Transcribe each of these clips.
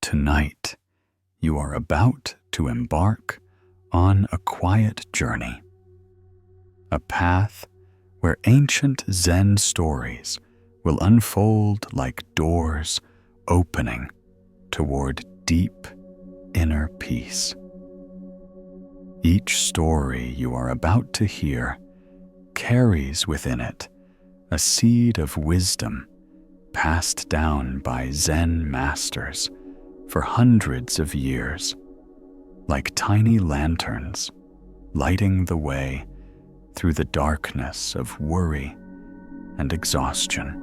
Tonight, you are about to embark on a quiet journey, a path where ancient Zen stories will unfold like doors opening toward deep inner peace. Each story you are about to hear carries within it a seed of wisdom passed down by Zen masters for hundreds of years, like tiny lanterns lighting the way through the darkness of worry and exhaustion.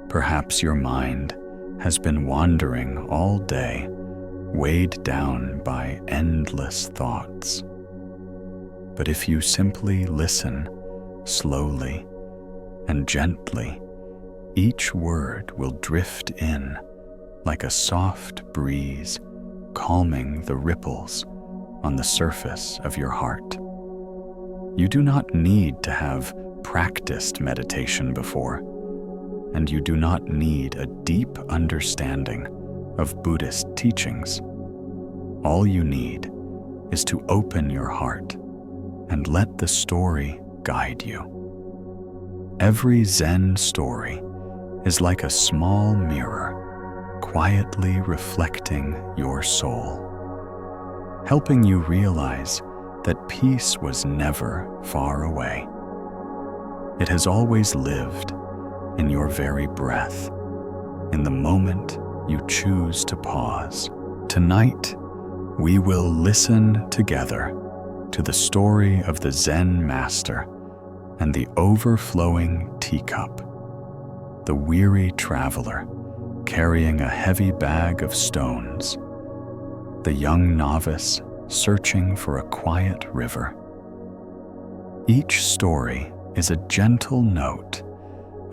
Perhaps your mind has been wandering all day, weighed down by endless thoughts. But if you simply listen slowly and gently, each word will drift in like a soft breeze, calming the ripples on the surface of your heart. You do not need to have practiced meditation before, and you do not need a deep understanding of Buddhist teachings. All you need is to open your heart and let the story guide you. Every Zen story is like a small mirror, quietly reflecting your soul, helping you realize that peace was never far away. It has always lived in your very breath, in the moment you choose to pause. Tonight, we will listen together to the story of the Zen master and the overflowing teacup, the weary traveler carrying a heavy bag of stones, the young novice searching for a quiet river. Each story is a gentle note,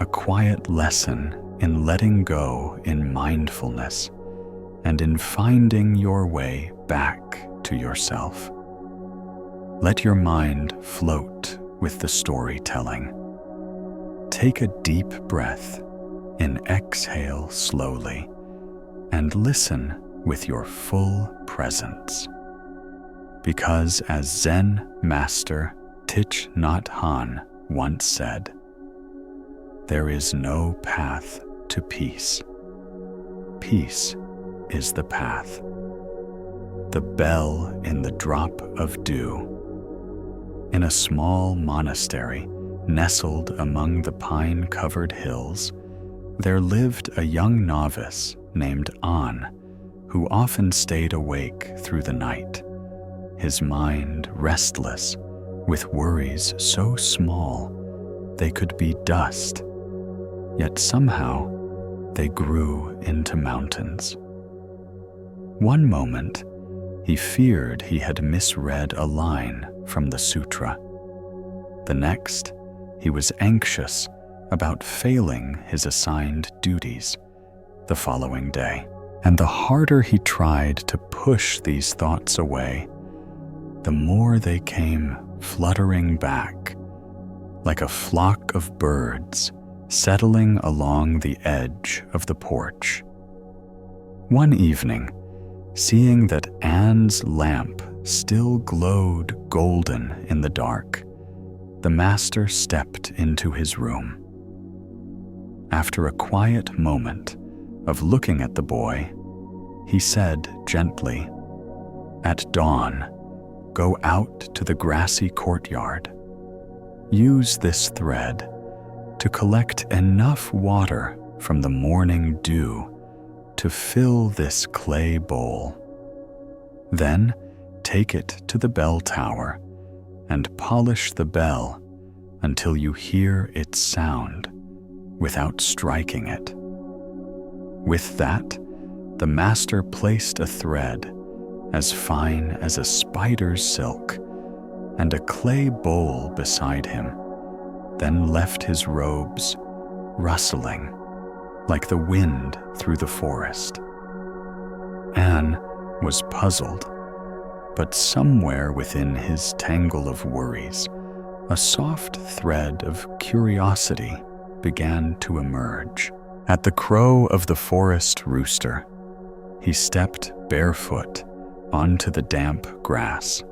a quiet lesson in letting go in mindfulness and in finding your way back to yourself. Let your mind float with the storytelling. Take a deep breath and exhale slowly, and listen with your full presence. Because as Zen Master Thich Nhat Hanh once said, "There is no path to peace. Peace is the path." The bell in the drop of dew. In a small monastery nestled among the pine-covered hills, there lived a young novice named An, who often stayed awake through the night, his mind restless with worries so small they could be dust, yet somehow they grew into mountains. One moment, he feared he had misread a line from the sutra. The next, he was anxious about failing his assigned duties the following day. And the harder he tried to push these thoughts away, the more they came fluttering back, like a flock of birds settling along the edge of the porch. One evening, seeing that Anne's lamp still glowed golden in the dark, the master stepped into his room. After a quiet moment of looking at the boy, he said gently, "At dawn, go out to the grassy courtyard. Use this thread to collect enough water from the morning dew to fill this clay bowl. Then take it to the bell tower and polish the bell until you hear its sound without striking it." With that, the master placed a thread as fine as a spider's silk and a clay bowl beside him, then left his robes rustling like the wind through the forest. Anne was puzzled, but somewhere within his tangle of worries, a soft thread of curiosity began to emerge. At the crow of the forest rooster, he stepped barefoot onto the damp grass,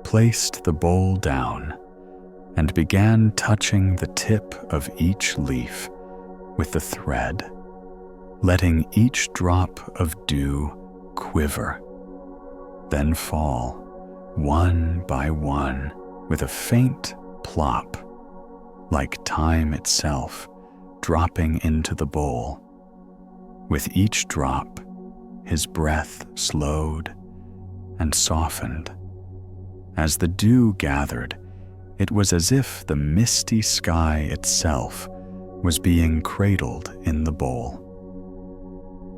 placed the bowl down, and began touching the tip of each leaf with the thread, letting each drop of dew quiver, then fall one by one with a faint plop, like time itself dropping into the bowl. With each drop, his breath slowed and softened. As the dew gathered, it was as if the misty sky itself was being cradled in the bowl.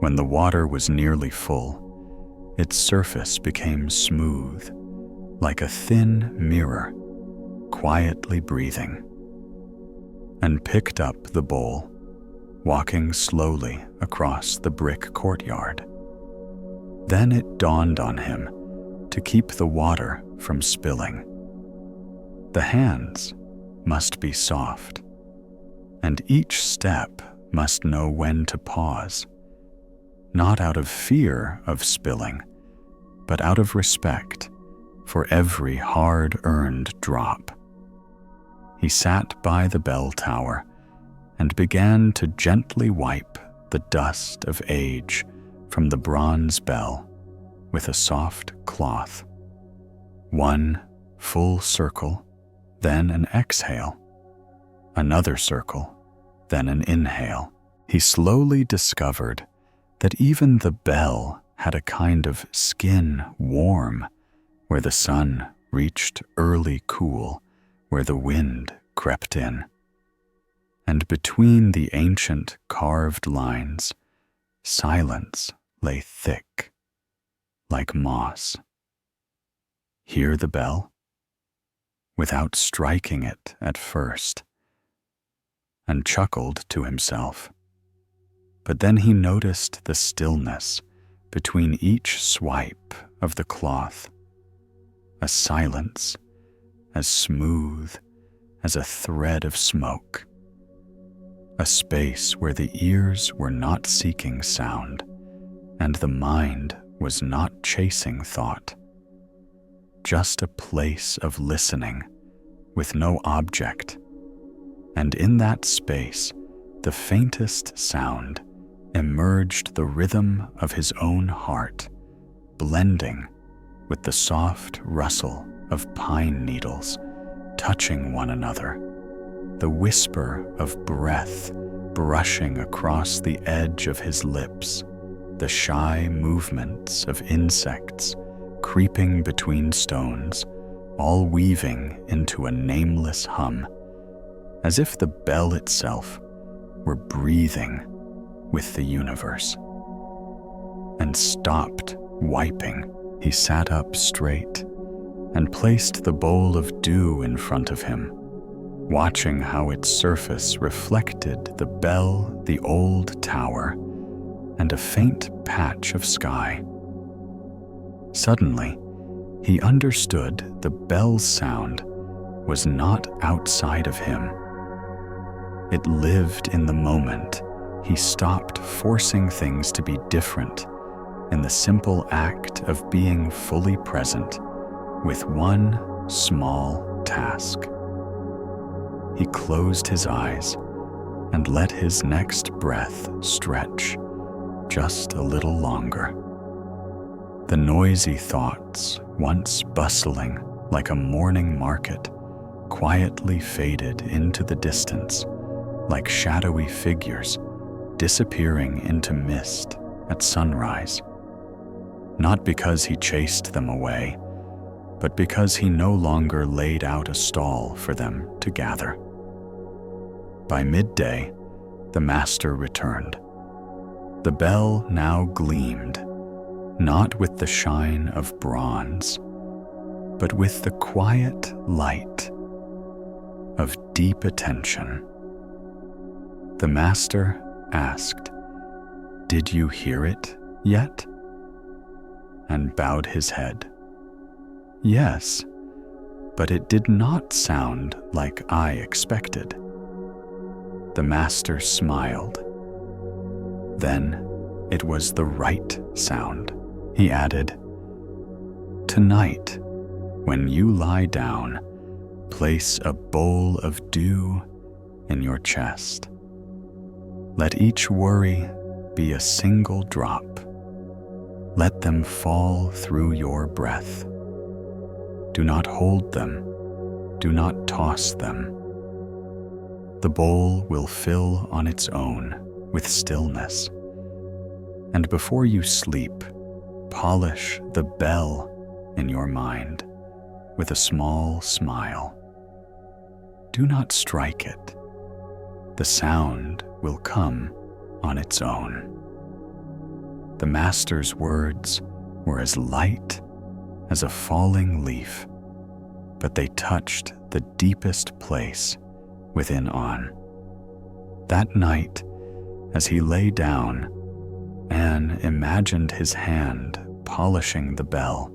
When the water was nearly full, its surface became smooth, like a thin mirror, quietly breathing, and picked up the bowl, walking slowly across the brick courtyard. Then it dawned on him to keep the water from spilling. The hands must be soft, and each step must know when to pause, not out of fear of spilling, but out of respect for every hard-earned drop. He sat by the bell tower and began to gently wipe the dust of age from the bronze bell with a soft cloth. One full circle, then an exhale. Another circle, then an inhale. He slowly discovered that even the bell had a kind of skin warm where the sun reached early cool, where the wind crept in. And between the ancient carved lines, silence lay thick, like moss. Hear the bell? Without striking it at first, and chuckled to himself. But then he noticed the stillness between each swipe of the cloth, a silence as smooth as a thread of smoke, a space where the ears were not seeking sound and the mind was not chasing thought, just a place of listening with no object. And in that space, the faintest sound emerged the rhythm of his own heart, blending with the soft rustle of pine needles touching one another, the whisper of breath brushing across the edge of his lips, the shy movements of insects creeping between stones, all weaving into a nameless hum, as if the bell itself were breathing with the universe. And stopped wiping, he sat up straight and placed the bowl of dew in front of him, watching how its surface reflected the bell, the old tower, and a faint patch of sky. Suddenly, he understood the bell's sound was not outside of him. It lived in the moment he stopped forcing things to be different, in the simple act of being fully present with one small task. He closed his eyes and let his next breath stretch just a little longer. The noisy thoughts, once bustling like a morning market, quietly faded into the distance like shadowy figures disappearing into mist at sunrise. Not because he chased them away, but because he no longer laid out a stall for them to gather. By midday, the master returned. The bell now gleamed, not with the shine of bronze, but with the quiet light of deep attention. The master asked, "Did you hear it yet?" and bowed his head. "Yes, but it did not sound like I expected." The master smiled. Then it was the right sound. He added, "Tonight, when you lie down, place a bowl of dew in your chest. Let each worry be a single drop. Let them fall through your breath. Do not hold them. Do not toss them. The bowl will fill on its own with stillness. And before you sleep, polish the bell in your mind with a small smile. Do not strike it. The sound will come on its own." The master's words were as light as a falling leaf, but they touched the deepest place within On. That night, as he lay down, Anne imagined his hand polishing the bell.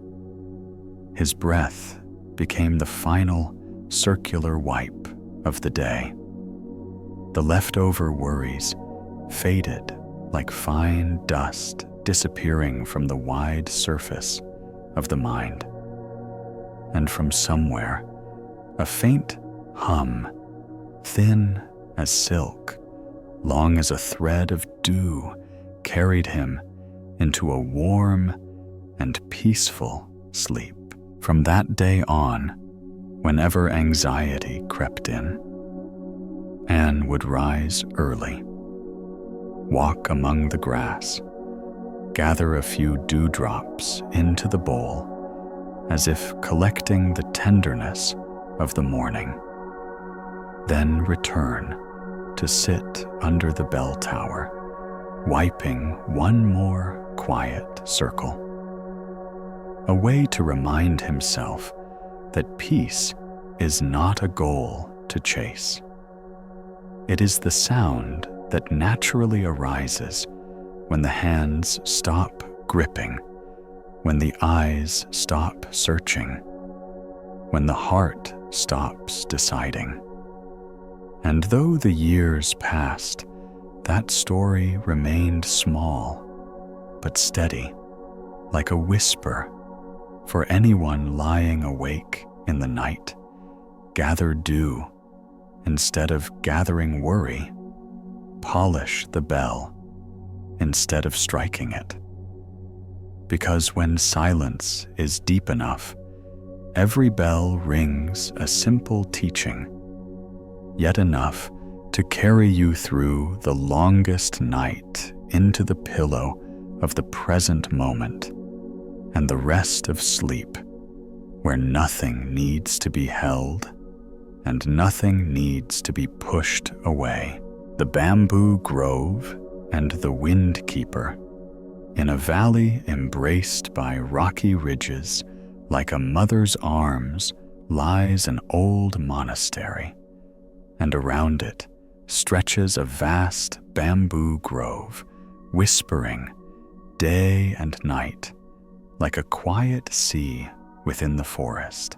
His breath became the final circular wipe of the day. The leftover worries faded like fine dust disappearing from the wide surface of the mind. And from somewhere, a faint hum, thin as silk, long as a thread of dew, carried him into a warm and peaceful sleep. From that day on, whenever anxiety crept in, Anne would rise early, walk among the grass, gather a few dewdrops into the bowl, as if collecting the tenderness of the morning, then return to sit under the bell tower, wiping one more quiet circle. A way to remind himself that peace is not a goal to chase. It is the sound that naturally arises when the hands stop gripping, when the eyes stop searching, when the heart stops deciding. And though the years passed, that story remained small but steady, like a whisper for anyone lying awake in the night. Gather dew instead of gathering worry. Polish the bell instead of striking it. Because when silence is deep enough, every bell rings a simple teaching, yet enough to carry you through the longest night into the pillow of the present moment and the rest of sleep, where nothing needs to be held and nothing needs to be pushed away. The bamboo grove and the wind keeper, in a valley embraced by rocky ridges, like a mother's arms, lies an old monastery, and around it stretches a vast bamboo grove, whispering day and night, like a quiet sea within the forest.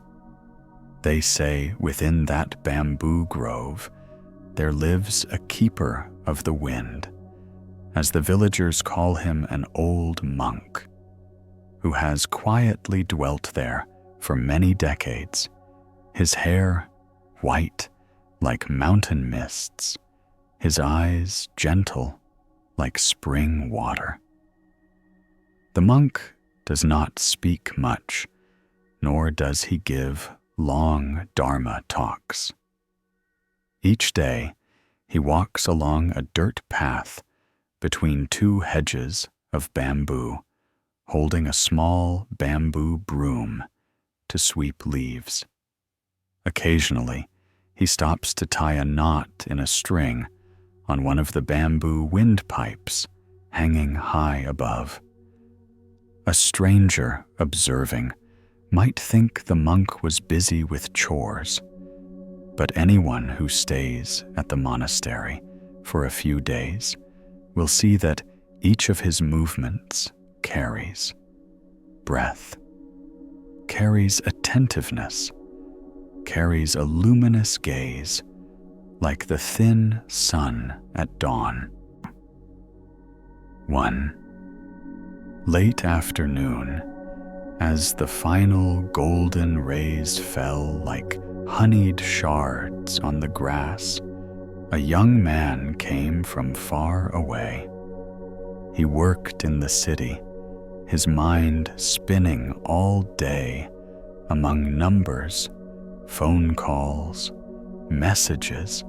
They say within that bamboo grove there lives a keeper of the wind, as the villagers call him, an old monk, who has quietly dwelt there for many decades, his hair white like mountain mists, his eyes gentle like spring water. The monk does not speak much, nor does he give long Dharma talks. Each day, he walks along a dirt path between two hedges of bamboo, holding a small bamboo broom to sweep leaves. Occasionally, he stops to tie a knot in a string on one of the bamboo windpipes hanging high above. A stranger observing might think the monk was busy with chores, but anyone who stays at the monastery for a few days will see that each of his movements carries breath, carries attentiveness, carries a luminous gaze, like the thin sun at dawn. 1. Late afternoon, as the final golden rays fell like honeyed shards on the grass, a young man came from far away. He worked in the city, his mind spinning all day among numbers, phone calls, messages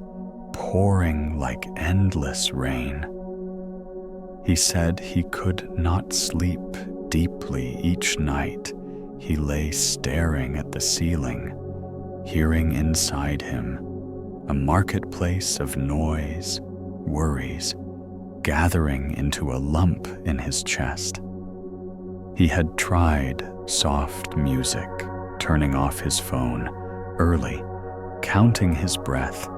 pouring like endless rain. He said he could not sleep deeply each night. He lay staring at the ceiling, hearing inside him a marketplace of noise, worries, gathering into a lump in his chest. He had tried soft music, turning off his phone early, counting his breath,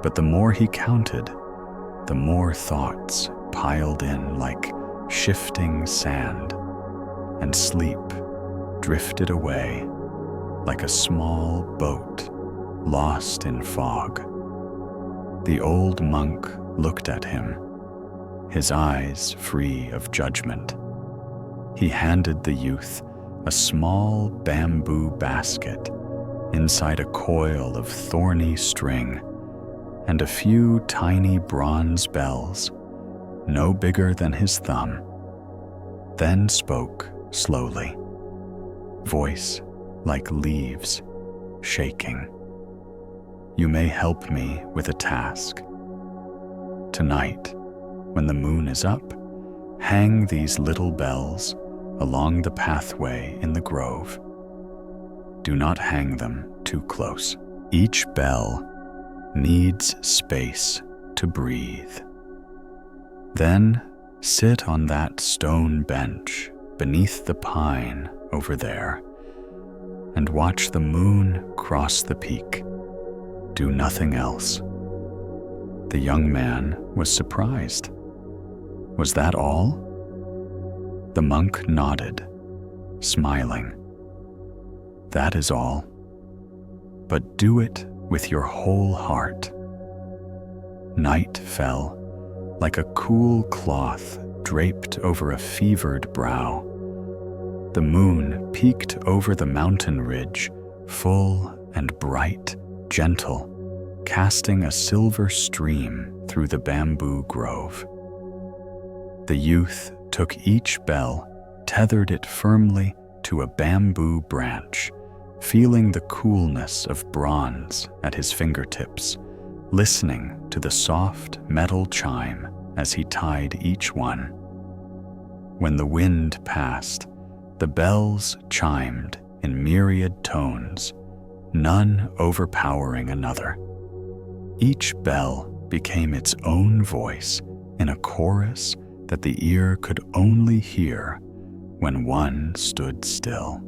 but the more he counted, the more thoughts piled in like shifting sand, and sleep drifted away like a small boat lost in fog. The old monk looked at him, his eyes free of judgment. He handed the youth a small bamboo basket inside a coil of thorny string and a few tiny bronze bells, no bigger than his thumb, then spoke slowly, voice like leaves shaking. You may help me with a task. Tonight, when the moon is up, hang these little bells along the pathway in the grove. Do not hang them too close. Each bell needs space to breathe. Then sit on that stone bench beneath the pine over there and watch the moon cross the peak. Do nothing else. The young man was surprised. Was that all? The monk nodded, smiling. That is all. But do it with your whole heart. Night fell like a cool cloth draped over a fevered brow. The moon peeked over the mountain ridge, full and bright, gentle, casting a silver stream through the bamboo grove. The youth took each bell, tethered it firmly to a bamboo branch, feeling the coolness of bronze at his fingertips, listening to the soft metal chime as he tied each one. When the wind passed, the bells chimed in myriad tones, none overpowering another. Each bell became its own voice in a chorus that the ear could only hear when one stood still.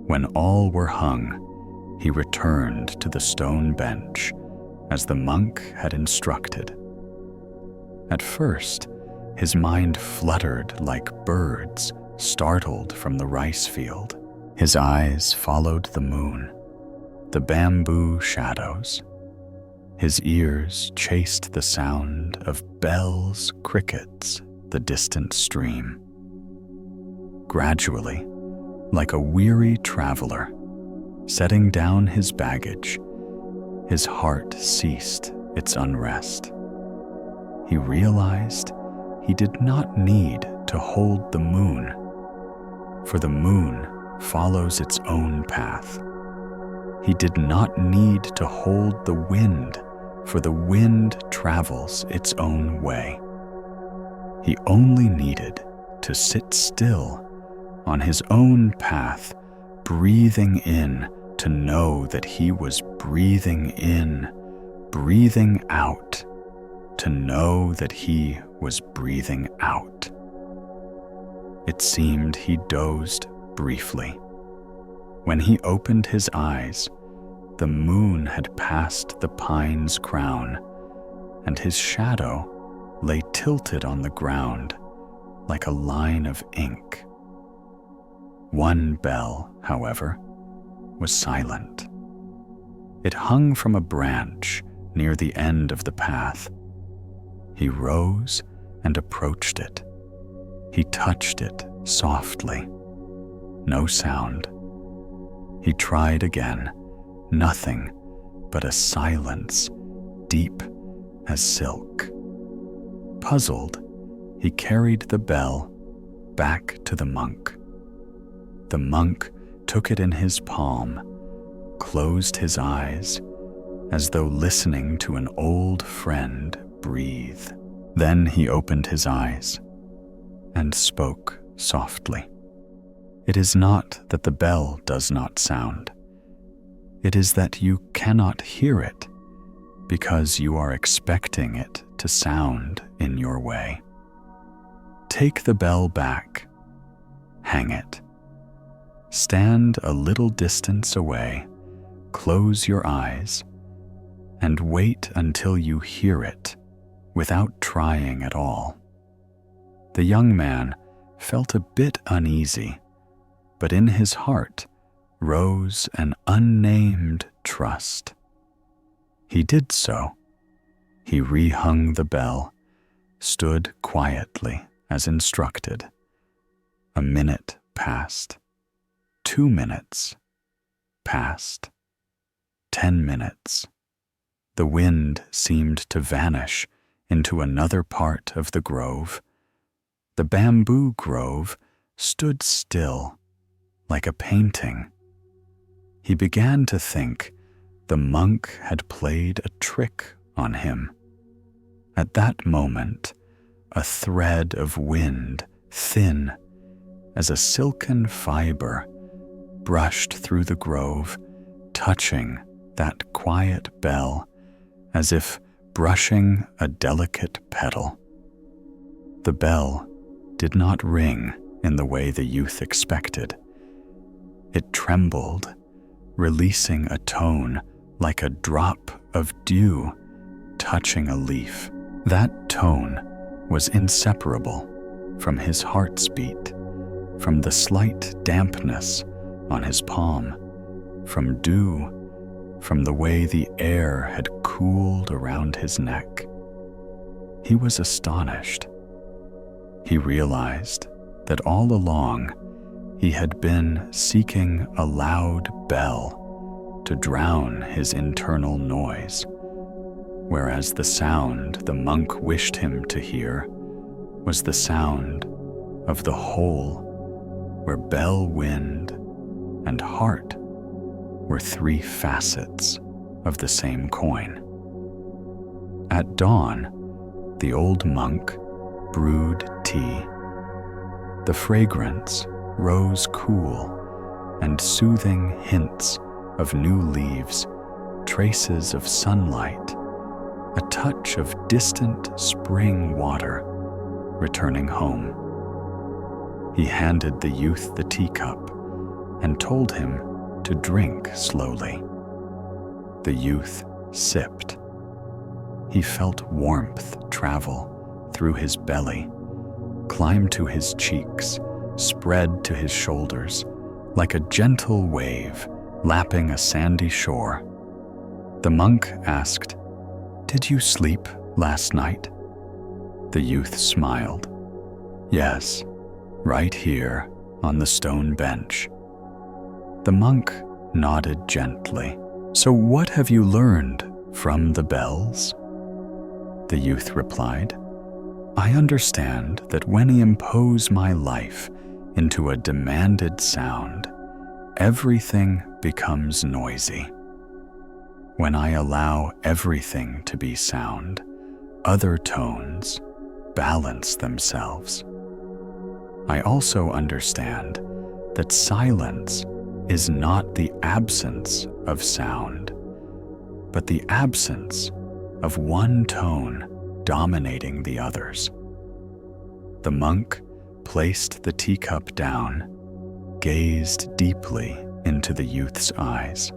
When all were hung, he returned to the stone bench as the monk had instructed. At first, his mind fluttered like birds startled from the rice field. His eyes followed the moon, the bamboo shadows. His ears chased the sound of bells, crickets, the distant stream. Gradually, like a weary traveler, setting down his baggage, his heart ceased its unrest. He realized he did not need to hold the moon, for the moon follows its own path. He did not need to hold the wind, for the wind travels its own way. He only needed to sit still on his own path, breathing in to know that he was breathing in, breathing out, to know that he was breathing out. It seemed he dozed briefly. When he opened his eyes, the moon had passed the pine's crown, and his shadow lay tilted on the ground like a line of ink. One bell, however, was silent. It hung from a branch near the end of the path. He rose and approached it. He touched it softly. No sound. He tried again. Nothing but a silence deep as silk. Puzzled, he carried the bell back to the monk. The monk took it in his palm, closed his eyes, as though listening to an old friend breathe. Then he opened his eyes and spoke softly. It is not that the bell does not sound. It is that you cannot hear it because you are expecting it to sound in your way. Take the bell back. Hang it. Stand a little distance away, close your eyes, and wait until you hear it without trying at all. The young man felt a bit uneasy, but in his heart rose an unnamed trust. He did so. He rehung the bell, stood quietly as instructed. A minute passed. 2 minutes passed. 10 minutes. The wind seemed to vanish into another part of the grove. The bamboo grove stood still, like a painting. He began to think the monk had played a trick on him. At that moment, a thread of wind, thin as a silken fiber, brushed through the grove, touching that quiet bell as if brushing a delicate petal. The bell did not ring in the way the youth expected. It trembled, releasing a tone like a drop of dew touching a leaf. That tone was inseparable from his heart's beat, from the slight dampness on his palm, from dew, from the way the air had cooled around his neck. He was astonished. He realized that all along he had been seeking a loud bell to drown his internal noise, whereas the sound the monk wished him to hear was the sound of the whole, where bell, wind, and heart were 3 facets of the same coin. At dawn, the old monk brewed tea. The fragrance rose cool and soothing hints of new leaves, traces of sunlight, a touch of distant spring water returning home. He handed the youth the teacup and told him to drink slowly. The youth sipped. He felt warmth travel through his belly, climb to his cheeks, spread to his shoulders, like a gentle wave lapping a sandy shore. The monk asked, "Did you sleep last night?" The youth smiled. "Yes, right here on the stone bench." The monk nodded gently. "So what have you learned from the bells?" The youth replied, "I understand that when I impose my life into a demanded sound, everything becomes noisy. When I allow everything to be sound, other tones balance themselves. I also understand that silence is not the absence of sound, but the absence of one tone dominating the others." The monk placed the teacup down, gazed deeply into the youth's eyes.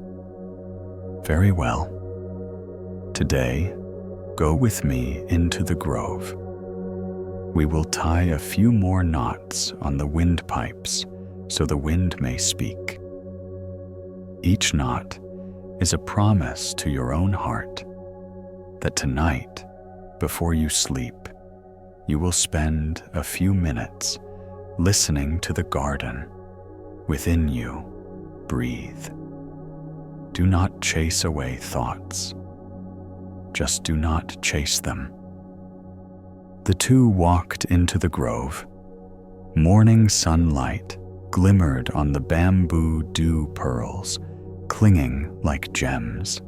"Very well. Today, go with me into the grove. We will tie a few more knots on the windpipes so the wind may speak. Each knot is a promise to your own heart that tonight, before you sleep, you will spend a few minutes listening to the garden. Within you, breathe. Do not chase away thoughts. Just do not chase them. The two walked into the grove. Morning sunlight glimmered on the bamboo dew pearls, clinging like gems.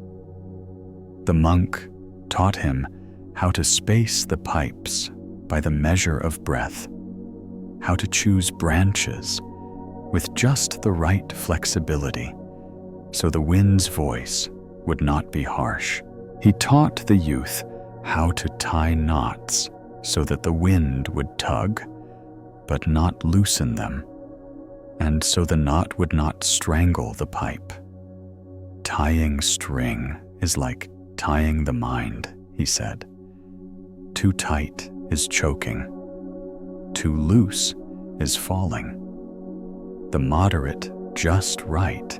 The monk taught him how to space the pipes by the measure of breath, how to choose branches with just the right flexibility so the wind's voice would not be harsh. He taught the youth how to tie knots so that the wind would tug, but not loosen them, and so the knot would not strangle the pipe. Tying string is like tying the mind, he said. Too tight is choking. Too loose is falling. The moderate, just right,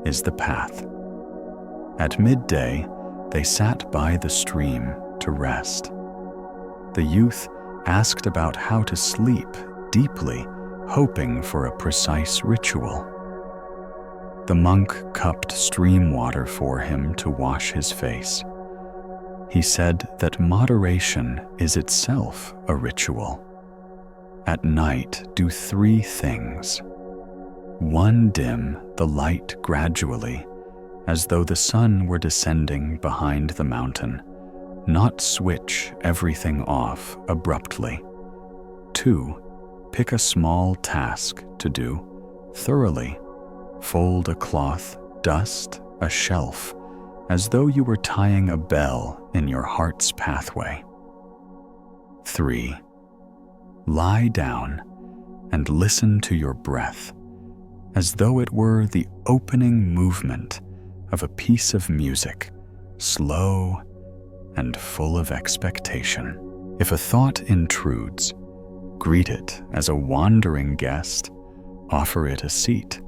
is the path. At midday, they sat by the stream to rest. The youth asked about how to sleep deeply, hoping for a precise ritual. The monk cupped stream water for him to wash his face. He said that moderation is itself a ritual. At night, do 3 things. 1, dim the light gradually, as though the sun were descending behind the mountain, not switch everything off abruptly. 2, pick a small task to do thoroughly. Fold a cloth, dust a shelf, as though you were tying a bell in your heart's pathway. 3, lie down and listen to your breath, as though it were the opening movement of a piece of music, slow and full of expectation. If a thought intrudes, greet it as a wandering guest, offer it a seat,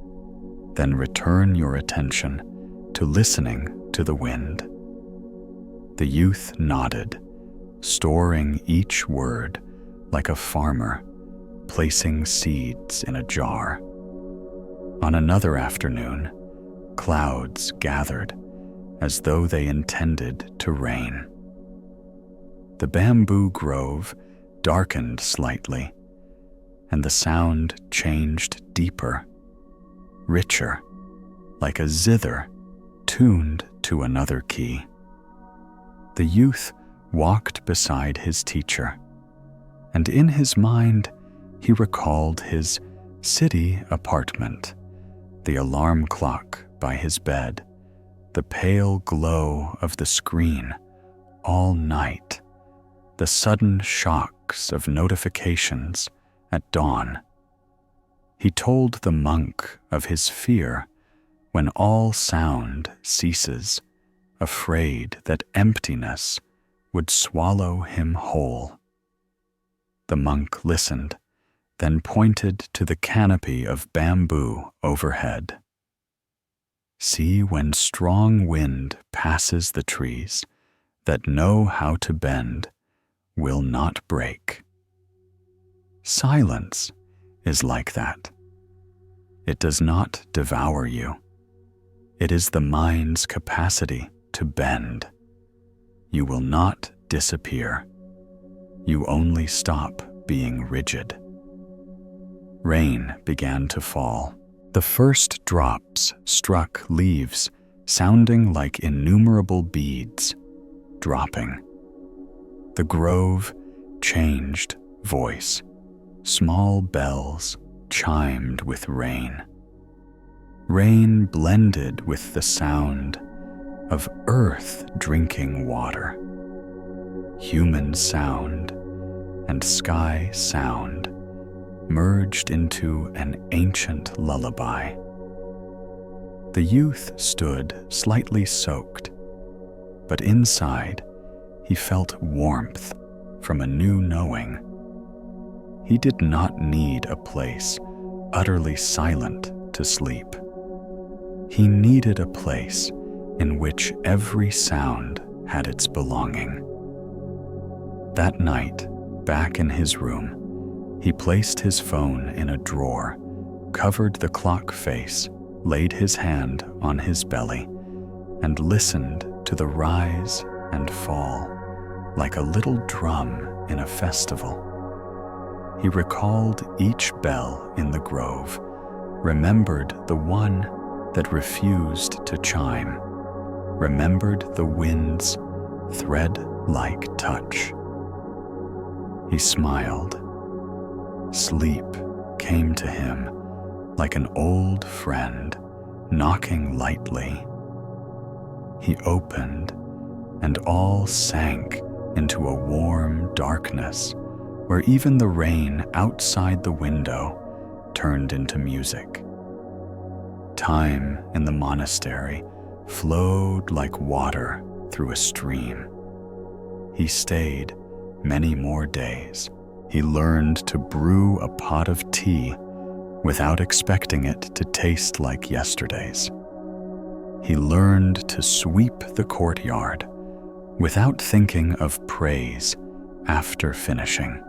then return your attention to listening to the wind. The youth nodded, storing each word like a farmer placing seeds in a jar. On another afternoon, clouds gathered as though they intended to rain. The bamboo grove darkened slightly, and the sound changed deeper, richer, like a zither tuned to another key. The youth walked beside his teacher, and in his mind he recalled his city apartment, the alarm clock by his bed, the pale glow of the screen all night, the sudden shocks of notifications at dawn. He told the monk of his fear when all sound ceases, afraid that emptiness would swallow him whole. The monk listened, then pointed to the canopy of bamboo overhead. See when strong wind passes the trees that know how to bend will not break. Silence is like that. It does not devour you. It is the mind's capacity to bend. You will not disappear. You only stop being rigid. Rain began to fall. The first drops struck leaves, sounding like innumerable beads, dropping. The grove changed voice. Small bells chimed with rain. Rain blended with the sound of earth drinking water. Human sound and sky sound merged into an ancient lullaby. The youth stood slightly soaked, but inside he felt warmth from a new knowing. He did not need a place utterly silent to sleep. He needed a place in which every sound had its belonging. That night, back in his room, He placed his phone in a drawer, covered the clock face, laid his hand on his belly, and listened to the rise and fall like a little drum in a festival. He recalled each bell in the grove, remembered the one that refused to chime, remembered the wind's thread-like touch. He smiled. Sleep came to him like an old friend knocking lightly. He opened, and all sank into a warm darkness where even the rain outside the window turned into music. Time in the monastery flowed like water through a stream. He stayed many more days. He learned to brew a pot of tea without expecting it to taste like yesterday's. He learned to sweep the courtyard without thinking of praise after finishing.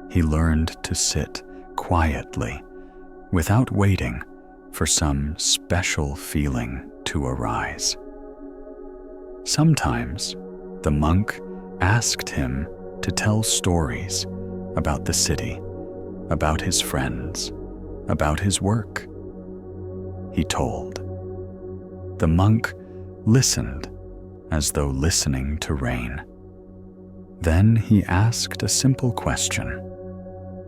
He learned to sit quietly without waiting for some special feeling to arise. Sometimes the monk asked him to tell stories about the city, about his friends, about his work. He told. The monk listened as though listening to rain. Then he asked a simple question.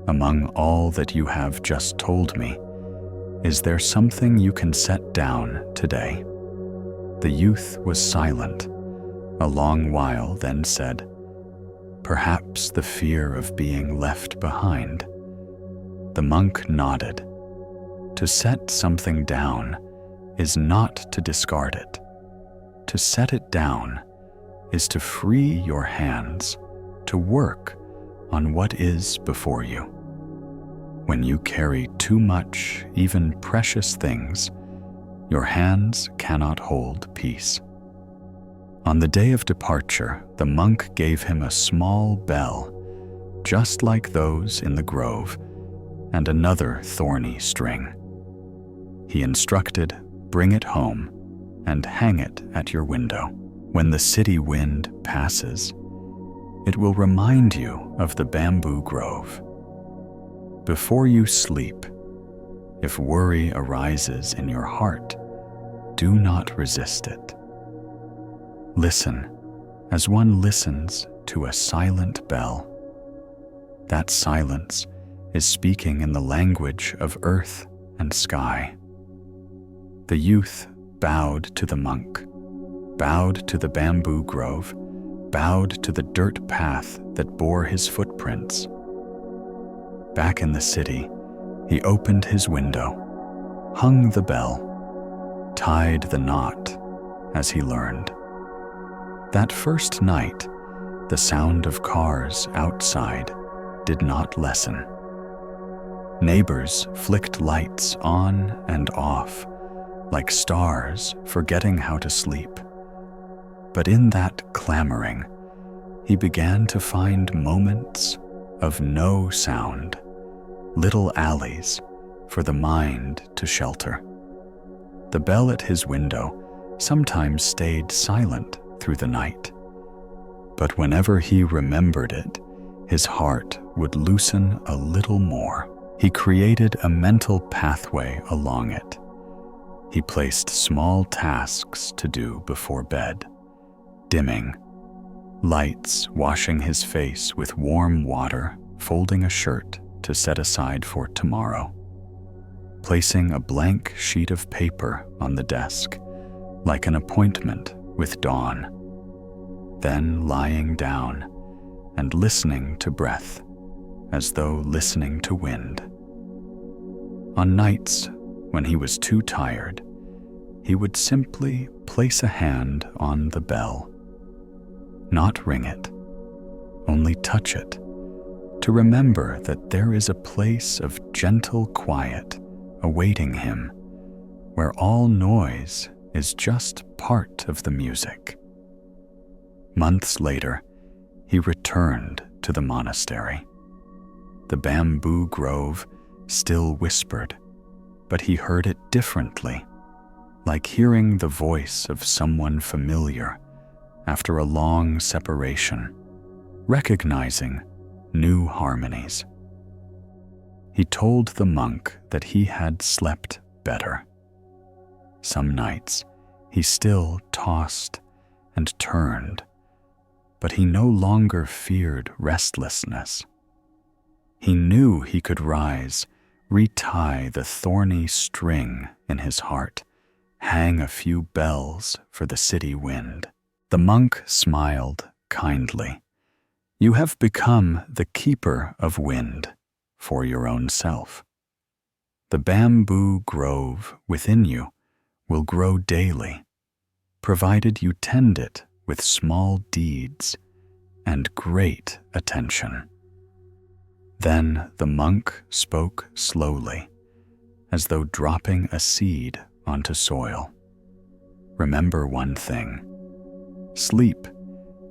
Among all that you have just told me, is there something you can set down today? The youth was silent a long while, then said, perhaps the fear of being left behind. The monk nodded. To set something down is not to discard it. To set it down is to free your hands to work on what is before you. When you carry too much, even precious things, your hands cannot hold peace. On the day of departure, the monk gave him a small bell, just like those in the grove, and another thorny string. He instructed, bring it home and hang it at your window. When the city wind passes, it will remind you of the bamboo grove. Before you sleep, if worry arises in your heart, do not resist it. Listen as one listens to a silent bell. That silence is speaking in the language of earth and sky. The youth bowed to the monk, bowed to the bamboo grove, bowed to the dirt path that bore his footprints. Back in the city, he opened his window, hung the bell, tied the knot as he learned. That first night, the sound of cars outside did not lessen. Neighbors flicked lights on and off, like stars forgetting how to sleep. But in that clamoring, he began to find moments of no sound, little alleys for the mind to shelter. The bell at his window sometimes stayed silent through the night, but whenever he remembered it, his heart would loosen a little more. He created a mental pathway along it. He placed small tasks to do before bed, dimming, lights washing his face with warm water, folding a shirt to set aside for tomorrow, placing a blank sheet of paper on the desk, like an appointment with dawn, then lying down and listening to breath as though listening to wind. On nights when he was too tired, he would simply place a hand on the bell, not ring it, only touch it, to remember that there is a place of gentle quiet awaiting him, where all noise is just part of the music. Months later, he returned to the monastery. The bamboo grove still whispered, but he heard it differently, like hearing the voice of someone familiar after a long separation, recognizing new harmonies. He told the monk that he had slept better. Some nights he still tossed and turned, but he no longer feared restlessness. He knew he could rise, retie the thorny string in his heart, hang a few bells for the city wind. The monk smiled kindly. You have become the keeper of wind for your own self. The bamboo grove within you will grow daily, provided you tend it with small deeds and great attention. Then the monk spoke slowly, as though dropping a seed onto soil. Remember one thing: sleep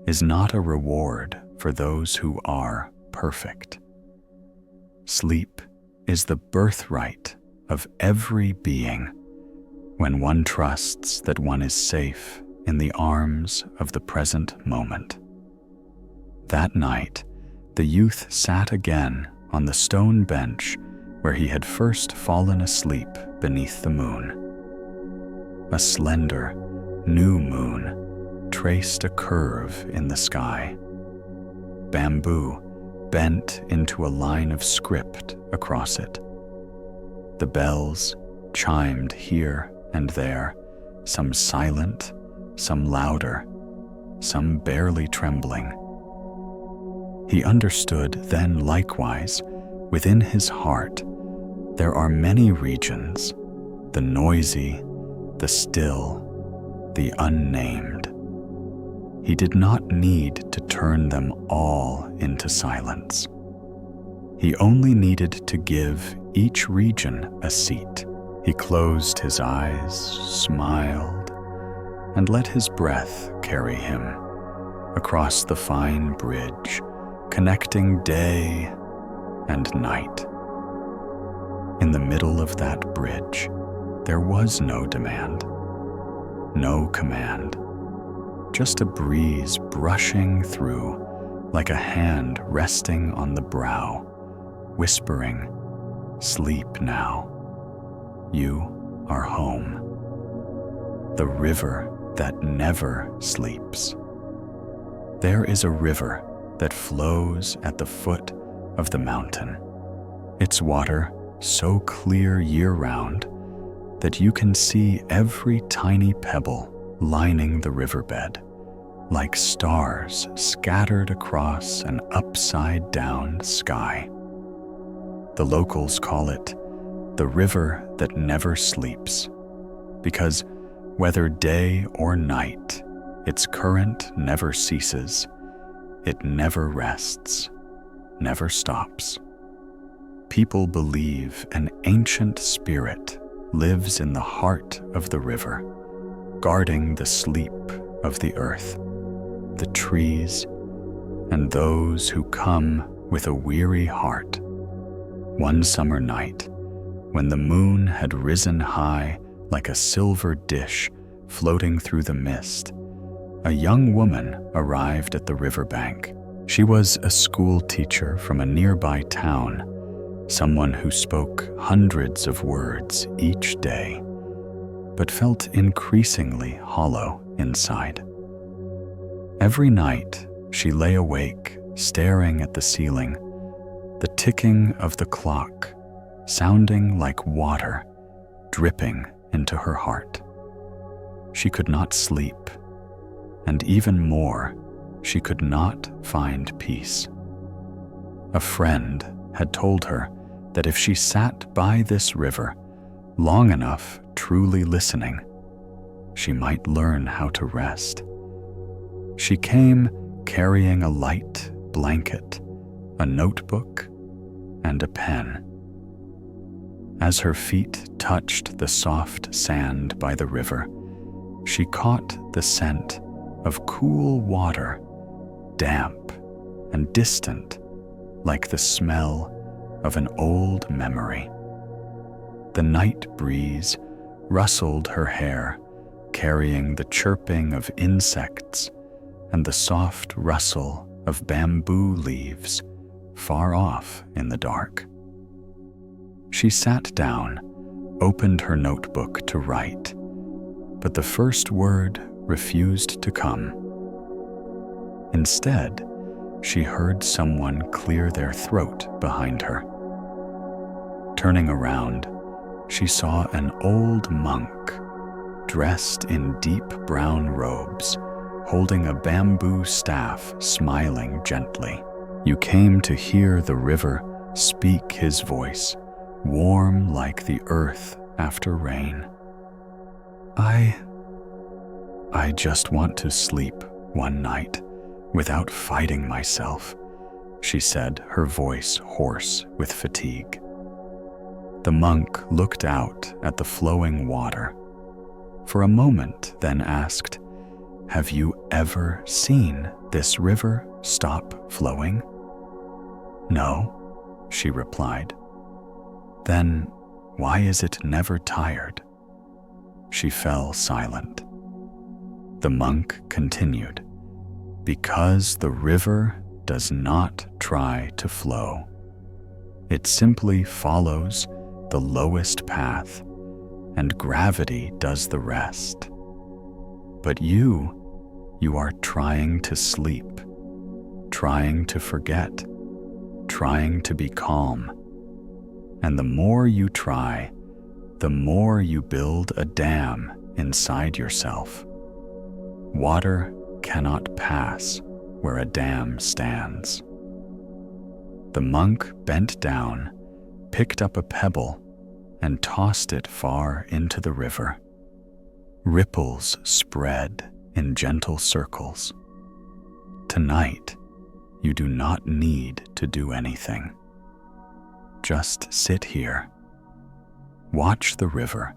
is not a reward for those who are perfect. Sleep is the birthright of every being when one trusts that one is safe in the arms of the present moment. That night, the youth sat again on the stone bench where he had first fallen asleep beneath the moon. A slender, new moon traced a curve in the sky. Bamboo bent into a line of script across it. The bells chimed here and there, some silent, some louder, some barely trembling. He understood then likewise, within his heart, there are many regions, the noisy, the still, the unnamed. He did not need to turn them all into silence. He only needed to give each region a seat. He closed his eyes, smiled, and let his breath carry him across the fine bridge, connecting day and night. In the middle of that bridge, there was no demand, no command, just a breeze brushing through like a hand resting on the brow, whispering, "Sleep now. You are home." The river that never sleeps. There is a river that flows at the foot of the mountain. Its water so clear year-round that you can see every tiny pebble lining the riverbed, like stars scattered across an upside-down sky. The locals call it the river that never sleeps, because whether day or night, its current never ceases. It never rests, never stops. People believe an ancient spirit lives in the heart of the river, guarding the sleep of the earth, the trees, and those who come with a weary heart. One summer night, when the moon had risen high like a silver dish floating through the mist, a young woman arrived at the riverbank. She was a school teacher from a nearby town, someone who spoke hundreds of words each day, but felt increasingly hollow inside. Every night, she lay awake, staring at the ceiling, the ticking of the clock sounding like water dripping into her heart. She could not sleep, and even more, she could not find peace. A friend had told her that if she sat by this river long enough, truly listening, she might learn how to rest. She came carrying a light blanket, a notebook, and a pen. As her feet touched the soft sand by the river, she caught the scent of cool water, damp and distant, like the smell of an old memory. The night breeze rustled her hair, carrying the chirping of insects and the soft rustle of bamboo leaves far off in the dark. She sat down, opened her notebook to write, but the first word refused to come. Instead, she heard someone clear their throat behind her. Turning around, she saw an old monk, dressed in deep brown robes, holding a bamboo staff, smiling gently. You came to hear the river speak his voice, warm like the earth after rain. I just want to sleep one night without fighting myself, she said, her voice hoarse with fatigue. The monk looked out at the flowing water for a moment, then asked, "Have you ever seen this river stop flowing?" "No," she replied. "Then why is it never tired?" She fell silent. The monk continued, "Because the river does not try to flow. It simply follows the lowest path, and gravity does the rest. But you are trying to sleep, trying to forget, trying to be calm. And the more you try, the more you build a dam inside yourself. Water cannot pass where a dam stands." The monk bent down, picked up a pebble, and tossed it far into the river. Ripples spread in gentle circles. "Tonight, you do not need to do anything. Just sit here. Watch the river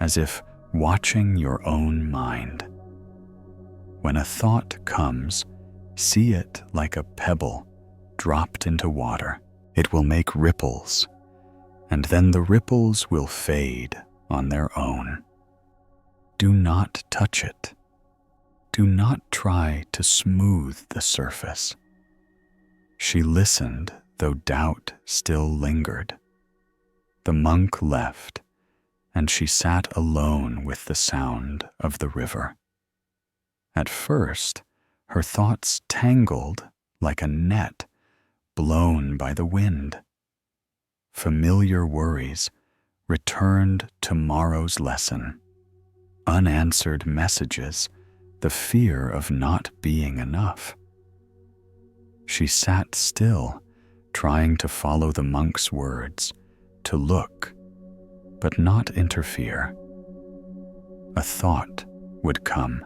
as if watching your own mind. When a thought comes, see it like a pebble dropped into water. It will make ripples, and then the ripples will fade on their own. Do not touch it. Do not try to smooth the surface." She listened, though doubt still lingered. The monk left, and she sat alone with the sound of the river. At first, her thoughts tangled like a net blown by the wind. Familiar worries returned tomorrow's lesson. Unanswered messages, the fear of not being enough. She sat still, trying to follow the monk's words, to look, but not interfere. A thought would come,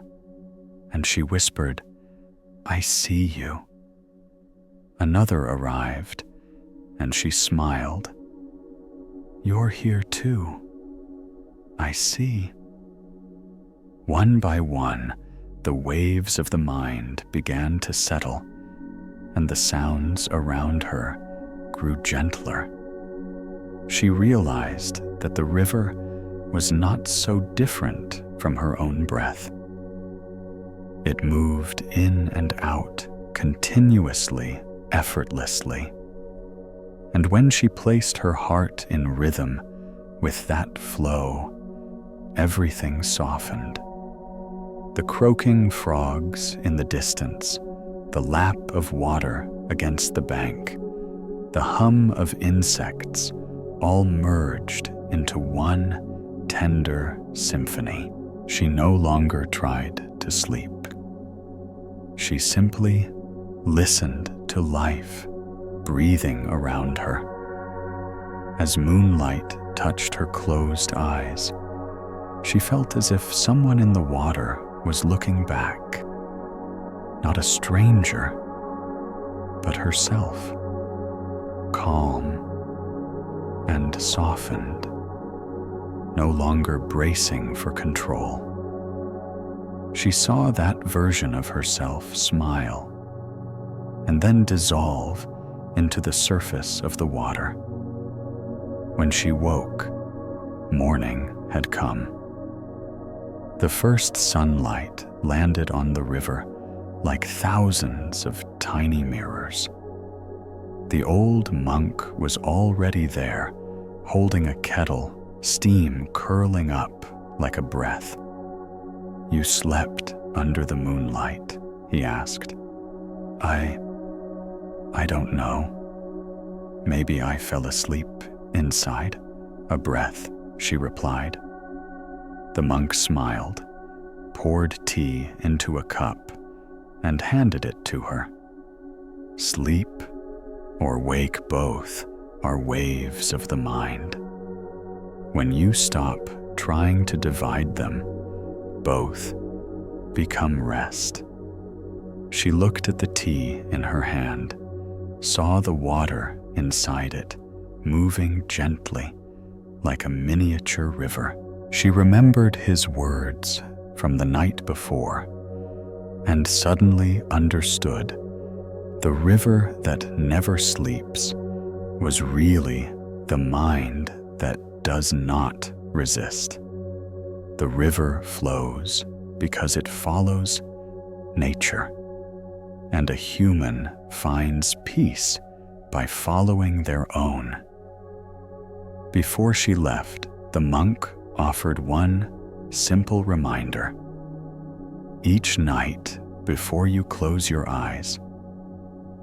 and she whispered, "I see you." Another arrived, and she smiled. "You're here too. I see." One by one, the waves of the mind began to settle, and the sounds around her grew gentler. She realized that the river was not so different from her own breath. It moved in and out continuously, effortlessly. And when she placed her heart in rhythm with that flow, everything softened. The croaking frogs in the distance, the lap of water against the bank, the hum of insects, all merged into one tender symphony. She no longer tried to sleep. She simply listened to life breathing around her. As moonlight touched her closed eyes, she felt as if someone in the water was looking back. Not a stranger, but herself, calm and softened, no longer bracing for control. She saw that version of herself smile and then dissolve into the surface of the water. When she woke, morning had come. The first sunlight landed on the river like thousands of tiny mirrors. The old monk was already there, holding a kettle, steam curling up like a breath. "You slept under the moonlight?" he asked. I don't know. Maybe I fell asleep inside a breath," she replied. The monk smiled, poured tea into a cup, and handed it to her. Sleep or wake, both are waves of the mind. When you stop trying to divide them, both become rest. She looked at the tea in her hand, saw the water inside it, moving gently like a miniature river. She remembered his words from the night before and suddenly understood the river that never sleeps was really the mind that does not resist. The river flows because it follows nature, and a human finds peace by following their own. Before she left, the monk offered one simple reminder. Each night, before you close your eyes,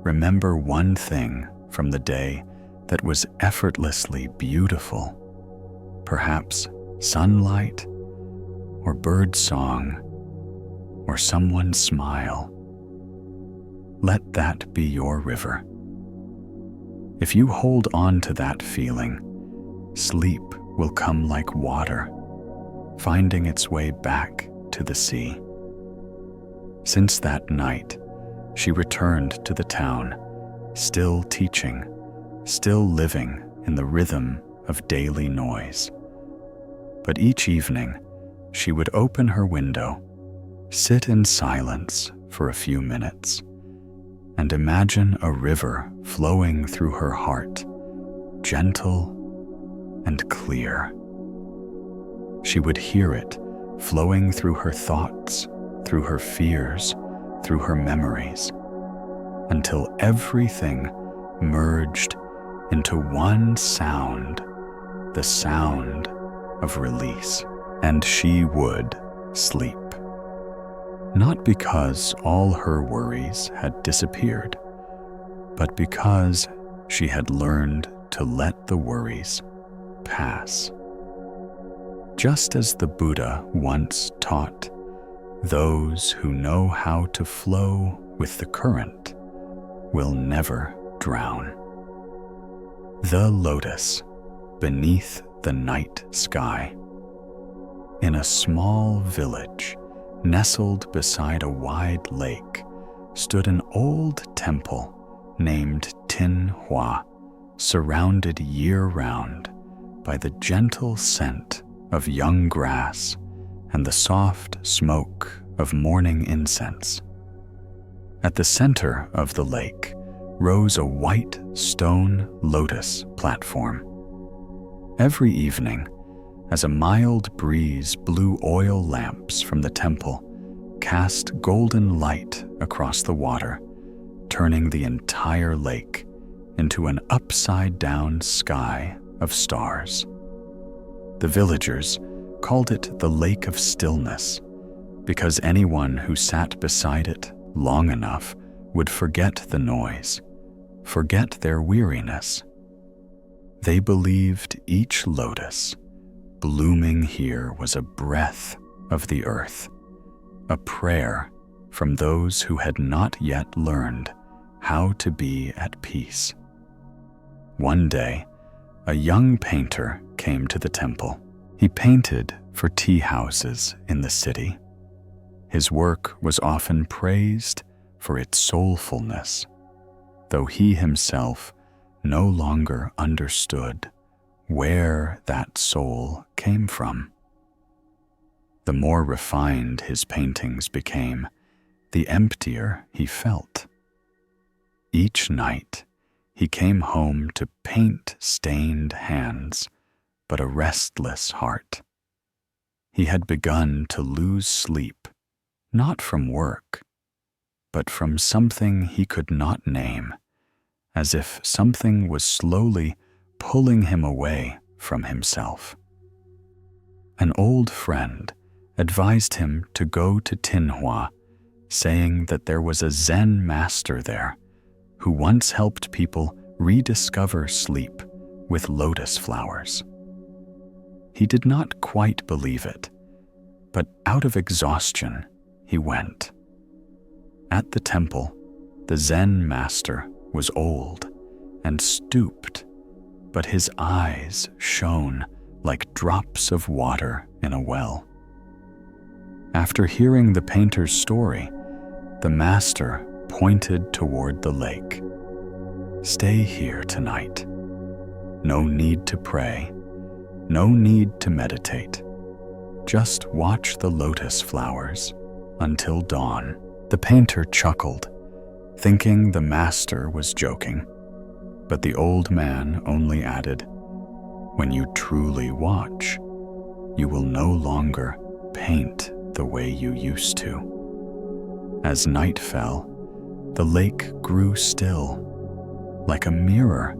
remember one thing from the day that was effortlessly beautiful. Perhaps sunlight, or bird song, or someone's smile. Let that be your river. If you hold on to that feeling, sleep will come like water, finding its way back to the sea. Since that night, she returned to the town, still teaching, still living in the rhythm of daily noise. But each evening, she would open her window, sit in silence for a few minutes, and imagine a river flowing through her heart, gentle and clear. She would hear it flowing through her thoughts, through her fears, through her memories, until everything merged into one sound, the sound of release, and she would sleep. Not because all her worries had disappeared, but because she had learned to let the worries pass. Just as the Buddha once taught, those who know how to flow with the current will never drown. The lotus beneath the night sky. In a small village, nestled beside a wide lake, stood an old temple named Tin Hua, surrounded year-round by the gentle scent of young grass and the soft smoke of morning incense. At the center of the lake rose a white stone lotus platform. Every evening, as a mild breeze blew oil lamps from the temple, cast golden light across the water, turning the entire lake into an upside-down sky of stars. The villagers called it the Lake of Stillness because anyone who sat beside it long enough would forget the noise, forget their weariness. They believed each lotus blooming here was a breath of the earth, a prayer from those who had not yet learned how to be at peace. One day, a young painter came to the temple. He painted for tea houses in the city. His work was often praised for its soulfulness, though he himself no longer understood where that soul came from. The more refined his paintings became, the emptier he felt. Each night, He came home to paint-stained hands, but a restless heart. He had begun to lose sleep, not from work, but from something he could not name, as if something was slowly pulling him away from himself. An old friend advised him to go to Tinhua, saying that there was a Zen master there who once helped people rediscover sleep with lotus flowers. He did not quite believe it, but out of exhaustion, he went. At the temple, the Zen master was old and stooped, but his eyes shone like drops of water in a well. After hearing the painter's story, the master pointed toward the lake. "Stay here tonight. No need to pray, no need to meditate. Just watch the lotus flowers until dawn." The painter chuckled, thinking the master was joking, but the old man only added, "When you truly watch, you will no longer paint the way you used to." As night fell, the lake grew still, like a mirror,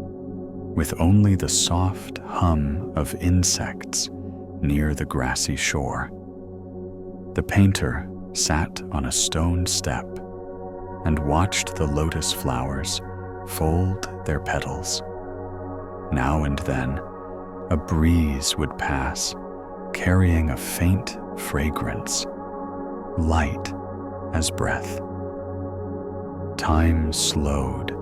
with only the soft hum of insects near the grassy shore. The painter sat on a stone step and watched the lotus flowers fold their petals. Now and then, a breeze would pass, carrying a faint fragrance, light as breath. Time slowed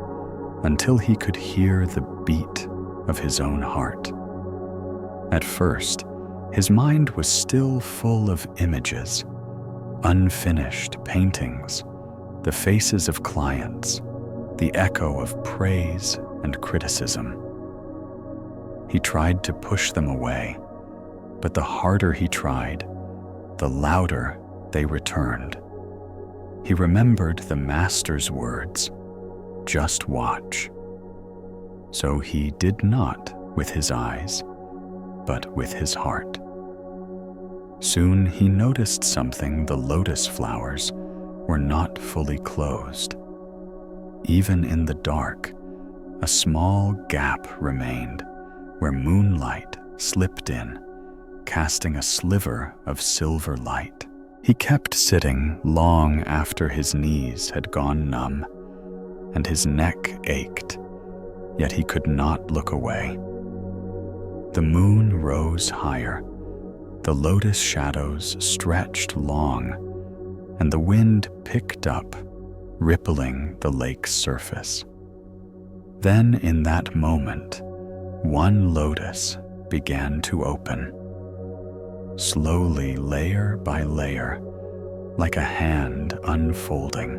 until he could hear the beat of his own heart. At first, his mind was still full of images, unfinished paintings, the faces of clients, the echo of praise and criticism. He tried to push them away, but the harder he tried, the louder they returned. He remembered the master's words, "Just watch." So he did not with his eyes, but with his heart. Soon he noticed something: the lotus flowers were not fully closed. Even in the dark, a small gap remained where moonlight slipped in, casting a sliver of silver light. He kept sitting long after his knees had gone numb and his neck ached, yet he could not look away. The moon rose higher, the lotus shadows stretched long, and the wind picked up, rippling the lake's surface. Then in that moment, one lotus began to open, slowly, layer by layer, like a hand unfolding.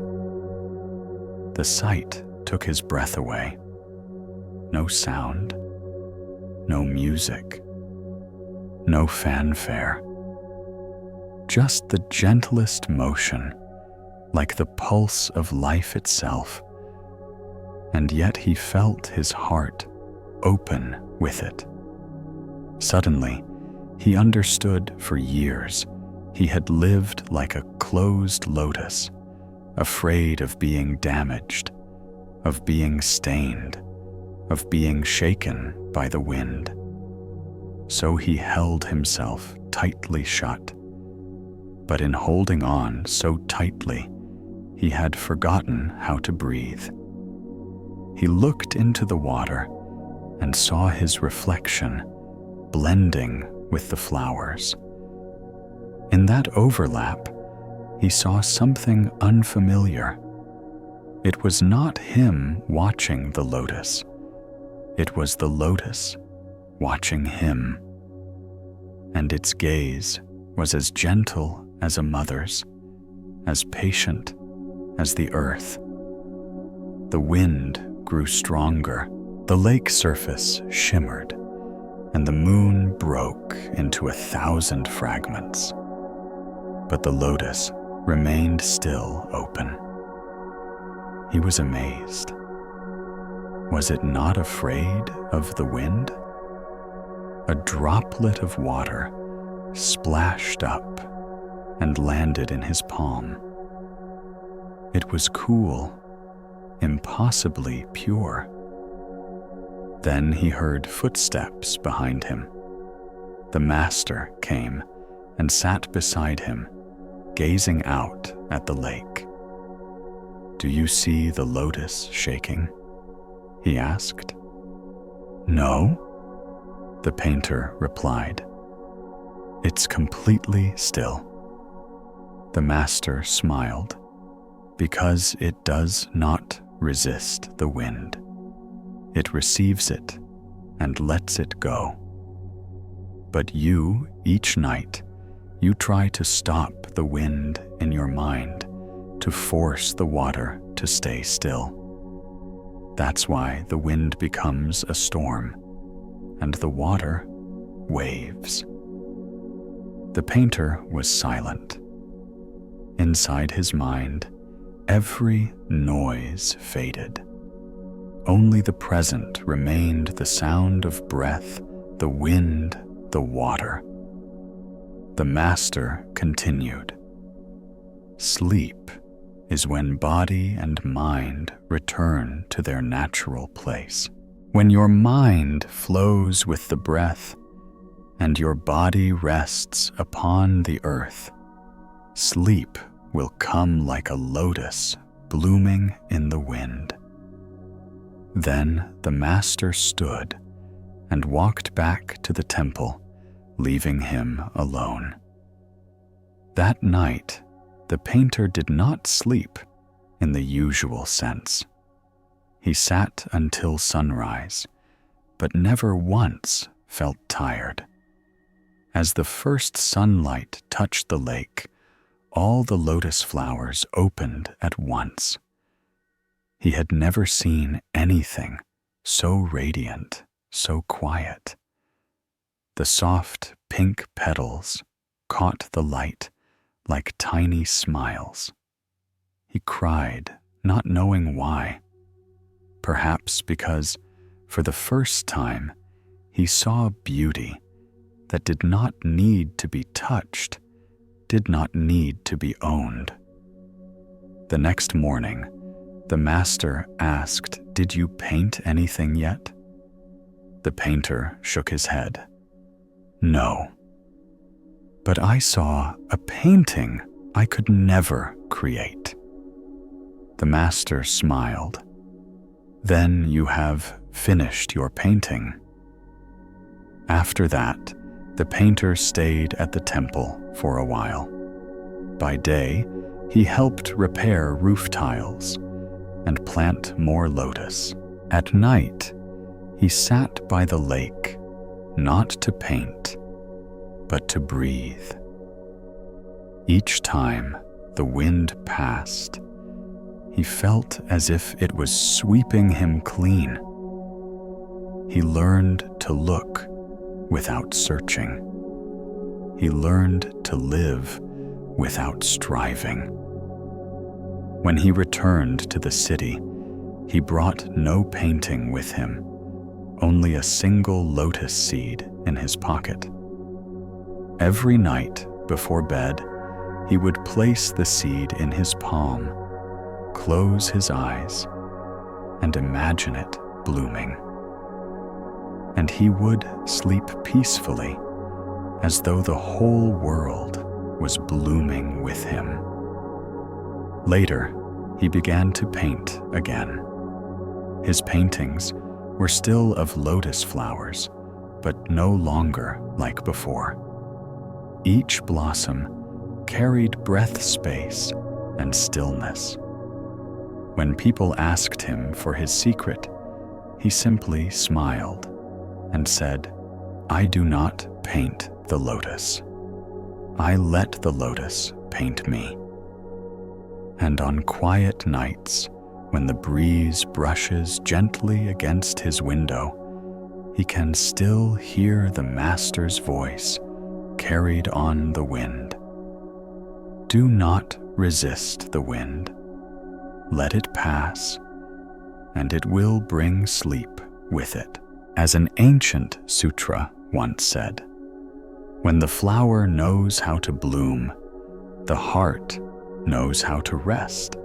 The sight took his breath away. No sound, no music, no fanfare. Just the gentlest motion, like the pulse of life itself. And yet he felt his heart open with it. Suddenly, he understood for years he had lived like a closed lotus, afraid of being damaged, of being stained, of being shaken by the wind. So he held himself tightly shut. But in holding on so tightly, he had forgotten how to breathe. He looked into the water and saw his reflection blending with the flowers. In that overlap, he saw something unfamiliar. It was not him watching the lotus. It was the lotus watching him. And its gaze was as gentle as a mother's, as patient as the earth. The wind grew stronger, the lake surface shimmered, and the moon broke into 1,000 fragments. But the lotus remained still open. He was amazed. Was it not afraid of the wind? A droplet of water splashed up and landed in his palm. It was cool, impossibly pure. Then he heard footsteps behind him. The master came and sat beside him, gazing out at the lake. "Do you see the lotus shaking?" he asked. "No," the painter replied. "It's completely still." The master smiled, because it does not resist the wind. It receives it and lets it go. But you, each night, you try to stop the wind in your mind, to force the water to stay still. That's why the wind becomes a storm, and the water waves. The painter was silent. Inside his mind, every noise faded. Only the present remained, the sound of breath, the wind, the water. The master continued. Sleep is when body and mind return to their natural place. When your mind flows with the breath and your body rests upon the earth, sleep will come like a lotus blooming in the wind. Then the master stood and walked back to the temple, leaving him alone. That night, the painter did not sleep in the usual sense. He sat until sunrise, but never once felt tired. As the first sunlight touched the lake, all the lotus flowers opened at once. He had never seen anything so radiant, so quiet. The soft pink petals caught the light like tiny smiles. He cried, not knowing why. Perhaps because, for the first time, he saw beauty that did not need to be touched, did not need to be owned. The next morning, the master asked, "Did you paint anything yet?" The painter shook his head. "No. But I saw a painting I could never create." The master smiled. "Then you have finished your painting." After that, the painter stayed at the temple for a while. By day, he helped repair roof tiles and plant more lotus. At night, he sat by the lake, not to paint, but to breathe. Each time the wind passed, he felt as if it was sweeping him clean. He learned to look without searching. He learned to live without striving. When he returned to the city, he brought no painting with him, only a single lotus seed in his pocket. Every night before bed, he would place the seed in his palm, close his eyes, and imagine it blooming. And he would sleep peacefully, as though the whole world was blooming with him. Later, he began to paint again. His paintings were still of lotus flowers, but no longer like before. Each blossom carried breath space and stillness. When people asked him for his secret, he simply smiled and said, "I do not paint the lotus. I let the lotus paint me." And on quiet nights, when the breeze brushes gently against his window, he can still hear the master's voice carried on the wind. Do not resist the wind. Let it pass, and it will bring sleep with it. As an ancient sutra once said, when the flower knows how to bloom, the heart knows how to rest.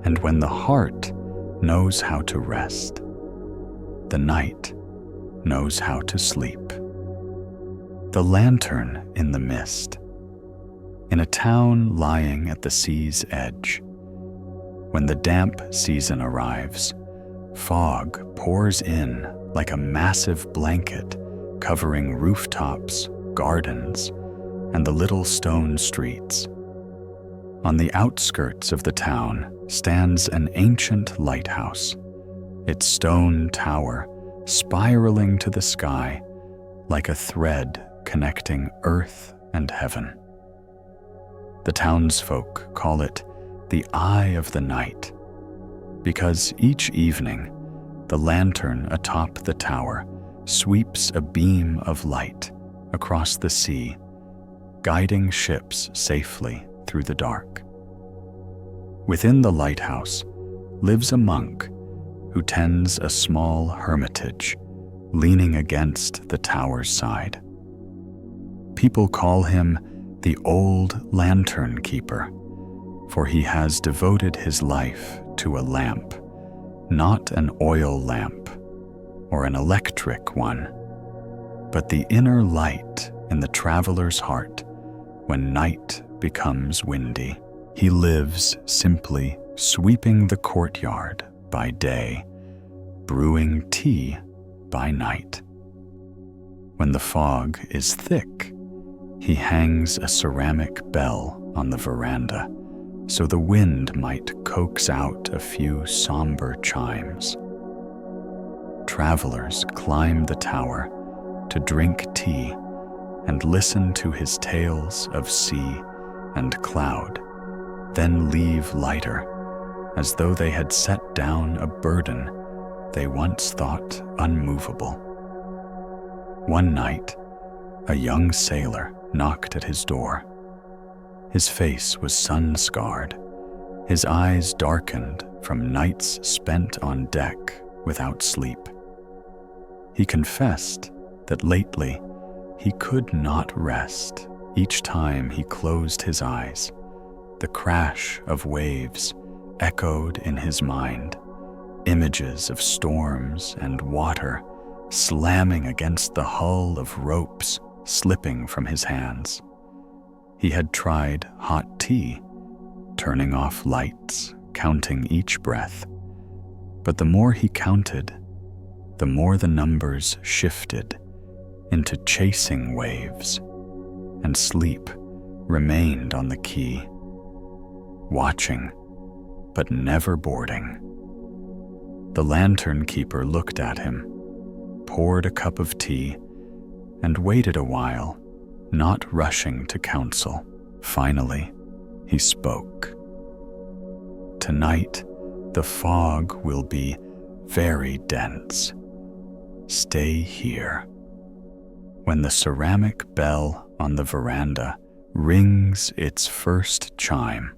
And when the heart knows how to rest, the night knows how to sleep. The lantern in the mist. In a town lying at the sea's edge, when the damp season arrives, fog pours in like a massive blanket covering rooftops, gardens, and the little stone streets. On the outskirts of the town stands an ancient lighthouse, its stone tower spiraling to the sky like a thread connecting earth and heaven. The townsfolk call it the Eye of the Night, because each evening the lantern atop the tower sweeps a beam of light across the sea, guiding ships safely through the dark. Within the lighthouse lives a monk who tends a small hermitage leaning against the tower's side. People call him the Old Lantern Keeper, for he has devoted his life to a lamp, not an oil lamp or an electric one, but the inner light in the traveler's heart when night becomes windy. He lives simply sweeping the courtyard by day, brewing tea by night. When the fog is thick, he hangs a ceramic bell on the veranda so the wind might coax out a few somber chimes. Travelers climb the tower to drink tea and listen to his tales of sea and cloud, then leave lighter, as though they had set down a burden they once thought unmovable. One night, a young sailor knocked at his door. His face was sun-scarred, his eyes darkened from nights spent on deck without sleep. He confessed that lately he could not rest. Each time he closed his eyes, the crash of waves echoed in his mind, images of storms and water slamming against the hull of ropes slipping from his hands. He had tried hot tea, turning off lights, counting each breath. But the more he counted, the more the numbers shifted into chasing waves, and sleep remained on the quay, watching but never boarding. The lantern keeper looked at him, poured a cup of tea, and waited a while, not rushing to counsel. Finally, he spoke. Tonight, the fog will be very dense. Stay here. When the ceramic bell on the veranda rings its first chime,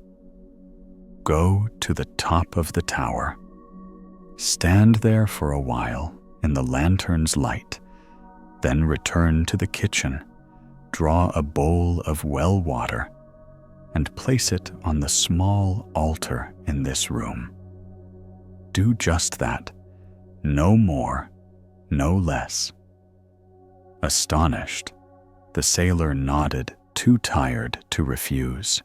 go to the top of the tower. Stand there for a while in the lantern's light, then return to the kitchen, draw a bowl of well water, and place it on the small altar in this room. Do just that, no more, no less. Astonished, the sailor nodded, too tired to refuse.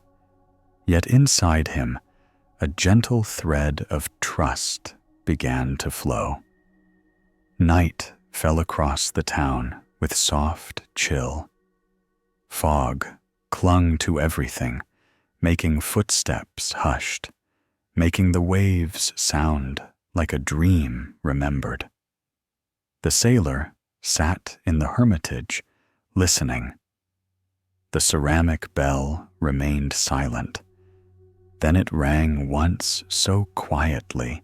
Yet inside him, a gentle thread of trust began to flow. Night fell across the town with soft chill. Fog clung to everything, making footsteps hushed, making the waves sound like a dream remembered. The sailor sat in the hermitage, listening. The ceramic bell remained silent. Then it rang once so quietly,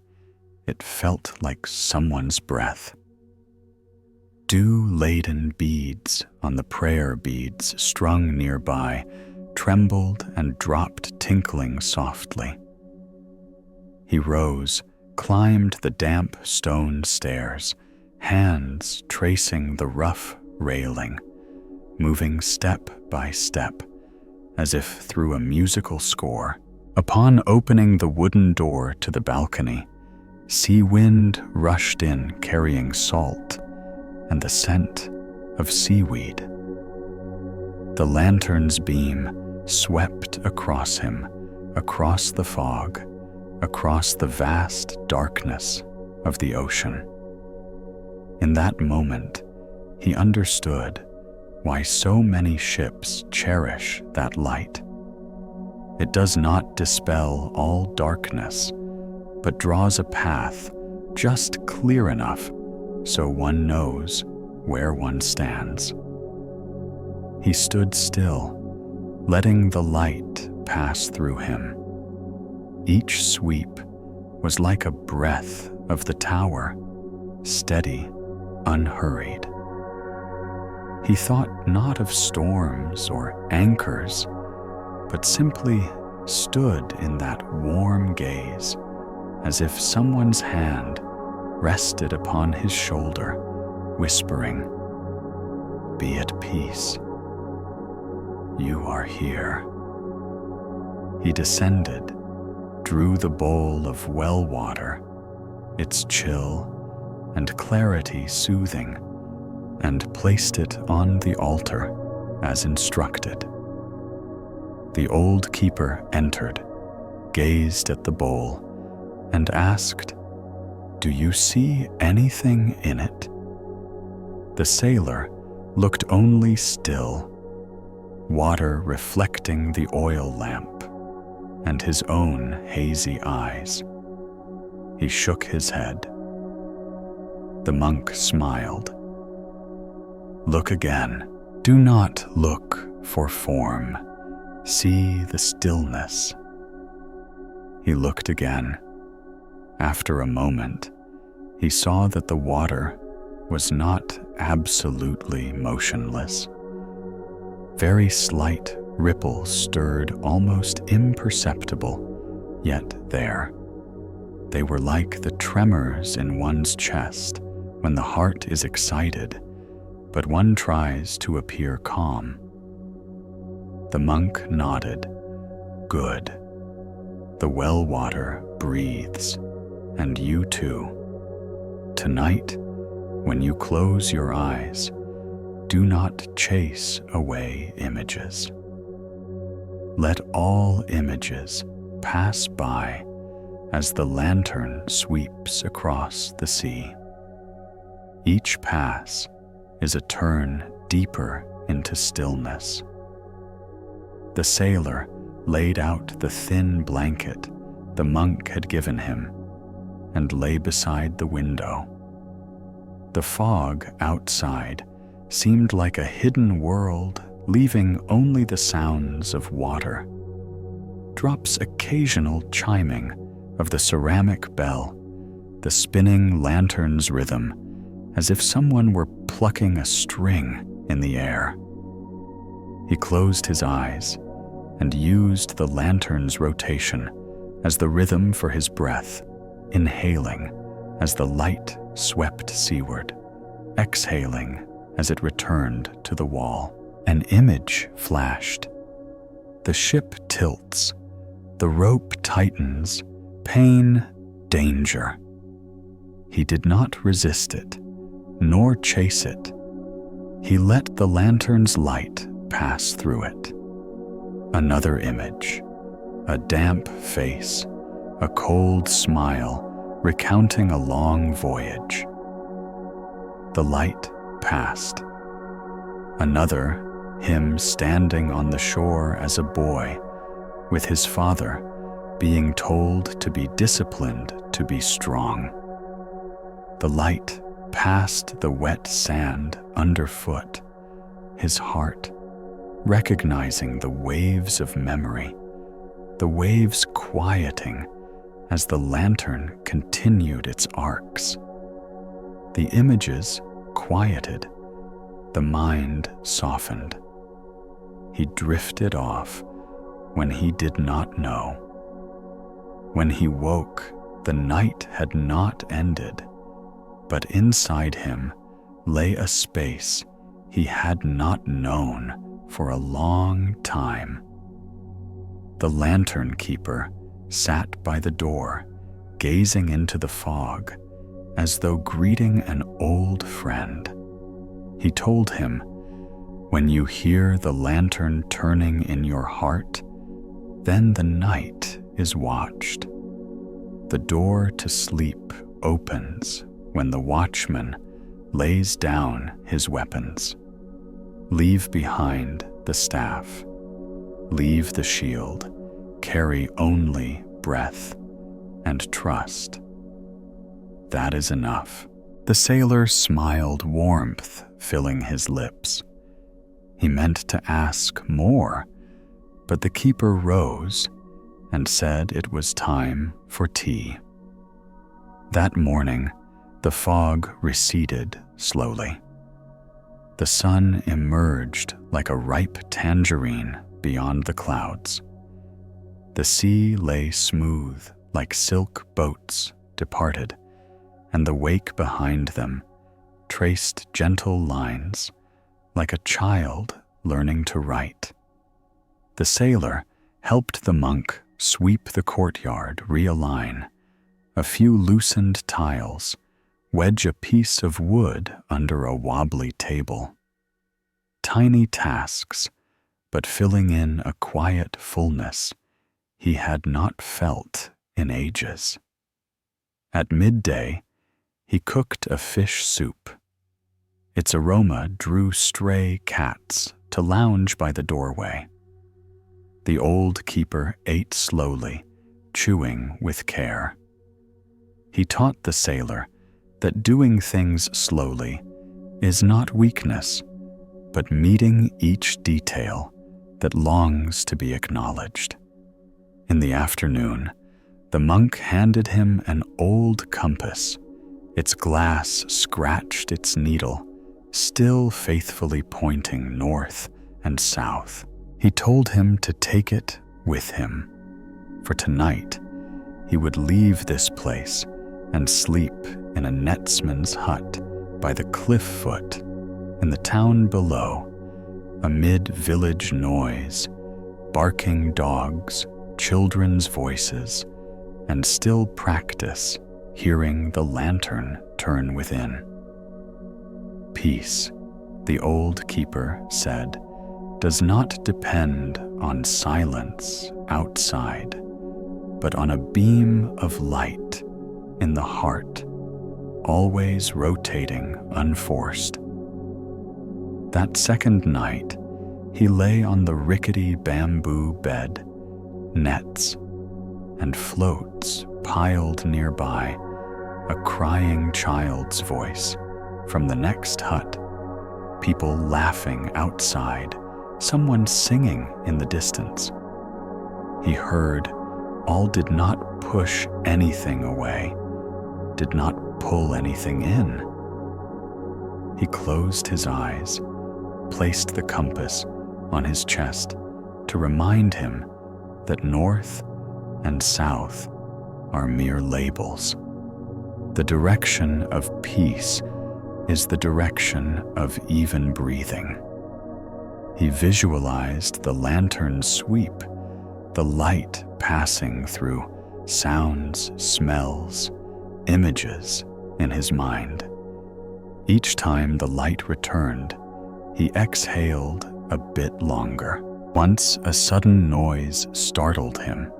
it felt like someone's breath. Dew-laden beads on the prayer beads strung nearby trembled and dropped tinkling softly. He rose, climbed the damp stone stairs, hands tracing the rough railing, moving step by step, as if through a musical score. Upon opening the wooden door to the balcony, sea wind rushed in carrying salt and the scent of seaweed. The lantern's beam swept across him, across the fog, across the vast darkness of the ocean. In that moment, he understood why so many ships cherish that light. It does not dispel all darkness, but draws a path just clear enough so one knows where one stands. He stood still, letting the light pass through him. Each sweep was like a breath of the tower, steady, unhurried. He thought not of storms or anchors, but simply stood in that warm gaze, as if someone's hand rested upon his shoulder, whispering, "Be at peace. You are here." He descended, drew the bowl of well water, its chill and clarity soothing, and placed it on the altar as instructed. The old keeper entered, gazed at the bowl, and asked, "Do you see anything in it?" The sailor looked only still, water reflecting the oil lamp and his own hazy eyes. He shook his head. The monk smiled. "Look again. Do not look for form. See the stillness." He looked again. After a moment, he saw that the water was not absolutely motionless. Very slight ripples stirred, almost imperceptible, yet there. They were like the tremors in one's chest when the heart is excited, but one tries to appear calm. The monk nodded. "Good. The well water breathes, and you too. Tonight, when you close your eyes, do not chase away images. Let all images pass by as the lantern sweeps across the sea. Each pass is a turn deeper into stillness." The sailor laid out the thin blanket the monk had given him and lay beside the window. The fog outside seemed like a hidden world, leaving only the sounds of water. Drops occasional chiming of the ceramic bell, the spinning lantern's rhythm, as if someone were plucking a string in the air. He closed his eyes and used the lantern's rotation as the rhythm for his breath, inhaling as the light swept seaward, exhaling as it returned to the wall. An image flashed. The ship tilts, the rope tightens, pain, danger. He did not resist it, nor chase it. He let the lantern's light pass through it. Another image, a damp face, a cold smile recounting a long voyage. The light passed. Another, him standing on the shore as a boy, with his father being told to be disciplined, to be strong. The light passed the wet sand underfoot, his heart recognizing the waves of memory, the waves quieting as the lantern continued its arcs. The images quieted, the mind softened. He drifted off when he did not know. When he woke The night had not ended, but inside him lay a space he had not known for a long time. The lantern keeper sat by the door, gazing into the fog, as though greeting an old friend. He told him, "When you hear the lantern turning in your heart, then the night is watched. The door to sleep opens when the watchman lays down his weapons. Leave behind the staff. Leave the shield. Carry only breath and trust. That is enough." The sailor smiled, warmth filling his lips. He meant to ask more, but the keeper rose and said it was time for tea. That morning, the fog receded slowly. The sun emerged like a ripe tangerine beyond the clouds. The sea lay smooth like silk boats departed, and the wake behind them traced gentle lines like a child learning to write. The sailor helped the monk sweep the courtyard, realign a few loosened tiles, wedge a piece of wood under a wobbly table. Tiny tasks, but filling in a quiet fullness he had not felt in ages. At midday, he cooked a fish soup. Its aroma drew stray cats to lounge by the doorway. The old keeper ate slowly, chewing with care. He taught the sailor that doing things slowly is not weakness, but meeting each detail that longs to be acknowledged. In the afternoon, the monk handed him an old compass. Its glass scratched its needle, still faithfully pointing north and south. He told him to take it with him, for tonight he would leave this place and sleep in a netsman's hut by the cliff foot in the town below, amid village noise, barking dogs, children's voices, and still practice hearing the lantern turn within. Peace, the old keeper said, does not depend on silence outside, but on a beam of light in the heart, always rotating unforced. That second night, he lay on the rickety bamboo bed, nets and floats piled nearby, a crying child's voice from the next hut, people laughing outside, someone singing in the distance. He heard all did not push anything away, did not pull anything in. He closed his eyes, placed the compass on his chest to remind him that north and south are mere labels. The direction of peace is the direction of even breathing. He visualized the lantern's sweep, the light passing through sounds, smells, images in his mind. Each time the light returned, he exhaled a bit longer. Once a sudden noise startled him.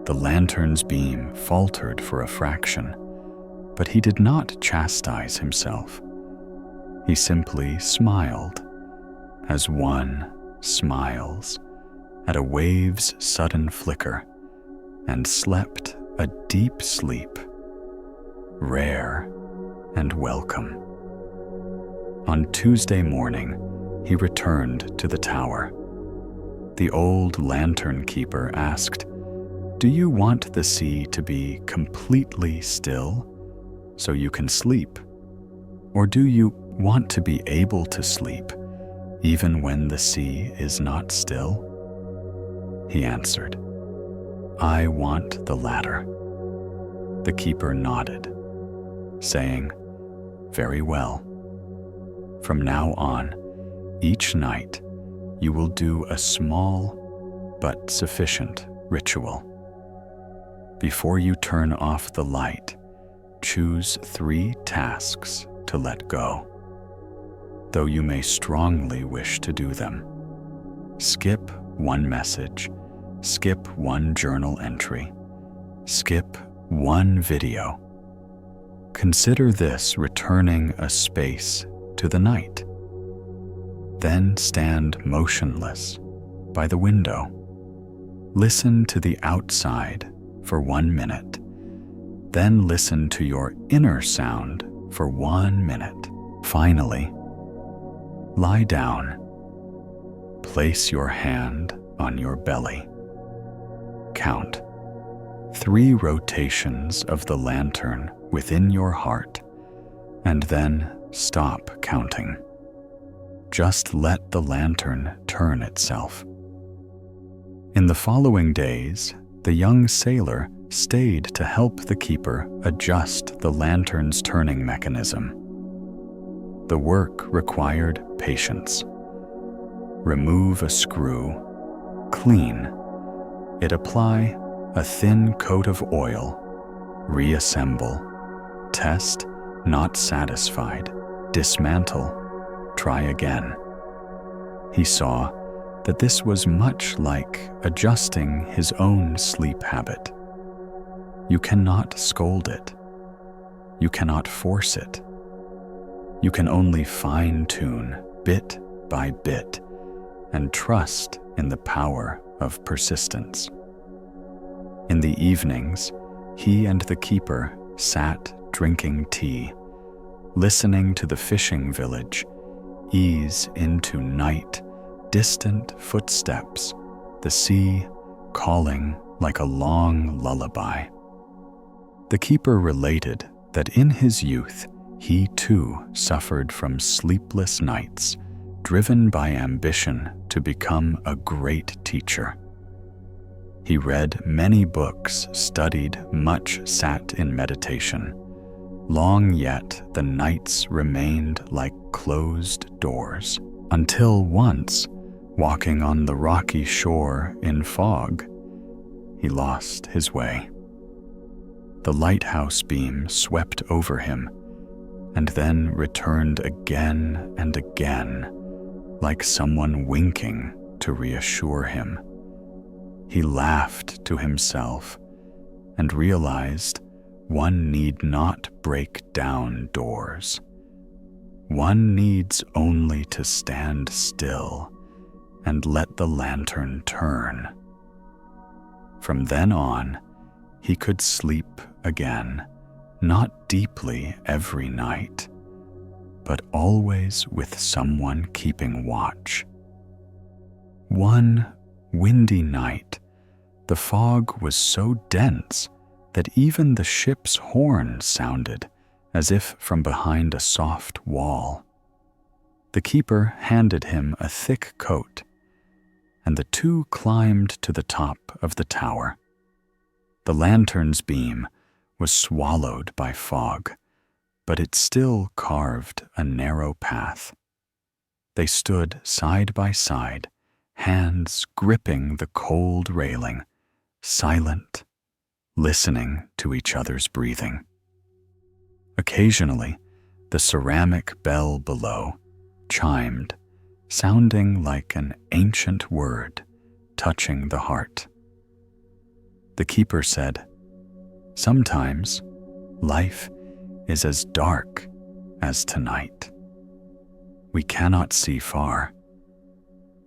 The lantern's beam faltered for a fraction, but he did not chastise himself. He simply smiled, as one smiles at a wave's sudden flicker, and slept a deep sleep, rare and welcome. On Tuesday morning, he returned to the tower. The old lantern keeper asked, "Do you want the sea to be completely still so you can sleep? Or do you want to be able to sleep even when the sea is not still?" He answered, "I want the latter." The keeper nodded, saying, "Very well. From now on, each night you will do a small but sufficient ritual. Before you turn off the light, choose 3 tasks to let go, though you may strongly wish to do them. Skip 1 message, skip 1 journal entry, skip 1 video. Consider this returning a space to the night. Then stand motionless by the window. Listen to the outside for 1 minute. Then listen to your inner sound for 1 minute. Finally, lie down. Place your hand on your belly. Count 3 rotations of the lantern within your heart, and then stop counting. Just let the lantern turn itself. In the following days, the young sailor stayed to help the keeper adjust the lantern's turning mechanism. The work required patience. Remove a screw, clean it, apply a thin coat of oil, reassemble, test, not satisfied, dismantle, try again. He saw that this was much like adjusting his own sleep habit. You cannot scold it. You cannot force it. You can only fine-tune bit by bit and trust in the power of persistence. In the evenings, he and the keeper sat drinking tea, listening to the fishing village ease into night, distant footsteps, the sea calling like a long lullaby. The keeper related that in his youth he too suffered from sleepless nights, driven by ambition to become a great teacher. He read many books, studied much, sat in meditation. Long yet the nights remained like closed doors, until once, walking on the rocky shore in fog, he lost his way. The lighthouse beam swept over him, and then returned again and again, like someone winking to reassure him. He laughed to himself and realized one need not break down doors. One needs only to stand still and let the lantern turn. From then on, he could sleep again, not deeply every night, but always with someone keeping watch. One windy night, the fog was so dense that even the ship's horn sounded as if from behind a soft wall. The keeper handed him a thick coat, and the two climbed to the top of the tower. The lantern's beam was swallowed by fog, but it still carved a narrow path. They stood side by side, hands gripping the cold railing, silent, listening to each other's breathing. Occasionally, the ceramic bell below chimed, sounding like an ancient word touching the heart. The keeper said, "Sometimes life is as dark as tonight. We cannot see far,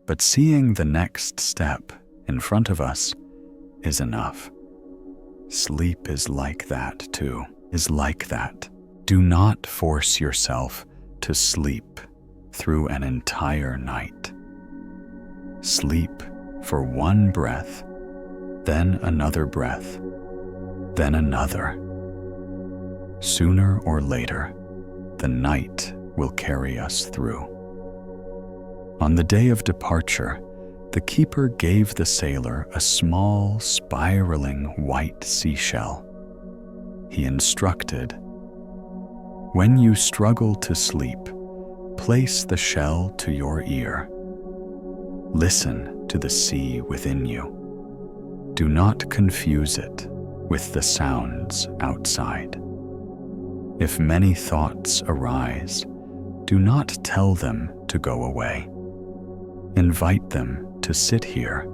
but seeing the next step in front of us is enough. Sleep is like that too, is like that. Do not force yourself to sleep through an entire night. Sleep for one breath, then another breath, then another. Sooner or later, the night will carry us through." On the day of departure, the keeper gave the sailor a small, spiraling white seashell. he instructed, "When you struggle to sleep, place the shell to your ear. Listen to the sea within you. Do not confuse it with the sounds outside. If many thoughts arise, do not tell them to go away. Invite them to sit here.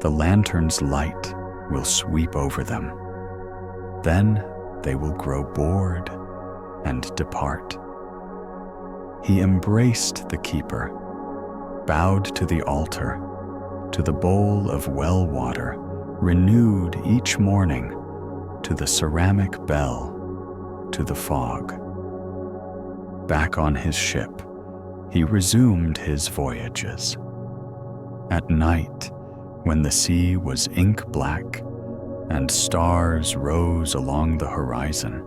The lantern's light will sweep over them. Then they will grow bored and depart." He embraced the keeper, bowed to the altar, to the bowl of well water, renewed each morning, to the ceramic bell, to the fog. Back on his ship, he resumed his voyages. At night, when the sea was ink black and stars rose along the horizon,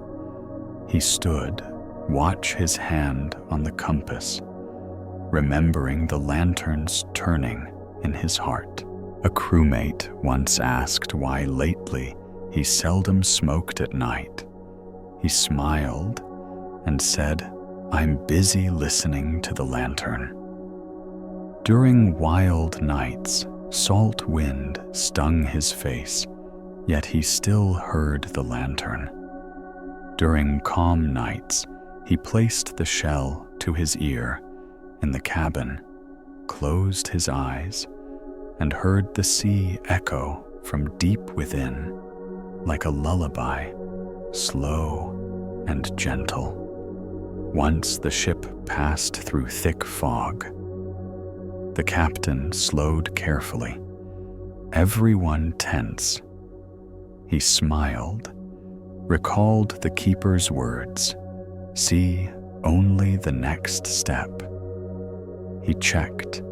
he stood, watch his hand on the compass, remembering the lanterns turning in his heart. A crewmate once asked why lately he seldom smoked at night. He smiled and said, "I'm busy listening to the lantern." During wild nights, salt wind stung his face, yet he still heard the lantern. During calm nights, he placed the shell to his ear in the cabin, closed his eyes, and heard the sea echo from deep within, like a lullaby, slow and gentle. Once the ship passed through thick fog. The captain slowed carefully, everyone tense. He smiled, recalled the keeper's words, "See only the next step." He checked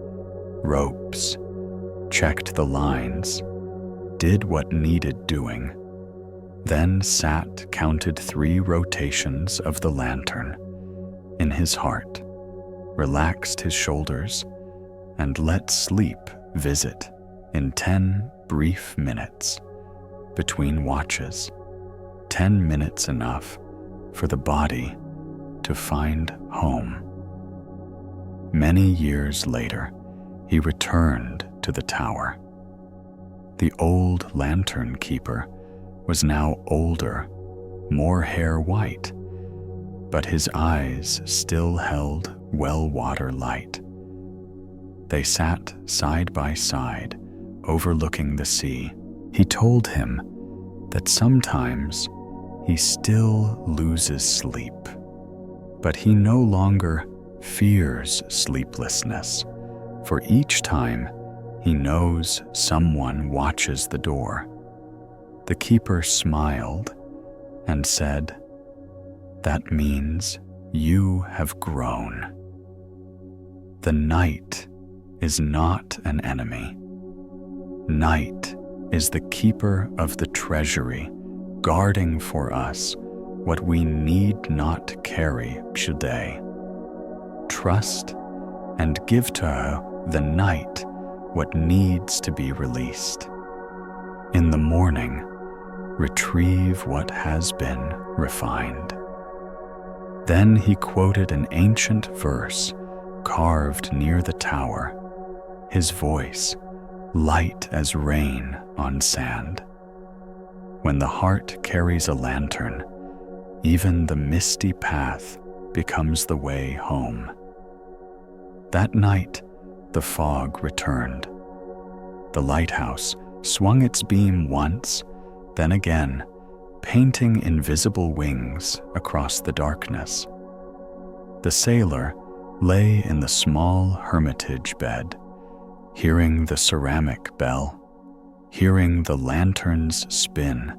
ropes, checked the lines, did what needed doing, then sat, counted 3 rotations of the lantern in his heart, relaxed his shoulders, and let sleep visit in 10 brief minutes between watches. 10 minutes enough for the body to find home. Many years later, he returned to the tower. The old lantern keeper was now older, more hair white, but his eyes still held well-water light. They sat side by side, overlooking the sea. He told him that sometimes he still loses sleep, but he no longer fears sleeplessness, for each time he knows someone watches the door. The keeper smiled and said, "That means you have grown." The night is not an enemy. Night is the keeper of the treasury, guarding for us what we need not carry today. Trust and give to her, the night, what needs to be released. In the morning, retrieve what has been refined. Then he quoted an ancient verse carved near the tower, his voice light as rain on sand. When the heart carries a lantern, even the misty path becomes the way home. That night, the fog returned. The lighthouse swung its beam once, then again, painting invisible wings across the darkness. The sailor lay in the small hermitage bed, hearing the ceramic bell, hearing the lanterns spin,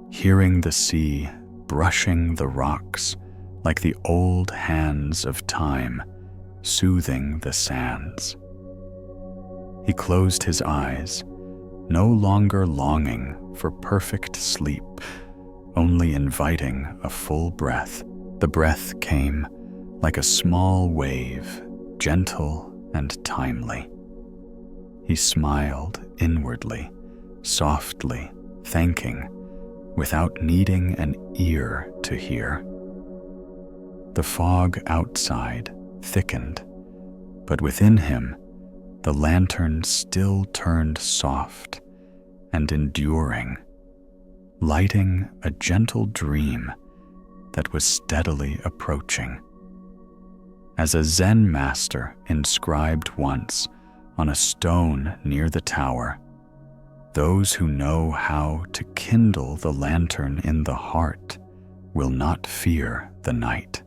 hearing the sea brushing the rocks like the old hands of time, soothing the sands. He closed his eyes, no longer longing for perfect sleep, only inviting a full breath. The breath came like a small wave, gentle and timely. He smiled inwardly, softly, thanking, without needing an ear to hear. The fog outside thickened, but within him the lantern still turned soft and enduring, lighting a gentle dream that was steadily approaching. As a Zen master inscribed once on a stone near the tower, those who know how to kindle the lantern in the heart will not fear the night.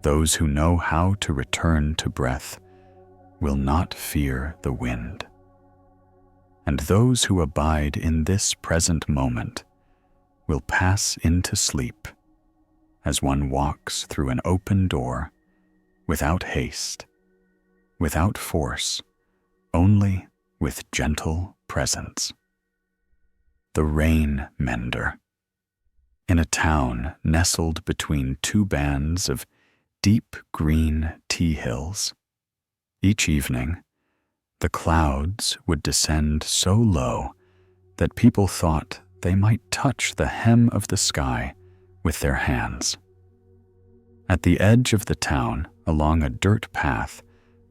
Those who know how to return to breath will not fear the wind. And those who abide in this present moment will pass into sleep as one walks through an open door, without haste, without force, only with gentle presence. The Rain Mender. In a town nestled between two bands of deep green tea hills, each evening the clouds would descend so low that people thought they might touch the hem of the sky with their hands. At the edge of the town, along a dirt path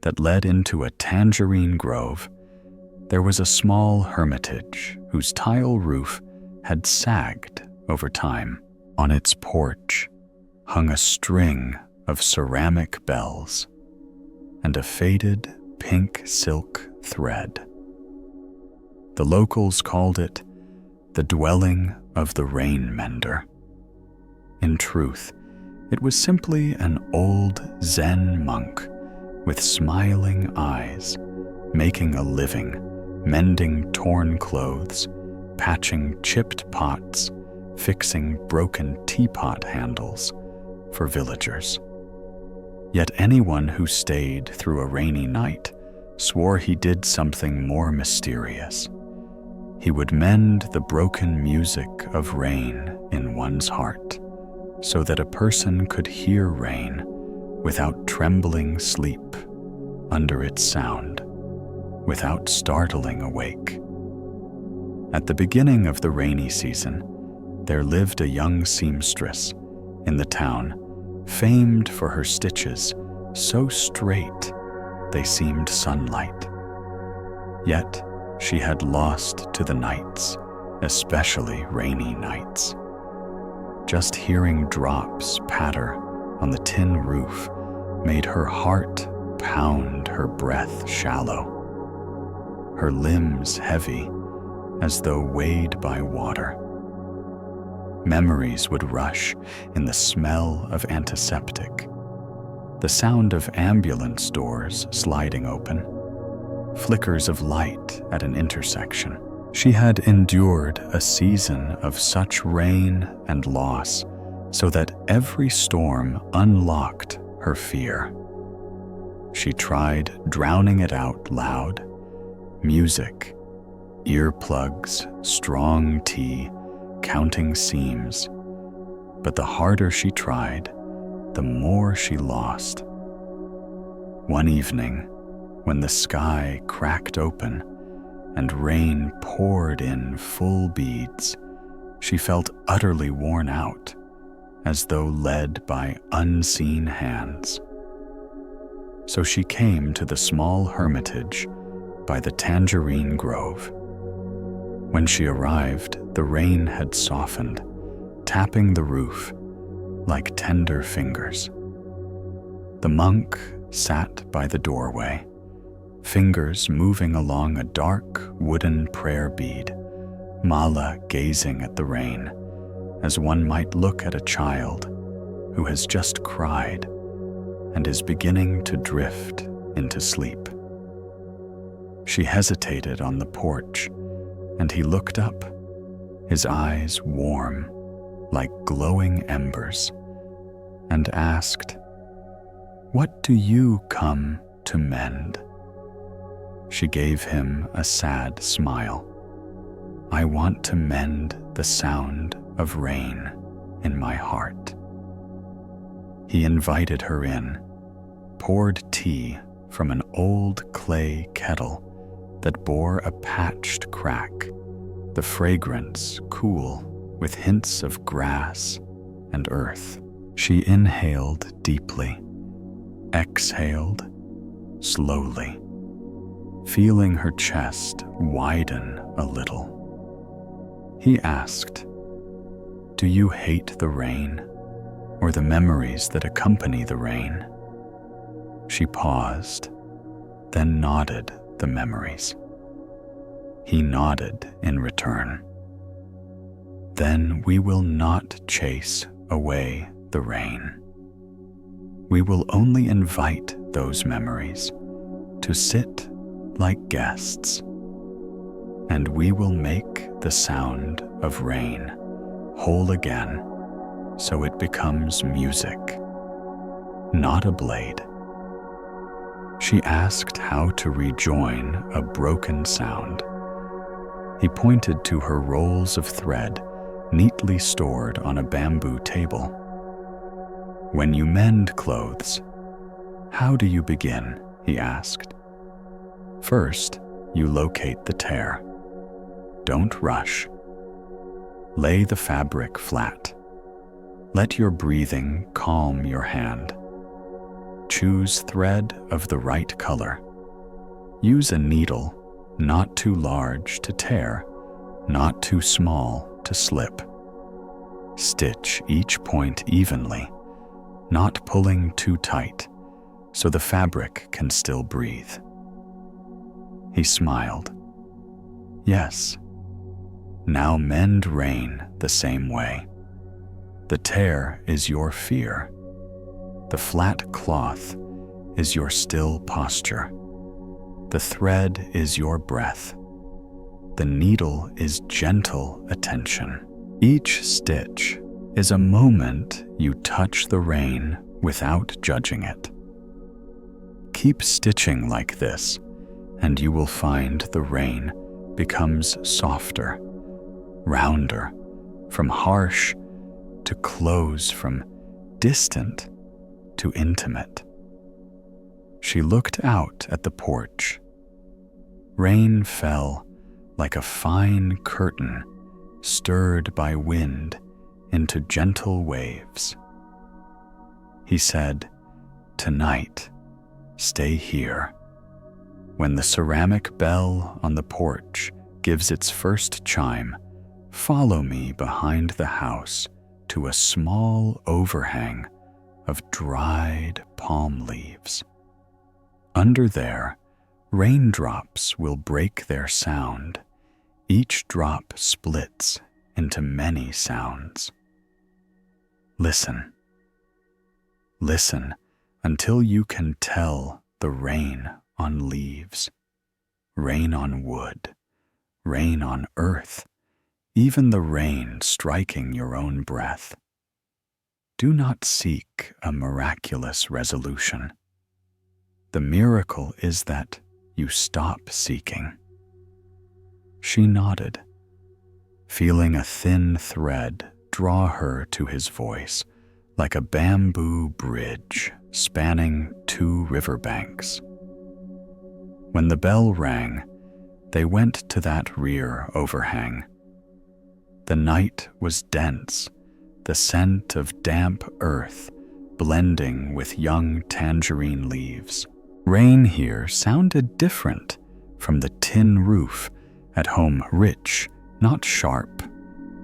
that led into a tangerine grove, there was a small hermitage whose tile roof had sagged over time. On its porch hung a string of ceramic bells and a faded pink silk thread. The locals called it the dwelling of the Rain Mender. In truth, it was simply an old Zen monk with smiling eyes, making a living, mending torn clothes, patching chipped pots, fixing broken teapot handles for villagers. Yet anyone who stayed through a rainy night swore he did something more mysterious. He would mend the broken music of rain in one's heart, so that a person could hear rain without trembling sleep under its sound, without startling awake. At the beginning of the rainy season, there lived a young seamstress in the town, famed for her stitches so straight they seemed sunlight. Yet she had lost to the nights, especially rainy nights. Just hearing drops patter on the tin roof made her heart pound, her breath shallow, her limbs heavy as though weighed by water. Memories would rush in the smell of antiseptic, the sound of ambulance doors sliding open, flickers of light at an intersection. She had endured a season of such rain and loss so that every storm unlocked her fear. She tried drowning it out loud, music, earplugs, strong tea, counting seams. But the harder she tried, the more she lost. One evening, when the sky cracked open and rain poured in full beads, she felt utterly worn out, as though led by unseen hands. So she came to the small hermitage by the tangerine grove. When she arrived, the rain had softened, tapping the roof like tender fingers. The monk sat by the doorway, fingers moving along a dark wooden prayer bead, mala gazing at the rain, as one might look at a child who has just cried and is beginning to drift into sleep. She hesitated on the porch, and he looked up, his eyes warm like glowing embers, and asked, "What do you come to mend?" She gave him a sad smile. "I want to mend the sound of rain in my heart." He invited her in, poured tea from an old clay kettle that bore a patched crack, the fragrance cool with hints of grass and earth. She inhaled deeply, exhaled slowly, feeling her chest widen a little. He asked, "Do you hate the rain or the memories that accompany the rain?" She paused, then nodded the memories. He nodded in return. "Then we will not chase away the rain. We will only invite those memories to sit like guests, and we will make the sound of rain whole again so it becomes music, not a blade." She asked how to rejoin a broken sound. He pointed to her rolls of thread neatly stored on a bamboo table. "When you mend clothes, how do you begin?" he asked. "First, you locate the tear. Don't rush. Lay the fabric flat. Let your breathing calm your hand. Choose thread of the right color. Use a needle not too large to tear, not too small to slip. Stitch each point evenly, not pulling too tight, so the fabric can still breathe." He smiled. "Yes. Now mend rain the same way. The tear is your fear. The flat cloth is your still posture. The thread is your breath. The needle is gentle attention. Each stitch is a moment you touch the rain without judging it. Keep stitching like this, and you will find the rain becomes softer, rounder, from harsh to close, from distant to intimate." She looked out at the porch. Rain fell like a fine curtain stirred by wind into gentle waves. He said, "Tonight, stay here. When the ceramic bell on the porch gives its first chime, follow me behind the house to a small overhang of dried palm leaves. Under there, raindrops will break their sound. Each drop splits into many sounds. Listen. Listen until you can tell the rain on leaves, rain on wood, rain on earth, even the rain striking your own breath. Do not seek a miraculous resolution. The miracle is that you stop seeking." She nodded, feeling a thin thread draw her to his voice like a bamboo bridge spanning two riverbanks. When the bell rang, they went to that rear overhang. The night was dense, the scent of damp earth blending with young tangerine leaves. Rain here sounded different from the tin roof at home, rich, not sharp,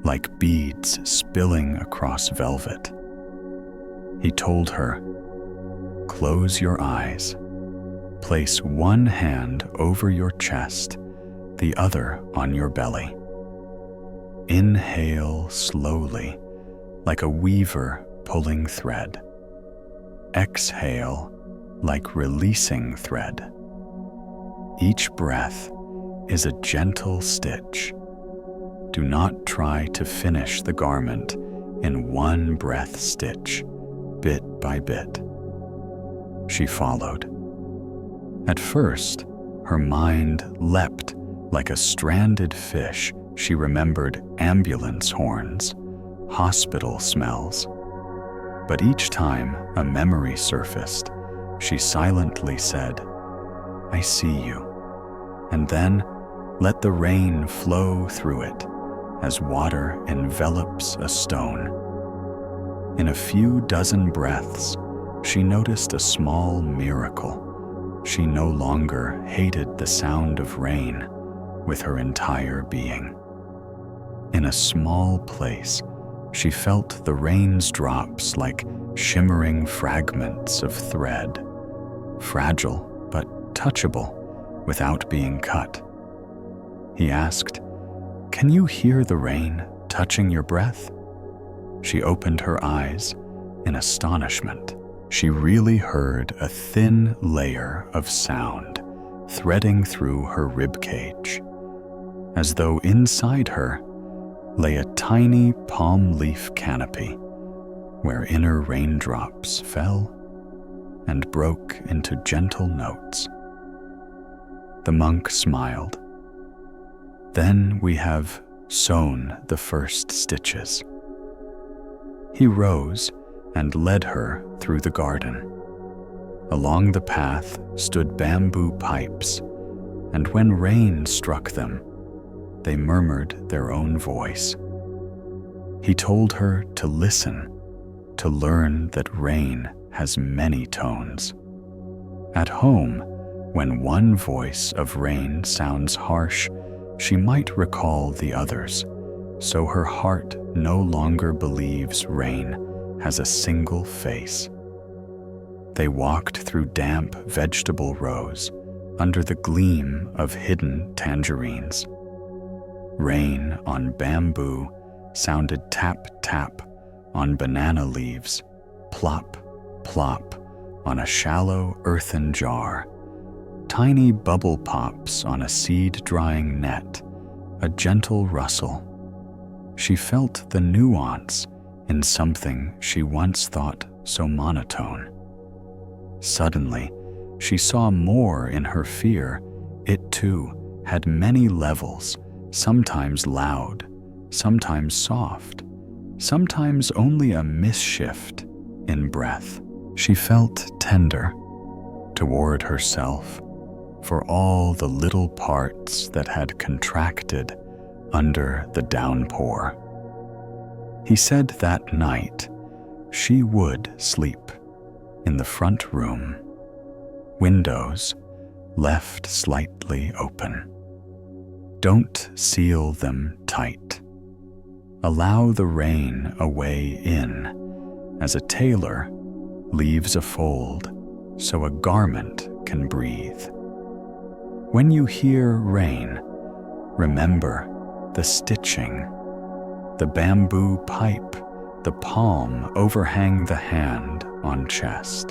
like beads spilling across velvet. He told her, "Close your eyes. Place one hand over your chest, the other on your belly. Inhale slowly, like a weaver pulling thread. Exhale, like releasing thread. Each breath is a gentle stitch. Do not try to finish the garment in one breath stitch, bit by bit." She followed. At first, her mind leapt like a stranded fish. She remembered ambulance horns, hospital smells. But each time a memory surfaced, she silently said, "I see you," and then let the rain flow through it, as water envelops a stone. In a few dozen breaths, she noticed a small miracle. She no longer hated the sound of rain with her entire being. In a small place, she felt the rain's drops like shimmering fragments of thread, fragile but touchable without being cut. He asked, "Can you hear the rain touching your breath?" She opened her eyes in astonishment. She really heard a thin layer of sound threading through her ribcage, as though inside her lay a tiny palm leaf canopy where inner raindrops fell and broke into gentle notes. The monk smiled. "Then we have sewn the first stitches." He rose and led her through the garden. Along the path stood bamboo pipes, and when rain struck them, they murmured their own voice. He told her to listen, to learn that rain has many tones. At home, when one voice of rain sounds harsh, she might recall the others, so her heart no longer believes rain has a single face. They walked through damp vegetable rows under the gleam of hidden tangerines. Rain on bamboo sounded tap-tap on banana leaves, plop, plop on a shallow earthen jar, tiny bubble pops on a seed-drying net, a gentle rustle. She felt the nuance in something she once thought so monotone. Suddenly, she saw more in her fear. It too had many levels, sometimes loud, sometimes soft, sometimes only a misshift in breath. She felt tender toward herself for all the little parts that had contracted under the downpour. He said that night she would sleep in the front room, windows left slightly open. Don't seal them tight. Allow the rain a way in, as a tailor leaves a fold so a garment can breathe. When you hear rain, remember the stitching, the bamboo pipe, the palm overhang the hand on chest.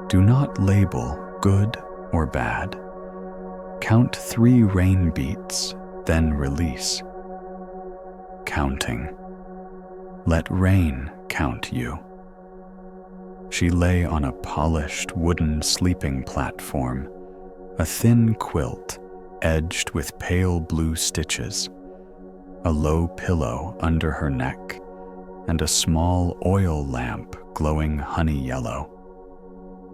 Do not label good or bad. Count 3 rain beats, then release. Counting. Let rain count you. She lay on a polished wooden sleeping platform, a thin quilt edged with pale blue stitches, a low pillow under her neck, and a small oil lamp glowing honey yellow.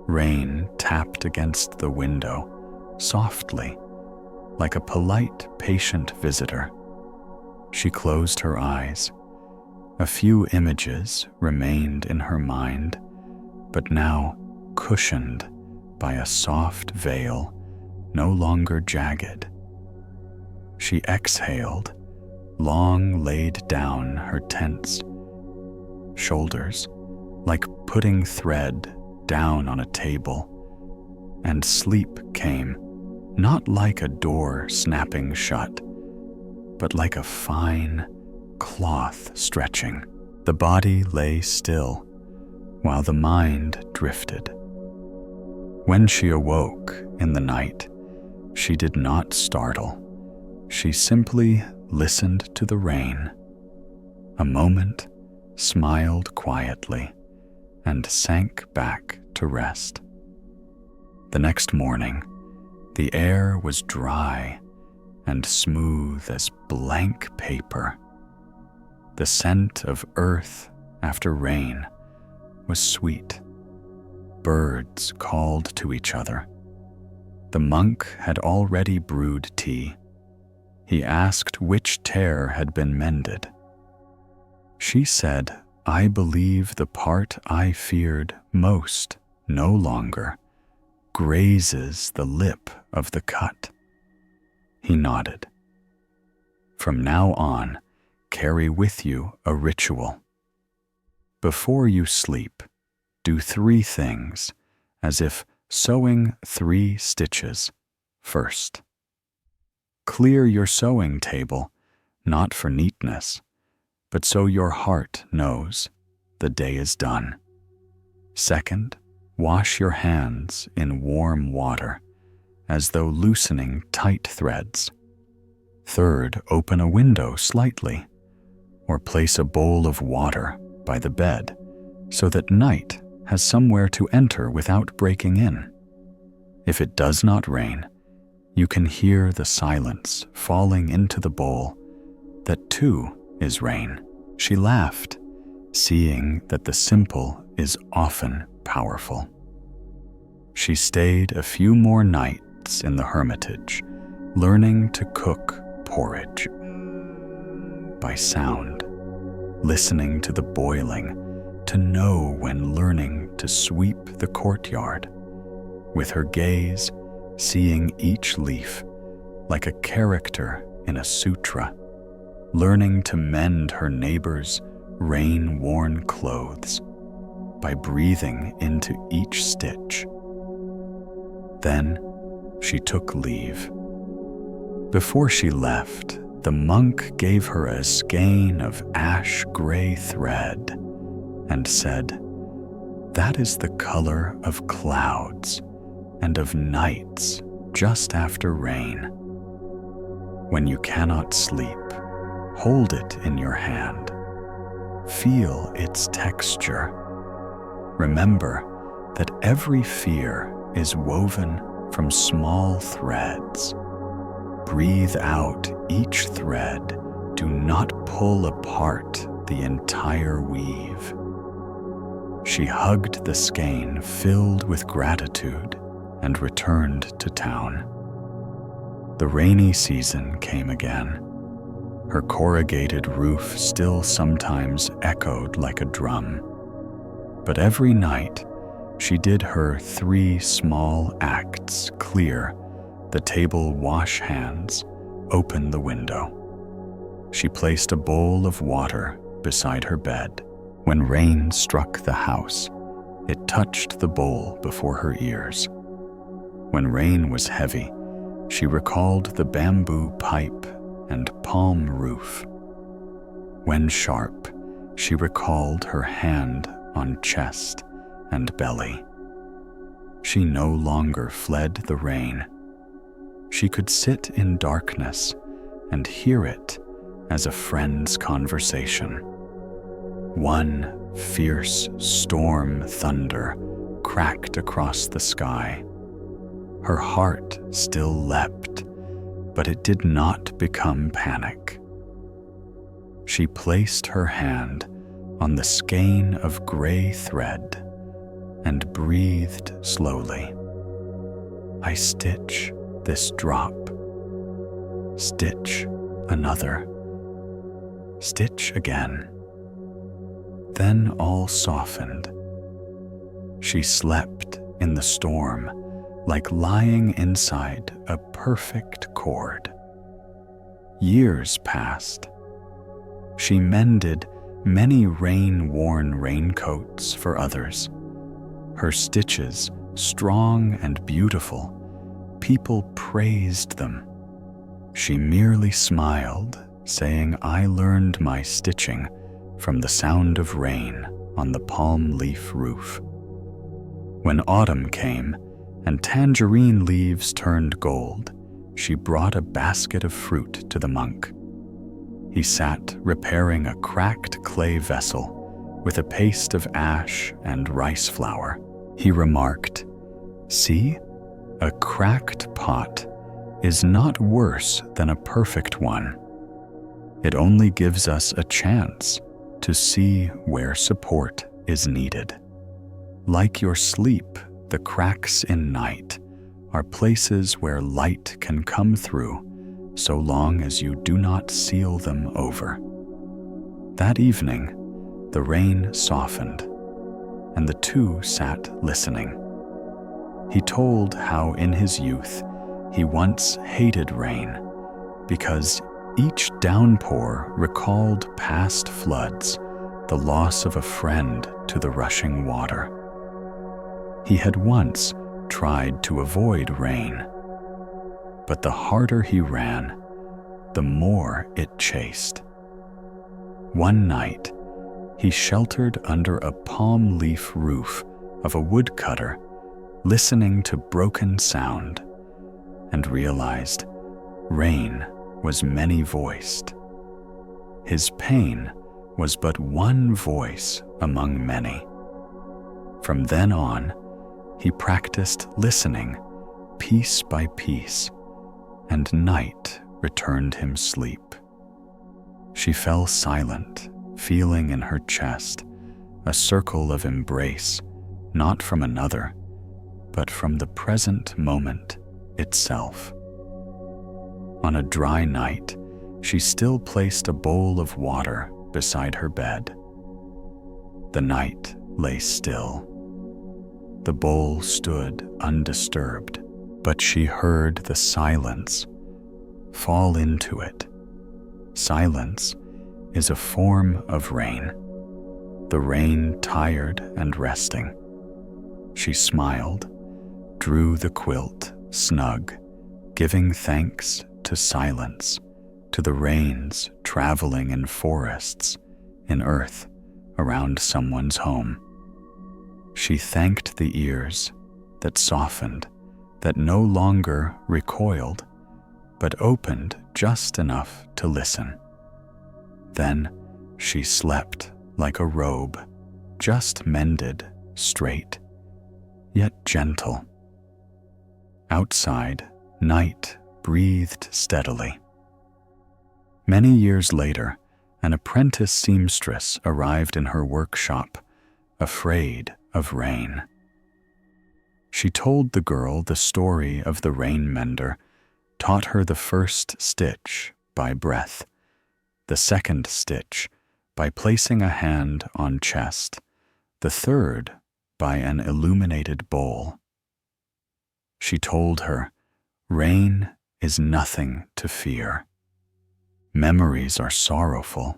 Rain tapped against the window, softly, like a polite, patient visitor. She closed her eyes. A few images remained in her mind, but now cushioned by a soft veil, no longer jagged. She exhaled, long laid down her tense shoulders, like putting thread down on a table, and sleep came, not like a door snapping shut, but like a fine cloth stretching. The body lay still, while the mind drifted. When she awoke in the night, she did not startle. She simply listened to the rain. A moment, smiled quietly, and sank back to rest. The next morning, the air was dry and smooth as blank paper. The scent of earth after rain was sweet. Birds called to each other. The monk had already brewed tea. He asked which tear had been mended. She said, "I believe the part I feared most no longer grazes the lip of the cut." He nodded. "From now on, carry with you a ritual. Before you sleep, do 3 things, as if sewing 3 stitches first. Clear your sewing table, not for neatness, but so your heart knows the day is done. Second, wash your hands in warm water, as though loosening tight threads. Third, open a window slightly, or place a bowl of water by the bed, so that night has somewhere to enter without breaking in. If it does not rain, you can hear the silence falling into the bowl. That too is rain." She laughed, seeing that the simple is often powerful. She stayed a few more nights in the hermitage, learning to cook porridge by sound, listening to the boiling, to know when learning to sweep the courtyard, with her gaze seeing each leaf like a character in a sutra, learning to mend her neighbor's rain-worn clothes by breathing into each stitch. Then she took leave. Before she left, the monk gave her a skein of ash-gray thread and said, "That is the color of clouds and of nights just after rain. When you cannot sleep, hold it in your hand. Feel its texture. Remember that every fear is woven from small threads. Breathe out each thread. Do not pull apart the entire weave." She hugged the skein filled with gratitude and returned to town. The rainy season came again. Her corrugated roof still sometimes echoed like a drum. But every night, she did her 3 small acts: clear the table, wash hands, open the window. She placed a bowl of water beside her bed. When rain struck the house, it touched the bowl before her ears. When rain was heavy, she recalled the bamboo pipe and palm roof. When sharp, she recalled her hand on chest and belly. She no longer fled the rain. She could sit in darkness and hear it as a friend's conversation. One fierce storm thunder cracked across the sky. Her heart still leapt, but it did not become panic. She placed her hand on the skein of gray thread and breathed slowly. "I stitch this drop, stitch another, stitch again." Then all softened. She slept in the storm, like lying inside a perfect cord. Years passed. She mended many rain-worn raincoats for others. Her stitches, strong and beautiful, people praised them. She merely smiled, saying, "I learned my stitching from the sound of rain on the palm leaf roof." When autumn came and tangerine leaves turned gold, she brought a basket of fruit to the monk. He sat repairing a cracked clay vessel with a paste of ash and rice flour. He remarked, "See, a cracked pot is not worse than a perfect one. It only gives us a chance to see where support is needed. Like your sleep, the cracks in night are places where light can come through so long as you do not seal them over. That evening, the rain softened, and the two sat listening. He told how in his youth he once hated rain because each downpour recalled past floods, the loss of a friend to the rushing water. He had once tried to avoid rain, but the harder he ran, the more it chased. One night, he sheltered under a palm leaf roof of a woodcutter, listening to broken sound, and realized rain was many-voiced. His pain was but one voice among many. From then on, he practiced listening piece by piece, and night returned him sleep. She fell silent, feeling in her chest a circle of embrace, not from another, but from the present moment itself. On a dry night, she still placed a bowl of water beside her bed. The night lay still. The bowl stood undisturbed, but she heard the silence fall into it. Silence is a form of rain, the rain tired and resting. She smiled, drew the quilt snug, giving thanks to silence, to the rains traveling in forests, in earth around someone's home. She thanked the ears that softened, that no longer recoiled, but opened just enough to listen. Then she slept like a robe, just mended, straight, yet gentle. Outside, night breathed steadily. Many years later, an apprentice seamstress arrived in her workshop, afraid of rain. She told the girl the story of the rain mender, taught her the first stitch by breath, the second stitch by placing a hand on chest, the third by an illuminated bowl. She told her, rain is nothing to fear. Memories are sorrowful.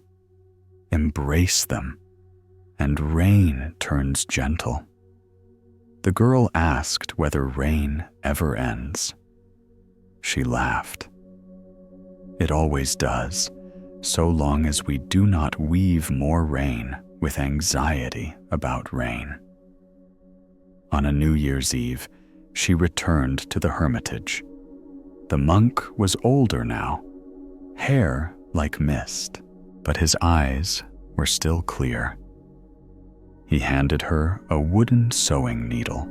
Embrace them, and rain turns gentle. The girl asked whether rain ever ends. She laughed. It always does, so long as we do not weave more rain with anxiety about rain. On a New Year's Eve, she returned to the hermitage. The monk was older now, hair like mist, but his eyes were still clear. He handed her a wooden sewing needle,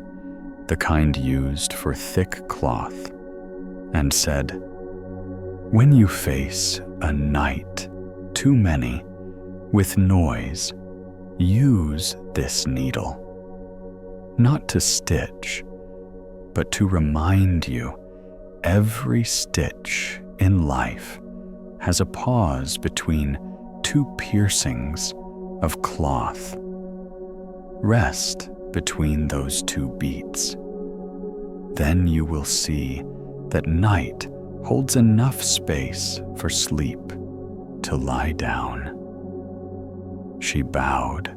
the kind used for thick cloth, and said, "When you face a night too many with noise, use this needle, not to stitch, but to remind you every stitch in life has a pause between two piercings of cloth. Rest between those two beats. Then you will see that night holds enough space for sleep to lie down." She bowed.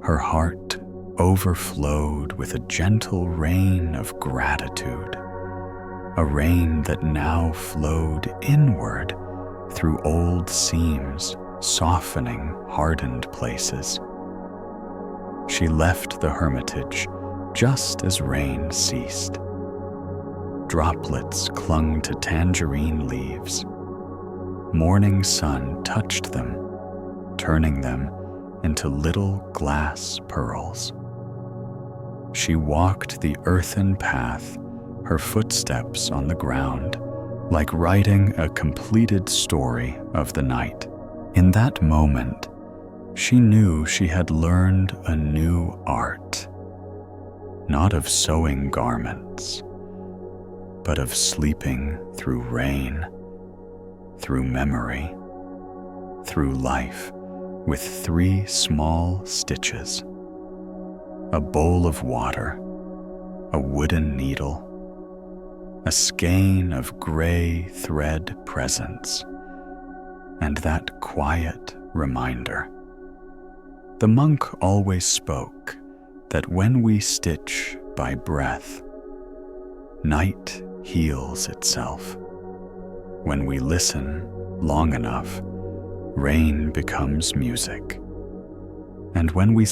Her heart overflowed with a gentle rain of gratitude, a rain that now flowed inward through old seams, softening hardened places. She left the hermitage just as rain ceased. Droplets clung to tangerine leaves. Morning sun touched them, turning them into little glass pearls. She walked the earthen path, her footsteps on the ground, like writing a completed story of the night. In that moment, she knew she had learned a new art, not of sewing garments, but of sleeping through rain, through memory, through life, with 3 small stitches: a bowl of water, a wooden needle, a skein of gray thread presence, and that quiet reminder. The monk always spoke that when we stitch by breath, night heals itself. When we listen long enough, rain becomes music. And when we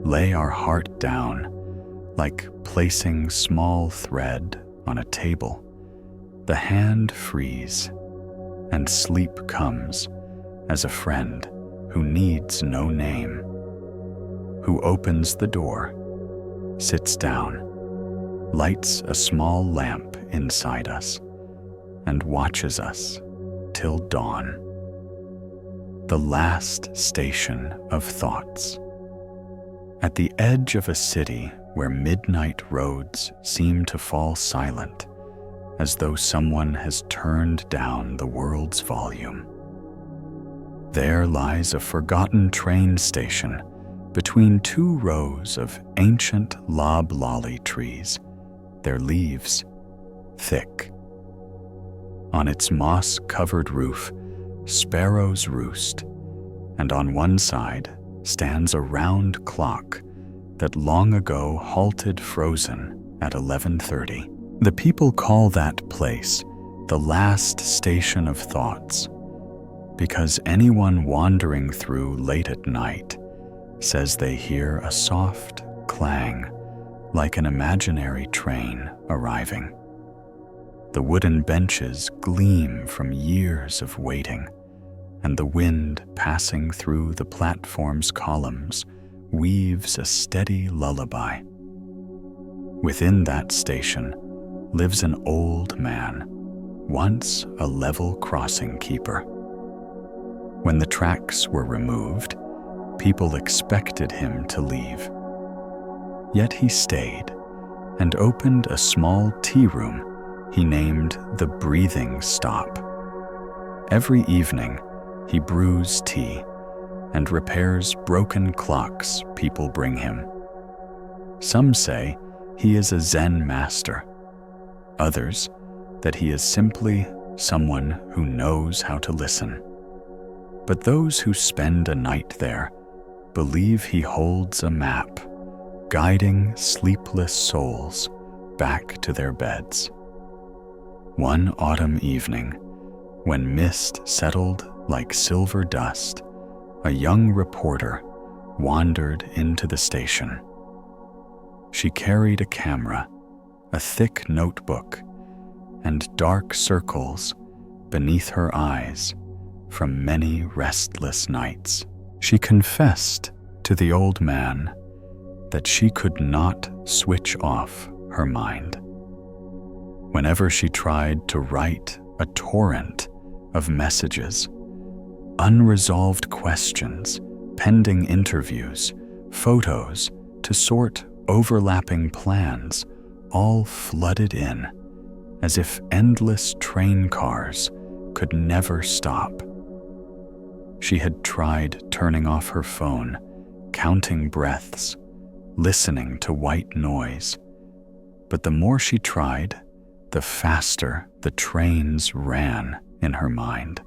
lay our heart down, like placing small thread on a table, the hand frees, and sleep comes as a friend who needs no name, who opens the door, sits down, lights a small lamp inside us, and watches us till dawn. The last station of thoughts. At the edge of a city where midnight roads seem to fall silent, as though someone has turned down the world's volume, there lies a forgotten train station between 2 rows of ancient loblolly trees, their leaves thick. On its moss-covered roof, sparrows roost, and on one side stands a round clock that long ago halted frozen at 11:30. The people call that place the last station of thoughts, because anyone wandering through late at night says they hear a soft clang like an imaginary train arriving. The wooden benches gleam from years of waiting, and the wind passing through the platform's columns weaves a steady lullaby. Within that station lives an old man, once a level crossing keeper. When the tracks were removed, people expected him to leave. Yet he stayed and opened a small tea room he named the Breathing Stop. Every evening, he brews tea and repairs broken clocks people bring him. Some say he is a Zen master, others that he is simply someone who knows how to listen. But those who spend a night there believe he holds a map, guiding sleepless souls back to their beds. One autumn evening, when mist settled like silver dust, a young reporter wandered into the station. She carried a camera, a thick notebook, and dark circles beneath her eyes from many restless nights. She confessed to the old man that she could not switch off her mind. Whenever she tried to write a torrent of messages, unresolved questions, pending interviews, photos to sort overlapping plans, all flooded in as if endless train cars could never stop. She had tried turning off her phone, counting breaths, listening to white noise, but the more she tried, the faster the trains ran in her mind.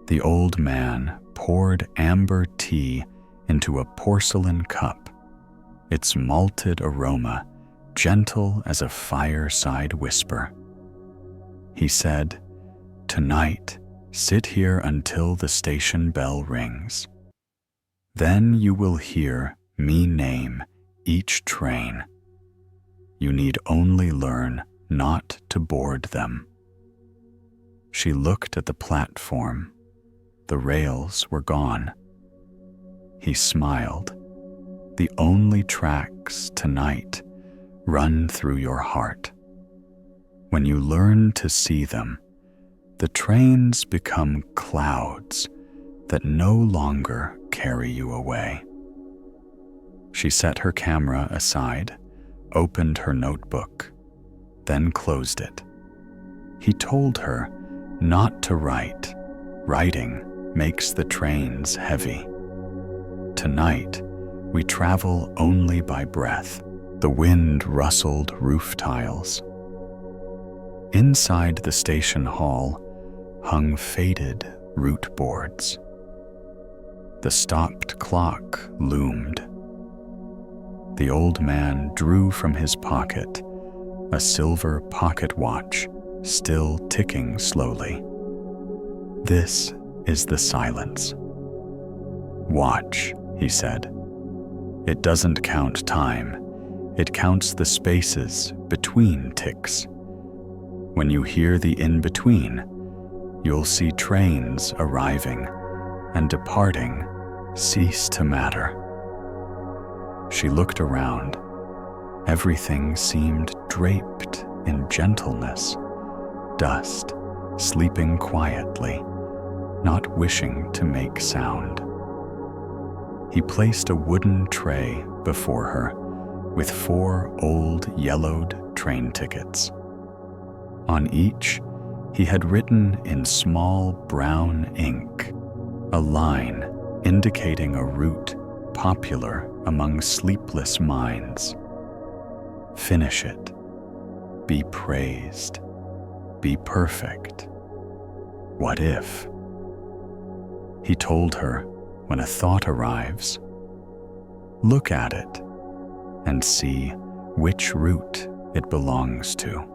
The old man poured amber tea into a porcelain cup, its malted aroma gentle as a fireside whisper. He said, "Tonight, sit here until the station bell rings. Then you will hear me name each train. You need only learn not to board them." She looked at the platform. The rails were gone. He smiled. "The only tracks tonight run through your heart. When you learn to see them, the trains become clouds that no longer carry you away." She set her camera aside, opened her notebook, then closed it. He told her not to write. Writing makes the trains heavy. Tonight, we travel only by breath. The wind rustled roof tiles. Inside the station hall hung faded route boards. The stopped clock loomed. The old man drew from his pocket a silver pocket watch, still ticking slowly. This is the silence. Watch, he said. It doesn't count time. It counts the spaces between ticks. When you hear the in-between, you'll see trains arriving and departing cease to matter. She looked around. Everything seemed draped in gentleness, dust sleeping quietly, not wishing to make sound. He placed a wooden tray before her with 4 old yellowed train tickets. On each, he had written in small brown ink a line indicating a route popular among sleepless minds. Finish it. Be praised. Be perfect. What if? He told her when a thought arrives, look at it and see which route it belongs to.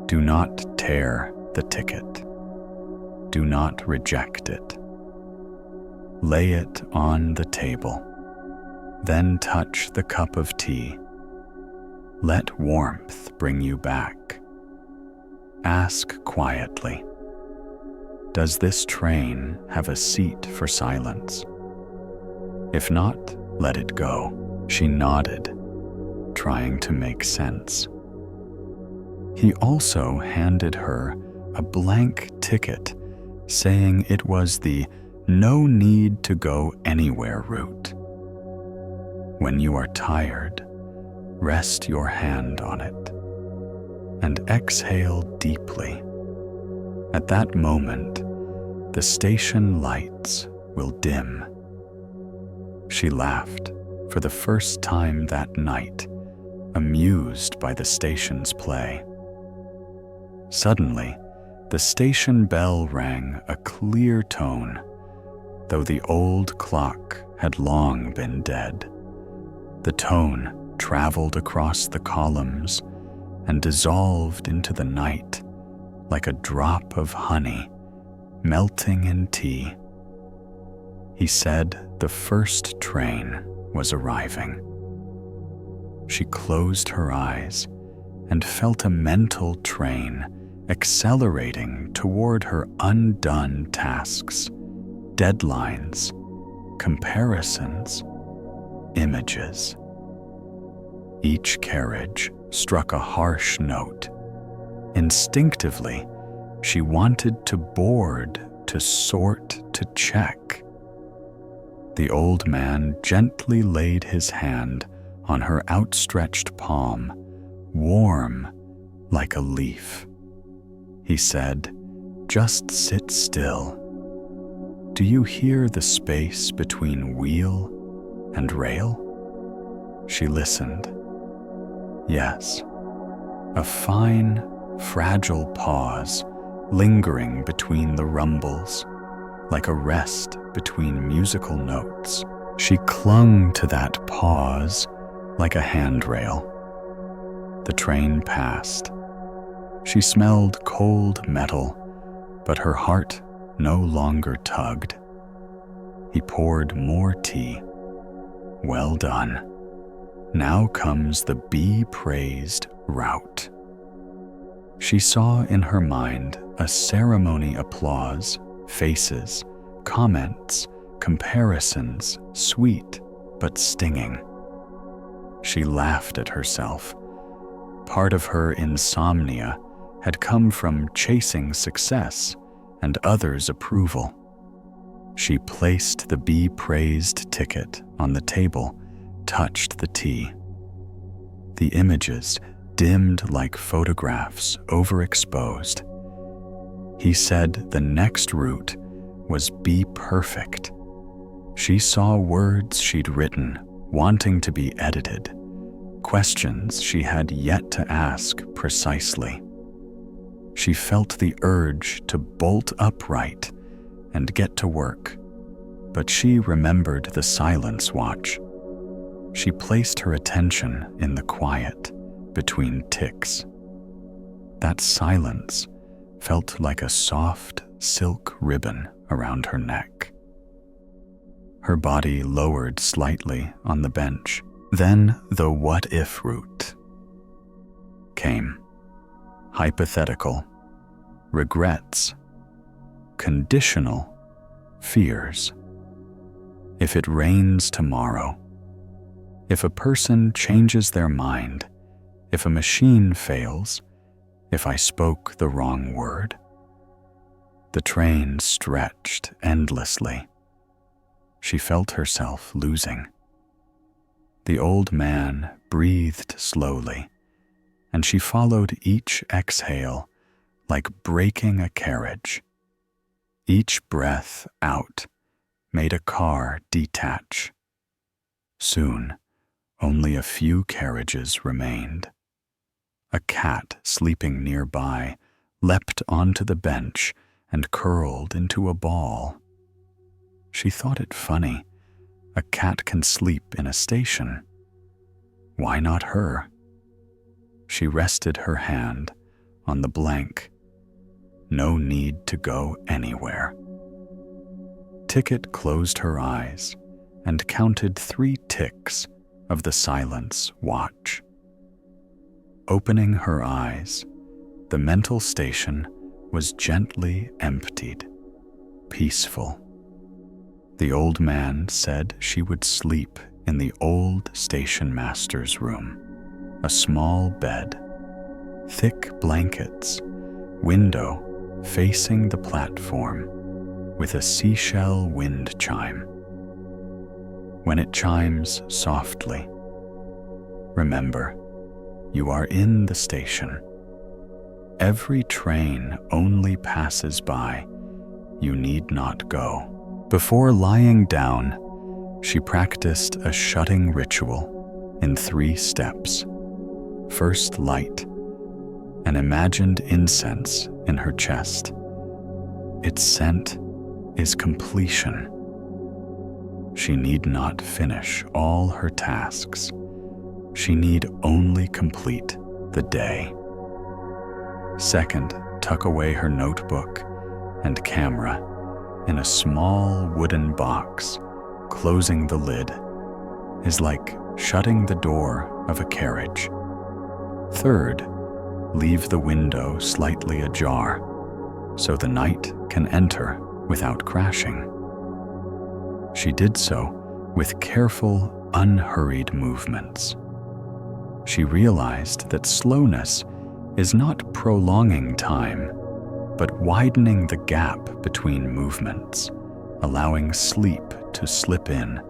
Do not tear the ticket. Do not reject it. Lay it on the table. Then touch the cup of tea. Let warmth bring you back. Ask quietly, does this train have a seat for silence? If not, let it go. She nodded, trying to make sense. He also handed her a blank ticket saying it was the no need to go anywhere route. When you are tired, rest your hand on it and exhale deeply. At that moment, the station lights will dim. She laughed for the first time that night, amused by the station's play. Suddenly, the station bell rang a clear tone, though the old clock had long been dead. The tone traveled across the columns and dissolved into the night like a drop of honey melting in tea. He said the first train was arriving. She closed her eyes and felt a mental train accelerating toward her undone tasks, deadlines, comparisons, images. Each carriage struck a harsh note. Instinctively, she wanted to board, to sort, to check. The old man gently laid his hand on her outstretched palm, warm like a leaf. He said, "Just sit still. Do you hear the space between wheel and rail?" She listened. Yes, a fine, fragile pause lingering between the rumbles, like a rest between musical notes. She clung to that pause like a handrail. The train passed. She smelled cold metal, but her heart no longer tugged. He poured more tea. Well done. Now comes the be-praised route. She saw in her mind a ceremony applause, faces, comments, comparisons, sweet but stinging. She laughed at herself. Part of her insomnia had come from chasing success and others' approval. She placed the be-praised ticket on the table, touched the tea. The images dimmed like photographs overexposed. He said the next route was be perfect. She saw words she'd written, wanting to be edited, questions she had yet to ask precisely. She felt the urge to bolt upright and get to work, but she remembered the silence watch. She placed her attention in the quiet between ticks. That silence felt like a soft silk ribbon around her neck. Her body lowered slightly on the bench. Then the what-if route came. Hypothetical, regrets, conditional, fears. If it rains tomorrow, if a person changes their mind, if a machine fails, if I spoke the wrong word. The train stretched endlessly. She felt herself losing. The old man breathed slowly, and she followed each exhale like braking a carriage. Each breath out made a car detach. Soon, only a few carriages remained. A cat sleeping nearby leapt onto the bench and curled into a ball. She thought it funny. A cat can sleep in a station. Why not her? She rested her hand on the blank. No need to go anywhere. Ticket closed her eyes and counted 3 ticks of the silence watch. Opening her eyes, the mental station was gently emptied, peaceful. The old man said she would sleep in the old station master's room, a small bed, thick blankets, window facing the platform with a seashell wind chime. When it chimes softly, remember, you are in the station. Every train only passes by. You need not go. Before lying down, she practiced a shutting ritual in 3 steps. First light, an imagined incense in her chest. Its scent is completion. She need not finish all her tasks. She need only complete the day. Second, tuck away her notebook and camera in a small wooden box. Closing the lid is like shutting the door of a carriage. Third, leave the window slightly ajar so the night can enter without crashing. She did so with careful, unhurried movements. She realized that slowness is not prolonging time, but widening the gap between movements, allowing sleep to slip in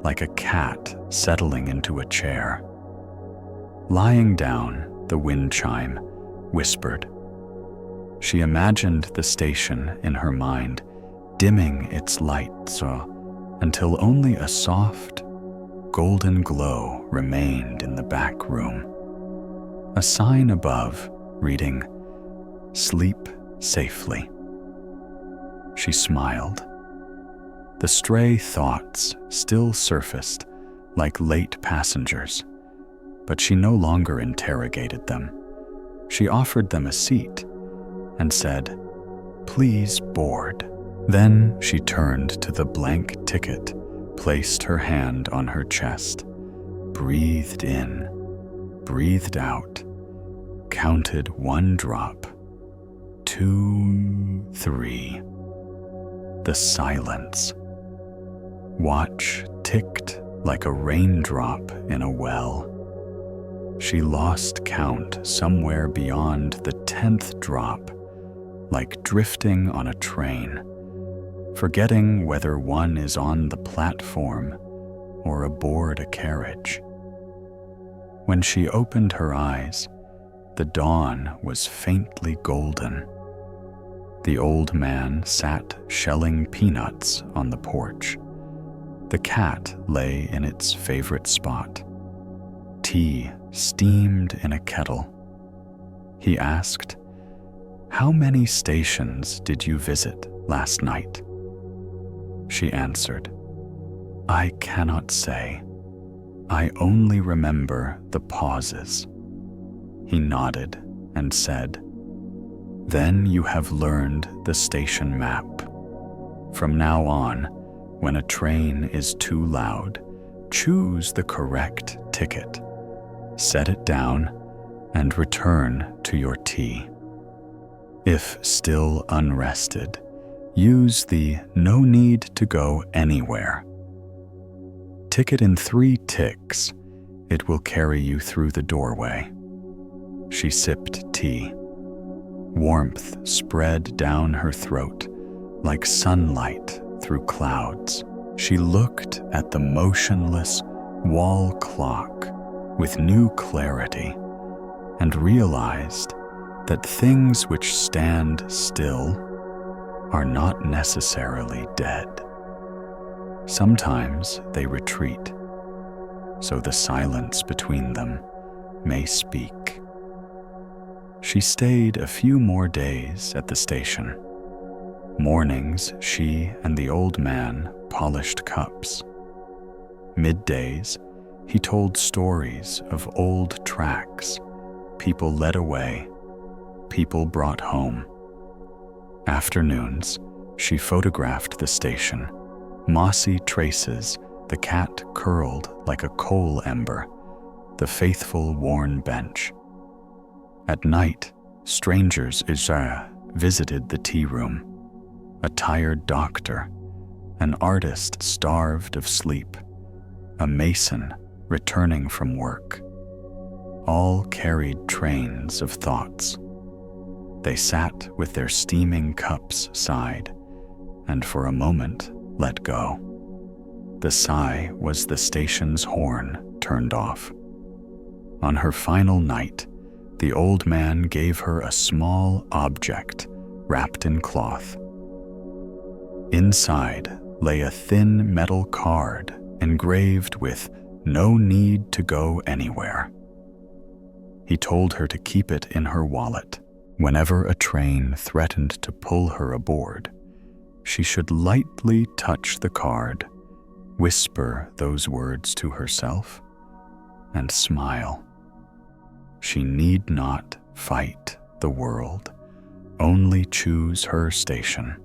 like a cat settling into a chair. Lying down, the wind chime whispered. She imagined the station in her mind, dimming its lights until only a soft, golden glow remained in the back room. A sign above reading, "Sleep safely." She smiled. The stray thoughts still surfaced like late passengers, but she no longer interrogated them. She offered them a seat and said, "Please board." Then she turned to the blank ticket, placed her hand on her chest, breathed in, breathed out, counted 1 drop, 2, 3. The silence. Watch ticked like a raindrop in a well. She lost count somewhere beyond the 10th drop, like drifting on a train, forgetting whether one is on the platform or aboard a carriage. When she opened her eyes, The dawn was faintly golden. The old man sat shelling peanuts on the porch. The cat lay in its favorite spot. Tea steamed in a kettle. He asked, "How many stations did you visit last night?" She answered, "I cannot say. I only remember the pauses." He nodded and said, "Then you have learned the station map. From now on, when a train is too loud, choose the correct ticket, set it down, and return to your tea. If still unrested, use the no need to go anywhere. Tick it in 3 ticks. It will carry you through the doorway." She sipped tea. Warmth spread down her throat like sunlight through clouds. She looked at the motionless wall clock with new clarity and realized that things which stand still are not necessarily dead. Sometimes they retreat, so the silence between them may speak. She stayed a few more days at the station. Mornings, she and the old man polished cups. Middays, he told stories of old tracks, people led away, people brought home. Afternoons, she photographed the station, mossy traces, the cat curled like a coal ember, the faithful worn bench. At night, strangers visited the tea room, a tired doctor, an artist starved of sleep, a mason returning from work. All carried trains of thoughts. They sat with their steaming cups side, and for a moment let go. The sigh was the station's horn turned off. On her final night, the old man gave her a small object wrapped in cloth. Inside lay a thin metal card engraved with "No need to go anywhere." He told her to keep it in her wallet. Whenever a train threatened to pull her aboard, she should lightly touch the card, whisper those words to herself, and smile. She need not fight the world, only choose her station.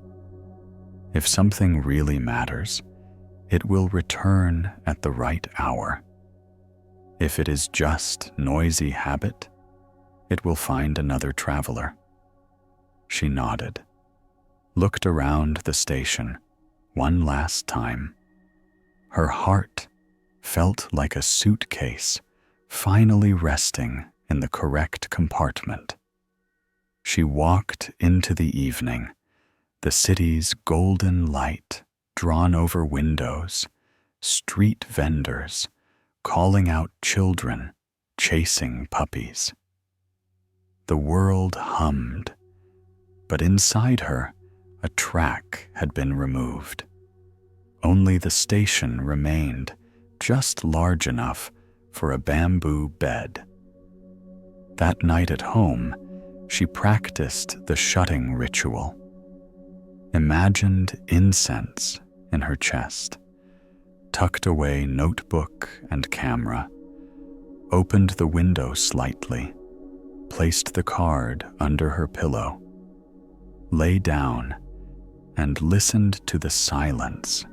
If something really matters, it will return at the right hour. If it is just noisy habit, it will find another traveler. She nodded, looked around the station one last time. Her heart felt like a suitcase finally resting in the correct compartment. She walked into the evening, the city's golden light drawn over windows, street vendors calling out children, chasing puppies. The world hummed, but inside her, a track had been removed. Only the station remained, just large enough for a bamboo bed. That night at home, she practiced the shutting ritual, imagined incense in her chest, tucked away notebook and camera, opened the window slightly, placed the card under her pillow, lay down, and listened to the silence.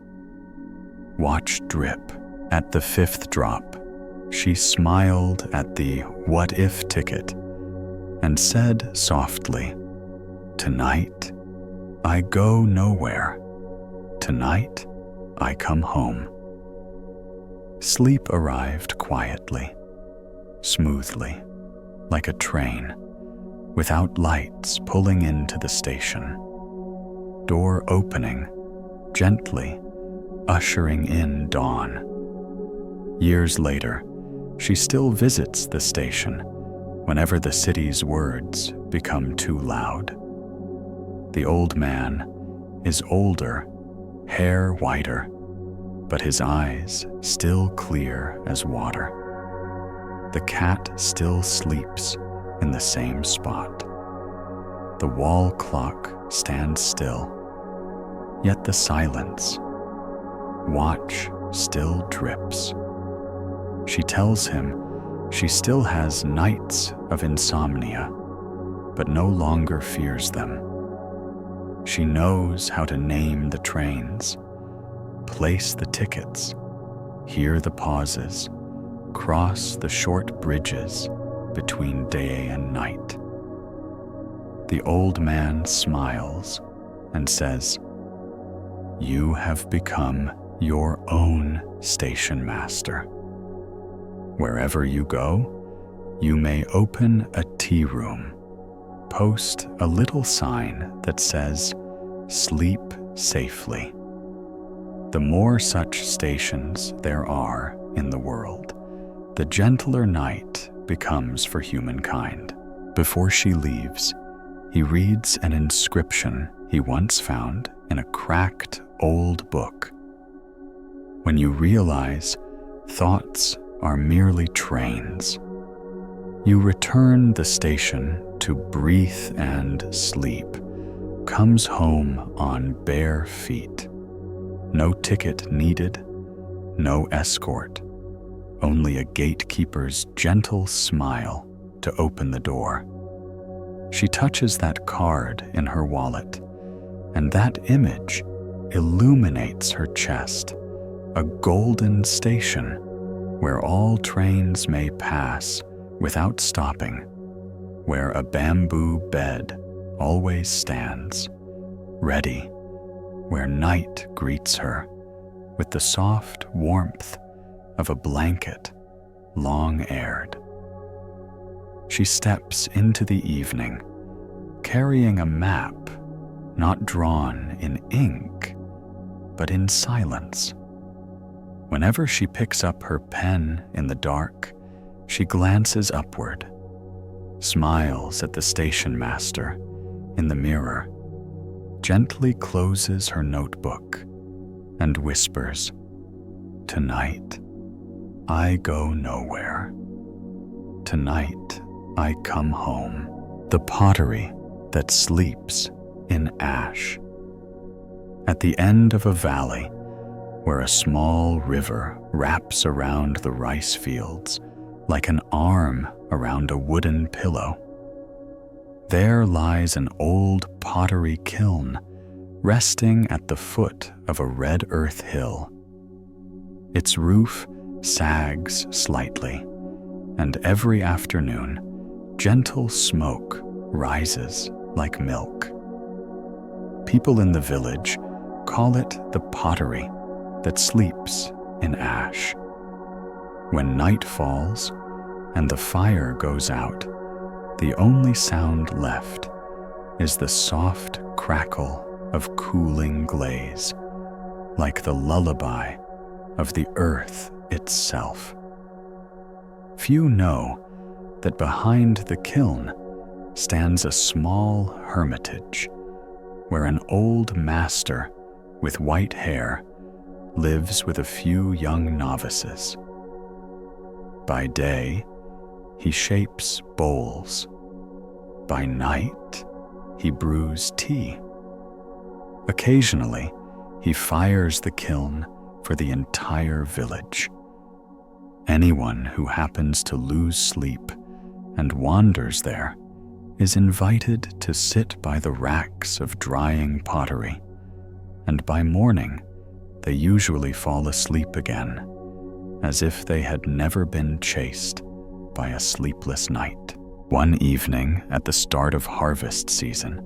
Watch drip. At the 5th drop, she smiled at the "what if" ticket and said softly, "Tonight, I go nowhere. Tonight, I come home." Sleep arrived quietly, smoothly, like a train, without lights pulling into the station. Door opening, gently, ushering in dawn. Years later, she still visits the station, whenever the city's words become too loud. The old man is older, hair whiter, but his eyes still clear as water. The cat still sleeps in the same spot. The wall clock stands still, yet the silence, watch still drips. She tells him she still has nights of insomnia, but no longer fears them. She knows how to name the trains, place the tickets, hear the pauses, cross the short bridges between day and night. The old man smiles and says, "You have become your own station master. Wherever you go, you may open a tea room, post a little sign that says, 'Sleep safely.' The more such stations there are in the world, the gentler night becomes for humankind." Before she leaves, he reads an inscription he once found in a cracked old book. When you realize thoughts are merely trains, you return the station to breathe and sleep, comes home on bare feet. No ticket needed, no escort, only a gatekeeper's gentle smile to open the door. She touches that card in her wallet, and that image illuminates her chest, a golden station where all trains may pass without stopping, where a bamboo bed always stands, ready, where night greets her with the soft warmth of a blanket long aired. She steps into the evening, carrying a map not drawn in ink, but in silence. Whenever she picks up her pen in the dark, she glances upward, smiles at the station master in the mirror, gently closes her notebook, and whispers, "Tonight, I go nowhere. Tonight, I come home." The pottery that sleeps in ash. At the end of a valley, where a small river wraps around the rice fields like an arm around a wooden pillow, there lies an old pottery kiln resting at the foot of a red earth hill. Its roof sags slightly, and every afternoon, gentle smoke rises like milk. People in the village call it the pottery that sleeps in ash. When night falls and the fire goes out, the only sound left is the soft crackle of cooling glaze, like the lullaby of the earth itself. Few know that behind the kiln stands a small hermitage where an old master with white hair lives with a few young novices. By day, he shapes bowls. By night, he brews tea. Occasionally, he fires the kiln for the entire village. Anyone who happens to lose sleep and wanders there is invited to sit by the racks of drying pottery, and by morning, they usually fall asleep again, as if they had never been chased by a sleepless night. One evening at the start of harvest season,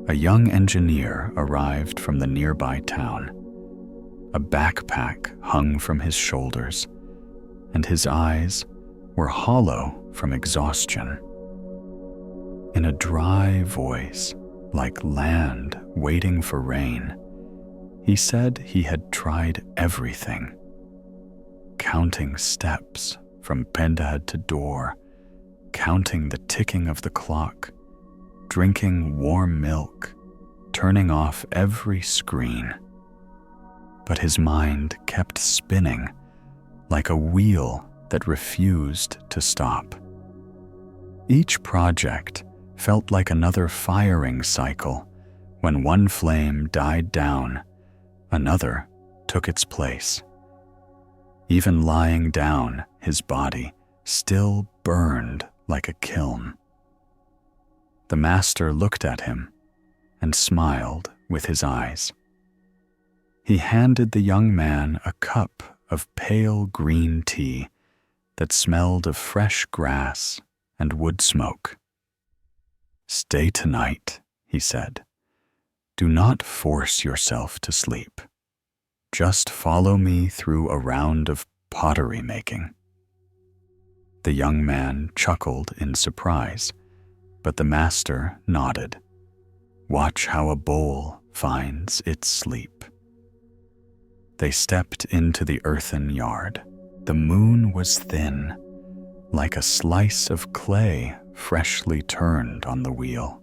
a young engineer arrived from the nearby town. A backpack hung from his shoulders, and his eyes were hollow from exhaustion. In a dry voice, like land waiting for rain, he said he had tried everything, counting steps from bed to door, counting the ticking of the clock, drinking warm milk, turning off every screen. But his mind kept spinning like a wheel that refused to stop. Each project felt like another firing cycle. When one flame died down, another took its place. Even lying down, his body still burned like a kiln. The master looked at him and smiled with his eyes. He handed the young man a cup of pale green tea that smelled of fresh grass and wood smoke. "Stay tonight," he said. "Do not force yourself to sleep. Just follow me through a round of pottery making." The young man chuckled in surprise, but the master nodded. "Watch how a bowl finds its sleep." They stepped into the earthen yard. The moon was thin, like a slice of clay freshly turned on the wheel.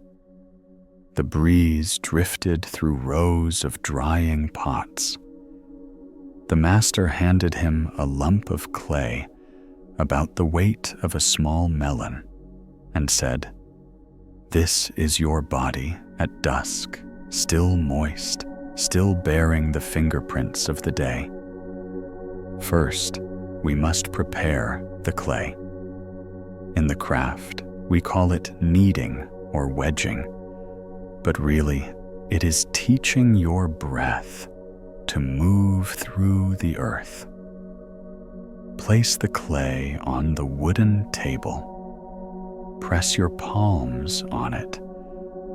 The breeze drifted through rows of drying pots. The master handed him a lump of clay about the weight of a small melon and said, "This is your body at dusk, still moist, still bearing the fingerprints of the day. First, we must prepare the clay. In the craft, we call it kneading or wedging, but really, it is teaching your breath to move through the earth. Place the clay on the wooden table. Press your palms on it,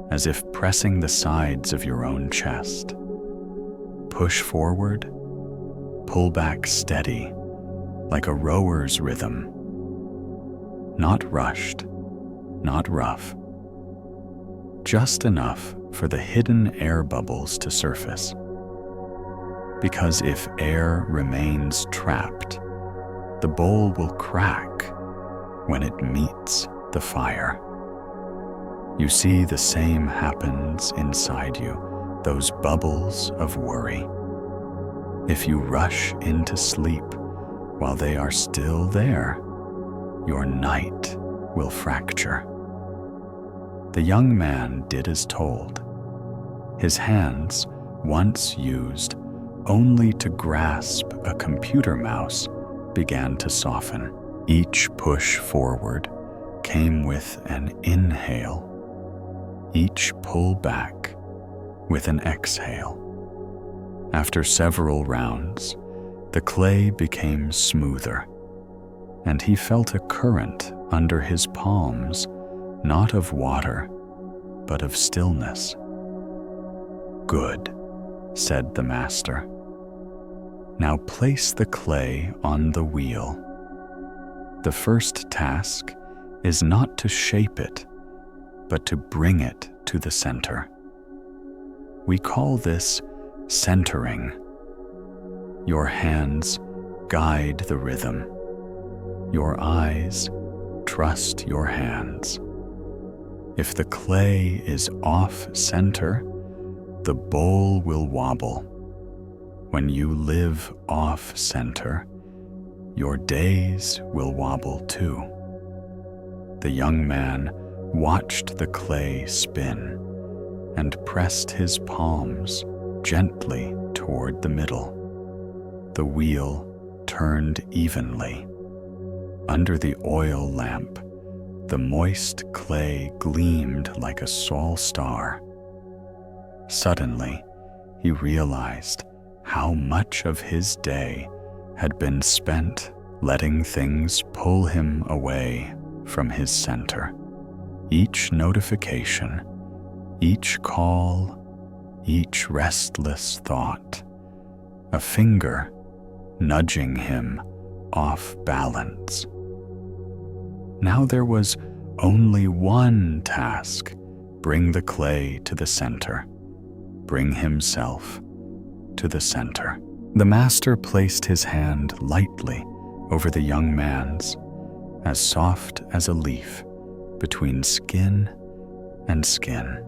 as if pressing the sides of your own chest. Push forward, pull back steady, like a rower's rhythm. Not rushed, not rough. Just enough for the hidden air bubbles to surface. Because if air remains trapped, the bowl will crack when it meets the fire. You see, the same happens inside you, those bubbles of worry. If you rush into sleep while they are still there, your night will fracture. The young man did as told. His hands, once used only to grasp a computer mouse, began to soften. Each push forward came with an inhale, each pull back with an exhale. After several rounds, the clay became smoother, and he felt a current under his palms, not of water, but of stillness. "Good," said the master. "Now place the clay on the wheel. The first task is not to shape it, but to bring it to the center. We call this centering. Your hands guide the rhythm. Your eyes trust your hands. If the clay is off center, the bowl will wobble. When you live off center, your days will wobble too." The young man watched the clay spin and pressed his palms gently toward the middle. The wheel turned evenly. Under the oil lamp, the moist clay gleamed like a sol star. Suddenly, he realized how much of his day had been spent letting things pull him away from his center. Each notification, each call, each restless thought, a finger nudging him off balance. Now there was only one task: bring the clay to the center, bring himself to the center. The master placed his hand lightly over the young man's as soft as a leaf between skin and skin.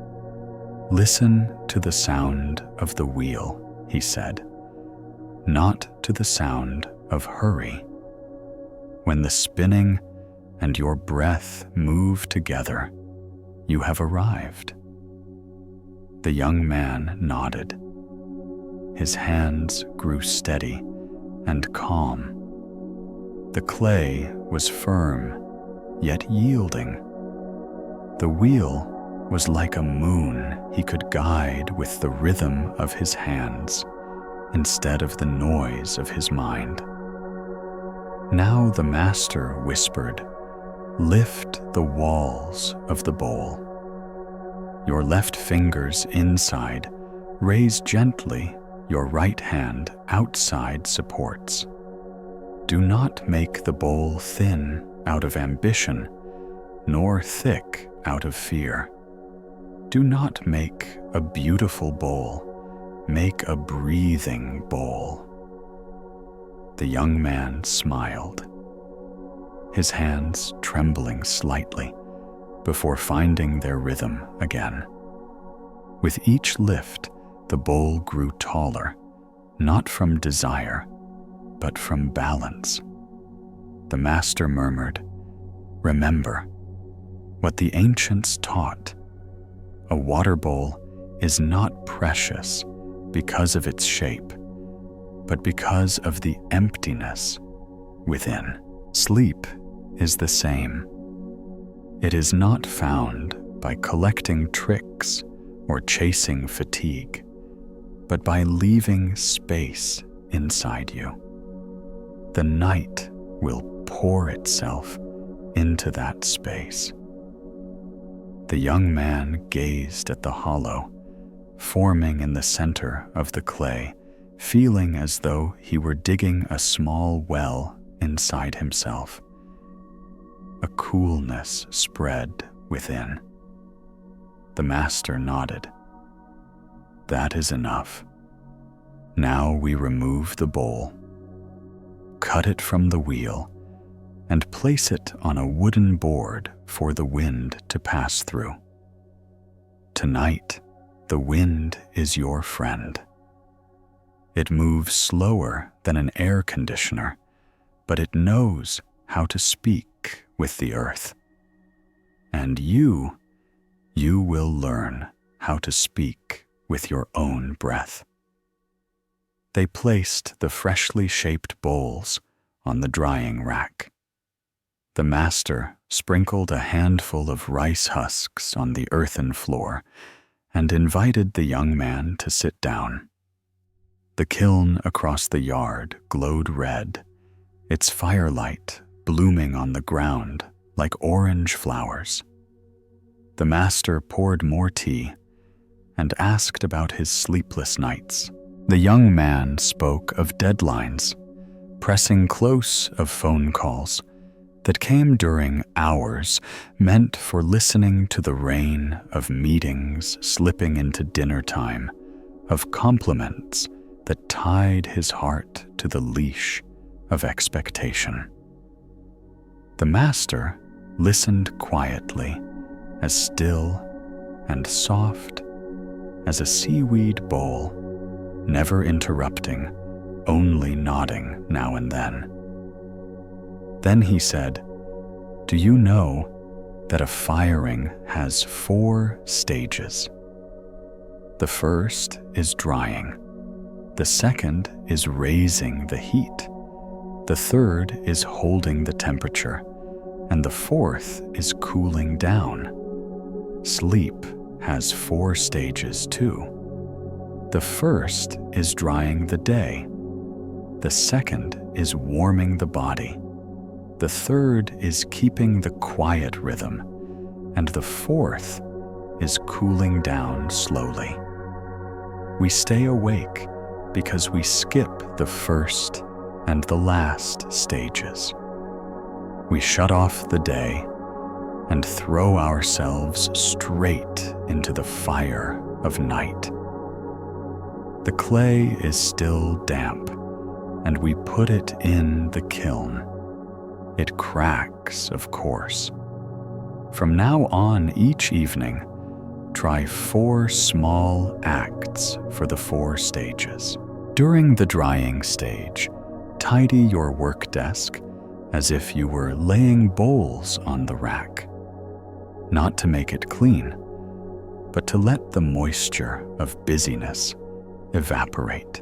"Listen to the sound of the wheel," he said, "not to the sound of hurry. When the spinning and your breath move together, you have arrived." The young man nodded. His hands grew steady and calm. The clay was firm, yet yielding. The wheel was like a moon he could guide with the rhythm of his hands instead of the noise of his mind. Now the master whispered, "Lift the walls of the bowl. Your left fingers inside, raise gently your right hand outside supports. Do not make the bowl thin out of ambition, nor thick out of fear. Do not make a beautiful bowl, make a breathing bowl." The young man smiled, his hands trembling slightly before finding their rhythm again. With each lift, the bowl grew taller, not from desire, but from balance. The master murmured, "Remember what the ancients taught. A water bowl is not precious because of its shape, but because of the emptiness within. Sleep is the same. It is not found by collecting tricks or chasing fatigue, but by leaving space inside you. The night will pour itself into that space." The young man gazed at the hollow, forming in the center of the clay, feeling as though he were digging a small well inside himself. A coolness spread within. The master nodded. "That is enough. Now we remove the bowl, cut it from the wheel, and place it on a wooden board for the wind to pass through. Tonight, the wind is your friend. It moves slower than an air conditioner, but it knows how to speak with the earth. And you will learn how to speak with your own breath." They placed the freshly shaped bowls on the drying rack. The master sprinkled a handful of rice husks on the earthen floor and invited the young man to sit down. The kiln across the yard glowed red, its firelight blooming on the ground like orange flowers. The master poured more tea and asked about his sleepless nights. The young man spoke of deadlines, pressing close of phone calls that came during hours meant for listening to the rain of meetings slipping into dinner time, of compliments that tied his heart to the leash of expectation. The master listened quietly, as still and soft as a seaweed bowl, never interrupting, only nodding now and then. Then he said, "Do you know that a firing has 4 stages? The first is drying. The second is raising the heat. The third is holding the temperature. And the fourth is cooling down. Sleep has 4 stages too. The first is drying the day. The second is warming the body. The third is keeping the quiet rhythm. And the fourth is cooling down slowly. We stay awake because we skip the first and the last stages. We shut off the day and throw ourselves straight into the fire of night. The clay is still damp, and we put it in the kiln. It cracks, of course. From now on, each evening, try 4 small acts for the 4 stages. During the drying stage, tidy your work desk as if you were laying bowls on the rack. Not to make it clean, but to let the moisture of busyness evaporate.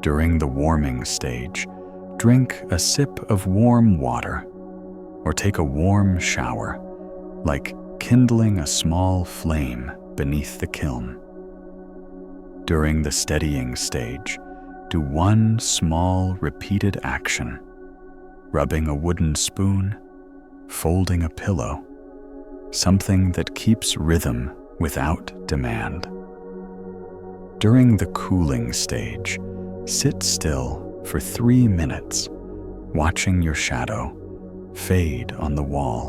During the warming stage, drink a sip of warm water or take a warm shower, like kindling a small flame beneath the kiln. During the steadying stage, do 1 small repeated action, rubbing a wooden spoon, folding a pillow, something that keeps rhythm without demand. During the cooling stage, sit still for 3 minutes, watching your shadow fade on the wall,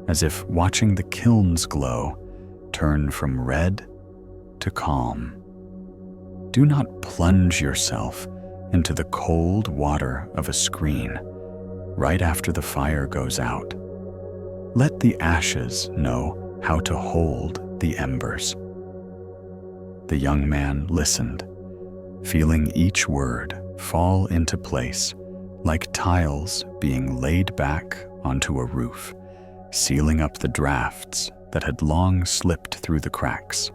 as if watching the kiln's glow turn from red to calm. Do not plunge yourself into the cold water of a screen right after the fire goes out. Let the ashes know how to hold the embers. The young man listened, feeling each word fall into place like tiles being laid back onto a roof, sealing up the drafts that had long slipped through the cracks.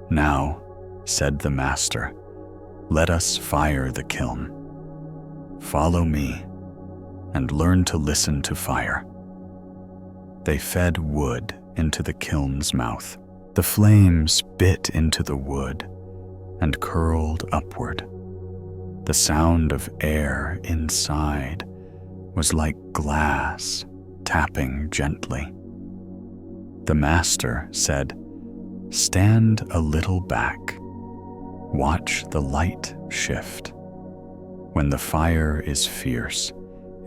"Now," said the master, "let us fire the kiln. Follow me and learn to listen to fire." They fed wood into the kiln's mouth. The flames bit into the wood and curled upward. The sound of air inside was like glass tapping gently. The master said, "Stand a little back. Watch the light shift. When the fire is fierce,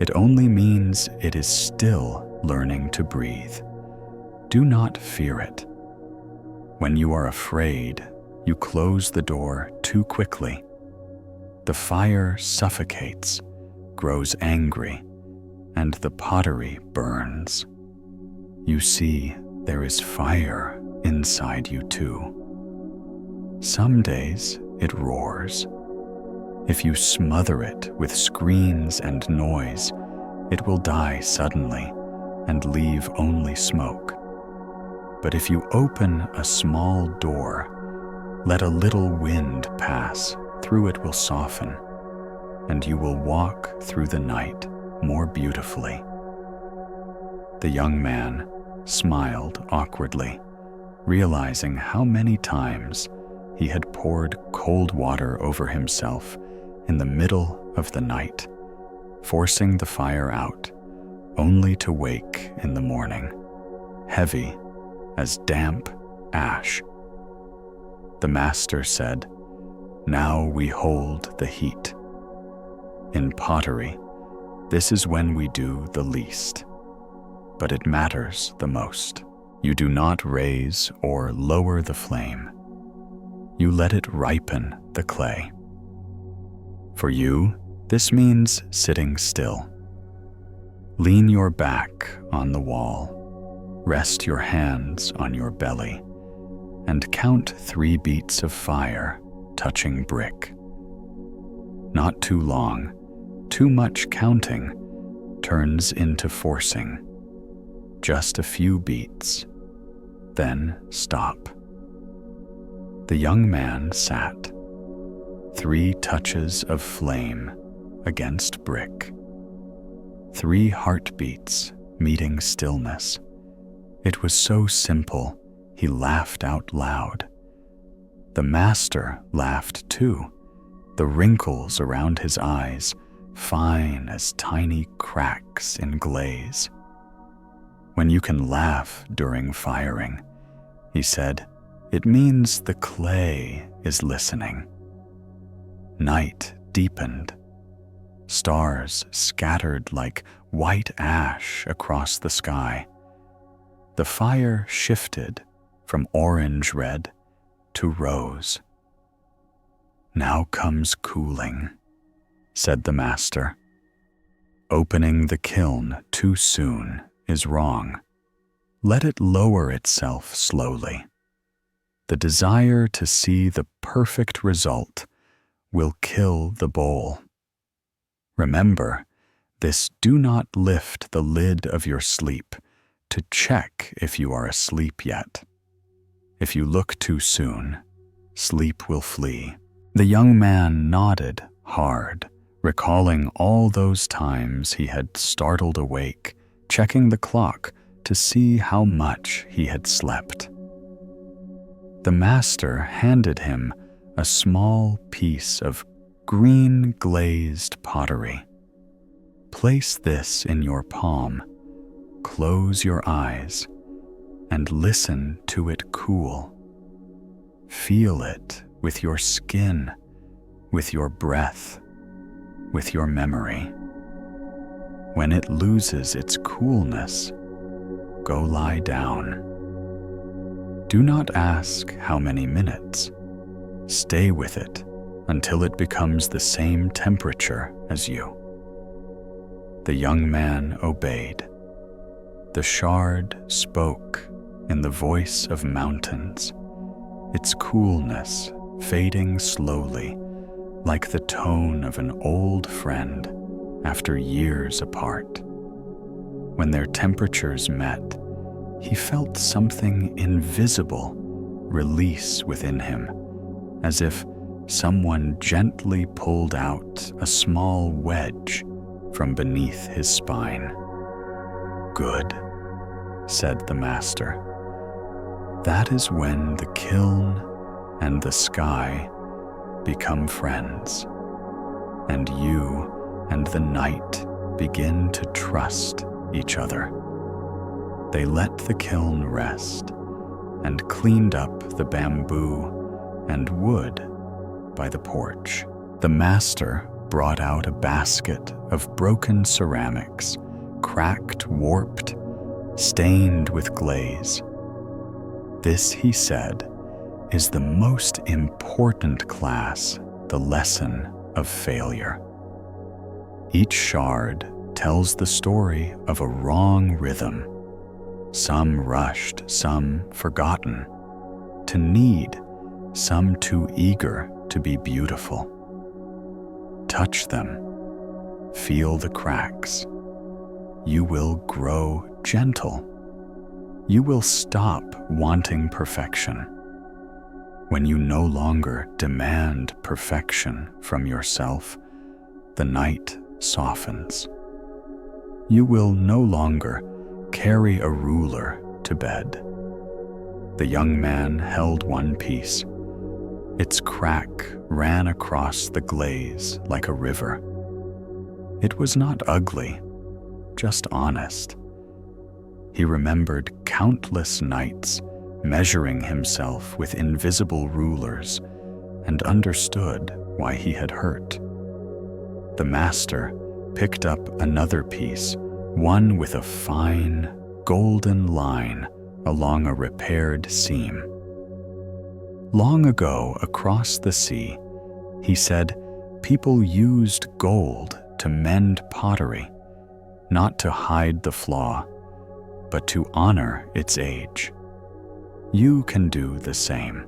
it only means it is still learning to breathe. Do not fear it. When you are afraid, you close the door too quickly. The fire suffocates, grows angry, and the pottery burns. You see, there is fire inside you too. Some days it roars. If you smother it with screens and noise, it will die suddenly and leave only smoke. But if you open a small door, let a little wind pass, through it will soften, and you will walk through the night more beautifully." The young man smiled awkwardly, realizing how many times he had poured cold water over himself in the middle of the night, forcing the fire out, only to wake in the morning, heavy as damp ash. The master said, "Now we hold the heat. In pottery, this is when we do the least, but it matters the most. You do not raise or lower the flame. You let it ripen the clay. For you, this means sitting still. Lean your back on the wall, rest your hands on your belly, and count 3 beats of fire touching brick. Not too long, too much counting turns into forcing. Just a few beats, then stop." The young man sat, 3 touches of flame against brick, 3 heartbeats meeting stillness. It was so simple, he laughed out loud. The master laughed too, the wrinkles around his eyes fine as tiny cracks in glaze. "When you can laugh during firing," he said, "it means the clay is listening." Night deepened. Stars scattered like white ash across the sky. The fire shifted from orange-red to rose. "Now comes cooling," said the master. Opening the kiln too soon is wrong. Let it lower itself slowly. The desire to see the perfect result will kill the bowl. Remember, this do not lift the lid of your sleep to check if you are asleep yet. If you look too soon, sleep will flee. The young man nodded hard, recalling all those times he had startled awake, checking the clock to see how much he had slept. The master handed him a small piece of green glazed pottery. Place this in your palm, close your eyes, and listen to it cool. Feel it with your skin, with your breath, with your memory. When it loses its coolness, go lie down. Do not ask how many minutes. Stay with it until it becomes the same temperature as you. The young man obeyed. The shard spoke in the voice of mountains, its coolness fading slowly like the tone of an old friend after years apart. When their temperatures met, he felt something invisible release within him, as if someone gently pulled out a small wedge from beneath his spine. Good, said the master. That is when the kiln and the sky become friends, and you and the night begin to trust each other. They let the kiln rest and cleaned up the bamboo and wood by the porch. The master brought out a basket of broken ceramics, cracked, warped, stained with glaze. This, he said, is the most important class, the lesson of failure. Each shard tells the story of a wrong rhythm, some rushed, some forgotten, to need, some too eager to be beautiful. Touch them, feel the cracks. You will grow gentle. You will stop wanting perfection. When you no longer demand perfection from yourself, the night softens. You will no longer carry a ruler to bed. The young man held one piece. Its crack ran across the glaze like a river. It was not ugly, just honest. He remembered countless nights measuring himself with invisible rulers and understood why he had hurt. The master picked up another piece, one with a fine, golden line along a repaired seam. Long ago, across the sea, he said, people used gold to mend pottery, not to hide the flaw, but to honor its age. You can do the same.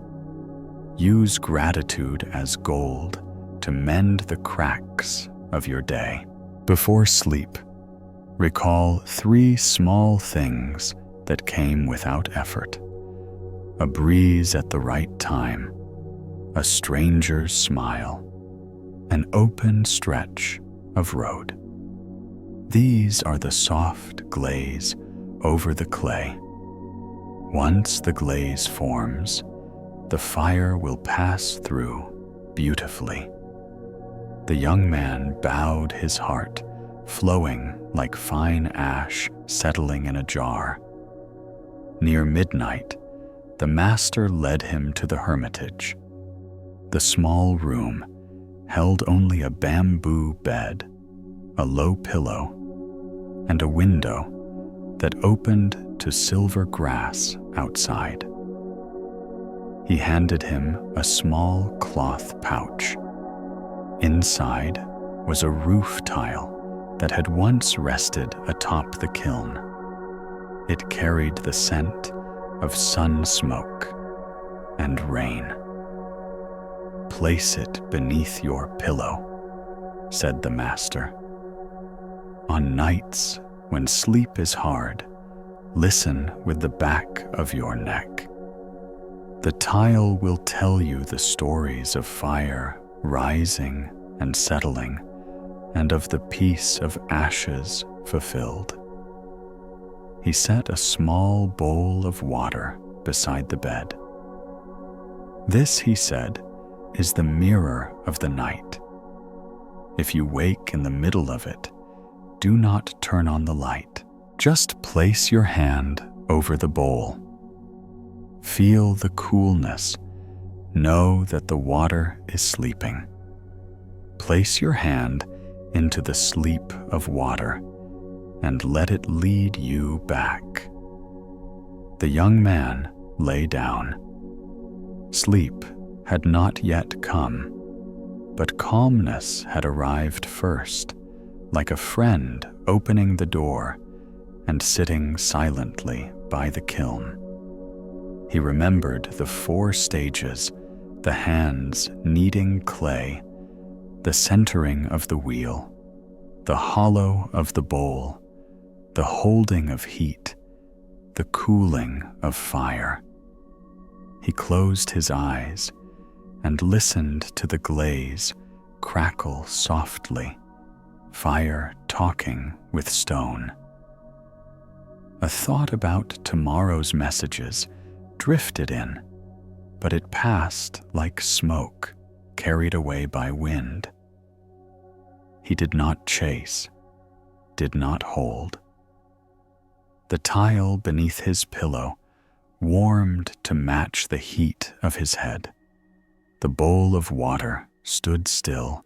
Use gratitude as gold to mend the cracks of your day. Before sleep, recall 3 small things that came without effort. A breeze at the right time, a stranger's smile, an open stretch of road. These are the soft glaze over the clay. Once the glaze forms, the fire will pass through beautifully. The young man bowed his heart, flowing like fine ash settling in a jar. Near midnight, the master led him to the hermitage. The small room held only a bamboo bed, a low pillow, and a window that opened to silver grass outside. He handed him a small cloth pouch. Inside was a roof tile that had once rested atop the kiln. It carried the scent of sun smoke and rain. "Place it beneath your pillow," said the master. "On nights when sleep is hard, listen with the back of your neck. The tile will tell you the stories of fire rising and settling, and of the peace of ashes fulfilled." He set a small bowl of water beside the bed. "This," he said, "is the mirror of the night. If you wake in the middle of it, do not turn on the light. Just place your hand over the bowl. Feel the coolness. Know that the water is sleeping. Place your hand into the sleep of water and let it lead you back." The young man lay down. Sleep had not yet come, but calmness had arrived first, like a friend opening the door and sitting silently by the kiln. He remembered the 4 stages, the hands kneading clay, the centering of the wheel, the hollow of the bowl, the holding of heat, the cooling of fire. He closed his eyes and listened to the glaze crackle softly, fire talking with stone. A thought about tomorrow's messages drifted in, but it passed like smoke carried away by wind. He did not chase, did not hold. The tile beneath his pillow warmed to match the heat of his head. The bowl of water stood still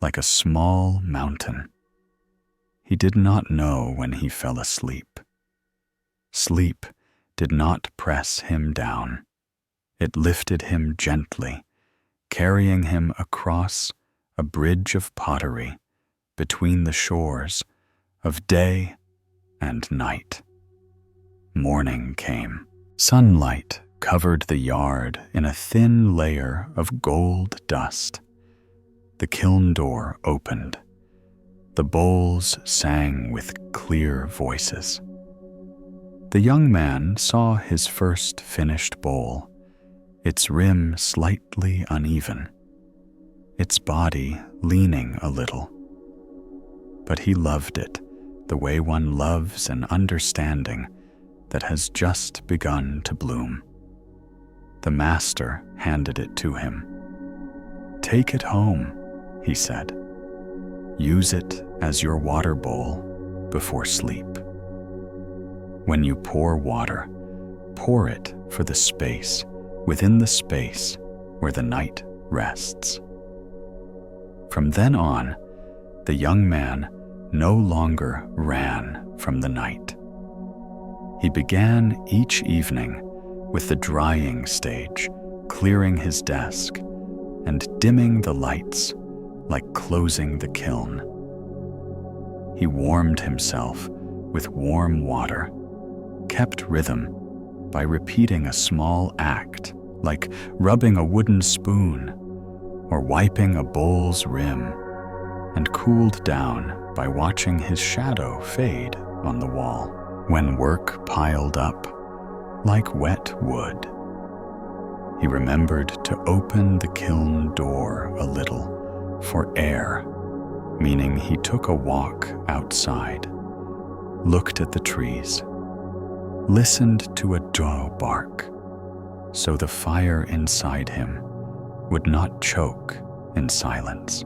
like a small mountain. He did not know when he fell asleep. Sleep did not press him down. It lifted him gently, carrying him across a bridge of pottery between the shores of day and night. Morning came. Sunlight covered the yard in a thin layer of gold dust. The kiln door opened. The bowls sang with clear voices. The young man saw his first finished bowl, its rim slightly uneven, its body leaning a little. But he loved it the way one loves an understanding that has just begun to bloom. The master handed it to him. "Take it home," he said. "Use it as your water bowl before sleep. When you pour water, pour it for the space within the space where the night rests." From then on, the young man no longer ran from the night. He began each evening with the drying stage, clearing his desk and dimming the lights like closing the kiln. He warmed himself with warm water, kept rhythm by repeating a small act like rubbing a wooden spoon or wiping a bowl's rim, and cooled down by watching his shadow fade on the wall. When work piled up like wet wood, he remembered to open the kiln door a little for air, meaning he took a walk outside, looked at the trees, listened to a doe bark, so the fire inside him would not choke in silence.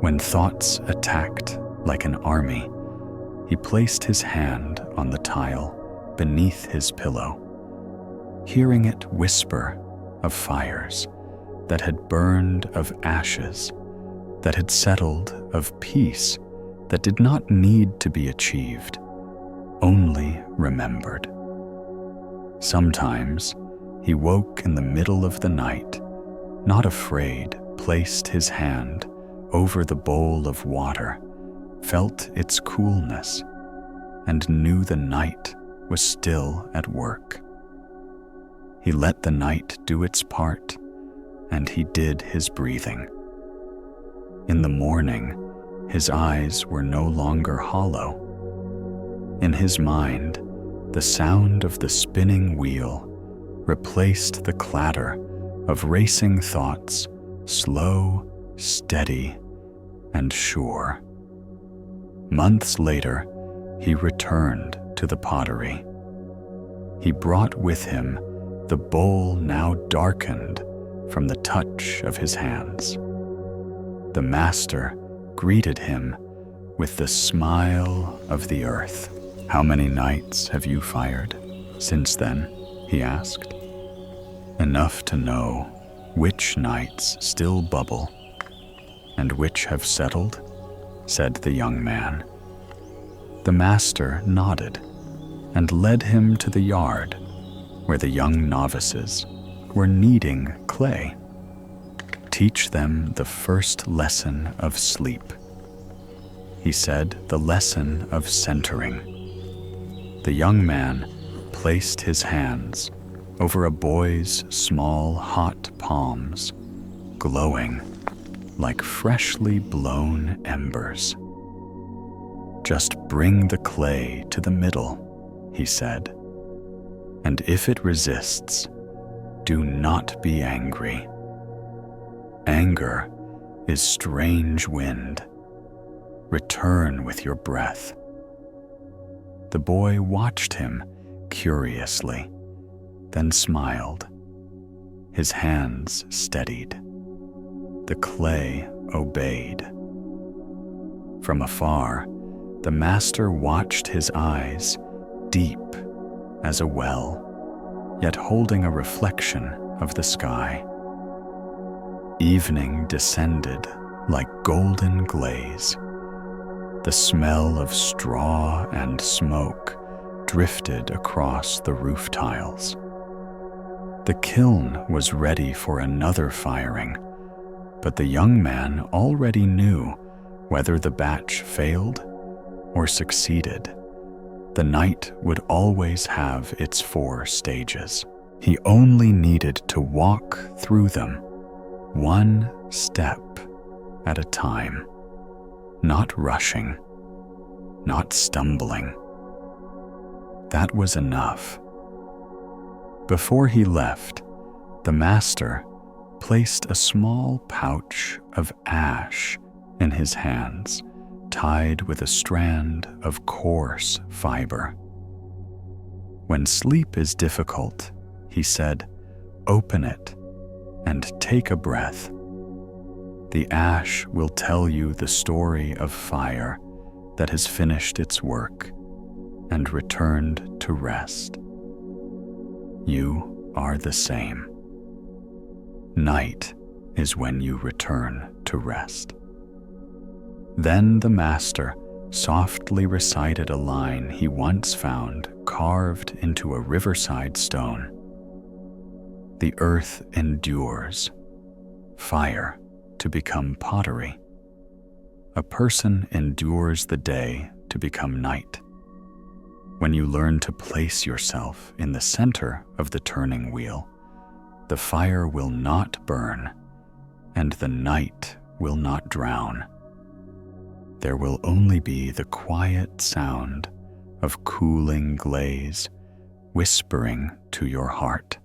When thoughts attacked like an army, he placed his hand on the tile beneath his pillow, hearing it whisper of fires that had burned, of ashes that had settled, of peace that did not need to be achieved, only remembered. Sometimes he woke in the middle of the night, not afraid, placed his hand over the bowl of water felt its coolness, and knew the night was still at work. He let the night do its part, and he did his breathing. In the morning, his eyes were no longer hollow. In his mind, the sound of the spinning wheel replaced the clatter of racing thoughts, slow, steady, and sure. Months later, he returned to the pottery. He brought with him the bowl now darkened from the touch of his hands. The master greeted him with the smile of the earth. "How many nights have you fired since then?" he asked. "Enough to know which nights still bubble and which have settled," said the young man. The master nodded and led him to the yard where the young novices were kneading clay. "Teach them the first lesson of sleep," he said, "the lesson of centering." The young man placed his hands over a boy's small hot palms, glowing like freshly blown embers. "Just bring the clay to the middle," he said, "and if it resists, do not be angry. Anger is strange wind. Return with your breath." The boy watched him curiously, then smiled. His hands steadied. The clay obeyed. From afar, the master watched his eyes, deep as a well, yet holding a reflection of the sky. Evening descended like golden glaze. The smell of straw and smoke drifted across the roof tiles. The kiln was ready for another firing, but the young man already knew whether the batch failed or succeeded. The night would always have its 4 stages. He only needed to walk through them, one step at a time, not rushing, not stumbling. That was enough. Before he left, the master placed a small pouch of ash in his hands, tied with a strand of coarse fiber. "When sleep is difficult," he said, "open it and take a breath. The ash will tell you the story of fire that has finished its work and returned to rest. You are the same. Night is when you return to rest." Then the master softly recited a line he once found carved into a riverside stone. "The earth endures fire to become pottery. A person endures the day to become night. When you learn to place yourself in the center of the turning wheel, the fire will not burn, and the night will not drown. There will only be the quiet sound of cooling glaze whispering to your heart.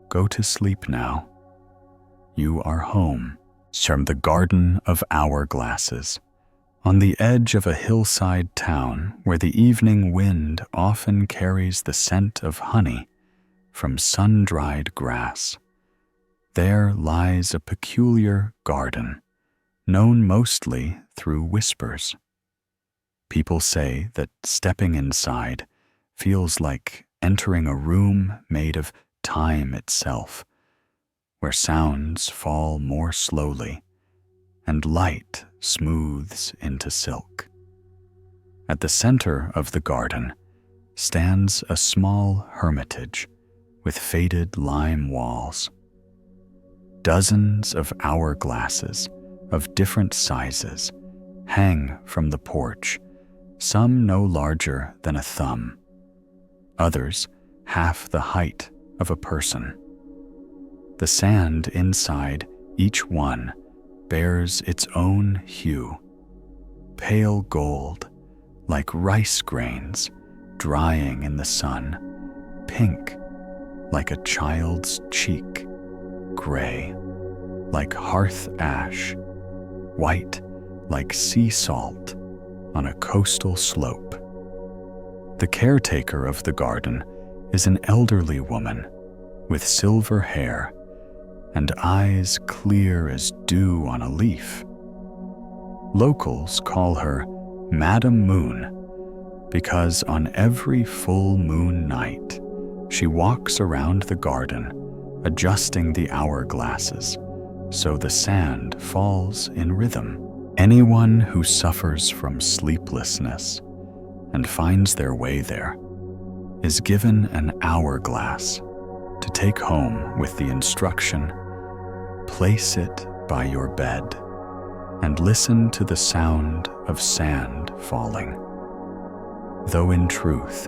Go to sleep now. You are home." From the Garden of Hourglasses, on the edge of a hillside town where the evening wind often carries the scent of honey from sun-dried grass, there lies a peculiar garden, known mostly through whispers. People say that stepping inside feels like entering a room made of time itself, where sounds fall more slowly and light smooths into silk. At the center of the garden stands a small hermitage with faded lime walls. Dozens of hourglasses of different sizes hang from the porch, some no larger than a thumb, others half the height of a person. The sand inside each one bears its own hue, pale gold, like rice grains drying in the sun, pink, like a child's cheek, gray, like hearth ash, white, like sea salt on a coastal slope. The caretaker of the garden is an elderly woman with silver hair and eyes clear as dew on a leaf. Locals call her Madam Moon because on every full moon night, she walks around the garden, adjusting the hourglasses so the sand falls in rhythm. Anyone who suffers from sleeplessness and finds their way there is given an hourglass to take home with the instruction, place it by your bed and listen to the sound of sand falling. Though in truth,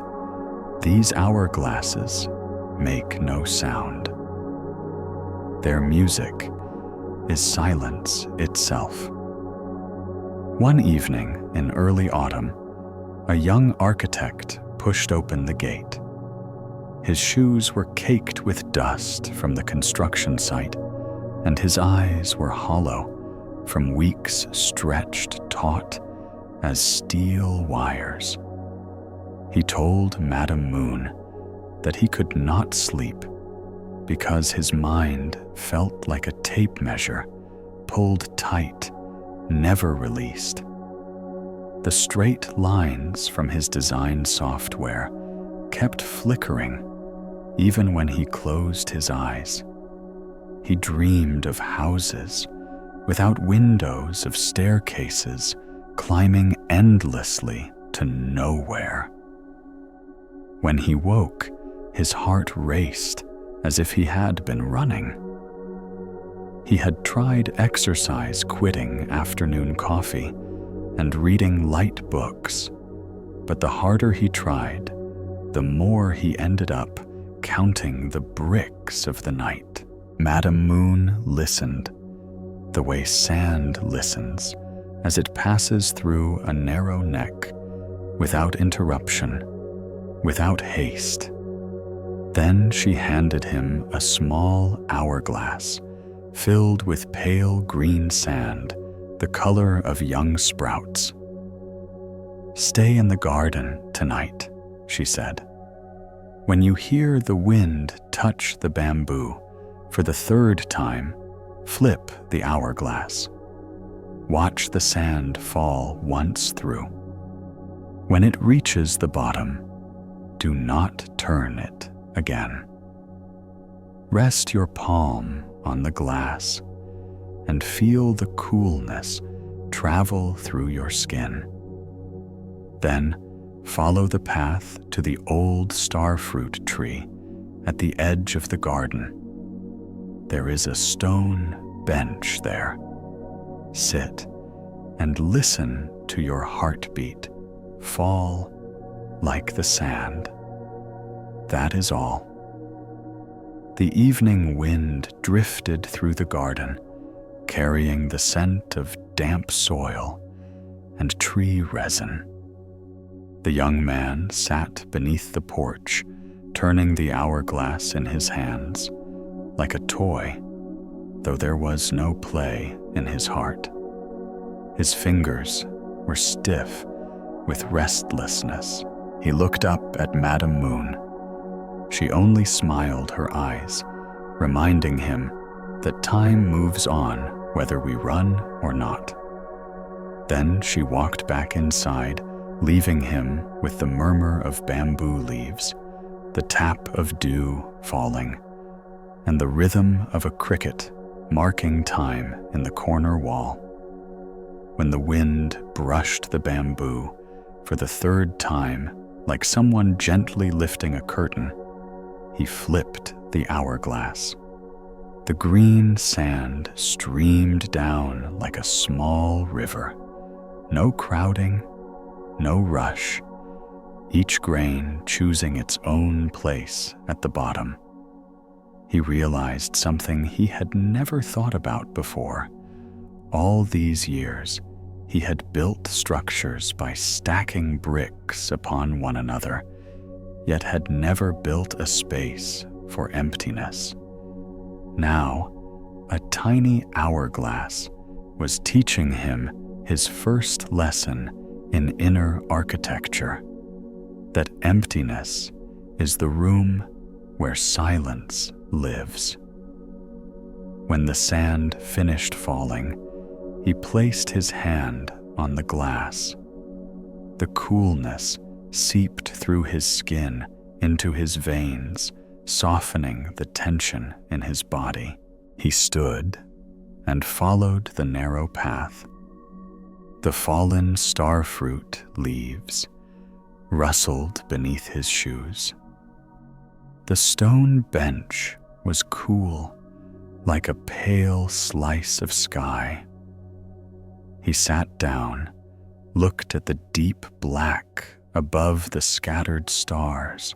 these hourglasses make no sound. Their music is silence itself. One evening in early autumn, a young architect pushed open the gate. His shoes were caked with dust from the construction site, and his eyes were hollow from weeks stretched taut as steel wires. He told Madam Moon that he could not sleep because his mind felt like a tape measure pulled tight, never released. The straight lines from his design software kept flickering even when he closed his eyes. He dreamed of houses without windows, of staircases climbing endlessly to nowhere. When he woke, his heart raced as if he had been running. He had tried exercise, quitting afternoon coffee, and reading light books, but the harder he tried, the more he ended up counting the bricks of the night. Madam Moon listened, the way sand listens as it passes through a narrow neck, without interruption, without haste. Then she handed him a small hourglass filled with pale green sand, the color of young sprouts. "Stay in the garden tonight," she said. "When you hear the wind touch the bamboo for the third time, flip the hourglass. Watch the sand fall once through. When it reaches the bottom, do not turn it again. Rest your palm on the glass and feel the coolness travel through your skin. Then follow the path to the old starfruit tree at the edge of the garden. There is a stone bench there. Sit and listen to your heartbeat fall like the sand. That is all." The evening wind drifted through the garden, carrying the scent of damp soil and tree resin. The young man sat beneath the porch, turning the hourglass in his hands, like a toy, though there was no play in his heart. His fingers were stiff with restlessness. He looked up at Madam Moon. She only smiled her eyes, reminding him that time moves on whether we run or not. Then she walked back inside, leaving him with the murmur of bamboo leaves, the tap of dew falling, and the rhythm of a cricket marking time in the corner wall. When the wind brushed the bamboo for the third time, like someone gently lifting a curtain, he flipped the hourglass. The green sand streamed down like a small river, No crowding, no rush, each grain choosing its own place at the bottom. He realized something he had never thought about before. All these years, he had built structures by stacking bricks upon one another, yet had never built a space for emptiness. Now, a tiny hourglass was teaching him his first lesson in inner architecture, that emptiness is the room where silence lives. When the sand finished falling, he placed his hand on the glass. The coolness seeped through his skin into his veins, softening the tension in his body. He stood and followed the narrow path. The fallen starfruit leaves rustled beneath his shoes. The stone bench was cool, like a pale slice of sky. He sat down, looked at the deep black above the scattered stars,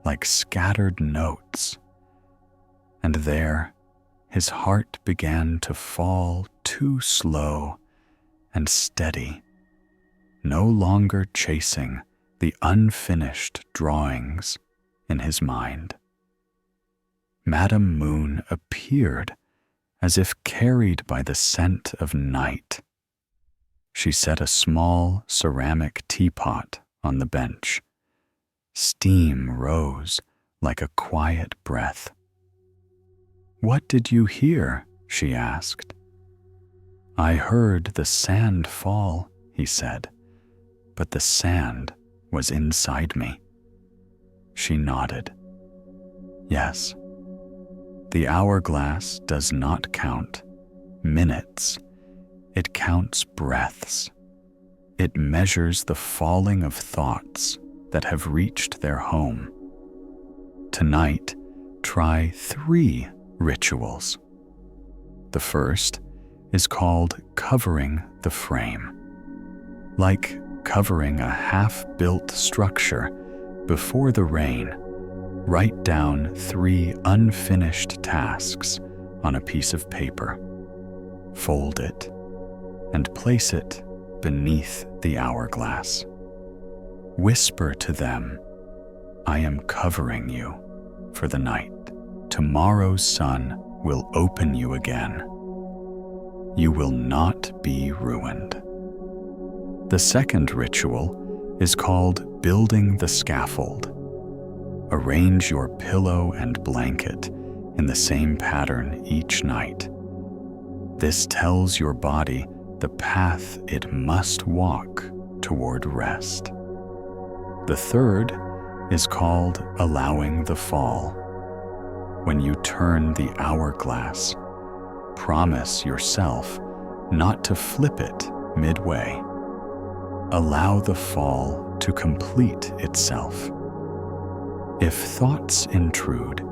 like scattered notes. And there, his heart began to fall too slow and steady, no longer chasing the unfinished drawings in his mind. Madame Moon appeared as if carried by the scent of night. She set a small ceramic teapot on the bench. Steam rose like a quiet breath. "What did you hear?" she asked. "I heard the sand fall," he said, "but the sand was inside me." She nodded. Yes, the hourglass does not count minutes. It counts breaths. It measures the falling of thoughts that have reached their home. Tonight, try 3 rituals. The first is called covering the frame. Like covering a half-built structure before the rain, write down 3 unfinished tasks on a piece of paper. Fold it and place it beneath the hourglass. Whisper to them, "I am covering you for the night. Tomorrow's sun will open you again. You will not be ruined." The second ritual is called building the scaffold. Arrange your pillow and blanket in the same pattern each night. This tells your body the path it must walk toward rest. The third is called allowing the fall. When you turn the hourglass, promise yourself not to flip it midway. Allow the fall to complete itself. If thoughts intrude,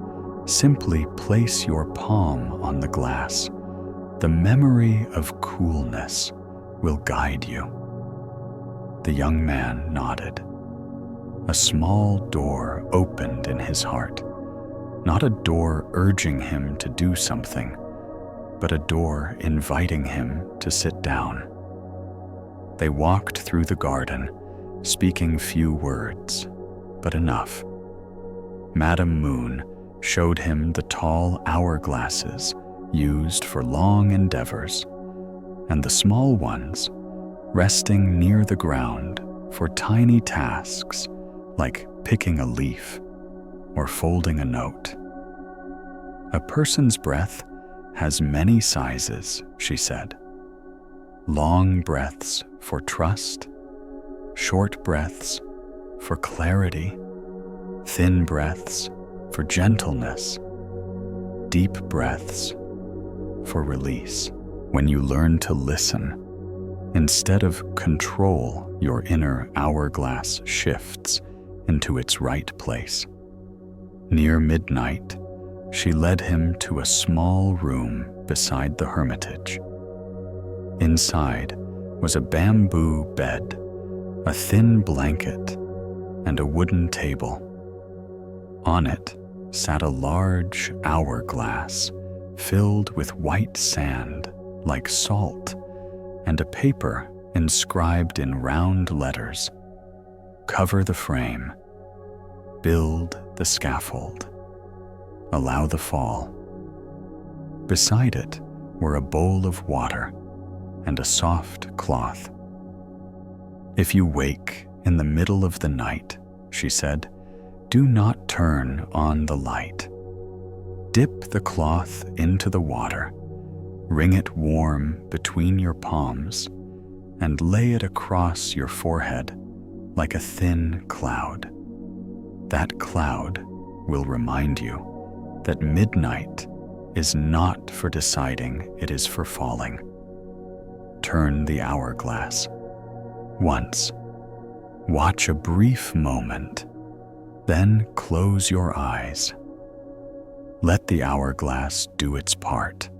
simply place your palm on the glass. The memory of coolness will guide you. The young man nodded. A small door opened in his heart, not a door urging him to do something, but a door inviting him to sit down. They walked through the garden, speaking few words, but enough. Madame Moon showed him the tall hourglasses used for long endeavors, and the small ones resting near the ground for tiny tasks like picking a leaf or folding a note. A person's breath has many sizes, she said. Long breaths for trust, short breaths for clarity, thin breaths for gentleness, deep breaths for release. When you learn to listen, instead of control, your inner hourglass shifts into its right place. Near midnight, she led him to a small room beside the hermitage. Inside was a bamboo bed, a thin blanket, and a wooden table. On it sat a large hourglass filled with white sand like salt, and a paper inscribed in round letters: "Cover the frame, build the scaffold, allow the fall." Beside it were a bowl of water and a soft cloth. "If you wake in the middle of the night," she said, "do not turn on the light. Dip the cloth into the water, wring it warm between your palms, and lay it across your forehead like a thin cloud. That cloud will remind you that midnight is not for deciding, it is for falling. Turn the hourglass once. Watch a brief moment, then close your eyes. Let the hourglass do its part."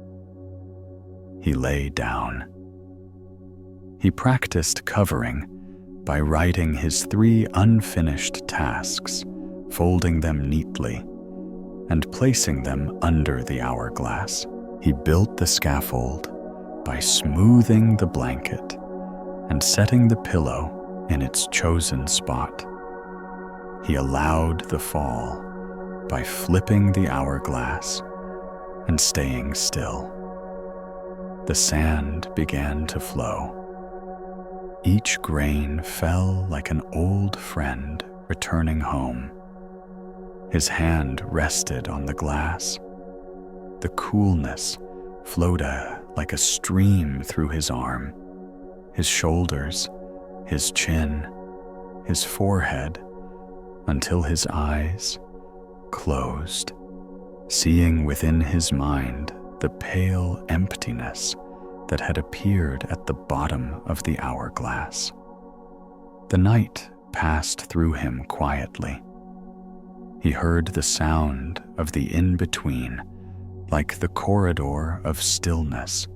He lay down. He practiced covering by writing his 3 unfinished tasks, folding them neatly, and placing them under the hourglass. He built the scaffold by smoothing the blanket and setting the pillow in its chosen spot. He allowed the fall by flipping the hourglass and staying still. The sand began to flow. Each grain fell like an old friend returning home. His hand rested on the glass. The coolness flowed like a stream through his arm, his shoulders, his chin, his forehead, until his eyes closed, seeing within his mind the pale emptiness that had appeared at the bottom of the hourglass. The night passed through him quietly. He heard the sound of the in-between, like the corridor of stillness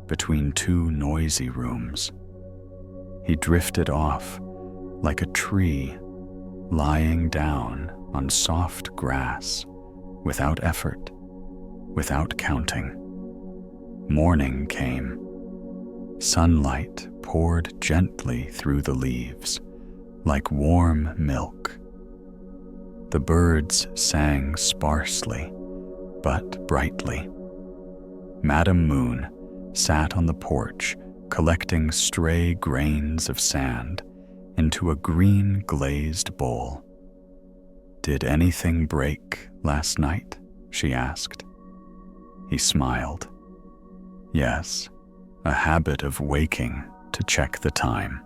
between 2 noisy rooms. He drifted off like a tree lying down on soft grass, without effort, without counting. Morning came. Sunlight poured gently through the leaves, like warm milk. The birds sang sparsely, but brightly. Madam Moon sat on the porch, collecting stray grains of sand into a green glazed bowl. "Did anything break last night?" she asked. He smiled. "Yes, a habit of waking to check the time."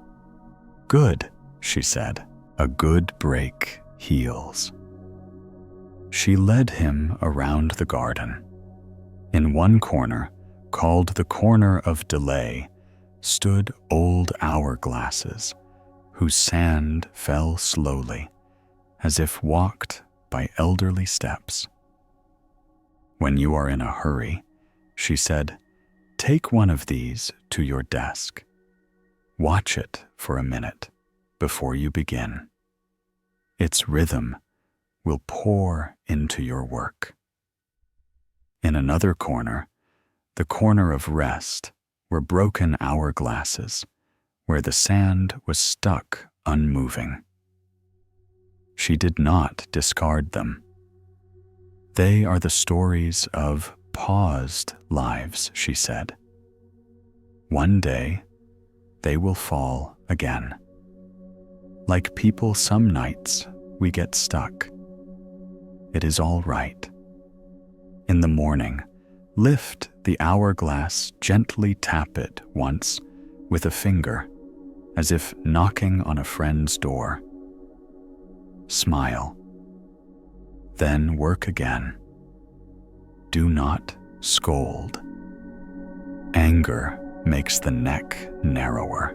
"Good," she said. "A good break heals." She led him around the garden. In one corner, called the corner of delay, stood old hourglasses, whose sand fell slowly, as if walked by elderly steps. "When you are in a hurry," she said, "take one of these to your desk. Watch it for a minute before you begin. Its rhythm will pour into your work." In another corner, the corner of rest, were broken hourglasses, where the sand was stuck unmoving. She did not discard them. "They are the stories of paused lives," she said. "One day, they will fall again. Like people, some nights we get stuck. It is all right. In the morning, lift the hourglass, gently tap it once with a finger, as if knocking on a friend's door. Smile. Then work again. Do not scold. Anger makes the neck narrower."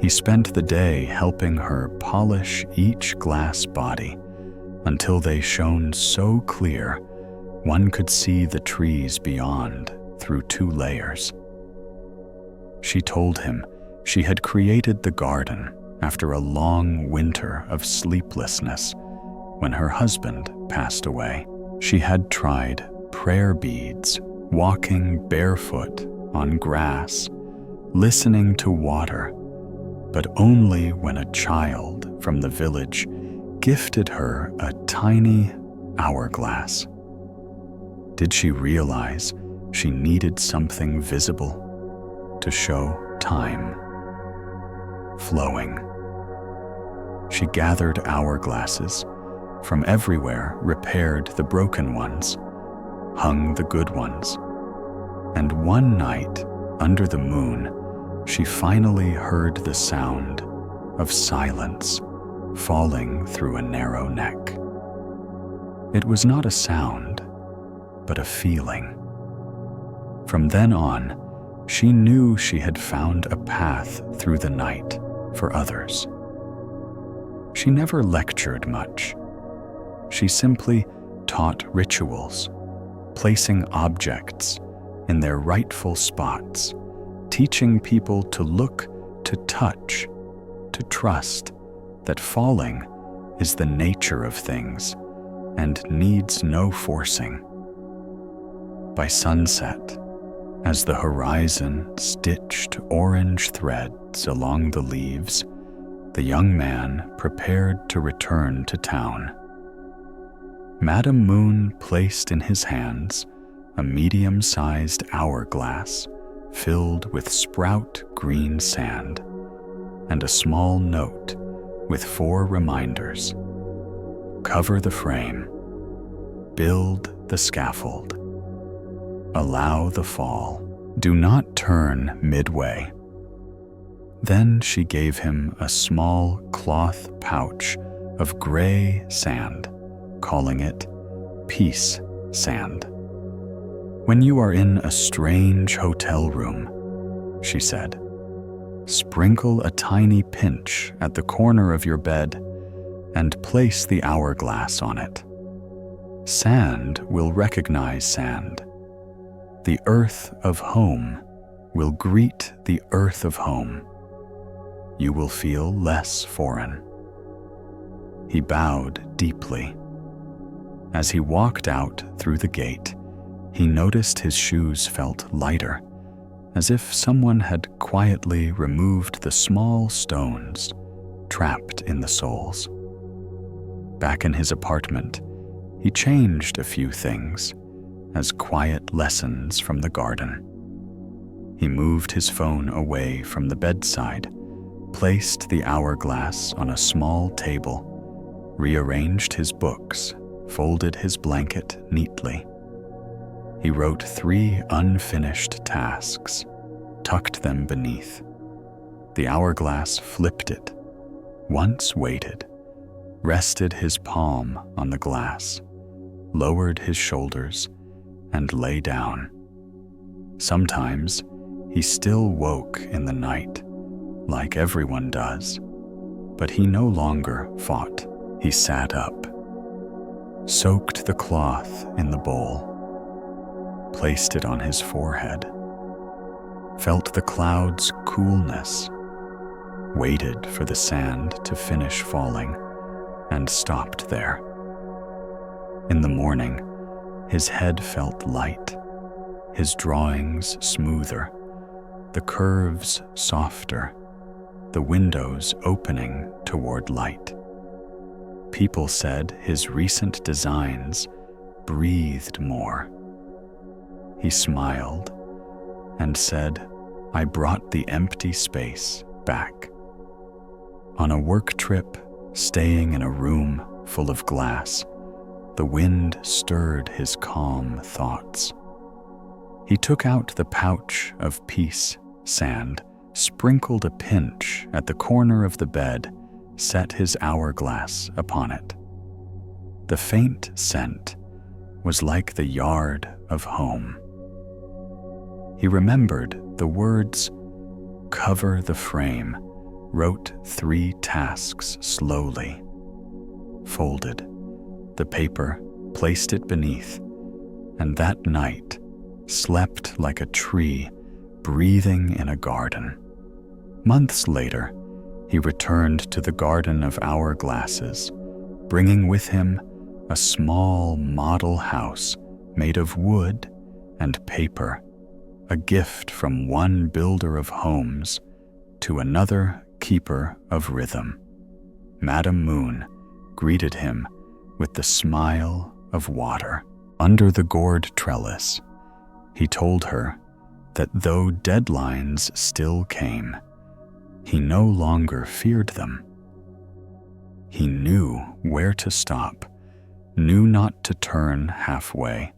He spent the day helping her polish each glass body until they shone so clear one could see the trees beyond through 2 layers. She told him she had created the garden after a long winter of sleeplessness when her husband passed away. She had tried prayer beads, walking barefoot on grass, listening to water, but only when a child from the village gifted her a tiny hourglass did she realize she needed something visible to show time flowing. She gathered hourglasses from everywhere, repaired the broken ones, hung the good ones, and one night under the moon, she finally heard the sound of silence falling through a narrow neck. It was not a sound, but a feeling. From then on, she knew she had found a path through the night for others. She never lectured much. She simply taught rituals, placing objects in their rightful spots, teaching people to look, to touch, to trust that falling is the nature of things and needs no forcing. By sunset, as the horizon stitched orange threads along the leaves, the young man prepared to return to town. Madam Moon placed in his hands a medium-sized hourglass filled with sprout green sand and a small note with 4 reminders. Cover the frame, build the scaffold, allow the fall, do not turn midway. Then she gave him a small cloth pouch of gray sand, calling it peace sand. When you are in a strange hotel room, she said, sprinkle a tiny pinch at the corner of your bed and place the hourglass on it. Sand will recognize sand. The earth of home will greet the earth of home. You will feel less foreign. He bowed deeply. As he walked out through the gate, he noticed his shoes felt lighter, as if someone had quietly removed the small stones trapped in the soles. Back in his apartment, he changed a few things as quiet lessons from the garden. He moved his phone away from the bedside, placed the hourglass on a small table, rearranged his books, folded his blanket neatly. He wrote 3 unfinished tasks, tucked them beneath. The hourglass flipped it, once waited, rested his palm on the glass, lowered his shoulders, and lay down. Sometimes he still woke in the night, like everyone does, but he no longer fought. He sat up, soaked the cloth in the bowl, placed it on his forehead, felt the cloud's coolness, waited for the sand to finish falling, and stopped there. In the morning, his head felt light, his drawings smoother, the curves softer, the windows opening toward light. People said his recent designs breathed more. He smiled and said, I brought the empty space back. On a work trip, staying in a room full of glass, the wind stirred his calm thoughts. He took out the pouch of peace sand, sprinkled a pinch at the corner of the bed, set his hourglass upon it. The faint scent was like the yard of home. He remembered the words, cover the frame, wrote 3 tasks slowly, folded the paper, placed it beneath, and that night slept like a tree breathing in a garden. Months later, he returned to the garden of hourglasses, bringing with him a small model house made of wood and paper, a gift from one builder of homes to another keeper of rhythm. Madam Moon greeted him with the smile of water. Under the gourd trellis, he told her that though deadlines still came, he no longer feared them. He knew where to stop, knew not to turn halfway,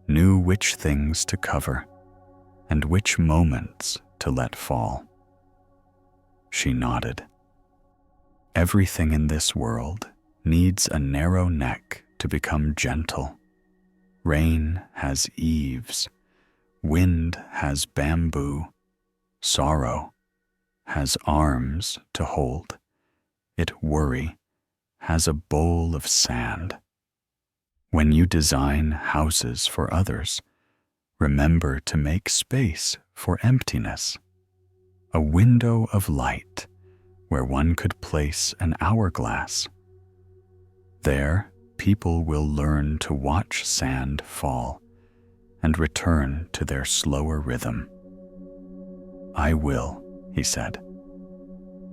knew which things to cover and which moments to let fall. She nodded. Everything in this world needs a narrow neck to become gentle. Rain has eaves, wind has bamboo, sorrow has arms to hold, worry has a bowl of sand. When you design houses for others, remember to make space for emptiness, a window of light where one could place an hourglass. There, people will learn to watch sand fall and return to their slower rhythm. I will, he said.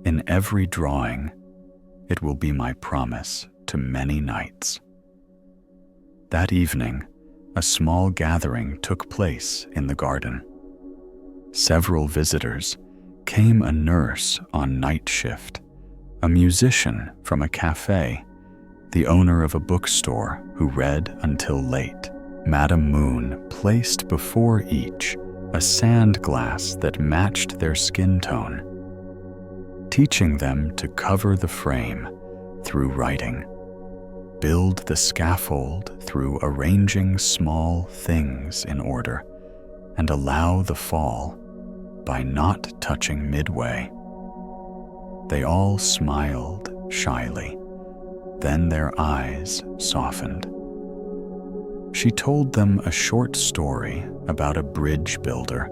In every drawing, it will be my promise to many nights. That evening, a small gathering took place in the garden. Several visitors came: a nurse on night shift, a musician from a cafe, the owner of a bookstore who read until late. Madam Moon placed before each a sand glass that matched their skin tone, teaching them to cover the frame through writing, build the scaffold through arranging small things in order, and allow the fall by not touching midway. They all smiled shyly, then their eyes softened. She told them a short story about a bridge builder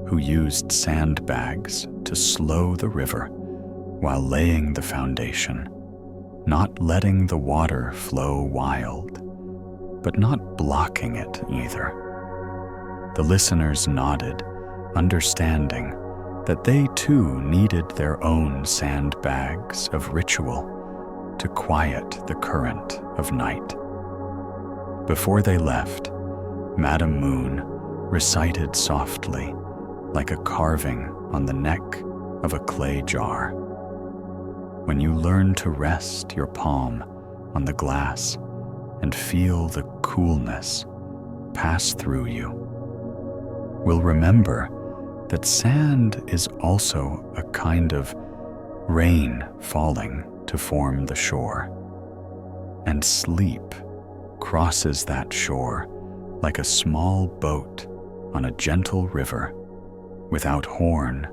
who used sandbags to slow the river while laying the foundation, not letting the water flow wild, but not blocking it either. The listeners nodded, understanding that they too needed their own sandbags of ritual to quiet the current of night. Before they left, Madam Moon recited softly, like a carving on the neck of a clay jar. When you learn to rest your palm on the glass and feel the coolness pass through you, will remember that sand is also a kind of rain falling to form the shore, and sleep crosses that shore like a small boat on a gentle river, without horn,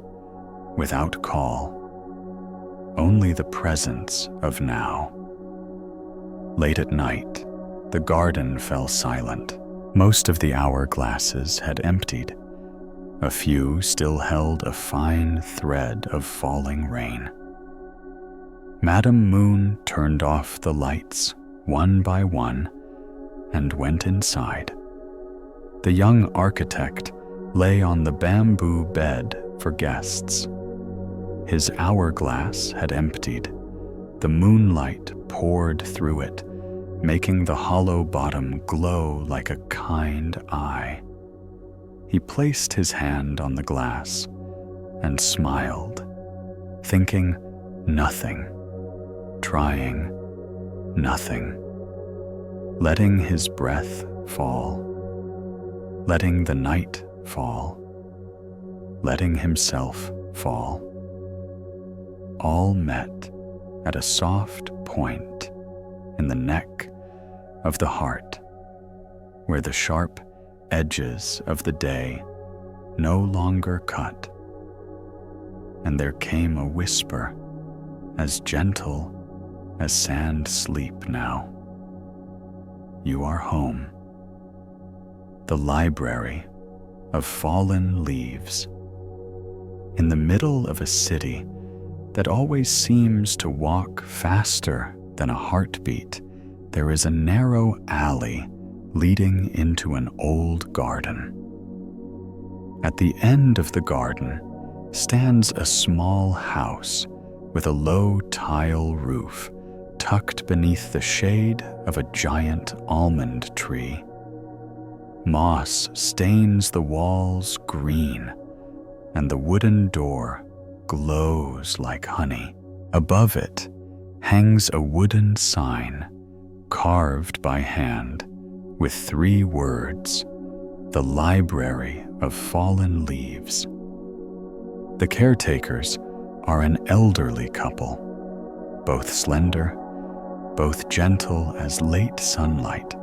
without call, only the presence of now. Late at night, the garden fell silent. Most of the hourglasses had emptied. A few still held a fine thread of falling rain. Madam Moon turned off the lights one by one and went inside. The young architect lay on the bamboo bed for guests. His hourglass had emptied. The moonlight poured through it, making the hollow bottom glow like a kind eye. He placed his hand on the glass and smiled, thinking nothing, trying nothing, letting his breath fall, letting the night fall, letting himself fall. All met at a soft point in the neck of the heart, where the sharp edges of the day no longer cut, and there came a whisper as gentle as sand sleep now. You are home. The library of fallen leaves In the middle of a city that always seems to walk faster than a heartbeat, there is a narrow alley leading into an old garden. At the end of the garden stands a small house with a low tile roof tucked beneath the shade of a giant almond tree. Moss stains the walls green, and the wooden door glows like honey. Above it hangs a wooden sign, carved by hand, with 3 words: "The Library of Fallen Leaves." The caretakers are an elderly couple, both slender, both gentle as late sunlight.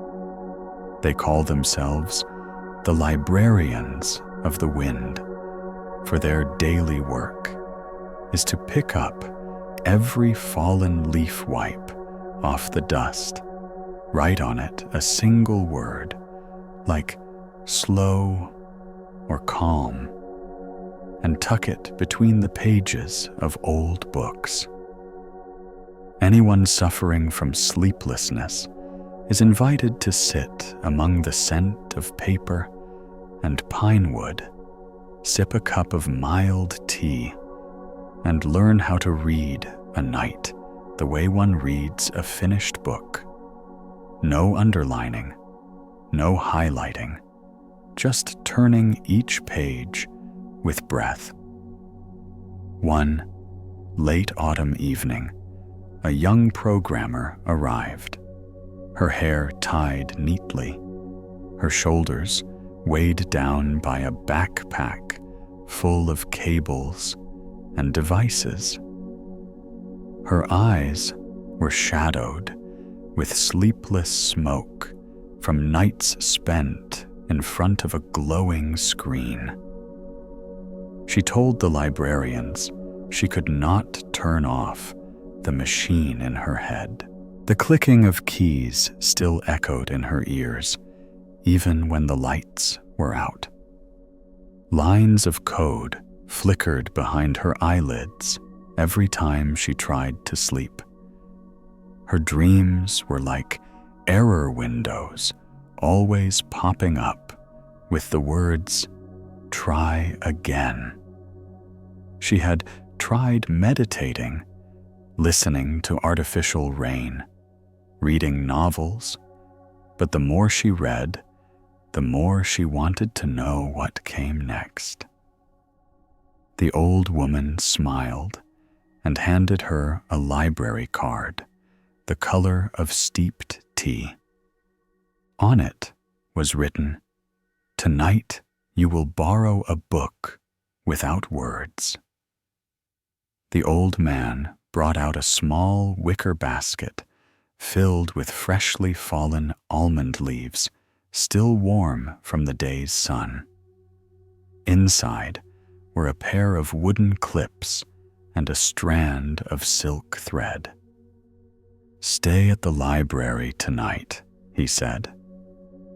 They call themselves the librarians of the wind, for their daily work is to pick up every fallen leaf wipe off the dust, write on it a single word, like slow or calm, and tuck it between the pages of old books. Anyone suffering from sleeplessness is invited to sit among the scent of paper and pine wood, sip a cup of mild tea, and learn how to read a night the way one reads a finished book. No underlining, no highlighting, just turning each page with breath. One late autumn evening, a young programmer arrived, her hair tied neatly, her shoulders weighed down by a backpack full of cables and devices. Her eyes were shadowed with sleepless smoke from nights spent in front of a glowing screen. She told the librarians she could not turn off the machine in her head. The clicking of keys still echoed in her ears, even when the lights were out. Lines of code flickered behind her eyelids every time she tried to sleep. Her dreams were like error windows, always popping up with the words, "Try again." She had tried meditating, listening to artificial rain, reading novels, but the more she read, the more she wanted to know what came next. The old woman smiled and handed her a library card, the color of steeped tea. On it was written, "Tonight you will borrow a book without words." The old man brought out a small wicker basket filled with freshly fallen almond leaves, still warm from the day's sun. Inside were a pair of wooden clips and a strand of silk thread. "Stay at the library tonight," he said.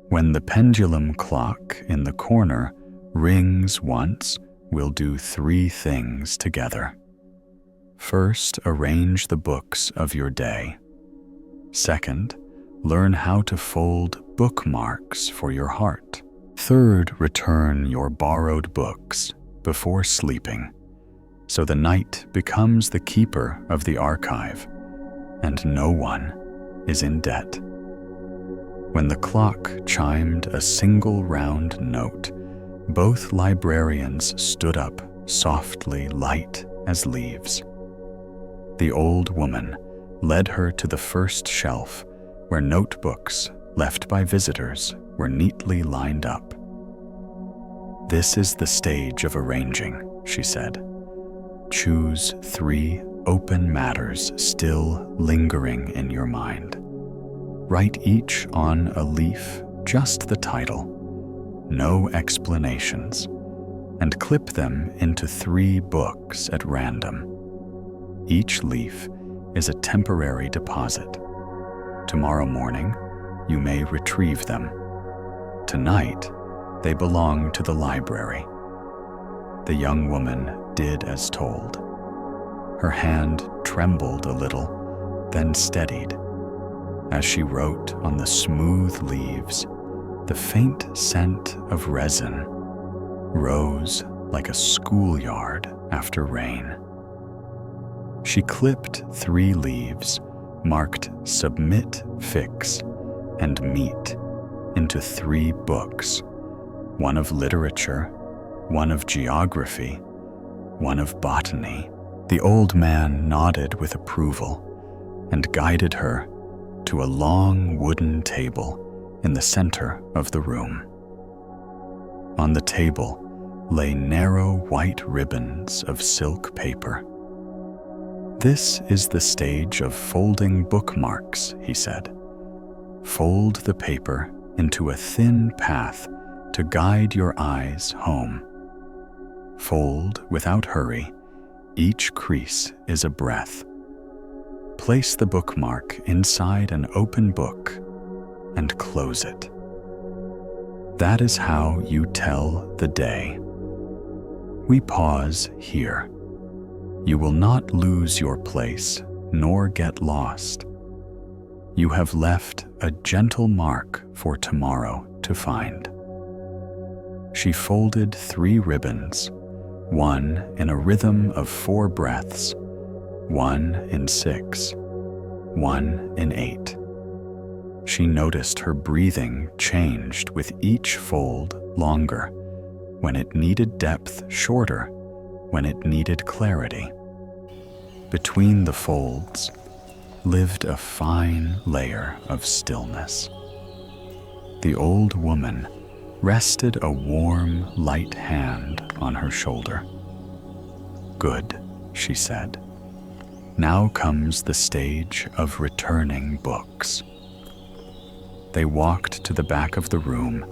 "When the pendulum clock in the corner rings once, we'll do 3 things together. First, arrange the books of your day. Second, learn how to fold bookmarks for your heart. Third, return your borrowed books before sleeping, so the night becomes the keeper of the archive, and no one is in debt." When the clock chimed a single round note, both librarians stood up, softly light as leaves. The old woman led her to the first shelf, where notebooks left by visitors were neatly lined up. "This is the stage of arranging," she said. "Choose 3 open matters still lingering in your mind. Write each on a leaf just the title, no explanations, and clip them into 3 books at random. Each leaf is a temporary deposit. Tomorrow morning, you may retrieve them. Tonight, they belong to the library." The young woman did as told. Her hand trembled a little, then steadied. As she wrote on the smooth leaves, the faint scent of resin rose like a schoolyard after rain. She clipped 3 leaves marked Submit, Fix, and Meet into 3 books, one of literature, one of geography, one of botany. The old man nodded with approval and guided her to a long wooden table in the center of the room. On the table lay narrow white ribbons of silk paper. "This is the stage of folding bookmarks," he said. "Fold the paper into a thin path to guide your eyes home. Fold without hurry. Each crease is a breath. Place the bookmark inside an open book and close it. That is how you tell the day. We pause here. You will not lose your place nor get lost. You have left a gentle mark for tomorrow to find." She folded 3 ribbons, one in a rhythm of 4 breaths, one in 6, one in 8. She noticed her breathing changed with each fold longer, when it needed depth shorter, when it needed clarity. Between the folds lived a fine layer of stillness. The old woman rested a warm, light hand on her shoulder. "Good," she said. "Now comes the stage of returning books." They walked to the back of the room,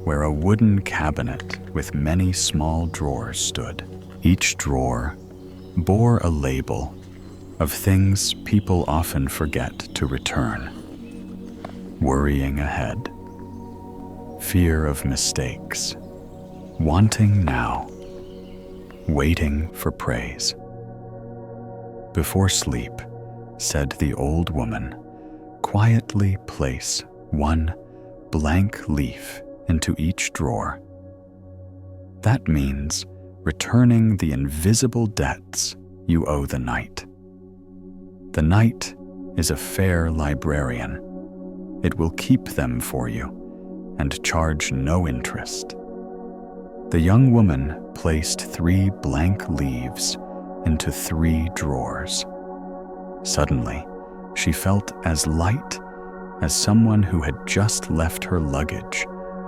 where a wooden cabinet with many small drawers stood. Each drawer bore a label of things people often forget to return. Worrying ahead, fear of mistakes, wanting now, waiting for praise. "Before sleep," said the old woman, "quietly place 1 blank leaf into each drawer. That means returning the invisible debts you owe the night. The night is a fair librarian. It will keep them for you and charge no interest." The young woman placed 3 blank leaves into 3 drawers. Suddenly, she felt as light as someone who had just left her luggage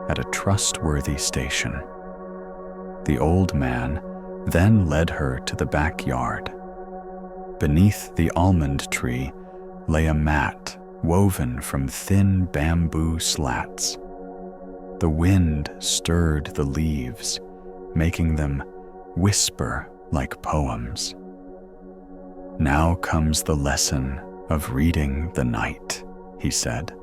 at a trustworthy station. The old man then led her to the backyard. Beneath the almond tree lay a mat woven from thin bamboo slats. The wind stirred the leaves, making them whisper like poems. "Now comes the lesson of reading the night," he said.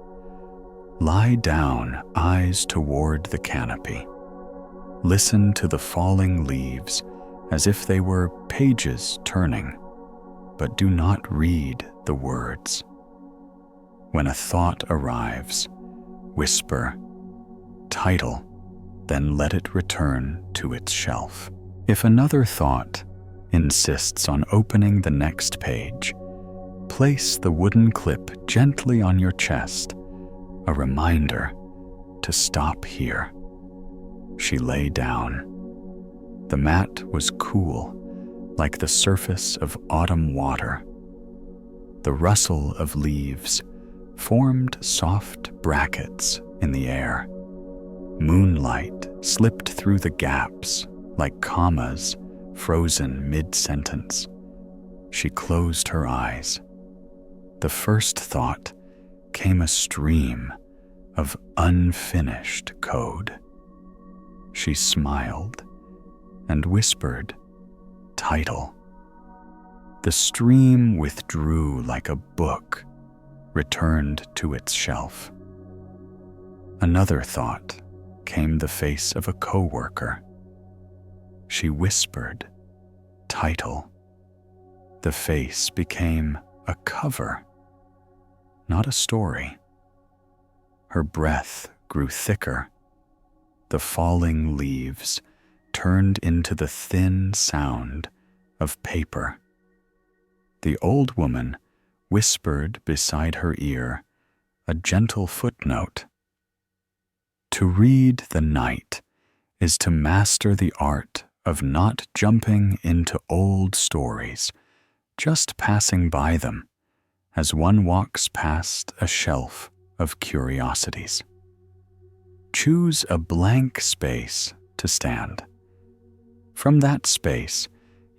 "Lie down, eyes toward the canopy. Listen to the falling leaves as if they were pages turning, but do not read the words. When a thought arrives, whisper, 'Title,' then let it return to its shelf. If another thought insists on opening the next page, place the wooden clip gently on your chest, a reminder to stop here." She lay down. The mat was cool, like the surface of autumn water. The rustle of leaves formed soft brackets in the air. Moonlight slipped through the gaps like commas frozen mid-sentence. She closed her eyes. The first thought came a stream of unfinished code. She smiled and whispered, "Title." The stream withdrew like a book, returned to its shelf. Another thought came the face of a coworker. She whispered, title. The face became a cover, not a story. Her breath grew thicker. The falling leaves turned into the thin sound of paper. The old woman whispered beside her ear a gentle footnote. To read the night is to master the art of not jumping into old stories, just passing by them as one walks past a shelf of curiosities. Choose a blank space to stand. From that space,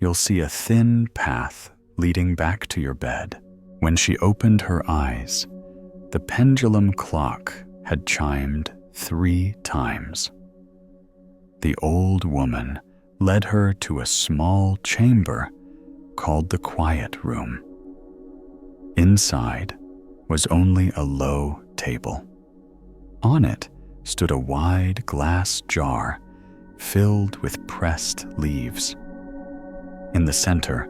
you'll see a thin path leading back to your bed. When she opened her eyes, the pendulum clock had chimed 3 times. The old woman led her to a small chamber called the quiet room. Inside was only a low table. On it stood a wide glass jar filled with pressed leaves. In the center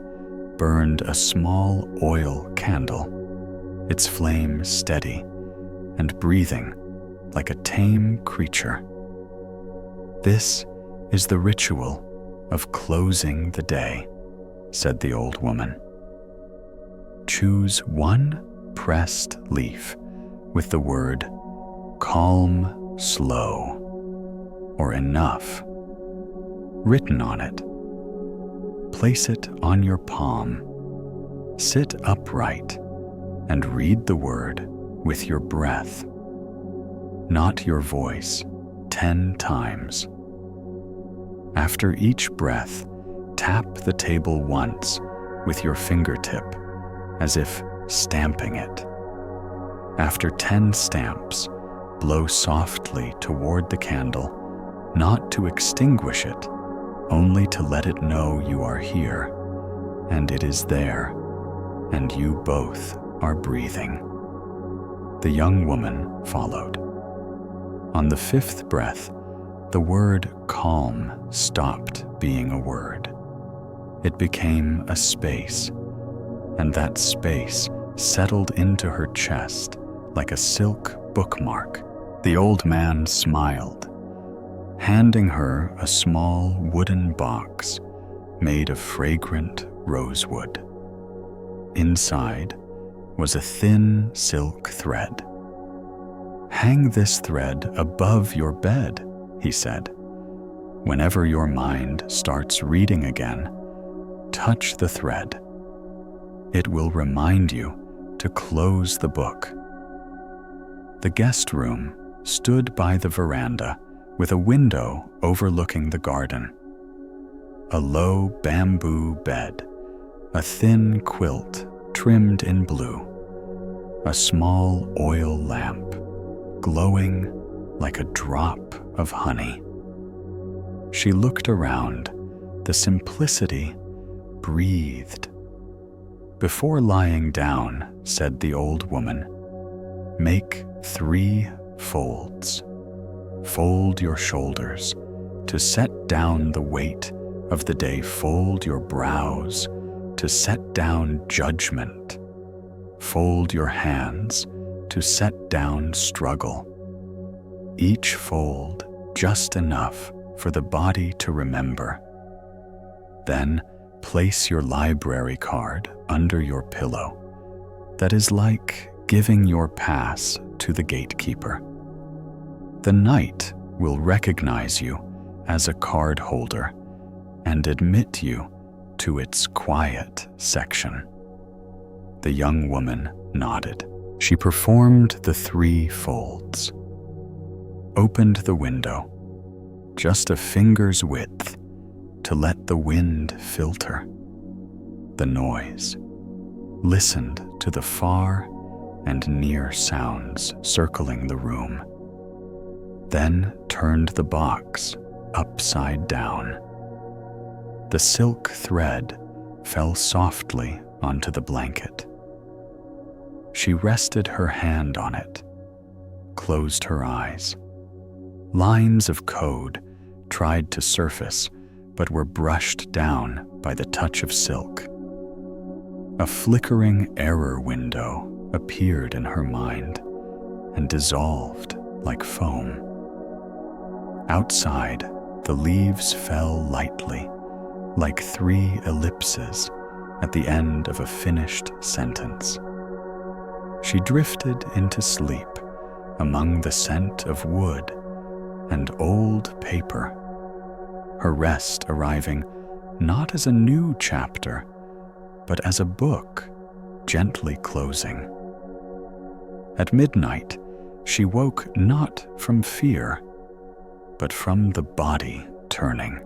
burned a small oil candle, its flame steady and breathing like a tame creature. This is the ritual of closing the day, said the old woman. Choose one pressed leaf with the word calm, slow, or enough written on it. Place it on your palm. Sit upright and read the word with your breath, not your voice, 10 times. After each breath, tap the table once with your fingertip, as if stamping it. After 10 stamps, blow softly toward the candle, not to extinguish it, only to let it know you are here, and it is there, and you both are breathing. The young woman followed. On the 5th breath, the word calm stopped being a word. It became a space, and that space settled into her chest like a silk bookmark. The old man smiled, handing her a small wooden box made of fragrant rosewood. Inside was a thin silk thread. Hang this thread above your bed, he said. Whenever your mind starts reading again, touch the thread. It will remind you to close the book. The guest room stood by the veranda with a window overlooking the garden. A low bamboo bed, a thin quilt trimmed in blue, a small oil lamp glowing like a drop of honey. She looked around. The simplicity breathed. Before lying down, said the old woman, make 3 folds. Fold your shoulders to set down the weight of the day. Fold your brows to set down judgment. Fold your hands to set down struggle. Each fold just enough for the body to remember. Then place your library card under your pillow. That is like giving your pass to the gatekeeper. The night will recognize you as a card holder and admit you to its quiet section. The young woman nodded. She performed the 3 folds, opened the window, just a finger's width, to let the wind filter the noise, listened to the far and near sounds circling the room, then turned the box upside down. The silk thread fell softly onto the blanket. She rested her hand on it, closed her eyes. Lines of code tried to surface, but were brushed down by the touch of silk. A flickering error window appeared in her mind and dissolved like foam. Outside, the leaves fell lightly, like 3 ellipses at the end of a finished sentence. She drifted into sleep among the scent of wood and old paper, her rest arriving not as a new chapter, but as a book gently closing. At midnight, she woke not from fear, but from the body turning.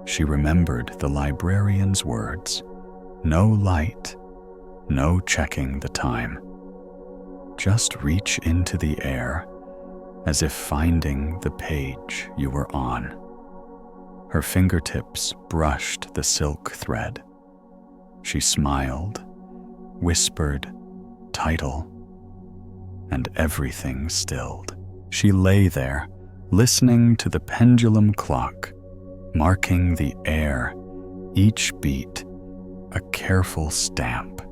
She remembered the librarian's words, no light, no checking the time. Just reach into the air as if finding the page you were on. Her fingertips brushed the silk thread. She smiled, whispered, title, and everything stilled. She lay there, listening to the pendulum clock, marking the air, each beat a careful stamp.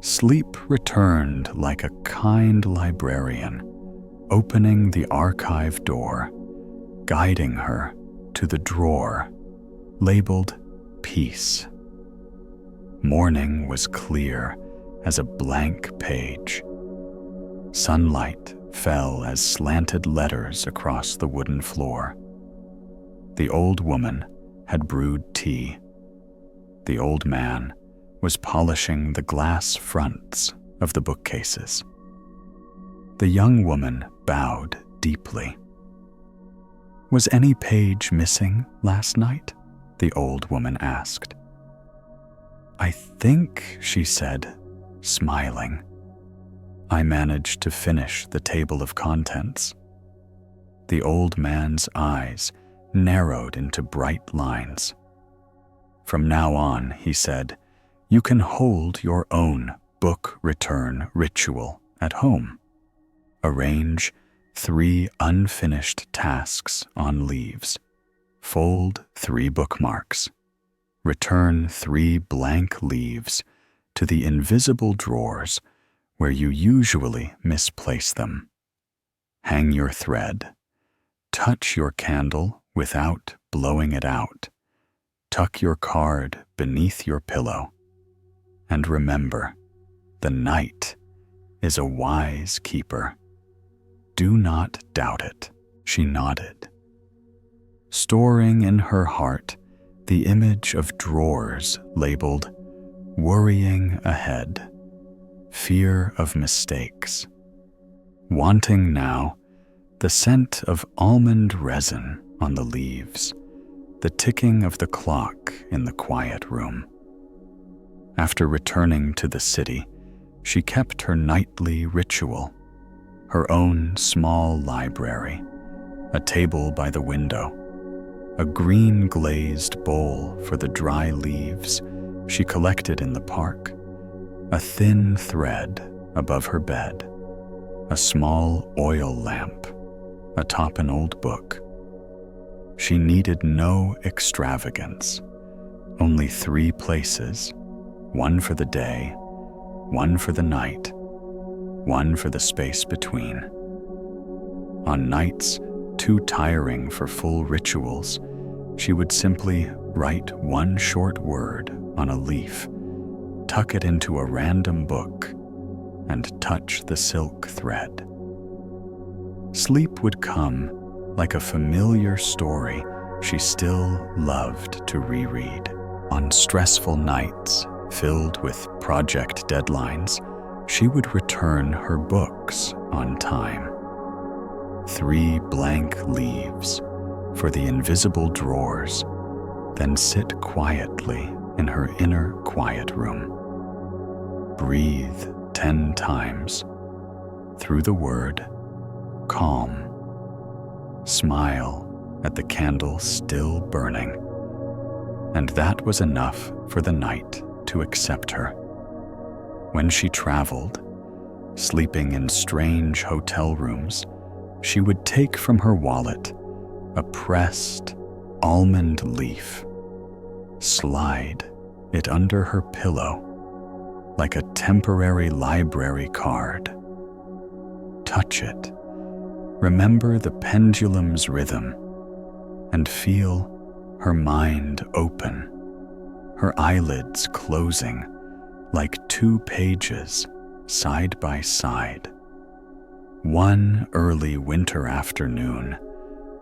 Sleep returned like a kind librarian, opening the archive door, guiding her to the drawer labeled Peace. Morning was clear as a blank page. Sunlight fell as slanted letters across the wooden floor. The old woman had brewed tea. The old man was polishing the glass fronts of the bookcases. The young woman bowed deeply. "Was any page missing last night?" the old woman asked. "I think," she said, smiling, "I managed to finish the table of contents." The old man's eyes narrowed into bright lines. "From now on," he said, "you can hold your own book return ritual at home. Arrange 3 unfinished tasks on leaves. Fold 3 bookmarks. Return 3 blank leaves to the invisible drawers where you usually misplace them. Hang your thread. Touch your candle without blowing it out. Tuck your card beneath your pillow. And remember, the night is a wise keeper. Do not doubt it." She nodded, storing in her heart the image of drawers labeled worrying ahead, fear of mistakes, wanting now the scent of almond resin on the leaves, the ticking of the clock in the quiet room. After returning to the city, she kept her nightly ritual, her own small library, a table by the window, a green glazed bowl for the dry leaves she collected in the park, a thin thread above her bed, a small oil lamp atop an old book. She needed no extravagance, only 3 places, one for the day, one for the night, one for the space between. On nights too tiring for full rituals, she would simply write one short word on a leaf, tuck it into a random book, and touch the silk thread. Sleep would come like a familiar story she still loved to reread. On stressful nights filled with project deadlines, she would return her books on time. 3 blank leaves for the invisible drawers, then sit quietly in her inner quiet room. Breathe 10 times through the word calm. Smile at the candle still burning. And that was enough for the night to accept her. When she traveled, sleeping in strange hotel rooms, she would take from her wallet a pressed, almond leaf. Slide it under her pillow like a temporary library card. Touch it. Remember the pendulum's rhythm and feel her mind open, her eyelids closing like 2 pages side by side. One early winter afternoon,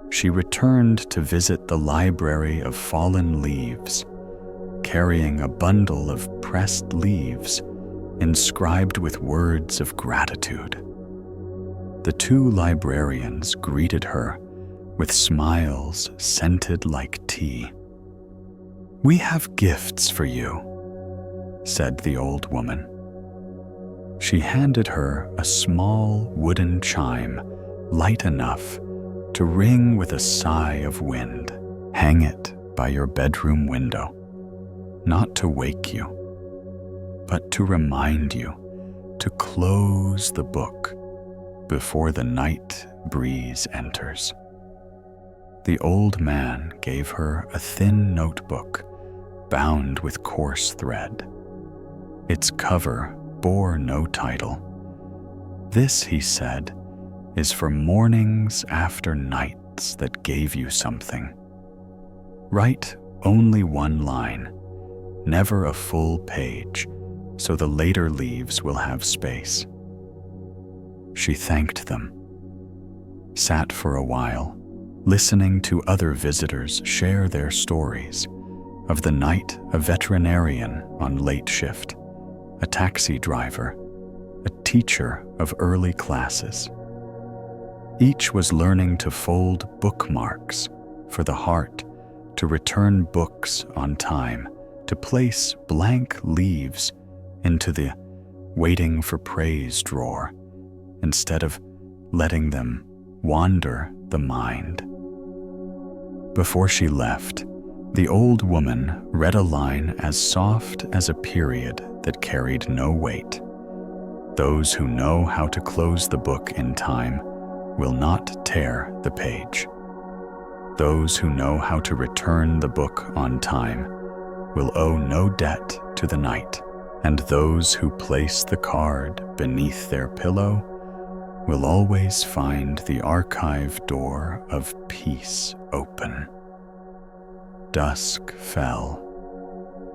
she returned to visit the library of fallen leaves, carrying a bundle of pressed leaves inscribed with words of gratitude. The 2 librarians greeted her with smiles scented like tea. "We have gifts for you," said the old woman. She handed her a small wooden chime, light enough to ring with a sigh of wind. "Hang it by your bedroom window, not to wake you, but to remind you to close the book before the night breeze enters." The old man gave her a thin notebook bound with coarse thread. Its cover bore no title. "This," he said, "is for mornings after nights that gave you something. Write only 1 line, never a full page, so the later leaves will have space." She thanked them, sat for a while, listening to other visitors share their stories of the night a veterinarian on late shift, a taxi driver, a teacher of early classes. Each was learning to fold bookmarks for the heart, to return books on time, to place blank leaves into the waiting for praise drawer instead of letting them wander the mind. Before she left, the old woman read a line as soft as a period that carried no weight. "Those who know how to close the book in time will not tear the page. Those who know how to return the book on time will owe no debt to the night, and those who place the card beneath their pillow will always find the archive door of peace open." Dusk fell.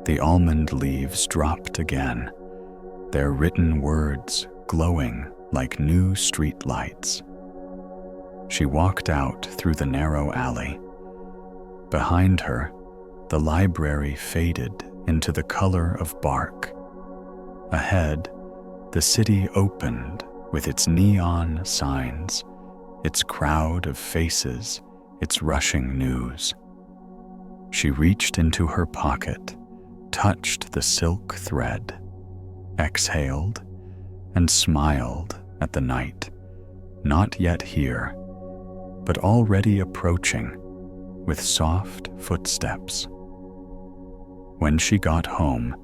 The almond leaves dropped again, their written words glowing like new street lights. She walked out through the narrow alley. Behind her, the library faded into the color of bark. Ahead, the city opened with its neon signs, its crowd of faces, its rushing news. She reached into her pocket, touched the silk thread, exhaled, and smiled at the night, not yet here, but already approaching with soft footsteps. When she got home,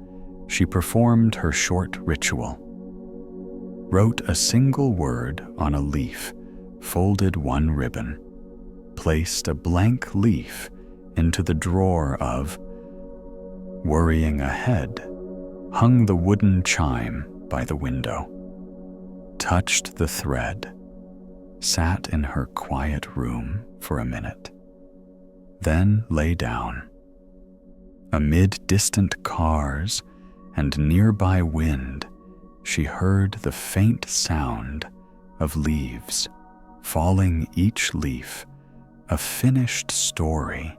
she performed her short ritual, wrote a single word on a leaf, folded 1 ribbon, placed a blank leaf into the drawer of, worrying ahead, hung the wooden chime by the window, touched the thread, sat in her quiet room for a minute, then lay down. Amid distant cars and nearby wind, she heard the faint sound of leaves falling, each leaf a finished story,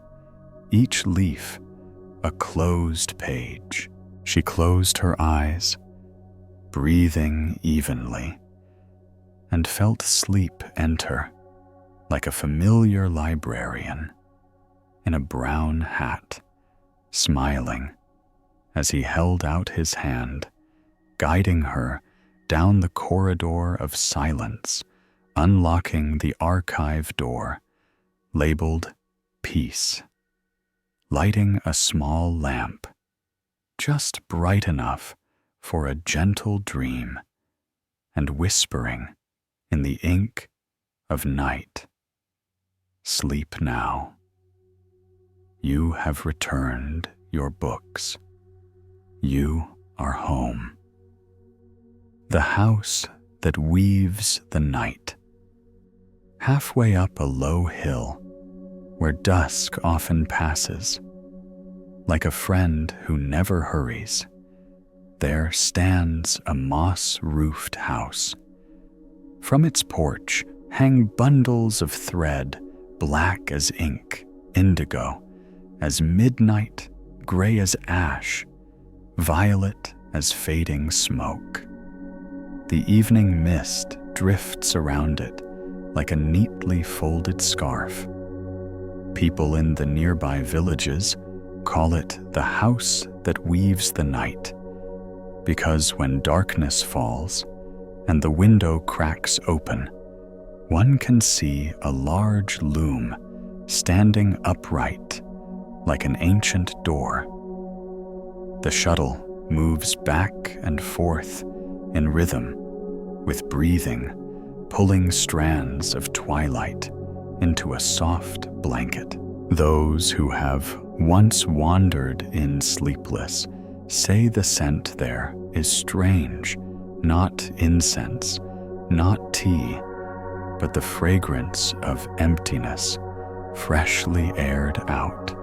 each leaf a closed page. She closed her eyes, breathing evenly, and felt sleep enter like a familiar librarian in a brown hat, smiling as he held out his hand, guiding her down the corridor of silence, unlocking the archive door, labeled Peace, lighting a small lamp, just bright enough for a gentle dream, and whispering in the ink of night, "Sleep now." you have returned your books. You are home. The house that weaves the night. Halfway up a low hill, where dusk often passes, like a friend who never hurries, there stands a moss-roofed house. From its porch hang bundles of thread, black as ink, indigo as midnight, gray as ash, violet as fading smoke. The evening mist drifts around it like a neatly folded scarf. People in the nearby villages call it the house that weaves the night, because when darkness falls and the window cracks open, one can see a large loom standing upright like an ancient door. The shuttle moves back and forth in rhythm with breathing, pulling strands of twilight into a soft blanket. Those who have once wandered in sleepless say the scent there is strange, not incense, not tea, but the fragrance of emptiness, freshly aired out.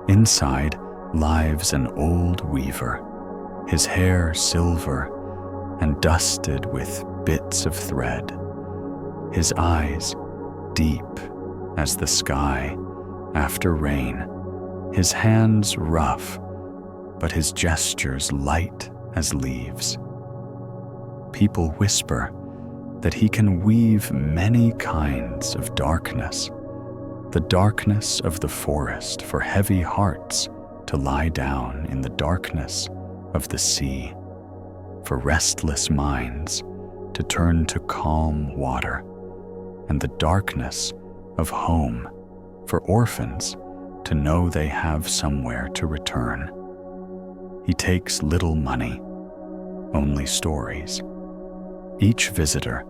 Inside lives an old weaver, his hair silver and dusted with bits of thread, his eyes deep as the sky after rain, his hands rough, but his gestures light as leaves. People whisper that he can weave many kinds of darkness, the darkness of the forest for heavy hearts to lie down in the darkness of the sea, for restless minds to turn to calm water, and the darkness of home for orphans to know they have somewhere to return. He takes little money, only stories. Each visitor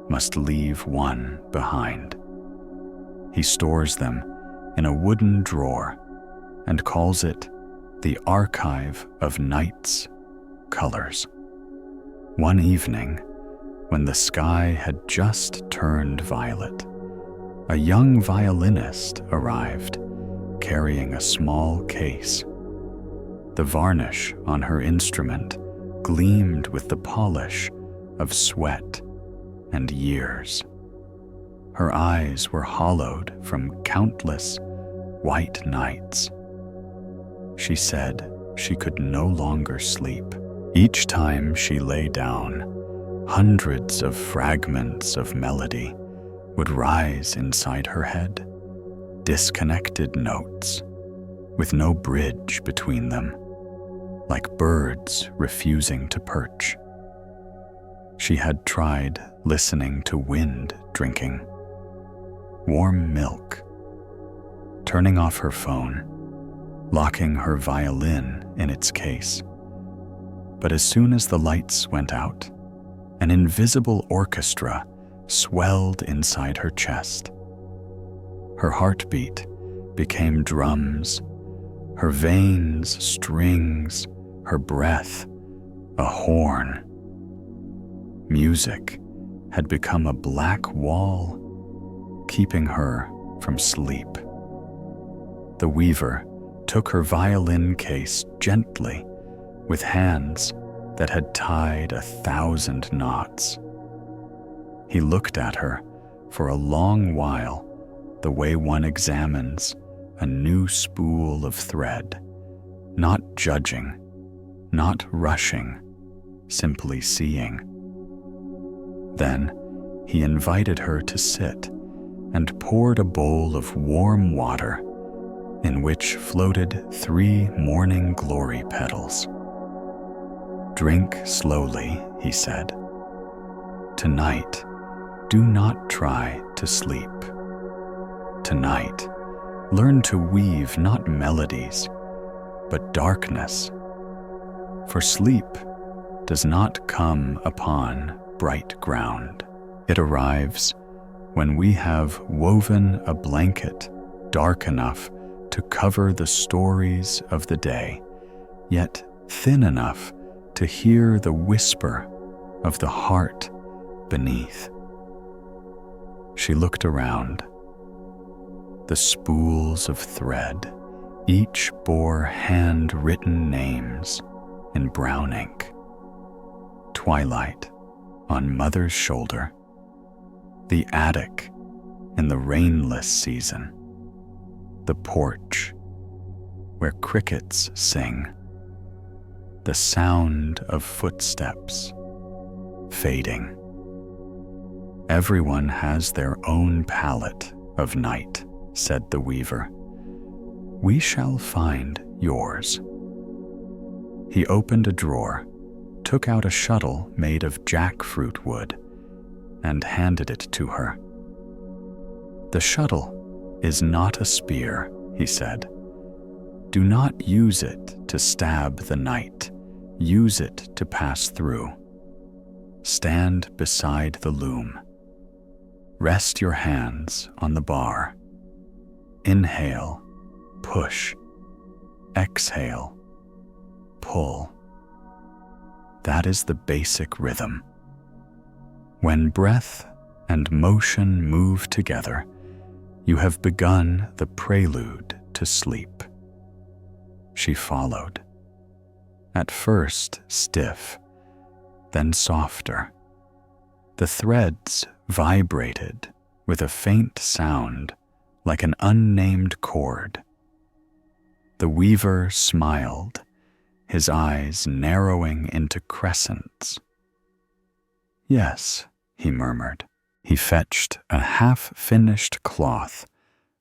must leave one behind. He stores them in a wooden drawer and calls it the Archive of Night's Colors. One evening, when the sky had just turned violet, a young violinist arrived, carrying a small case. The varnish on her instrument gleamed with the polish of sweat and years. Her eyes were hollowed from countless white nights. She said she could no longer sleep. Each time she lay down, hundreds of fragments of melody would rise inside her head, disconnected notes, with no bridge between them, like birds refusing to perch. She had tried listening to wind drinking, warm milk, turning off her phone, locking her violin in its case. But as soon as the lights went out, an invisible orchestra swelled inside her chest. Her heartbeat became drums, her veins strings, her breath a horn. Music had become a black wall, keeping her from sleep. The weaver took her violin case gently with hands that had tied 1,000 knots. He looked at her for a long while, the way one examines a new spool of thread, not judging, not rushing, simply seeing. Then he invited her to sit and poured a bowl of warm water in which floated 3 morning glory petals. "Drink slowly," he said. "Tonight, do not try to sleep. Tonight, learn to weave not melodies, but darkness. For sleep does not come upon bright ground. It arrives when we have woven a blanket dark enough to cover the stories of the day, yet thin enough to hear the whisper of the heart beneath. She looked around. The spools of thread each bore hand-written names in brown ink. Twilight on Mother's shoulder, the attic in the rainless season, the porch where crickets sing, the sound of footsteps fading. Everyone has their own palette of night, said the weaver. We shall find yours. He opened a drawer, took out a shuttle made of jackfruit wood, and handed it to her. The shuttle is not a spear, he said. Do not use it to stab the night. Use it to pass through. Stand beside the loom. Rest your hands on the bar. Inhale, push. Exhale, pull. That is the basic rhythm. When breath and motion move together, you have begun the prelude to sleep. She followed. At first stiff, then softer. The threads vibrated with a faint sound like an unnamed chord. The weaver smiled, his eyes narrowing into crescents. Yes, he murmured. He fetched a half-finished cloth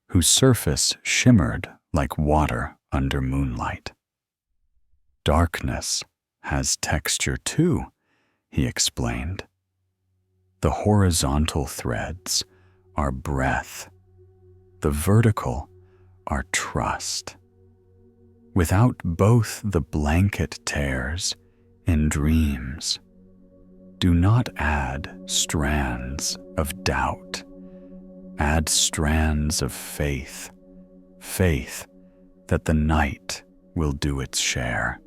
whose surface shimmered like water under moonlight. Darkness has texture too, he explained. The horizontal threads are breath. The vertical are trust. Without both the blanket tears in dreams. Do not add strands of doubt. Add strands of faith. Faith that the night will do its share.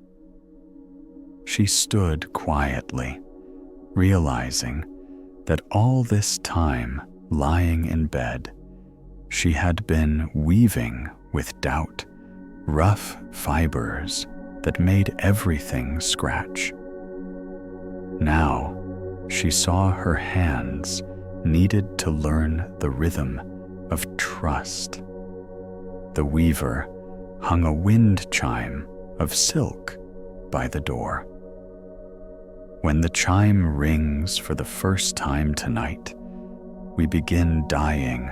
She stood quietly, realizing that all this time lying in bed, she had been weaving with doubt rough fibers that made everything scratch. Now she saw her hands needed to learn the rhythm of trust. The weaver hung a wind chime of silk by the door. When the chime rings for the first time tonight, we begin dyeing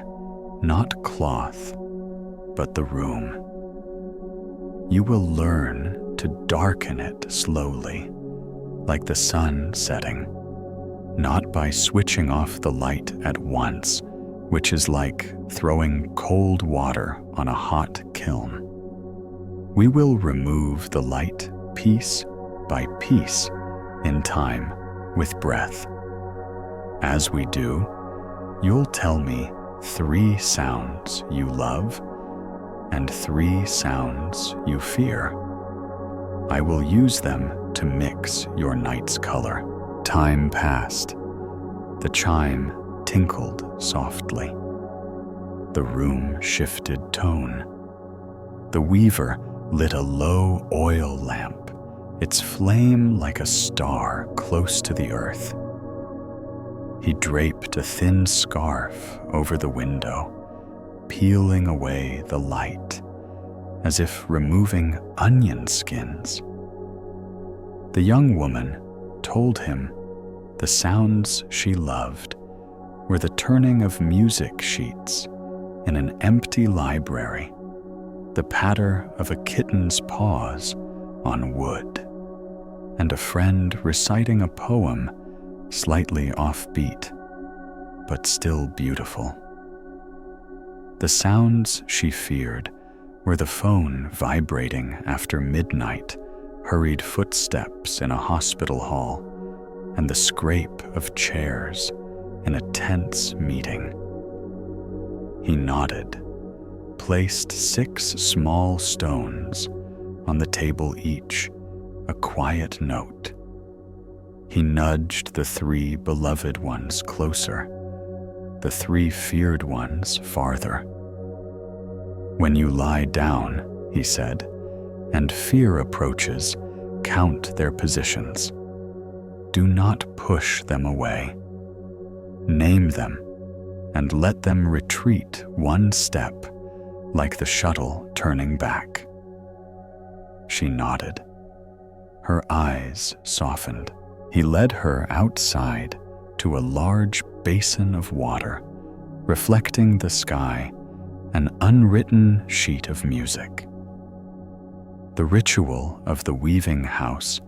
not cloth, but the room. You will learn to darken it slowly, like the sun setting, not by switching off the light at once, which is like throwing cold water on a hot kiln. We will remove the light piece by piece in time with breath. As we do, you'll tell me 3 sounds you love and 3 sounds you fear. I will use them to mix your night's color. Time passed. The chime tinkled softly. The room shifted tone. The weaver lit a low oil lamp, its flame like a star close to the earth. He draped a thin scarf over the window, peeling away the light, as if removing onion skins. The young woman told him the sounds she loved were the turning of music sheets in an empty library, the patter of a kitten's paws on wood, and a friend reciting a poem slightly offbeat, but still beautiful. The sounds she feared were the phone vibrating after midnight, hurried footsteps in a hospital hall, and the scrape of chairs in a tense meeting. He nodded, placed 6 small stones on the table each, a quiet note. He nudged the 3 beloved ones closer, the 3 feared ones farther. When you lie down, he said, and fear approaches, count their positions. Do not push them away. Name them and let them retreat 1 step, like the shuttle turning back. She nodded. Her eyes softened. He led her outside to a large basin of water, reflecting the sky, an unwritten sheet of music. The ritual of the weaving house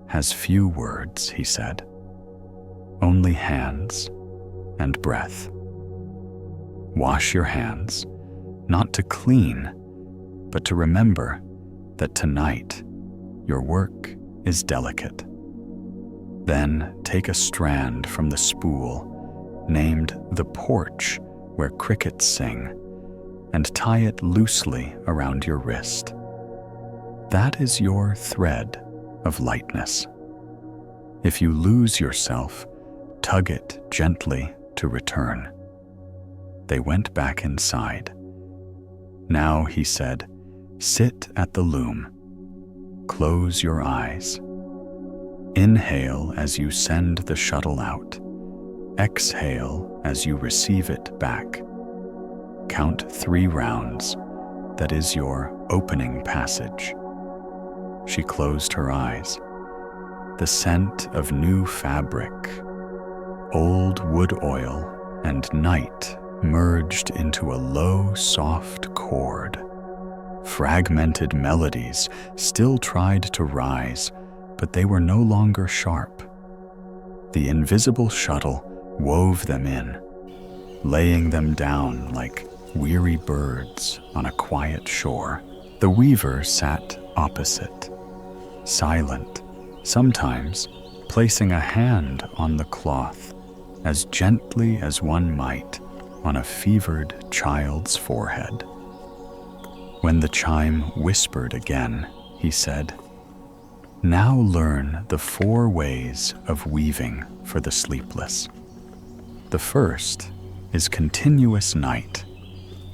has few words, he said. Only hands and breath. Wash your hands, not to clean, but to remember that tonight your work is delicate. Then take a strand from the spool named the porch where crickets sing and tie it loosely around your wrist. That is your thread of lightness. If you lose yourself, tug it gently to return. They went back inside. Now, he said, sit at the loom. Close your eyes. Inhale as you send the shuttle out. Exhale as you receive it back. Count 3 rounds. That is your opening passage. She closed her eyes. The scent of new fabric, old wood oil, and night merged into a low, soft chord. Fragmented melodies still tried to rise, but they were no longer sharp. The invisible shuttle wove them in, laying them down like weary birds on a quiet shore. The weaver sat opposite, silent, sometimes placing a hand on the cloth as gently as one might on a fevered child's forehead. When the chime whispered again, he said, now learn the 4 ways of weaving for the sleepless. The first is continuous night.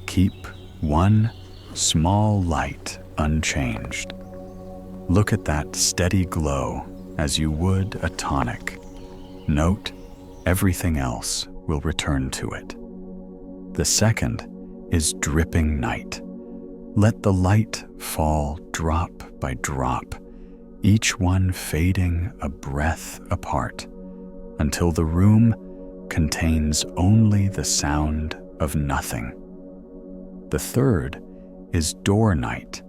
Keep 1 small light unchanged. Look at that steady glow as you would a tonic. Note, everything else will return to it. The second is dripping night. Let the light fall drop by drop, each one fading a breath apart, until the room contains only the sound of nothing. The third is door night.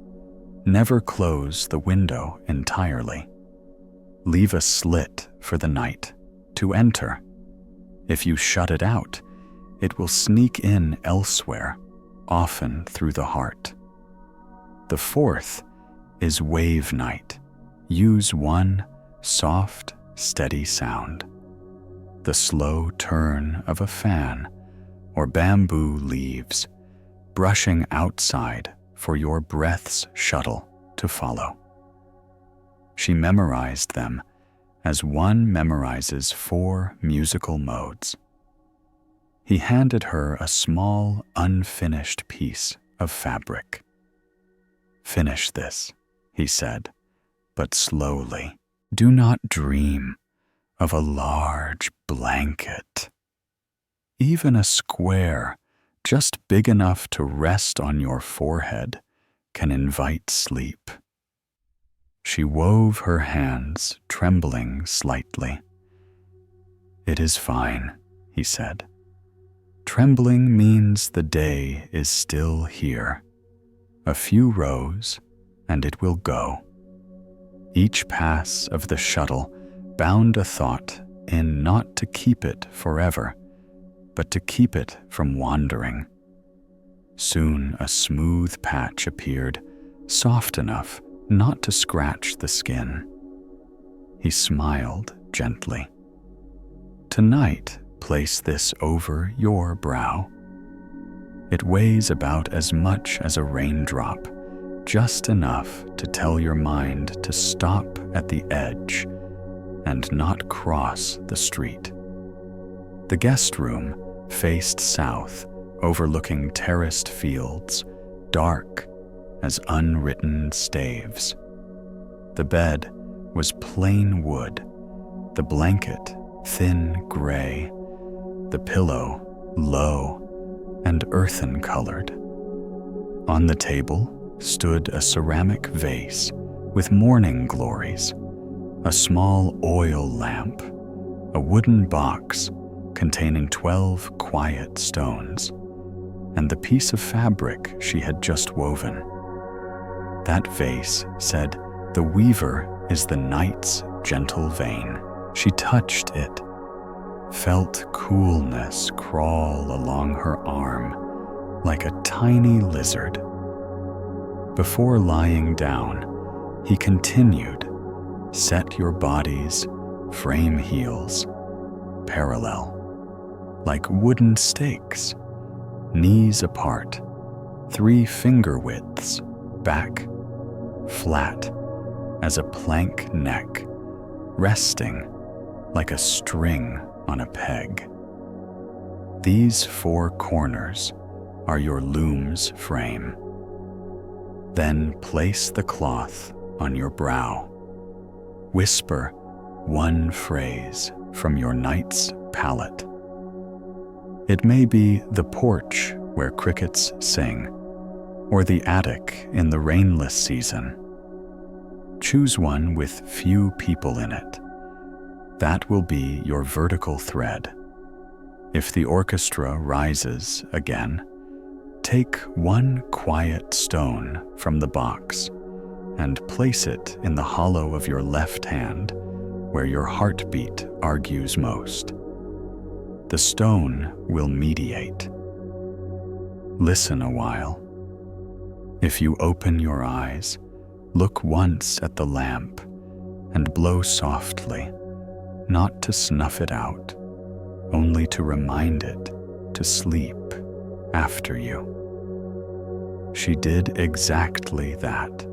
Never close the window entirely. Leave a slit for the night to enter. If you shut it out, it will sneak in elsewhere, often through the heart. The fourth is wave night. Use 1 soft, steady sound. The slow turn of a fan or bamboo leaves, brushing outside for your breath's shuttle to follow. She memorized them as one memorizes 4 musical modes. He handed her a small, unfinished piece of fabric. Finish this, he said, but slowly. Do not dream of a large blanket. Even a square, just big enough to rest on your forehead, can invite sleep. She wove her hands, trembling slightly. It is fine, he said. Trembling means the day is still here. A few rows, and it will go. Each pass of the shuttle bound a thought in not to keep it forever, but to keep it from wandering. Soon a smooth patch appeared, soft enough not to scratch the skin. He smiled gently. Tonight, place this over your brow. It weighs about as much as a raindrop, just enough to tell your mind to stop at the edge and not cross the street. The guest room faced south, overlooking terraced fields, dark as unwritten staves. The bed was plain wood, the blanket thin gray, the pillow low and earthen-colored. On the table stood a ceramic vase with morning glories, a small oil lamp, a wooden box containing 12 quiet stones, and the piece of fabric she had just woven. That vase said, "The weaver is the night's gentle vein." She touched it, felt coolness crawl along her arm like a tiny lizard. Before lying down, he continued, "Set your bodies, frame heels, parallel, like wooden stakes, knees apart, 3 finger widths, back, flat as a plank neck, resting like a string on a peg. These 4 corners are your loom's frame. Then place the cloth on your brow. Whisper one phrase from your night's palette. It may be the porch where crickets sing, or the attic in the rainless season. Choose one with few people in it. That will be your vertical thread. If the orchestra rises again, take 1 quiet stone from the box and place it in the hollow of your left hand where your heartbeat argues most. The stone will mediate. Listen a while. If you open your eyes, look once at the lamp and blow softly, not to snuff it out, only to remind it to sleep after you. She did exactly that.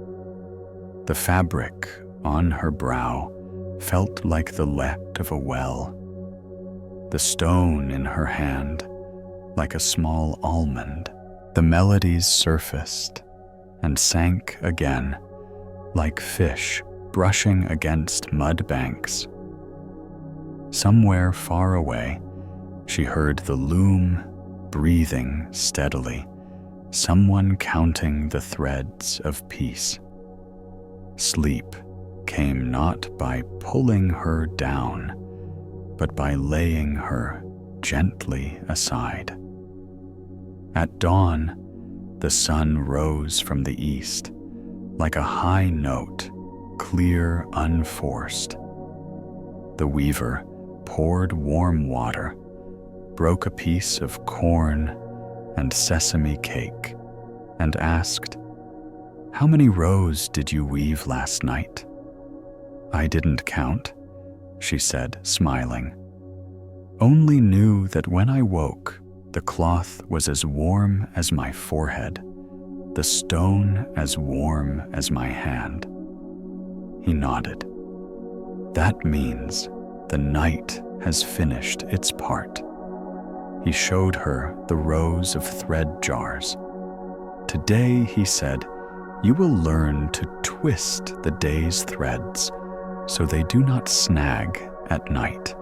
The fabric on her brow felt like the let of a well, the stone in her hand like a small almond. The melodies surfaced and sank again like fish brushing against mud banks. Somewhere far away, she heard the loom breathing steadily, someone counting the threads of peace. Sleep came not by pulling her down, but by laying her gently aside. At dawn, the sun rose from the east, like a high note, clear, unforced. The weaver poured warm water, broke a piece of corn and sesame cake, and asked, "How many rows did you weave last night?" "I didn't count," she said, smiling. "Only knew that when I woke, the cloth was as warm as my forehead, the stone as warm as my hand." He nodded. "That means the night has finished its part." He showed her the rows of thread jars. "Today," he said, "you will learn to twist the day's threads so they do not snag at night.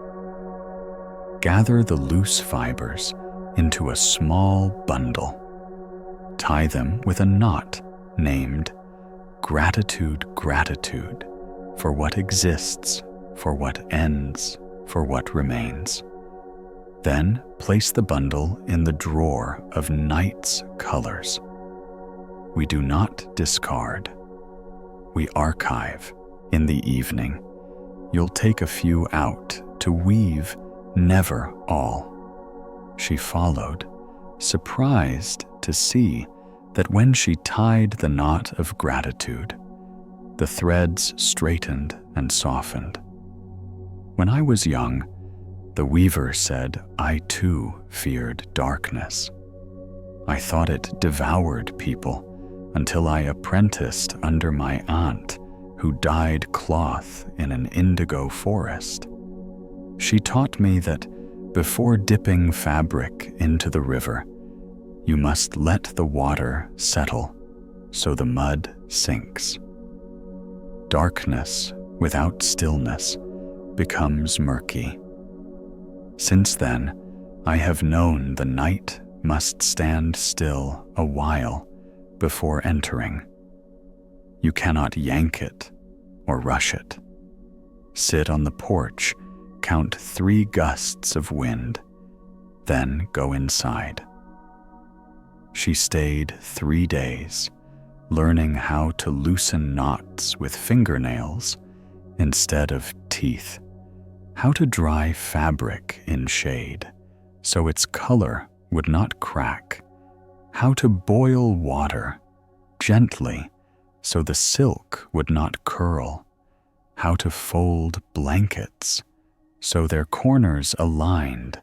Gather the loose fibers into a small bundle. Tie them with a knot named gratitude, gratitude, for what exists, for what ends, for what remains. Then place the bundle in the drawer of night's colors. We do not discard. We archive. In the evening, you'll take a few out to weave, never all." She followed, surprised to see that when she tied the knot of gratitude, the threads straightened and softened. "When I was young, the weaver said I too feared darkness. I thought it devoured people until I apprenticed under my aunt, who dyed cloth in an indigo forest. She taught me that before dipping fabric into the river, you must let the water settle so the mud sinks. Darkness without stillness becomes murky. Since then, I have known the night must stand still a while before entering. You cannot yank it or rush it. Sit on the porch, count 3 gusts of wind, then go inside. She stayed 3 days, learning how to loosen knots with fingernails instead of teeth, how to dry fabric in shade so its color would not crack, how to boil water gently so the silk would not curl, how to fold blankets so their corners aligned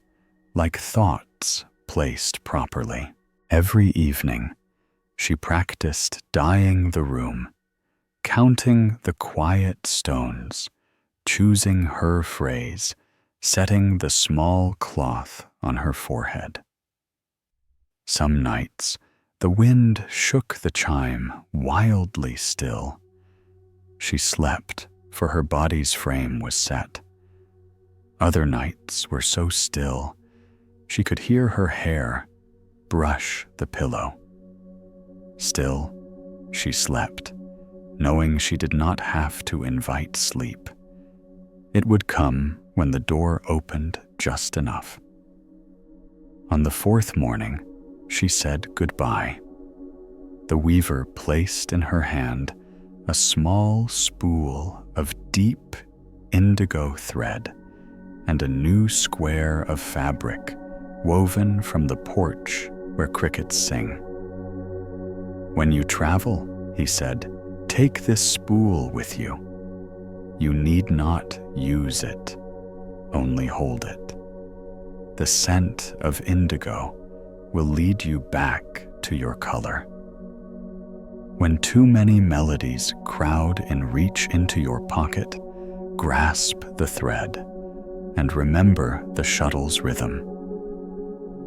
like thoughts placed properly. Every evening, she practiced dyeing the room, counting the quiet stones, choosing her phrase, setting the small cloth on her forehead. Some nights, the wind shook the chime wildly still. She slept, for her body's frame was set. Other nights were so still, she could hear her hair brush the pillow. Still, she slept, knowing she did not have to invite sleep. It would come when the door opened just enough. On the 4th morning, she said goodbye. The weaver placed in her hand a small spool of deep indigo thread and a new square of fabric woven from the porch where crickets sing. When you travel, he said, take this spool with you. You need not use it, only hold it. The scent of indigo will lead you back to your color. When too many melodies crowd and reach into your pocket, grasp the thread and remember the shuttle's rhythm.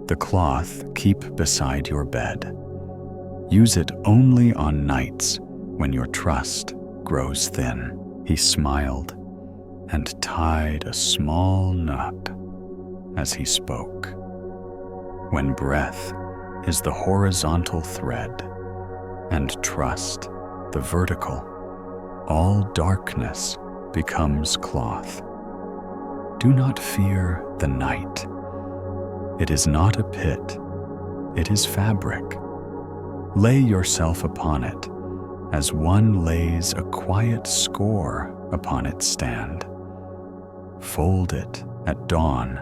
The cloth keep beside your bed. Use it only on nights when your trust grows thin. He smiled and tied a small knot as he spoke. When breath is the horizontal thread and trust the vertical, all darkness becomes cloth. Do not fear the night. It is not a pit, it is fabric. Lay yourself upon it as one lays a quiet score upon its stand. Fold it at dawn,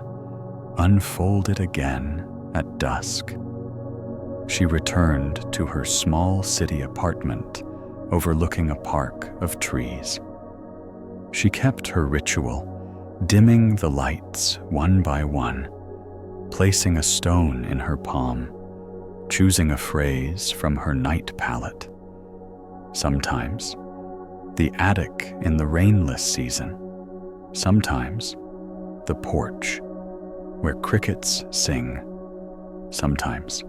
unfold it again at dusk. She returned to her small city apartment overlooking a park of trees. She kept her ritual, dimming the lights one by one, placing a stone in her palm, choosing a phrase from her night palette. Sometimes, the attic in the rainless season. Sometimes, the porch, where crickets sing. Sometimes,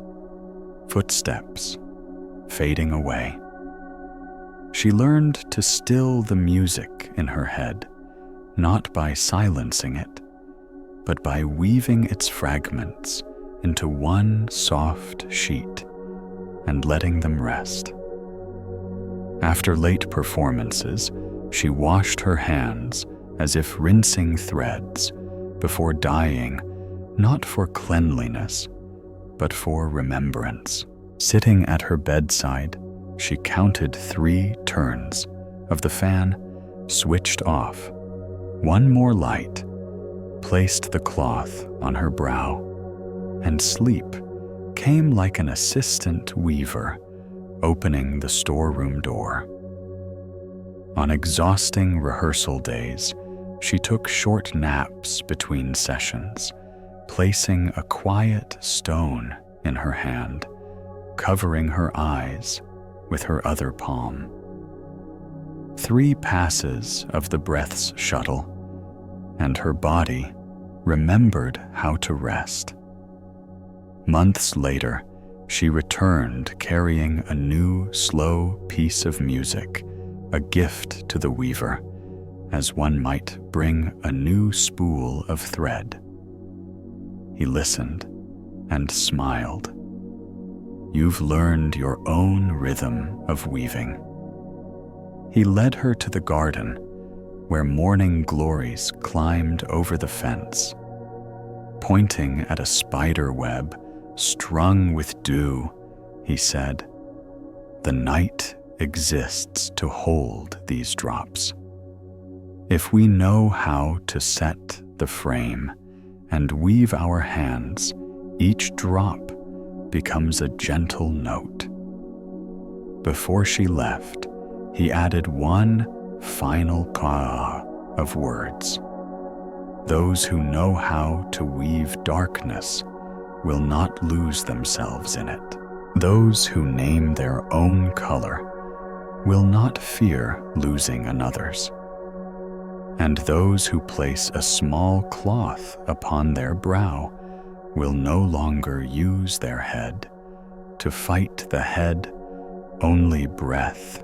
footsteps fading away. She learned to still the music in her head, not by silencing it, but by weaving its fragments into one soft sheet and letting them rest. After late performances, she washed her hands as if rinsing threads before dyeing, not for cleanliness, but for remembrance. Sitting at her bedside, she counted 3 turns of the fan, switched off, one more light, placed the cloth on her brow, and sleep came like an assistant weaver opening the storeroom door. On exhausting rehearsal days, she took short naps between sessions, placing a quiet stone in her hand covering her eyes with her other palm. 3 passes of the breath's shuttle, and her body remembered how to rest. Months later, she returned carrying a new, slow piece of music, a gift to the weaver, as one might bring a new spool of thread. He listened and smiled. "You've learned your own rhythm of weaving." He led her to the garden, where morning glories climbed over the fence. Pointing at a spider web strung with dew, he said, "The night exists to hold these drops. If we know how to set the frame and weave our hands, each drop becomes a gentle note." Before she left, he added one final ka of words. "Those who know how to weave darkness will not lose themselves in it. Those who name their own color will not fear losing another's. And those who place a small cloth upon their brow will no longer use their head to fight the head, only breath,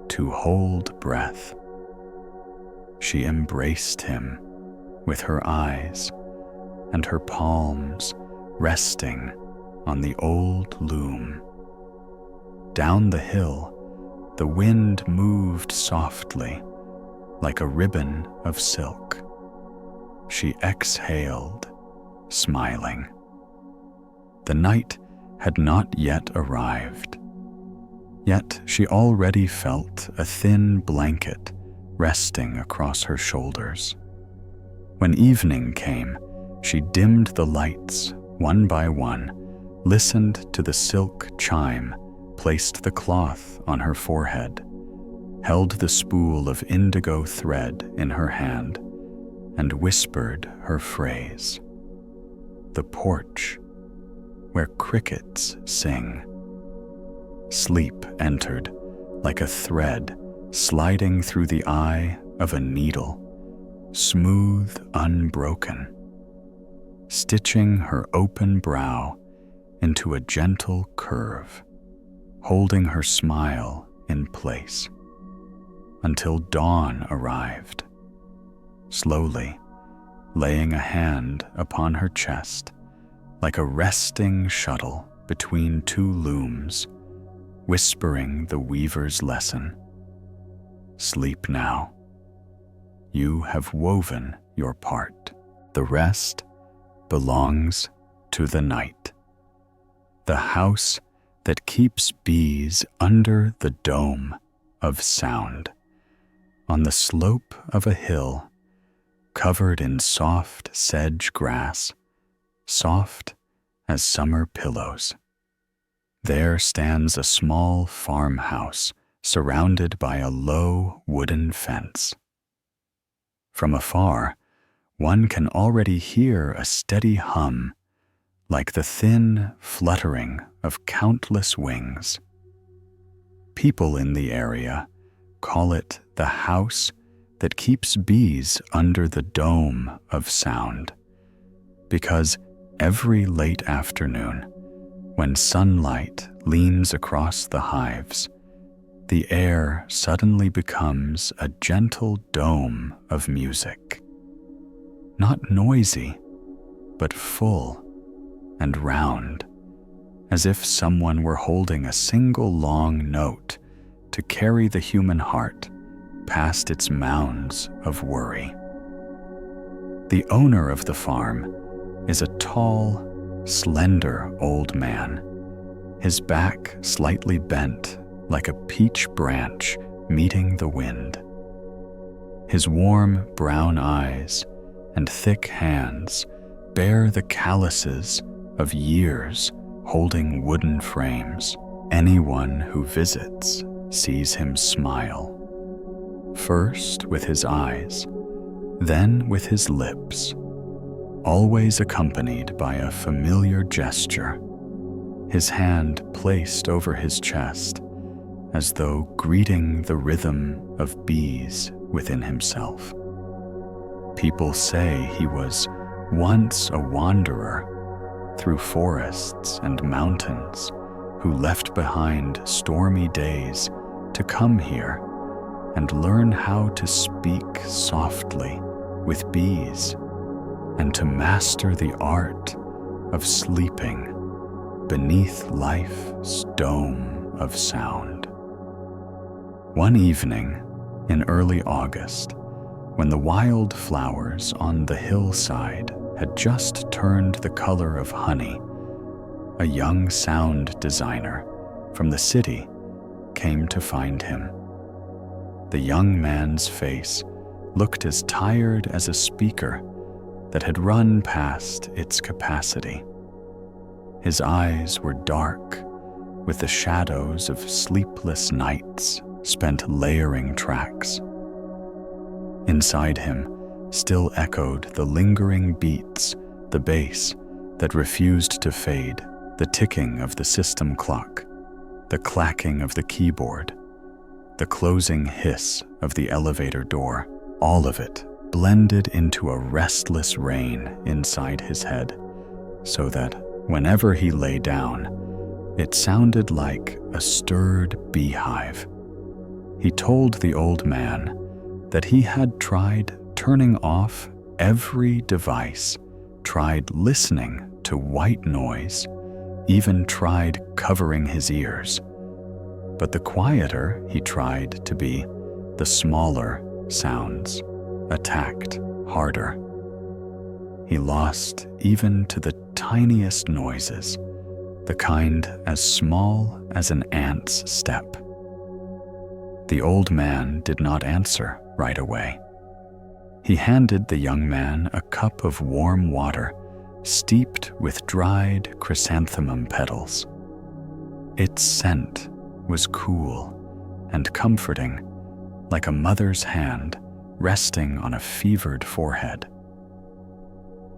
to hold breath." She embraced him with her eyes and her palms resting on the old loom. Down the hill, the wind moved softly, like a ribbon of silk. She exhaled, smiling. The night had not yet arrived, yet she already felt a thin blanket resting across her shoulders. When evening came, she dimmed the lights one by one, listened to the silk chime, placed the cloth on her forehead, held the spool of indigo thread in her hand, and whispered her phrase. "The porch, where crickets sing." Sleep entered like a thread sliding through the eye of a needle, smooth, unbroken, stitching her open brow into a gentle curve, holding her smile in place, until dawn arrived. Slowly, laying a hand upon her chest, like a resting shuttle between 2 looms, whispering the weaver's lesson. "Sleep now. You have woven your part. The rest belongs to the night. The house that keeps bees under the dome of sound, on the slope of a hill, covered in soft sedge grass, soft as summer pillows. There stands a small farmhouse surrounded by a low wooden fence. From afar, one can already hear a steady hum, like the thin fluttering of countless wings. People in the area call it the house that keeps bees under the dome of sound, because every late afternoon, when sunlight leans across the hives, the air suddenly becomes a gentle dome of music. Not noisy, but full and round, as if someone were holding a single long note to carry the human heart past its mounds of worry. The owner of the farm is a tall, slender old man, his back slightly bent like a peach branch meeting the wind. His warm brown eyes and thick hands bear the calluses of years holding wooden frames. Anyone who visits sees him smile, first with his eyes, then with his lips, always accompanied by a familiar gesture, his hand placed over his chest, as though greeting the rhythm of bees within himself. People say he was once a wanderer through forests and mountains who left behind stormy days to come here and learn how to speak softly with bees and to master the art of sleeping beneath life's dome of sound. One evening in early August, when the wild flowers on the hillside had just turned the color of honey, a young sound designer from the city came to find him. The young man's face looked as tired as a speaker that had run past its capacity. His eyes were dark, with the shadows of sleepless nights spent layering tracks. Inside him still echoed the lingering beats, the bass that refused to fade, the ticking of the system clock, the clacking of the keyboard, the closing hiss of the elevator door, all of it blended into a restless rain inside his head, so that whenever he lay down, it sounded like a stirred beehive. He told the old man that he had tried turning off every device, tried listening to white noise, even tried covering his ears. But the quieter he tried to be, the smaller sounds attacked harder. He lost even to the tiniest noises, the kind as small as an ant's step. The old man did not answer right away. He handed the young man a cup of warm water steeped with dried chrysanthemum petals. Its scent was cool and comforting, like a mother's hand resting on a fevered forehead.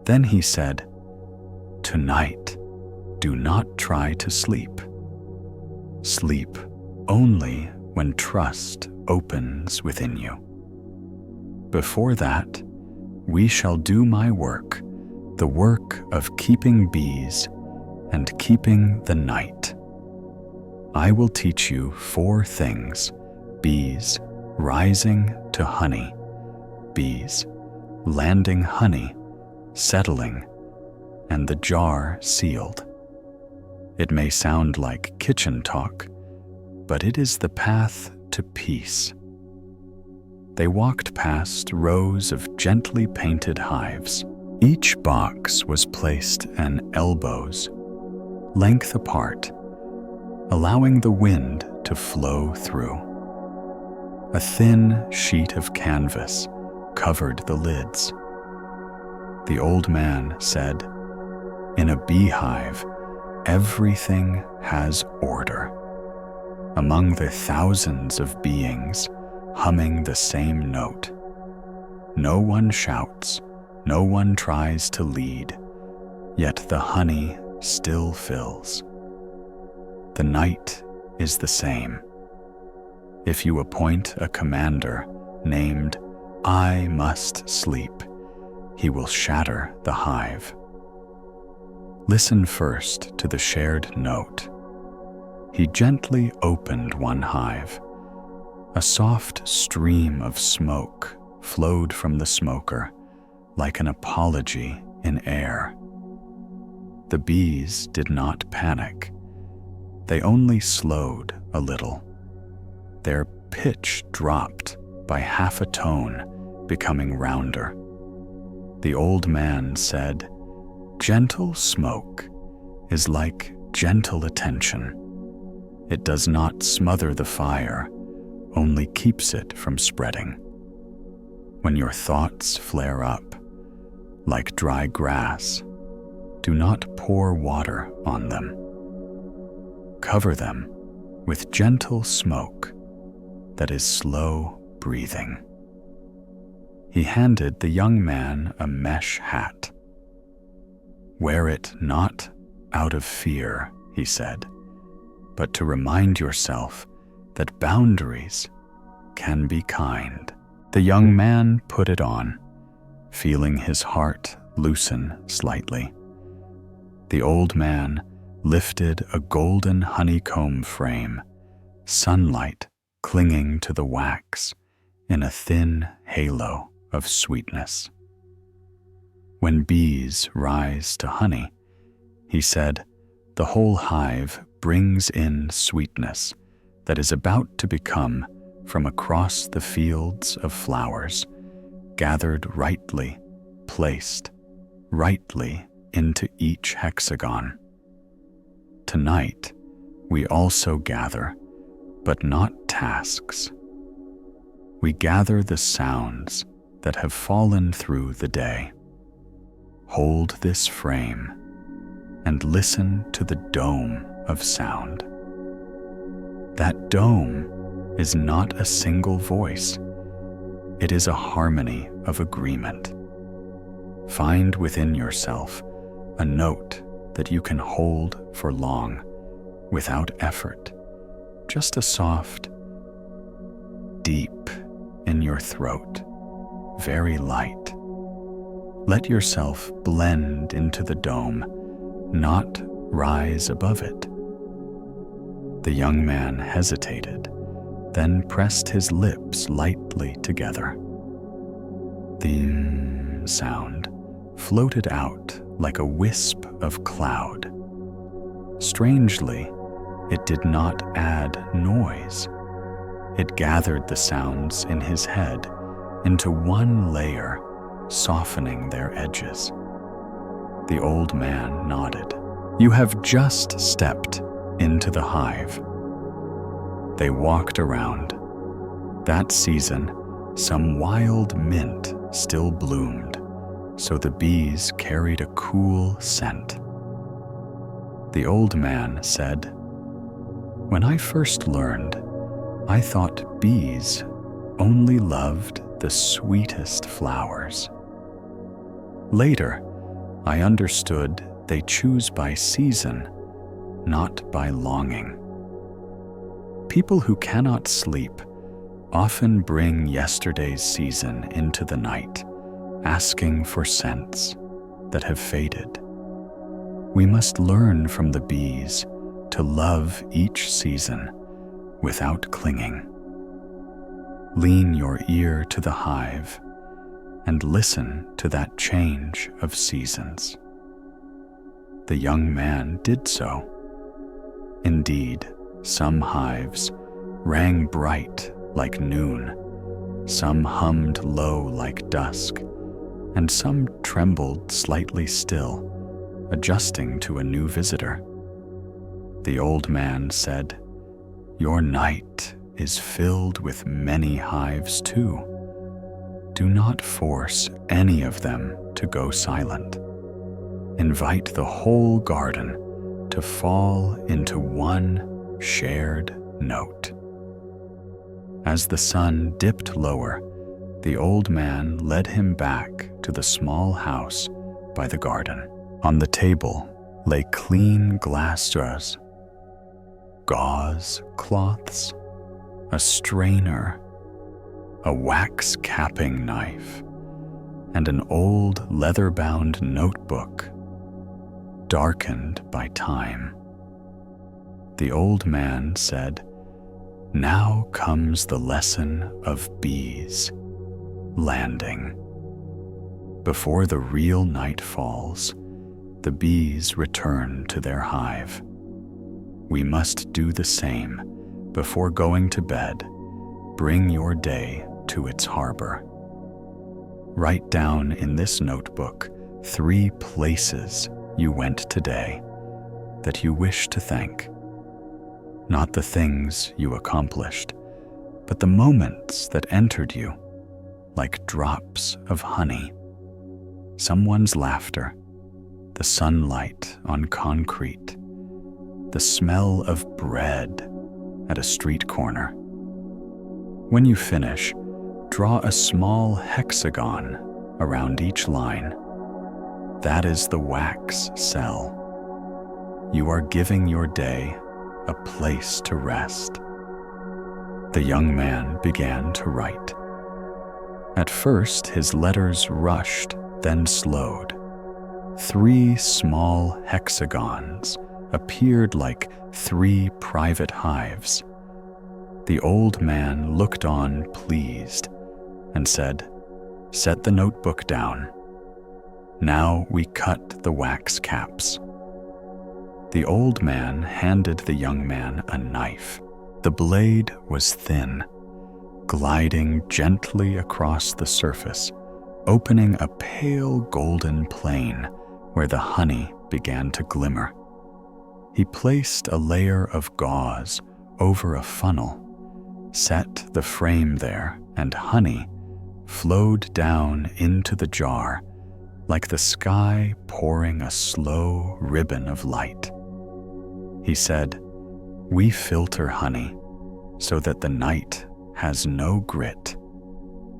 Then he said, "Tonight, do not try to sleep. Sleep only when trust opens within you. Before that, we shall do my work, the work of keeping bees and keeping the night. I will teach you 4 things: bees rising to honey, bees landing honey, settling, and the jar sealed. It may sound like kitchen talk, but it is the path to peace." They walked past rows of gently painted hives. Each box was placed an elbow's length apart, allowing the wind to flow through. A thin sheet of canvas covered the lids. The old man said, "In a beehive, everything has order. Among the thousands of beings humming the same note, no one shouts, no one tries to lead, yet the honey still fills. The night is the same. If you appoint a commander named 'I must sleep,' he will shatter the hive. Listen first to the shared note." He gently opened one hive. A soft stream of smoke flowed from the smoker, like an apology in air. The bees did not panic. They only slowed a little. Their pitch dropped by half a tone, becoming rounder. The old man said, "Gentle smoke is like gentle attention. It does not smother the fire, only keeps it from spreading. When your thoughts flare up, like dry grass, do not pour water on them. Cover them with gentle smoke that is slow breathing." He handed the young man a mesh hat. "Wear it not out of fear," he said, but to remind yourself that boundaries can be kind. The young man put it on, feeling his heart loosen slightly. The old man lifted a golden honeycomb frame, sunlight clinging to the wax in a thin halo of sweetness. When bees rise to honey, he said, the whole hive brings in sweetness that is about to become from across the fields of flowers, gathered rightly, placed rightly into each hexagon. Tonight, we also gather, but not tasks. We gather the sounds that have fallen through the day. Hold this frame and listen to the dome of sound. That dome is not a single voice. It is a harmony of agreement. Find within yourself a note that you can hold for long, without effort, just a soft, deep in your throat, very light. Let yourself blend into the dome, not rise above it. The young man hesitated, then pressed his lips lightly together. The sound floated out like a wisp of cloud. Strangely, it did not add noise. It gathered the sounds in his head into one layer, softening their edges. The old man nodded. You have just stepped into the hive. They walked around. That season, some wild mint still bloomed, so the bees carried a cool scent. The old man said, "When I first learned, I thought bees only loved the sweetest flowers. Later, I understood they choose by season, not by longing. People who cannot sleep often bring yesterday's season into the night, asking for scents that have faded. We must learn from the bees to love each season without clinging. Lean your ear to the hive and listen to that change of seasons." The young man did so. Indeed, some hives rang bright like noon, some hummed low like dusk, and some trembled slightly still, adjusting to a new visitor. The old man said, "Your night is filled with many hives too. Do not force any of them to go silent. Invite the whole garden to fall into one shared note." As the sun dipped lower, the old man led him back to the small house by the garden. On the table lay clean glass jars, gauze cloths, a strainer, a wax capping knife, and an old leather-bound notebook, darkened by time. The old man said, "Now comes the lesson of bees, landing. Before the real night falls, the bees return to their hive. We must do the same before going to bed. Bring your day to its harbor. Write down in this notebook 3 places you went today that you wish to thank. Not the things you accomplished, but the moments that entered you, like drops of honey. Someone's laughter, the sunlight on concrete, the smell of bread at a street corner. When you finish, draw a small hexagon around each line. That is the wax cell. you are giving your day a place to rest. The young man began to write. At first, his letters rushed, then slowed. 3 small hexagons appeared like 3 private hives. The old man looked on pleased and said, "Set the notebook down. Now we cut the wax caps." The old man handed the young man a knife. The blade was thin, gliding gently across the surface, opening a pale golden plain where the honey began to glimmer. He placed a layer of gauze over a funnel, set the frame there, and honey flowed down into the jar like the sky pouring a slow ribbon of light. He said, "We filter honey so that the night has no grit.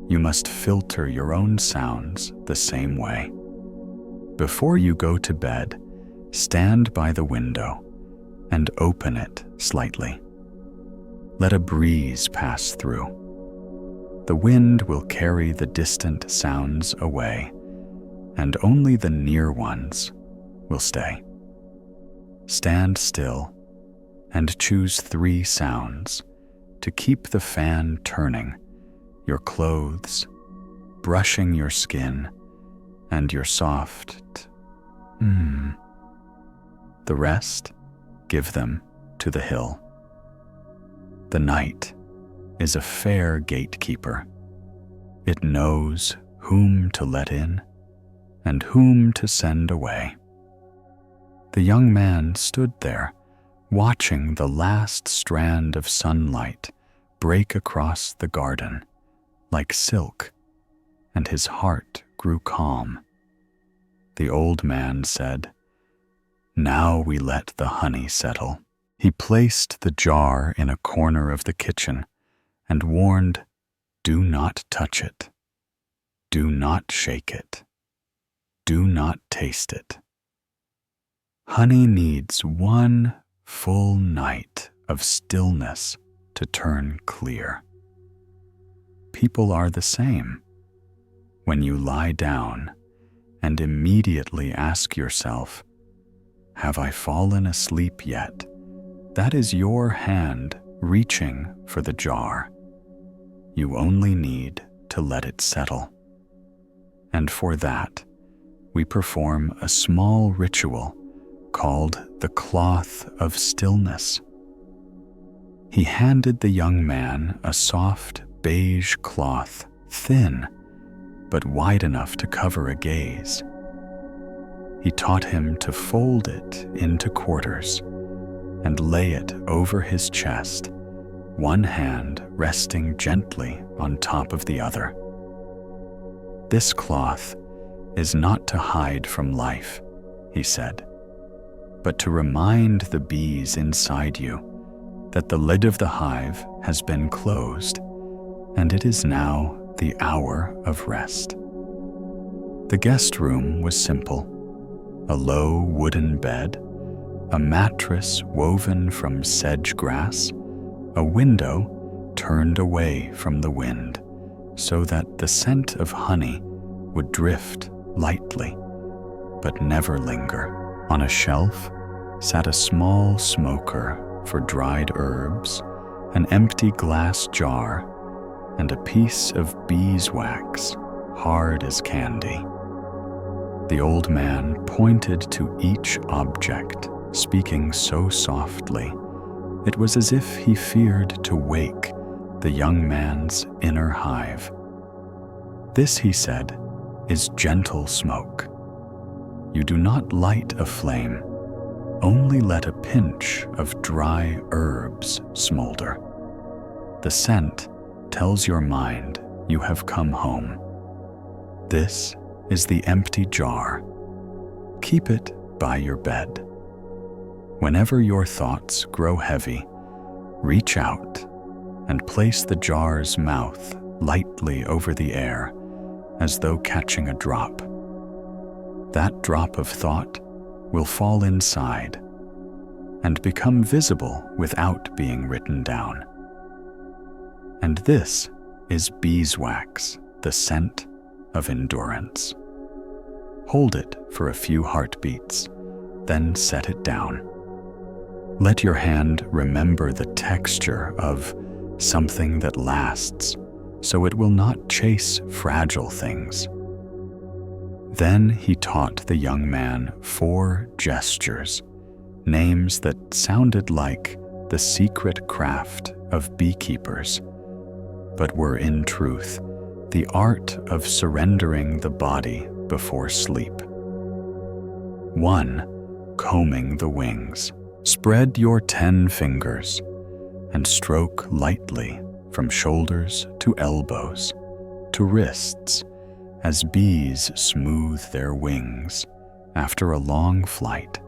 You must filter your own sounds the same way. Before you go to bed, stand by the window and open it slightly. Let a breeze pass through. The wind will carry the distant sounds away, and only the near ones will stay. Stand still and choose 3 sounds to keep the fan turning, your clothes, brushing your skin, and your soft The rest, give them to the hill. The night is a fair gatekeeper. It knows whom to let in and whom to send away." The young man stood there, watching the last strand of sunlight break across the garden like silk, and his heart grew calm. The old man said, "Now we let the honey settle." He placed the jar in a corner of the kitchen and warned, "Do not touch it. Do not shake it. Do not taste it. Honey needs 1 full night of stillness to turn clear. People are the same. When you lie down and immediately ask yourself, 'Have I fallen asleep yet?' that is your hand reaching for the jar. You only need to let it settle. And for that, we perform a small ritual called the cloth of stillness." He handed the young man a soft beige cloth, thin, but wide enough to cover a gaze. He taught him to fold it into quarters and lay it over his chest, one hand resting gently on top of the other. "This cloth is not to hide from life," he said, "but to remind the bees inside you that the lid of the hive has been closed, and it is now the hour of rest." The guest room was simple: a low wooden bed, a mattress woven from sedge grass, a window turned away from the wind so that the scent of honey would drift lightly but never linger. On a shelf sat a small smoker for dried herbs, an empty glass jar, and a piece of beeswax, hard as candy. The old man pointed to each object, speaking so softly, it was as if he feared to wake the young man's inner hive. "This," he said, "is gentle smoke. You do not light a flame, only let a pinch of dry herbs smolder. The scent tells your mind you have come home. This is the empty jar. Keep it by your bed. Whenever your thoughts grow heavy, reach out and place the jar's mouth lightly over the air, as though catching a drop. That drop of thought will fall inside and become visible without being written down. And this is beeswax, the scent of endurance. Hold it for a few heartbeats, then set it down. Let your hand remember the texture of something that lasts, so it will not chase fragile things. Then he taught the young man 4 gestures, names that sounded like the secret craft of beekeepers, but were in truth the art of surrendering the body before sleep. 1. Combing the wings. Spread your 10 fingers and stroke lightly from shoulders to elbows to wrists as bees smooth their wings after a long flight.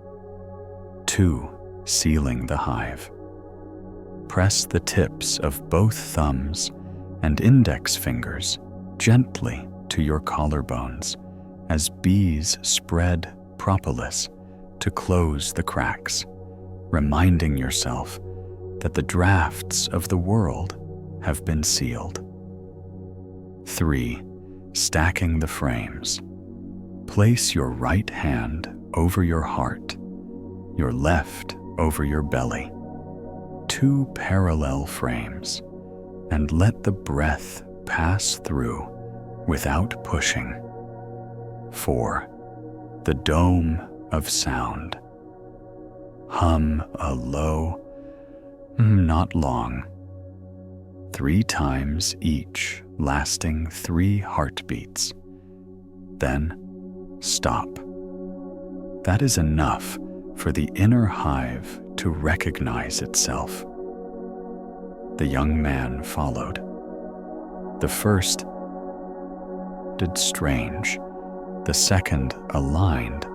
2. Sealing the hive. Press the tips of both thumbs and index fingers gently to your collarbones as bees spread propolis to close the cracks, reminding yourself that the drafts of the world have been sealed. 3. Stacking the frames. Place your right hand over your heart, your left over your belly, 2 parallel frames, and let the breath pass through without pushing. 4. The dome of sound. Hum a low, not long, 3 times each, lasting 3 heartbeats. Then stop. That is enough for the inner hive to recognize itself. The young man followed. The first did strange, the second aligned,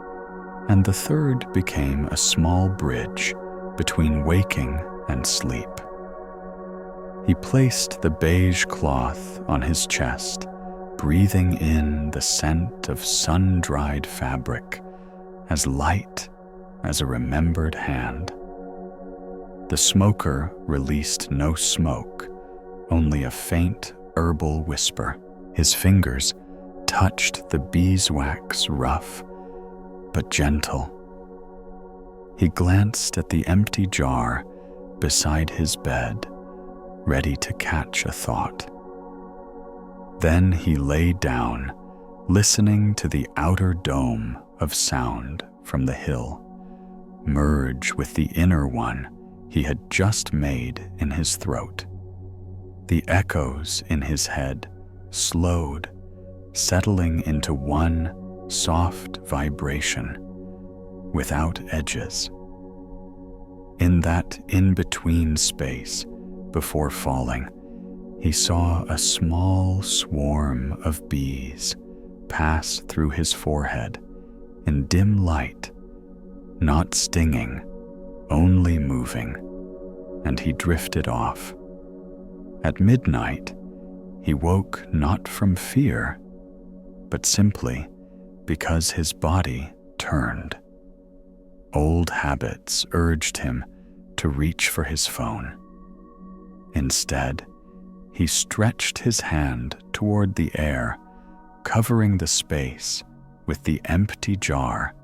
and the third became a small bridge between waking and sleep. He placed the beige cloth on his chest, breathing in the scent of sun-dried fabric, as light as a remembered hand. The smoker released no smoke, only a faint herbal whisper. His fingers touched the beeswax rough but gentle. He glanced at the empty jar beside his bed, ready to catch a thought. Then he lay down, listening to the outer dome of sound from the hill merge with the inner one he had just made in his throat. The echoes in his head slowed, settling into one soft vibration without edges. In that in-between space before falling, he saw a small swarm of bees pass through his forehead in dim light, not stinging, only moving, and he drifted off. At midnight, he woke not from fear, but simply because his body turned. Old habits urged him to reach for his phone. Instead, he stretched his hand toward the air, covering the space with the empty jar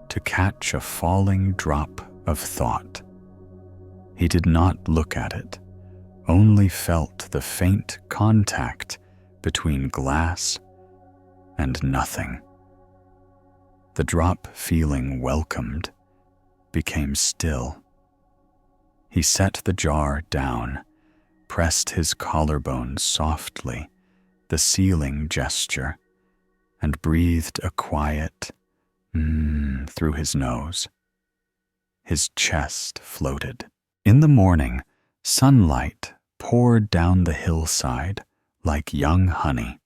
to catch a falling drop of thought. He did not look at it, only felt the faint contact between glass and nothing. The drop, feeling welcomed, became still. He set the jar down, pressed his collarbone softly, the sealing gesture, and breathed a quiet through his nose. His chest floated. In the morning, sunlight poured down the hillside like young honey.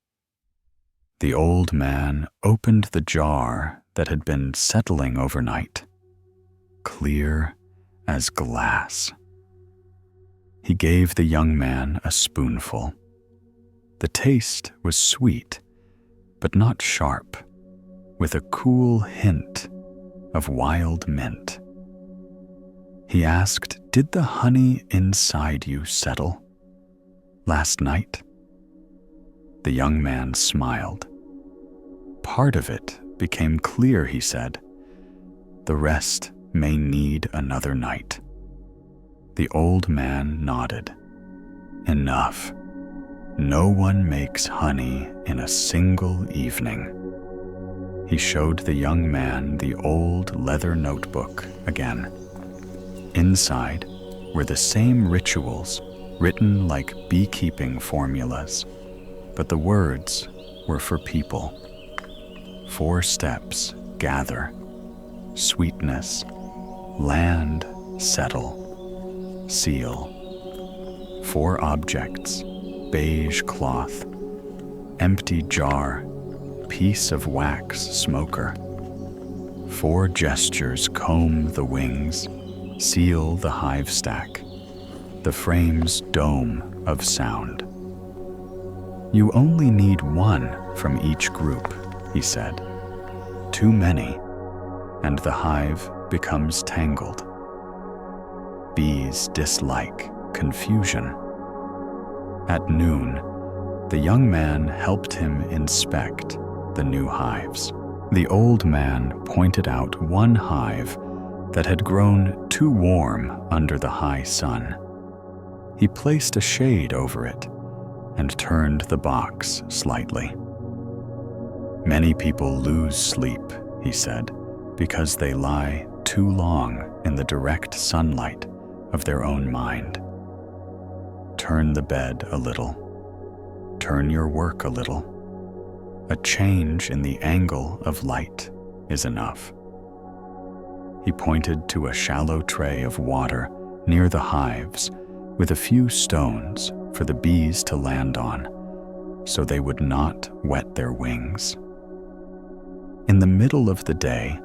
The old man opened the jar that had been settling overnight, clear as glass. He gave the young man a spoonful. The taste was sweet, but not sharp, with a cool hint of wild mint. He asked, "Did the honey inside you settle last night?" The young man smiled. "Part of it became clear," he said. "The rest may need another night." The old man nodded. "Enough. No one makes honey in a single evening." He showed the young man the old leather notebook again. Inside were the same rituals written like beekeeping formulas, but the words were for people. 4 steps: gather, sweetness, land, settle, seal. 4 objects: beige cloth, empty jar, piece of wax smoker. 4 gestures: comb the wings, seal the hive stack, the frame's dome of sound. "You only need 1 from each group," he said. "Too many, and the hive becomes tangled." Bees dislike confusion. At noon, the young man helped him inspect the new hives. The old man pointed out one hive that had grown too warm under the high sun. He placed a shade over it and turned the box slightly. "Many people lose sleep," he said, "because they lie too long in the direct sunlight of their own mind. Turn the bed a little. Turn your work a little. A change in the angle of light is enough." He pointed to a shallow tray of water near the hives with a few stones for the bees to land on, so they would not wet their wings. In the middle of the day,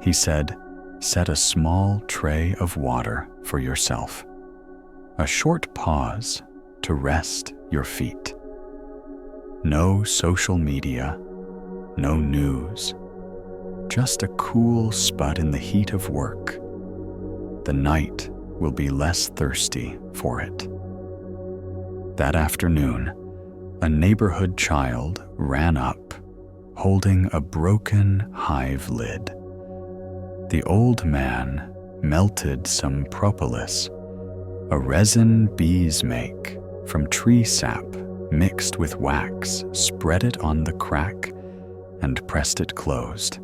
he said, "Set a small tray of water for yourself. A short pause to rest your feet. No social media, no news, just a cool spot in the heat of work. The night will be less thirsty for it." That afternoon, a neighborhood child ran up, holding a broken hive lid. The old man melted some propolis, a resin bees make from tree sap mixed with wax, spread it on the crack, and pressed it closed.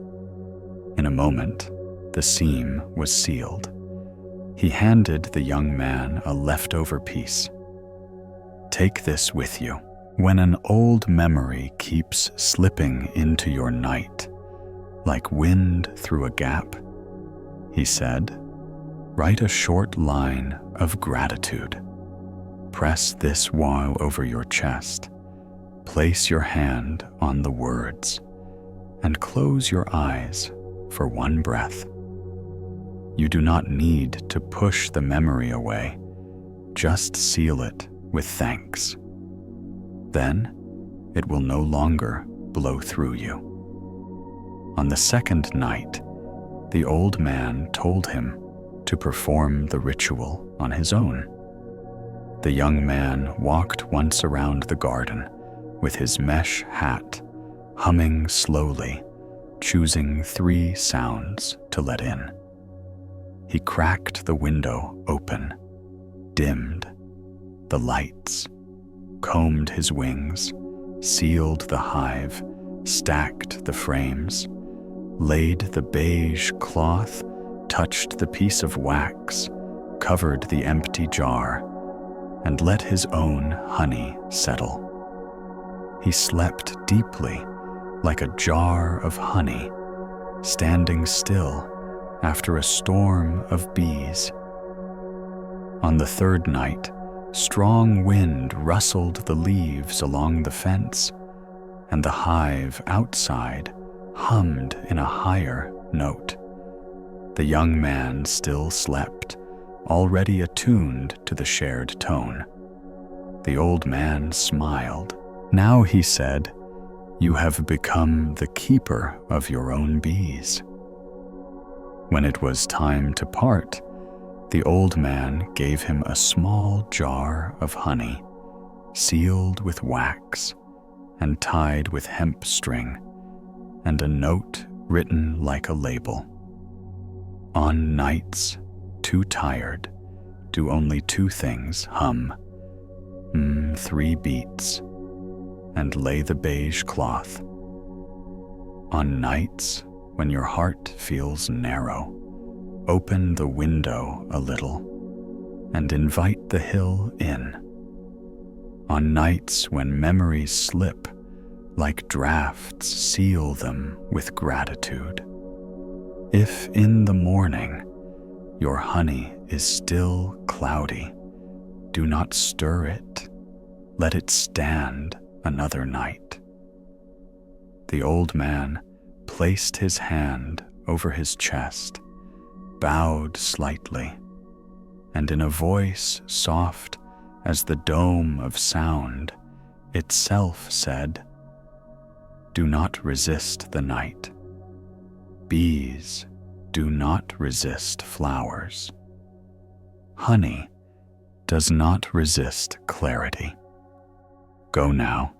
In a moment, the seam was sealed. He handed the young man a leftover piece. "Take this with you. When an old memory keeps slipping into your night, like wind through a gap," he said, "write a short line of gratitude. Press this while over your chest. Place your hand on the words, and close your eyes for 1 breath. You do not need to push the memory away. Just seal it with thanks. Then it will no longer blow through you." On the second night, the old man told him to perform the ritual on his own. The young man walked once around the garden with his mesh hat, humming slowly, choosing 3 sounds to let in. He cracked the window open, dimmed the lights, combed his wings, sealed the hive, stacked the frames, laid the beige cloth, touched the piece of wax, covered the empty jar, and let his own honey settle. He slept deeply, like a jar of honey, standing still after a storm of bees. On the third night, strong wind rustled the leaves along the fence, and the hive outside hummed in a higher note. The young man still slept, already attuned to the shared tone. The old man smiled. "Now," he said, "you have become the keeper of your own bees." When it was time to part, The old man gave him a small jar of honey, sealed with wax and tied with hemp string, and a note written like a label. On nights too tired, do only two things: hum, 3 beats, and lay the beige cloth. On nights when your heart feels narrow, open the window a little and invite the hill in. On nights when memories slip, like drafts, seal them with gratitude. If in the morning your honey is still cloudy, do not stir it. Let it stand another night. The old man placed his hand over his chest, bowed slightly, and in a voice soft as the dome of sound itself said, "Do not resist the night. Bees do not resist flowers. Honey does not resist clarity. Go now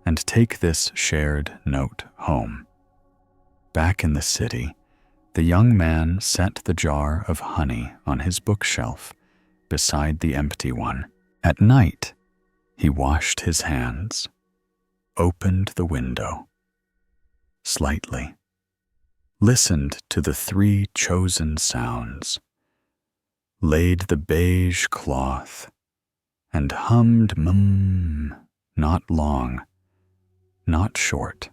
and take this shared note home." Back in the city, the young man set the jar of honey on his bookshelf beside the empty one. At night, he washed his hands, opened the window slightly, listened to the 3 chosen sounds, laid the beige cloth, and hummed not long, not short.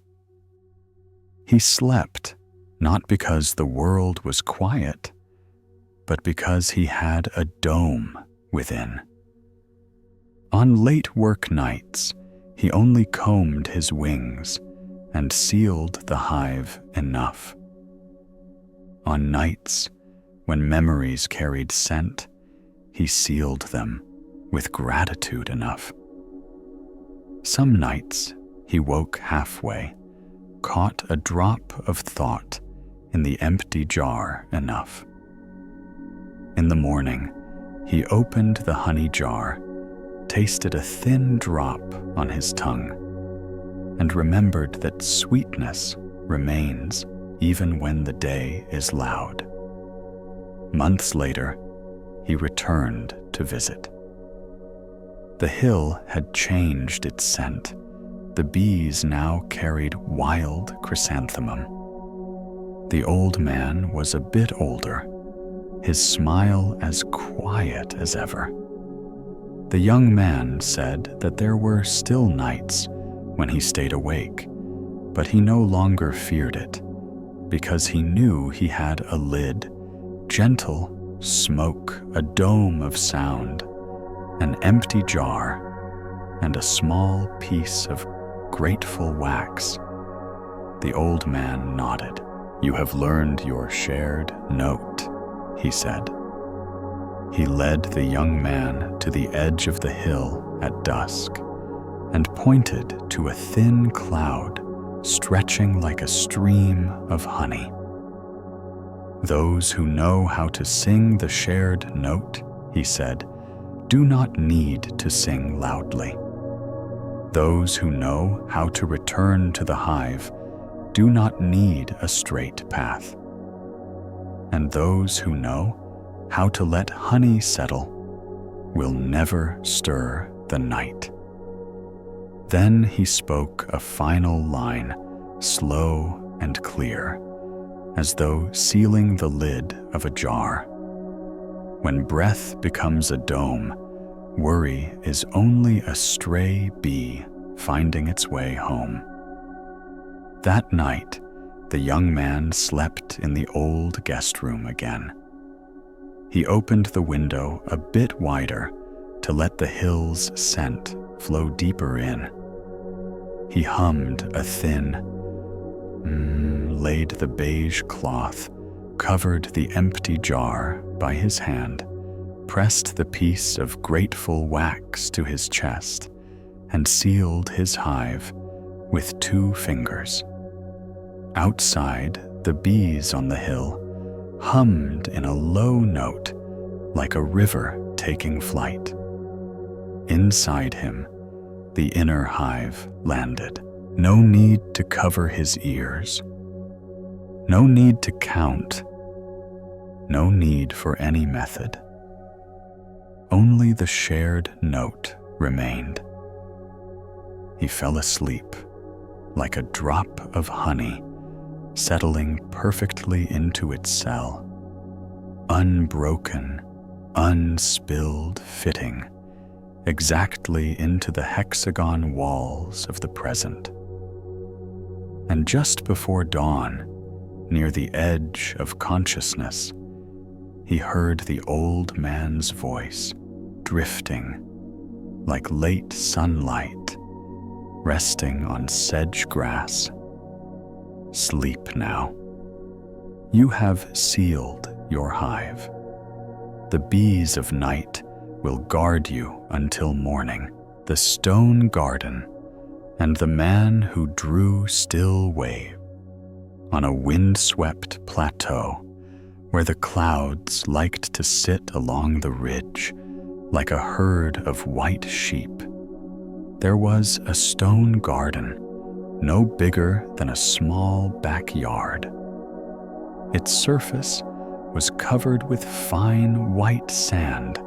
He slept not because the world was quiet, but because he had a dome within. On late work nights, he only combed his wings and sealed the hive enough. On nights when memories carried scent, he sealed them with gratitude enough. Some nights he woke halfway, caught a drop of thought in the empty jar enough. In the morning, he opened the honey jar, tasted a thin drop on his tongue, and remembered that sweetness remains even when the day is loud. Months later, he returned to visit. The hill had changed its scent. The bees now carried wild chrysanthemum. The old man was a bit older, his smile as quiet as ever. The young man said that there were still nights when he stayed awake, but he no longer feared it, because he knew he had a lid, gentle smoke, a dome of sound, an empty jar, and a small piece of grateful wax. The old man nodded. "You have learned your shared note," he said. He led the young man to the edge of the hill at dusk and pointed to a thin cloud stretching like a stream of honey. "Those who know how to sing the shared note," he said, "do not need to sing loudly. Those who know how to return to the hive do not need a straight path. And those who know how to let honey settle will never stir the night." Then he spoke a final line, slow and clear, as though sealing the lid of a jar. "When breath becomes a dome, worry is only a stray bee finding its way home." That night, the young man slept in the old guest room again. He opened the window a bit wider to let the hill's scent flow deeper in. He hummed a thin laid the beige cloth, covered the empty jar by his hand, pressed the piece of grateful wax to his chest, and sealed his hive with 2 fingers. Outside, the bees on the hill hummed in a low note like a river taking flight. Inside him, the inner hive landed. No need to cover his ears. No need to count. No need for any method. Only the shared note remained. He fell asleep like a drop of honey settling perfectly into its cell, unbroken, unspilled, fitting exactly into the hexagon walls of the present. And just before dawn, near the edge of consciousness, he heard the old man's voice drifting like late sunlight resting on sedge grass. Sleep now. You have sealed your hive. The bees of night will guard you until morning. The stone garden and the man who drew still wave on a wind-swept plateau where the clouds liked to sit along the ridge like a herd of white sheep. There was a stone garden, no bigger than a small backyard. Its surface was covered with fine white sand,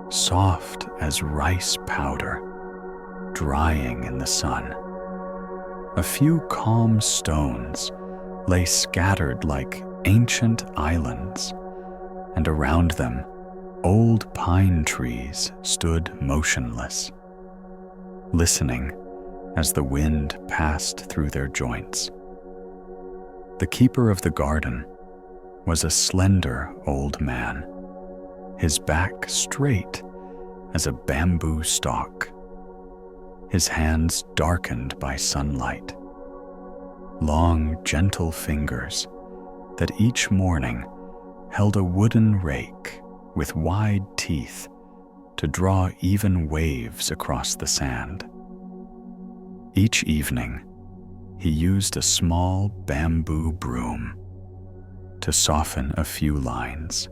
soft as rice powder, drying in the sun. A few calm stones lay scattered like ancient islands, and around them, old pine trees stood motionless, listening as the wind passed through their joints. The keeper of the garden was a slender old man, his back straight as a bamboo stalk, his hands darkened by sunlight, long, gentle fingers that each morning held a wooden rake with wide teeth to draw even waves across the sand. Each evening, he used a small bamboo broom to soften a few lines,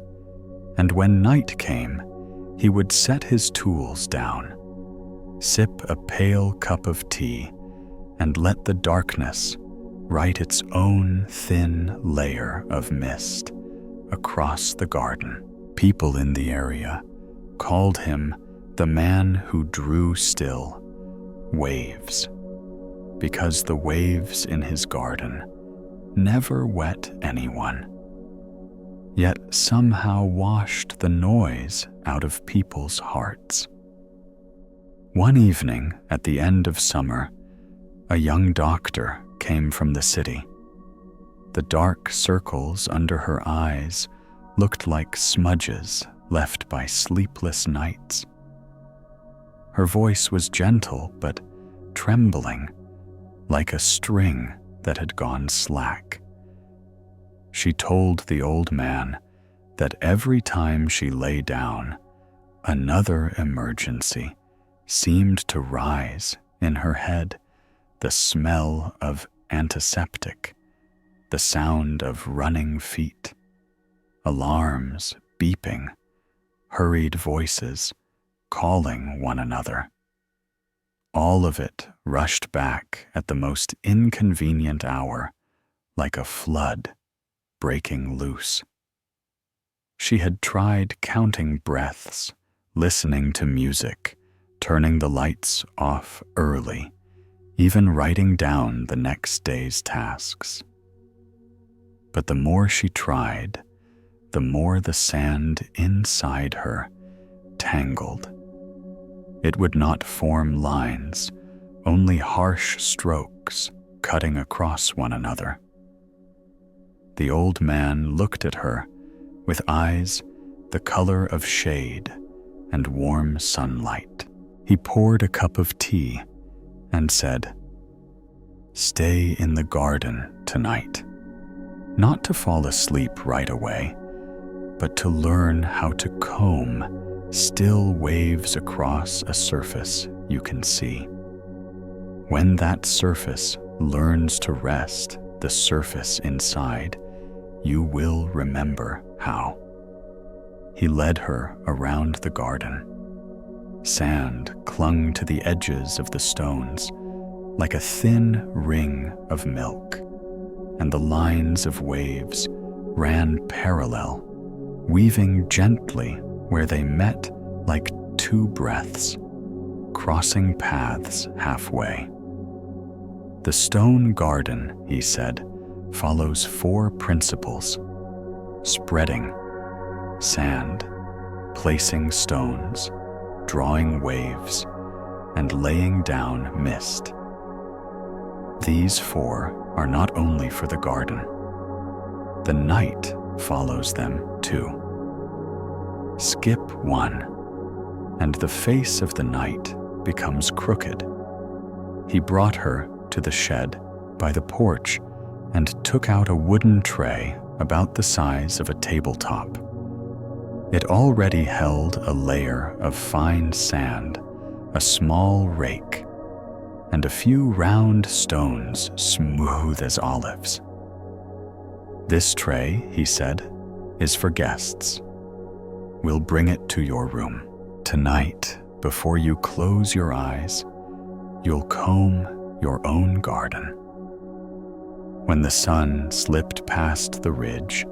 and when night came, he would set his tools down, sip a pale cup of tea, and let the darkness write its own thin layer of mist across the garden. People in the area called him the man who drew still waves, because the waves in his garden never wet anyone, yet somehow washed the noise out of people's hearts. One evening at the end of summer, a young doctor came from the city. The dark circles under her eyes looked like smudges left by sleepless nights. Her voice was gentle but trembling, like a string that had gone slack. She told the old man that every time she lay down, another emergency seemed to rise in her head, the smell of antiseptic, the sound of running feet, alarms beeping, hurried voices calling one another. All of it rushed back at the most inconvenient hour, like a flood breaking loose. She had tried counting breaths, listening to music, turning the lights off early, even writing down the next day's tasks. But the more she tried, the more the sand inside her tangled. It would not form lines, only harsh strokes cutting across one another. The old man looked at her with eyes the color of shade and warm sunlight. He poured a cup of tea and said, "Stay in the garden tonight, not to fall asleep right away, but to learn how to comb still waves across a surface you can see. When that surface learns to rest the surface inside, you will remember how. he led her around the garden. Sand clung to the edges of the stones like a thin ring of milk, and the lines of waves ran parallel, weaving gently where they met like two breaths, crossing paths halfway. The stone garden, he said, follows 4 principles: spreading, sand, placing stones, drawing waves, and laying down mist. These 4 are not only for the garden. The night follows them too. Skip 1, and the face of the night becomes crooked. He brought her to the shed by the porch and took out a wooden tray about the size of a tabletop. It already held a layer of fine sand, a small rake, and a few round stones smooth as olives. This tray, he said, is for guests. We'll bring it to your room. Tonight, before you close your eyes, you'll comb your own garden. When the sun slipped past the ridge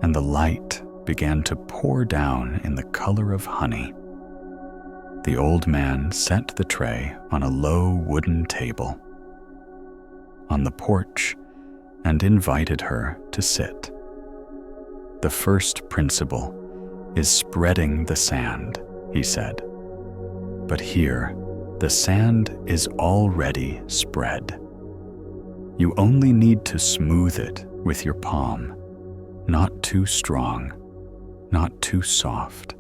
and the light began to pour down in the color of honey, the old man set the tray on a low wooden table on the porch and invited her to sit. The first principle is spreading the sand, he said. But here, the sand is already spread. You only need to smooth it with your palm, not too strong, not too soft,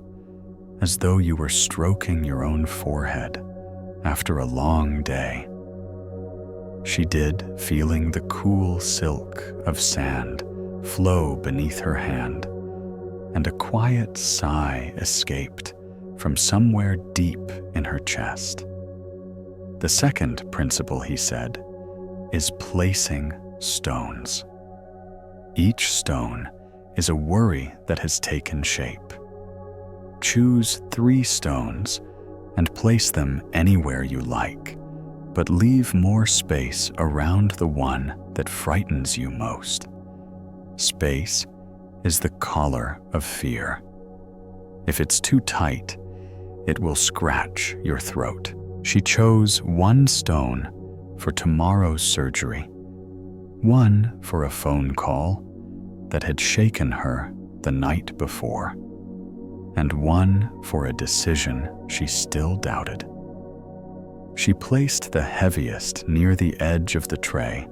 as though you were stroking your own forehead after a long day. She did, feeling the cool silk of sand flow beneath her hand, and a quiet sigh escaped from somewhere deep in her chest. The second principle, he said, is placing stones. Each stone is a worry that has taken shape. Choose 3 stones and place them anywhere you like, but leave more space around the one that frightens you most. Space is the collar of fear. If it's too tight, it will scratch your throat. She chose 1 stone for tomorrow's surgery, 1 for a phone call that had shaken her the night before, and 1 for a decision she still doubted. She placed the heaviest near the edge of the tray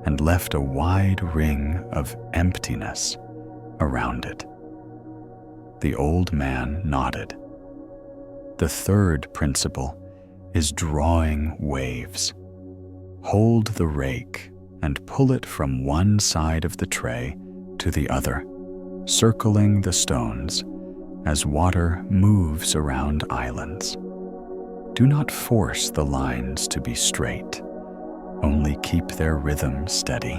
and left a wide ring of emptiness around it. The old man nodded. The third principle is drawing waves. Hold the rake and pull it from one side of the tray to the other, circling the stones as water moves around islands. Do not force the lines to be straight, only keep their rhythm steady.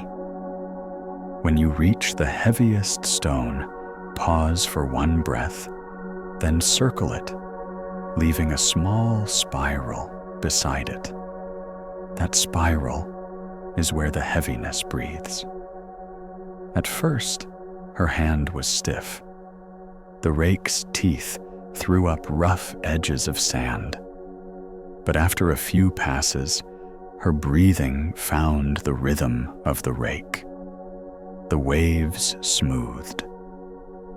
When you reach the heaviest stone, pause for 1 breath, then circle it, leaving a small spiral beside it. That spiral is where the heaviness breathes. At first, her hand was stiff. The rake's teeth threw up rough edges of sand. But after a few passes, her breathing found the rhythm of the rake. The waves smoothed.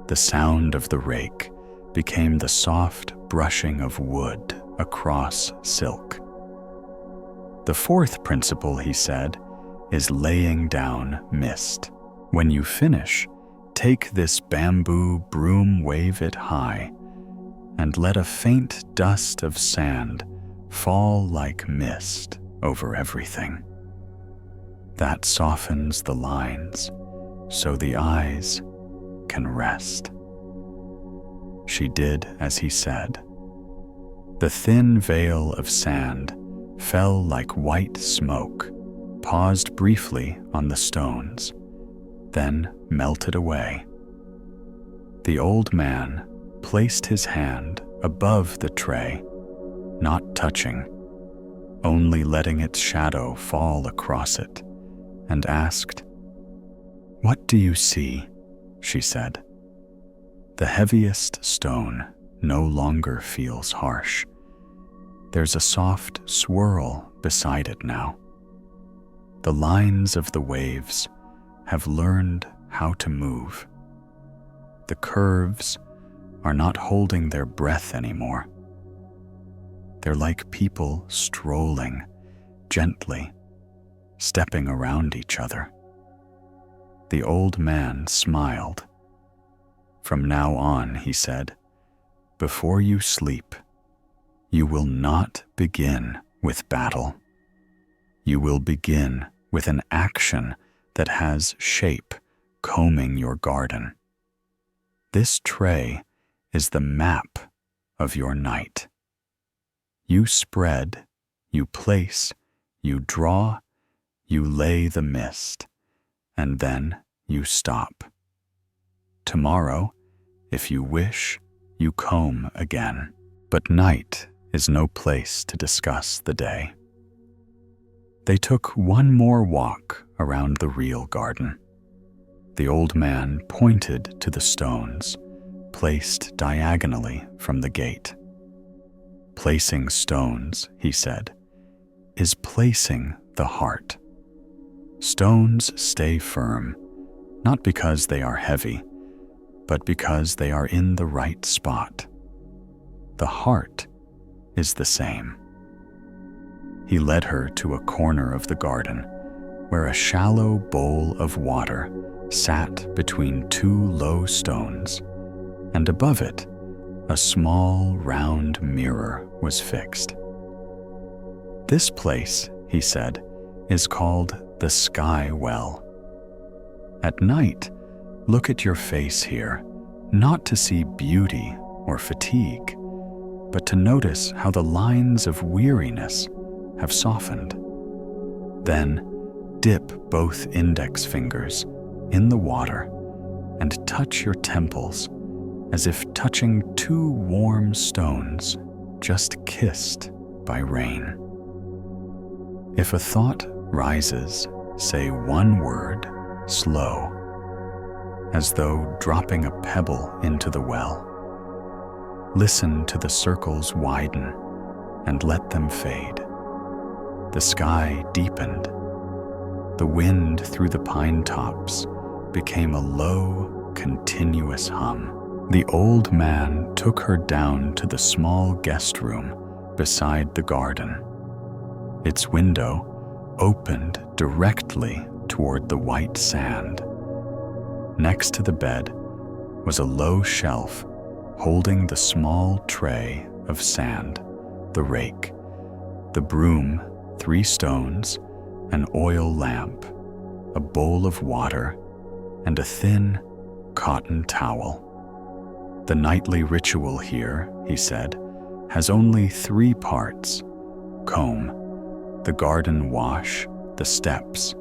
The sound of the rake became the soft brushing of wood across silk. The fourth principle, he said, is laying down mist. When you finish, take this bamboo broom, wave it high, and let a faint dust of sand fall like mist over everything. That softens the lines, so the eyes can rest. She did as he said. The thin veil of sand fell like white smoke, paused briefly on the stones, then melted away. The old man placed his hand above the tray, not touching, only letting its shadow fall across it, and asked, "What do you see?" she said. The heaviest stone no longer feels harsh. There's a soft swirl beside it now. The lines of the waves have learned how to move. The curves are not holding their breath anymore. They're like people strolling gently, stepping around each other. The old man smiled. "From now on," he said, "before you sleep, you will not begin with battle. You will begin with an action that has shape combing your garden. This tray is the map of your night. You spread, you place, you draw, you lay the mist, and then you stop. Tomorrow, if you wish, you comb again. But night is no place to discuss the day." They took one more walk around the real garden. The old man pointed to the stones placed diagonally from the gate. "Placing stones," he said, "is placing the heart. Stones stay firm, not because they are heavy, but because they are in the right spot. The heart is the same." He led her to a corner of the garden where a shallow bowl of water sat between two low stones, and above it, a small round mirror was fixed. "This place," he said, "is called the Sky Well. At night, look at your face here, not to see beauty or fatigue, but to notice how the lines of weariness have softened. Then dip both index fingers in the water and touch your temples as if touching two warm stones just kissed by rain. If a thought rises, say one word, slow, as though dropping a pebble into the well. Listen to the circles widen and let them fade. The sky deepened. The wind through the pine tops became a low, continuous hum. The old man took her down to the small guest room beside the garden. Its window opened directly toward the white sand. Next to the bed was a low shelf holding the small tray of sand, the rake, the broom, 3 stones, an oil lamp, a bowl of water, and a thin cotton towel. "The nightly ritual here," he said, "has only 3 parts: comb, the garden wash, the steps,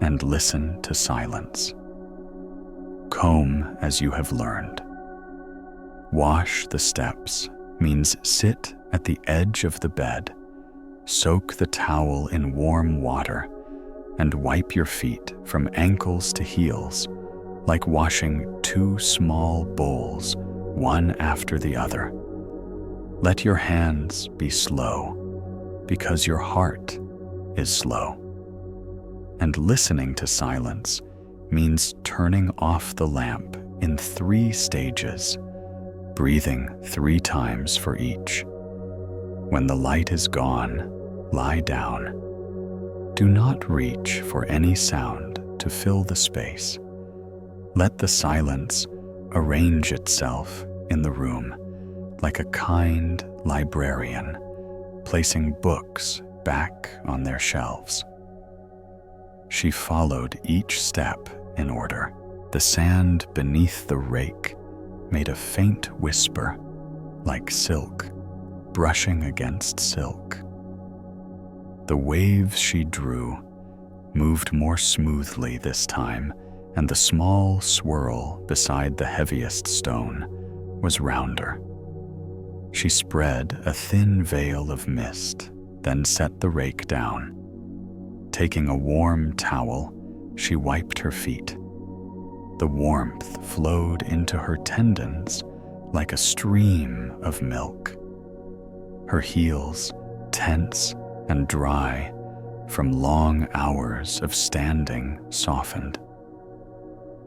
and listen to silence. Comb as you have learned. Wash the steps means sit at the edge of the bed, soak the towel in warm water, and wipe your feet from ankles to heels, like washing 2 small bowls, one after the other. Let your hands be slow, because your heart is slow. And listening to silence means turning off the lamp in 3 stages, breathing 3 times for each. When the light is gone, lie down. Do not reach for any sound to fill the space. Let the silence arrange itself in the room like a kind librarian, placing books back on their shelves. She followed each step in order. The sand beneath the rake made a faint whisper, like silk brushing against silk. The waves she drew moved more smoothly this time, and the small swirl beside the heaviest stone was rounder. She spread a thin veil of mist, then set the rake down. Taking a warm towel, she wiped her feet. The warmth flowed into her tendons like a stream of milk. Her heels, tense and dry from long hours of standing, softened.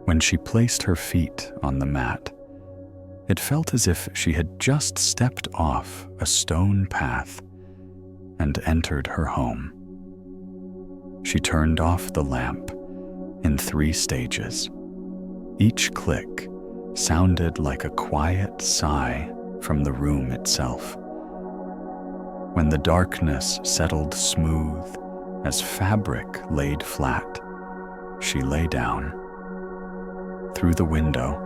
When she placed her feet on the mat, it felt as if she had just stepped off a stone path and entered her home. She turned off the lamp in 3 stages. Each click sounded like a quiet sigh from the room itself. When the darkness settled smooth as fabric laid flat, she lay down. Through the window,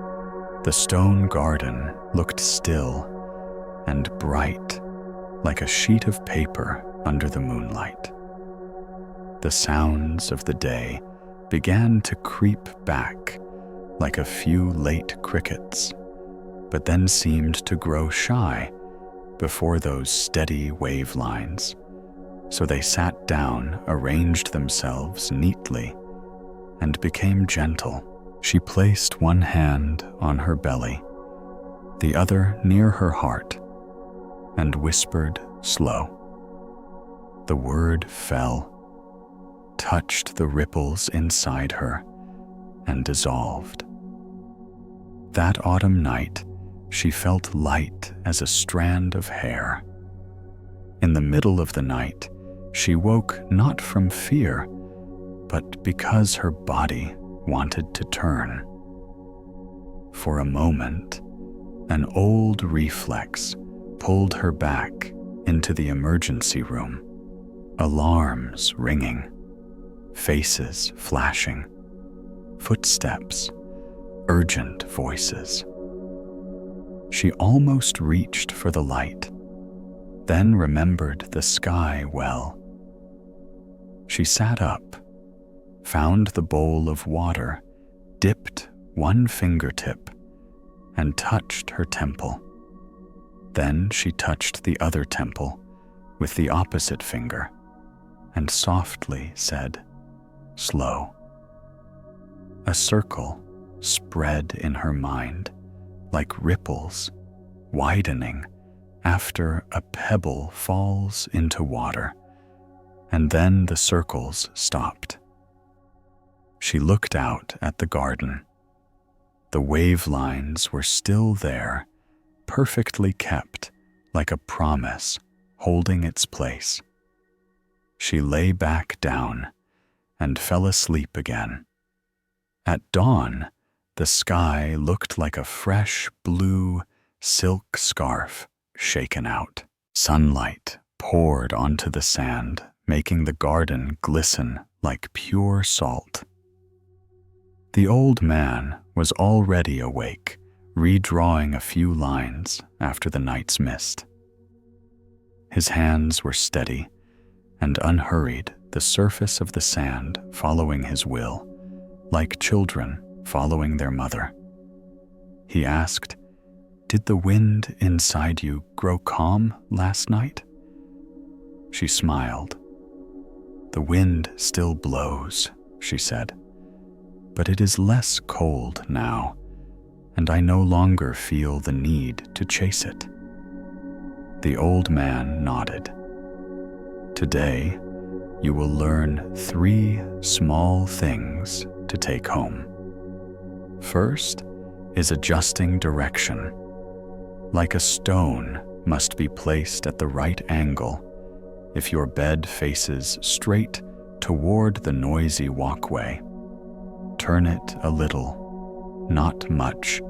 the stone garden looked still and bright, like a sheet of paper under the moonlight. The sounds of the day began to creep back like a few late crickets, but then seemed to grow shy before those steady wave lines. So they sat down, arranged themselves neatly, and became gentle. She placed one hand on her belly, the other near her heart, and whispered slow. The word fell, touched the ripples inside her, and dissolved. That autumn night, she felt light as a strand of hair. In the middle of the night, she woke not from fear, but because her body wanted to turn. For a moment, an old reflex pulled her back into the emergency room. Alarms ringing, faces flashing, footsteps, urgent voices. She almost reached for the light, then remembered the sky well. She sat up, found the bowl of water, dipped one fingertip, and touched her temple. Then she touched the other temple with the opposite finger, and softly said, slow. A circle spread in her mind, like ripples, widening after a pebble falls into water, and then the circles stopped. She looked out at the garden. The wave lines were still there, perfectly kept, like a promise, holding its place. She lay back down and fell asleep again. At dawn, the sky looked like a fresh blue silk scarf shaken out. Sunlight poured onto the sand, making the garden glisten like pure salt. The old man was already awake, redrawing a few lines after the night's mist. His hands were steady and unhurried, the surface of the sand following his will, like children following their mother. He asked, "Did the wind inside you grow calm last night?" She smiled. "The wind still blows," she said, "but it is less cold now, and I no longer feel the need to chase it." The old man nodded. "Today, you will learn 3 small things to take home. First is adjusting direction. Like a stone must be placed at the right angle if your bed faces straight toward the noisy walkway. Turn it a little, not much.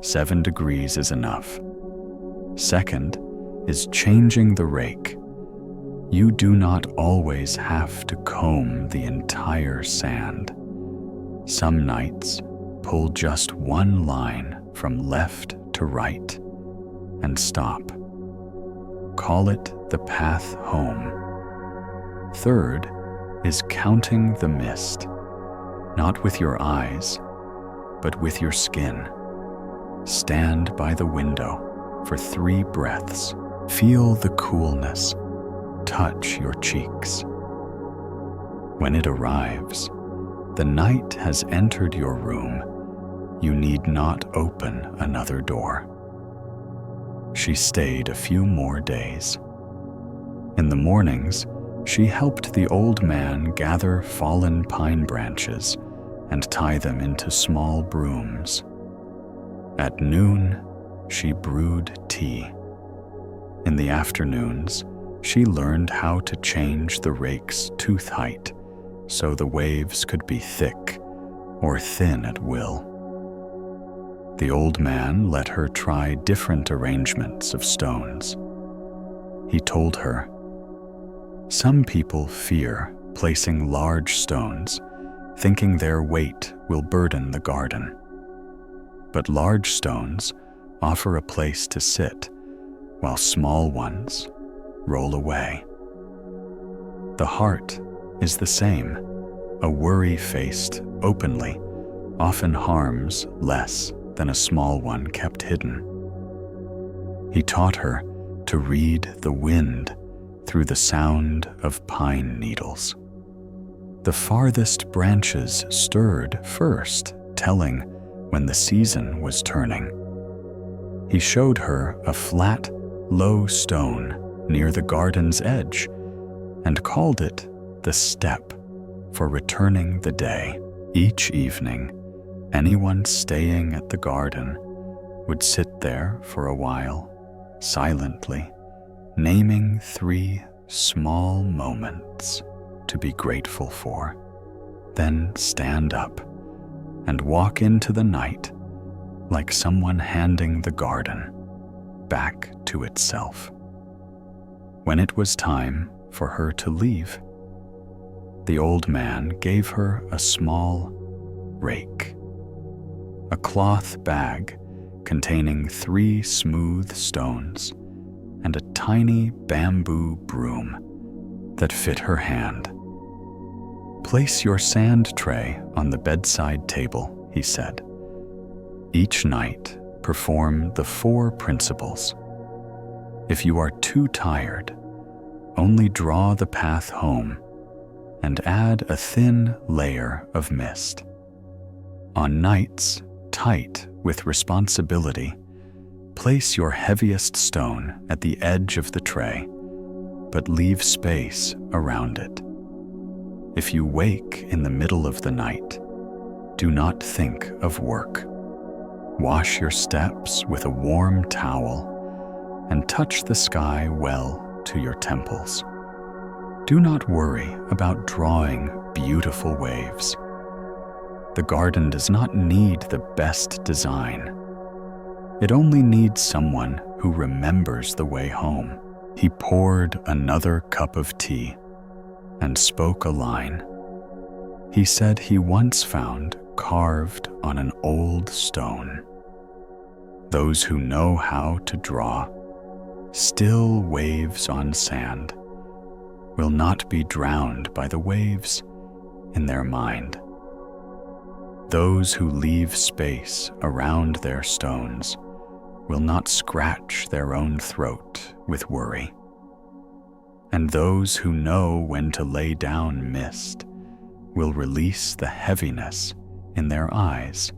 7 degrees is enough. Second is changing the rake. You do not always have to comb the entire sand. Some nights, pull just one line from left to right and stop. Call it the path home. Third is counting the mist, not with your eyes, but with your skin. stand by the window for 3 breaths. Feel the coolness touch your cheeks. When it arrives, the night has entered your room. You need not open another door. She stayed a few more days. In the mornings, she helped the old man gather fallen pine branches and tie them into small brooms. At noon, she brewed tea. In the afternoons, she learned how to change the rake's tooth height so the waves could be thick or thin at will. The old man let her try different arrangements of stones. He told her, "Some people fear placing large stones, thinking their weight will burden the garden. But large stones offer a place to sit, while small ones roll away. The heart is the same. A worry-faced openly often harms less than a small one kept hidden." He taught her to read the wind through the sound of pine needles. The farthest branches stirred first, telling when the season was turning. He showed her a flat, low stone near the garden's edge and called it the step for returning the day. Each evening, anyone staying at the garden would sit there for a while, silently, naming 3 small moments to be grateful for, then stand up and walk into the night like someone handing the garden back to itself. When it was time for her to leave, the old man gave her a small rake, a cloth bag containing 3 smooth stones, and a tiny bamboo broom that fit her hand. "Place your sand tray on the bedside table," he said. "Each night, perform the 4 principles. If you are too tired, only draw the path home and add a thin layer of mist. On nights tight with responsibility, place your heaviest stone at the edge of the tray, but leave space around it. If you wake in the middle of the night, do not think of work. Wash your steps with a warm towel and touch the sky well to your temples. Do not worry about drawing beautiful waves. The garden does not need the best design. It only needs someone who remembers the way home." He poured another cup of tea and spoke a line. He said he once found carved on an old stone, "Those who know how to draw still waves on sand will not be drowned by the waves in their mind. Those who leave space around their stones will not scratch their own throat with worry. And those who know when to lay down mist will release the heaviness in their eyes,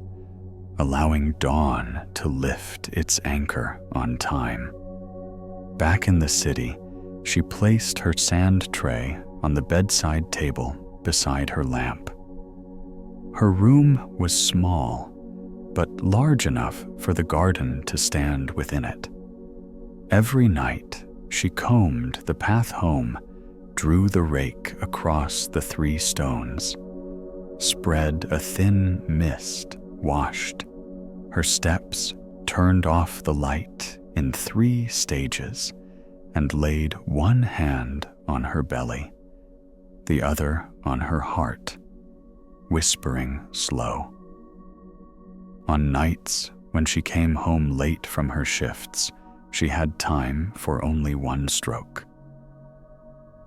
allowing dawn to lift its anchor on time." Back in the city, she placed her sand tray on the bedside table beside her lamp. Her room was small, but large enough for the garden to stand within it. Every night, she combed the path home, drew the rake across the 3 stones, spread a thin mist, washed her steps, turned off the light in 3 stages, and laid one hand on her belly, the other on her heart, whispering slow. On nights when she came home late from her shifts, she had time for only 1 stroke.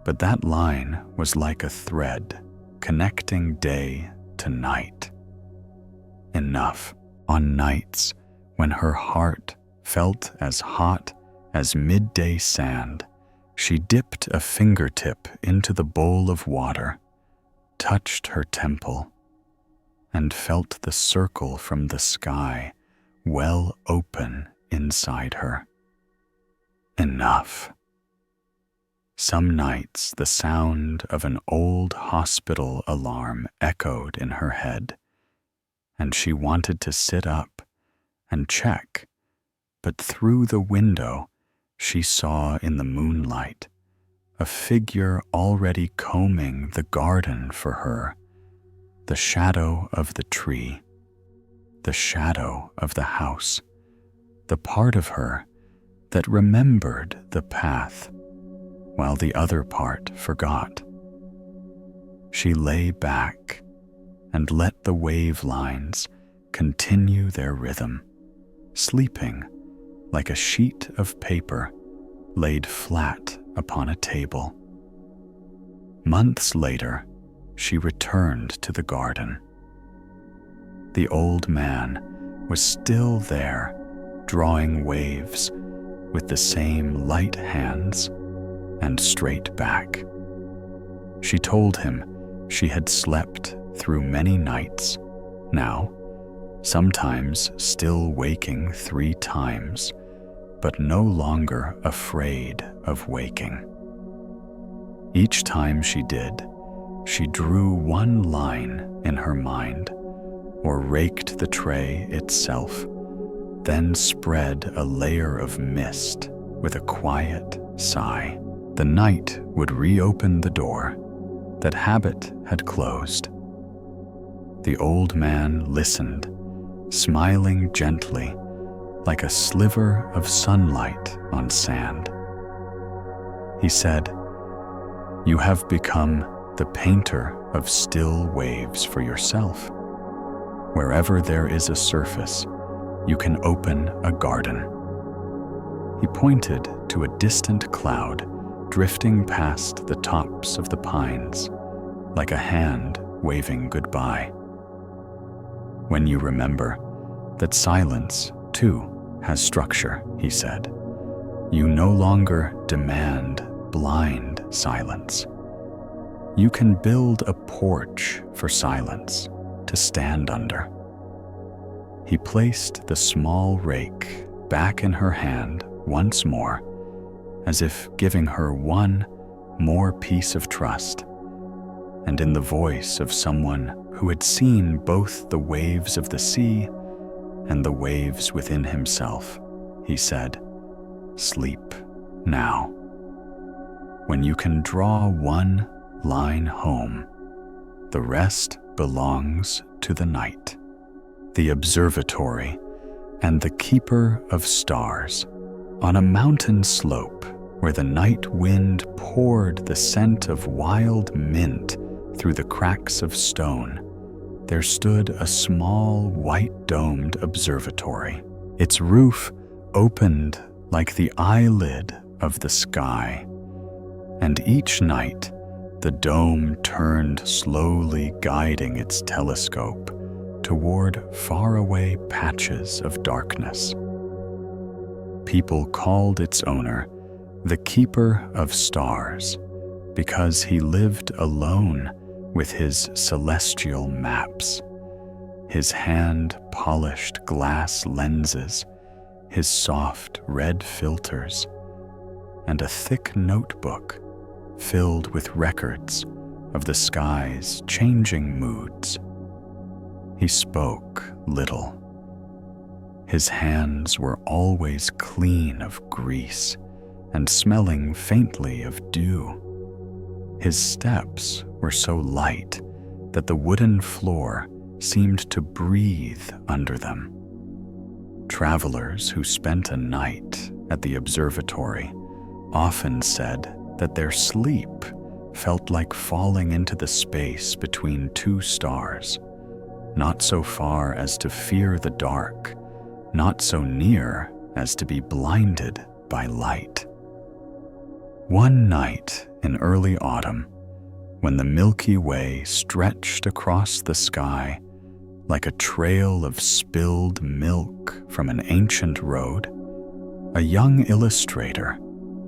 But that line was like a thread connecting day to night. Enough. On nights When her heart felt as hot as midday sand, she dipped a fingertip into the bowl of water, touched her temple, and felt the circle from the sky well open inside her. Enough. Some nights the sound of an old hospital alarm echoed in her head, and she wanted to sit up and check, but through the window she saw in the moonlight a figure already combing the garden for her, the shadow of the tree, the shadow of the house, the part of her that remembered the path while the other part forgot. She lay back and let the wave lines continue their rhythm, sleeping like a sheet of paper laid flat upon a table. Months later, she returned to the garden. The old man was still there, drawing waves with the same light hands and straight back. She told him she had slept through many nights, now, sometimes still waking 3 times, but no longer afraid of waking. Each time she did, she drew one line in her mind, or raked the tray itself, then spread a layer of mist with a quiet sigh. The night would reopen the door that habit had closed. The old man listened, smiling gently, like a sliver of sunlight on sand. He said, "You have become the painter of still waves for yourself. Wherever there is a surface, you can open a garden." He pointed to a distant cloud drifting past the tops of the pines, like a hand waving goodbye. "When you remember that silence, too, has structure," he said, "you no longer demand blind silence. You can build a porch for silence to stand under." He placed the small rake back in her hand once more, as if giving her one more piece of trust, and in the voice of someone who had seen both the waves of the sea and the waves within himself, he said, "Sleep now. When you can draw one line home, the rest belongs to the night." The observatory and the keeper of stars. On a mountain slope where the night wind poured the scent of wild mint through the cracks of stone, there stood a small white-domed observatory. Its roof opened like the eyelid of the sky, and each night the dome turned slowly, guiding its telescope toward faraway patches of darkness. People called its owner the Keeper of Stars because he lived alone with his celestial maps, his hand-polished glass lenses, his soft red filters, and a thick notebook filled with records of the sky's changing moods. He spoke little. His hands were always clean of grease and smelling faintly of dew. His steps were so light that the wooden floor seemed to breathe under them. Travelers who spent a night at the observatory often said that their sleep felt like falling into the space between 2 stars, not so far as to fear the dark, not so near as to be blinded by light. One night in early autumn, when the Milky Way stretched across the sky, like a trail of spilled milk from an ancient road, a young illustrator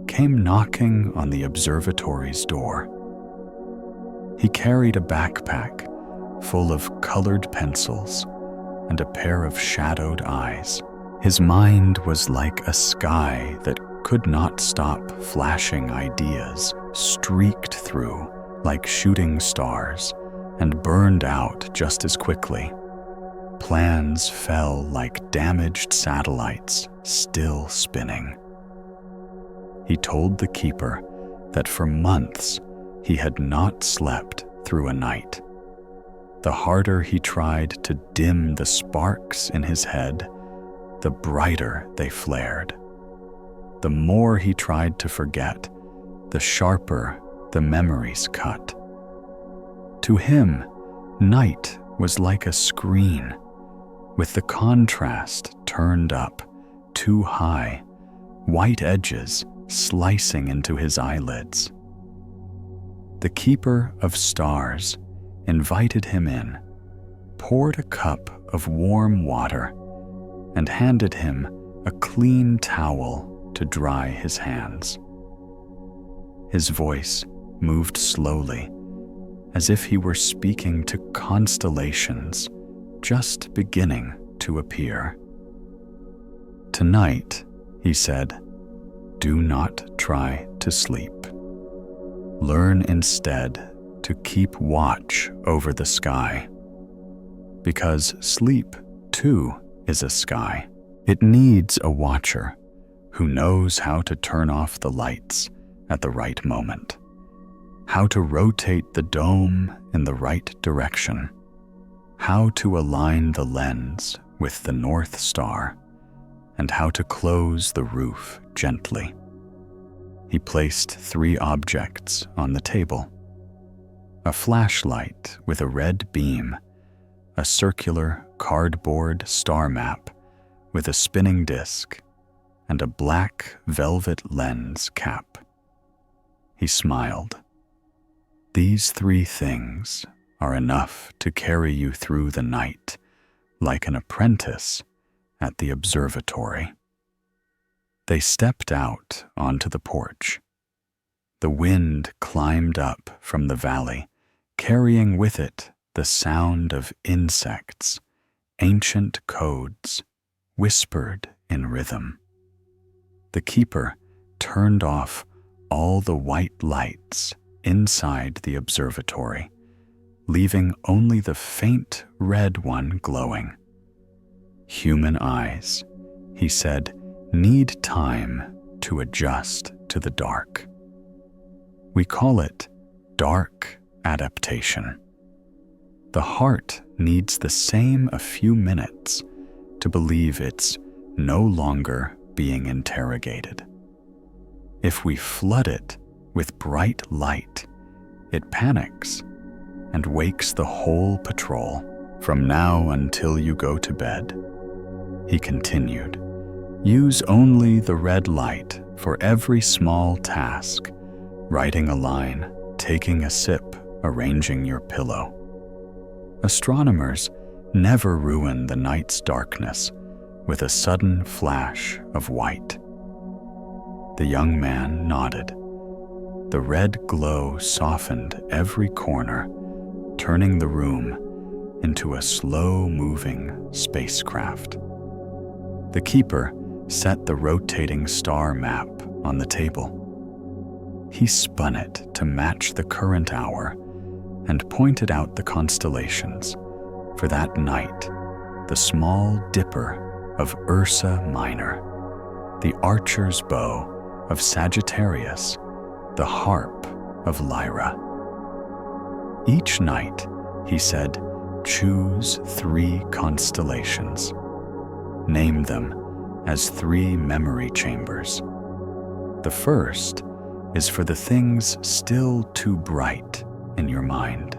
came knocking on the observatory's door. He carried a backpack full of colored pencils and a pair of shadowed eyes. His mind was like a sky that could not stop flashing ideas, streaked through like shooting stars, and burned out just as quickly. Plans fell like damaged satellites, still spinning. He told the keeper that for months he had not slept through a night. The harder he tried to dim the sparks in his head, the brighter they flared. The more he tried to forget, the sharper the memories cut. To him, night was like a screen, with the contrast turned up too high, white edges slicing into his eyelids. The keeper of stars invited him in, poured a cup of warm water, and handed him a clean towel to dry his hands. His voice moved slowly, as if he were speaking to constellations just beginning to appear. "Tonight," he said, "do not try to sleep. Learn instead to keep watch over the sky. Because sleep, too, is a sky. It needs a watcher who knows how to turn off the lights at the right moment, how to rotate the dome in the right direction, how to align the lens with the North Star, and how to close the roof gently." He placed 3 objects on the table: a flashlight with a red beam, a circular cardboard star map with a spinning disc, and a black velvet lens cap. He smiled. "These 3 things are enough to carry you through the night, like an apprentice at the observatory." They stepped out onto the porch. The wind climbed up from the valley, carrying with it the sound of insects, ancient codes, whispered in rhythm. The keeper turned off all the white lights inside the observatory, leaving only the faint red one glowing. "Human eyes," he said, "need time to adjust to the dark. We call it dark adaptation. The heart needs the same a few minutes to believe it's no longer being interrogated. If we flood it with bright light, it panics and wakes the whole patrol. From now until you go to bed," he continued, "use only the red light for every small task, writing a line, taking a sip, arranging your pillow. Astronomers never ruin the night's darkness with a sudden flash of white." The young man nodded. The red glow softened every corner, turning the room into a slow-moving spacecraft. The keeper set the rotating star map on the table. He spun it to match the current hour and pointed out the constellations. For that night, the small dipper of Ursa Minor, the archer's bow of Sagittarius, the harp of Lyra. Each night, he said, choose 3 constellations. Name them as 3 memory chambers. The first is for the things still too bright in your mind.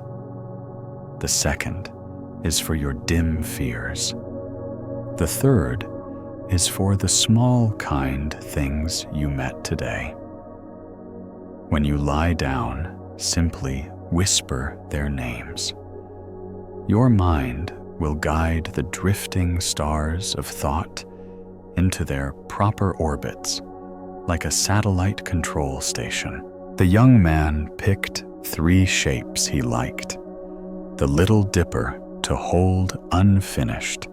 The second is for your dim fears. The third is for the small kind things you met today. When you lie down, simply whisper their names. Your mind will guide the drifting stars of thought into their proper orbits, like a satellite control station. The young man picked 3 shapes he liked: the Little Dipper to hold unfinished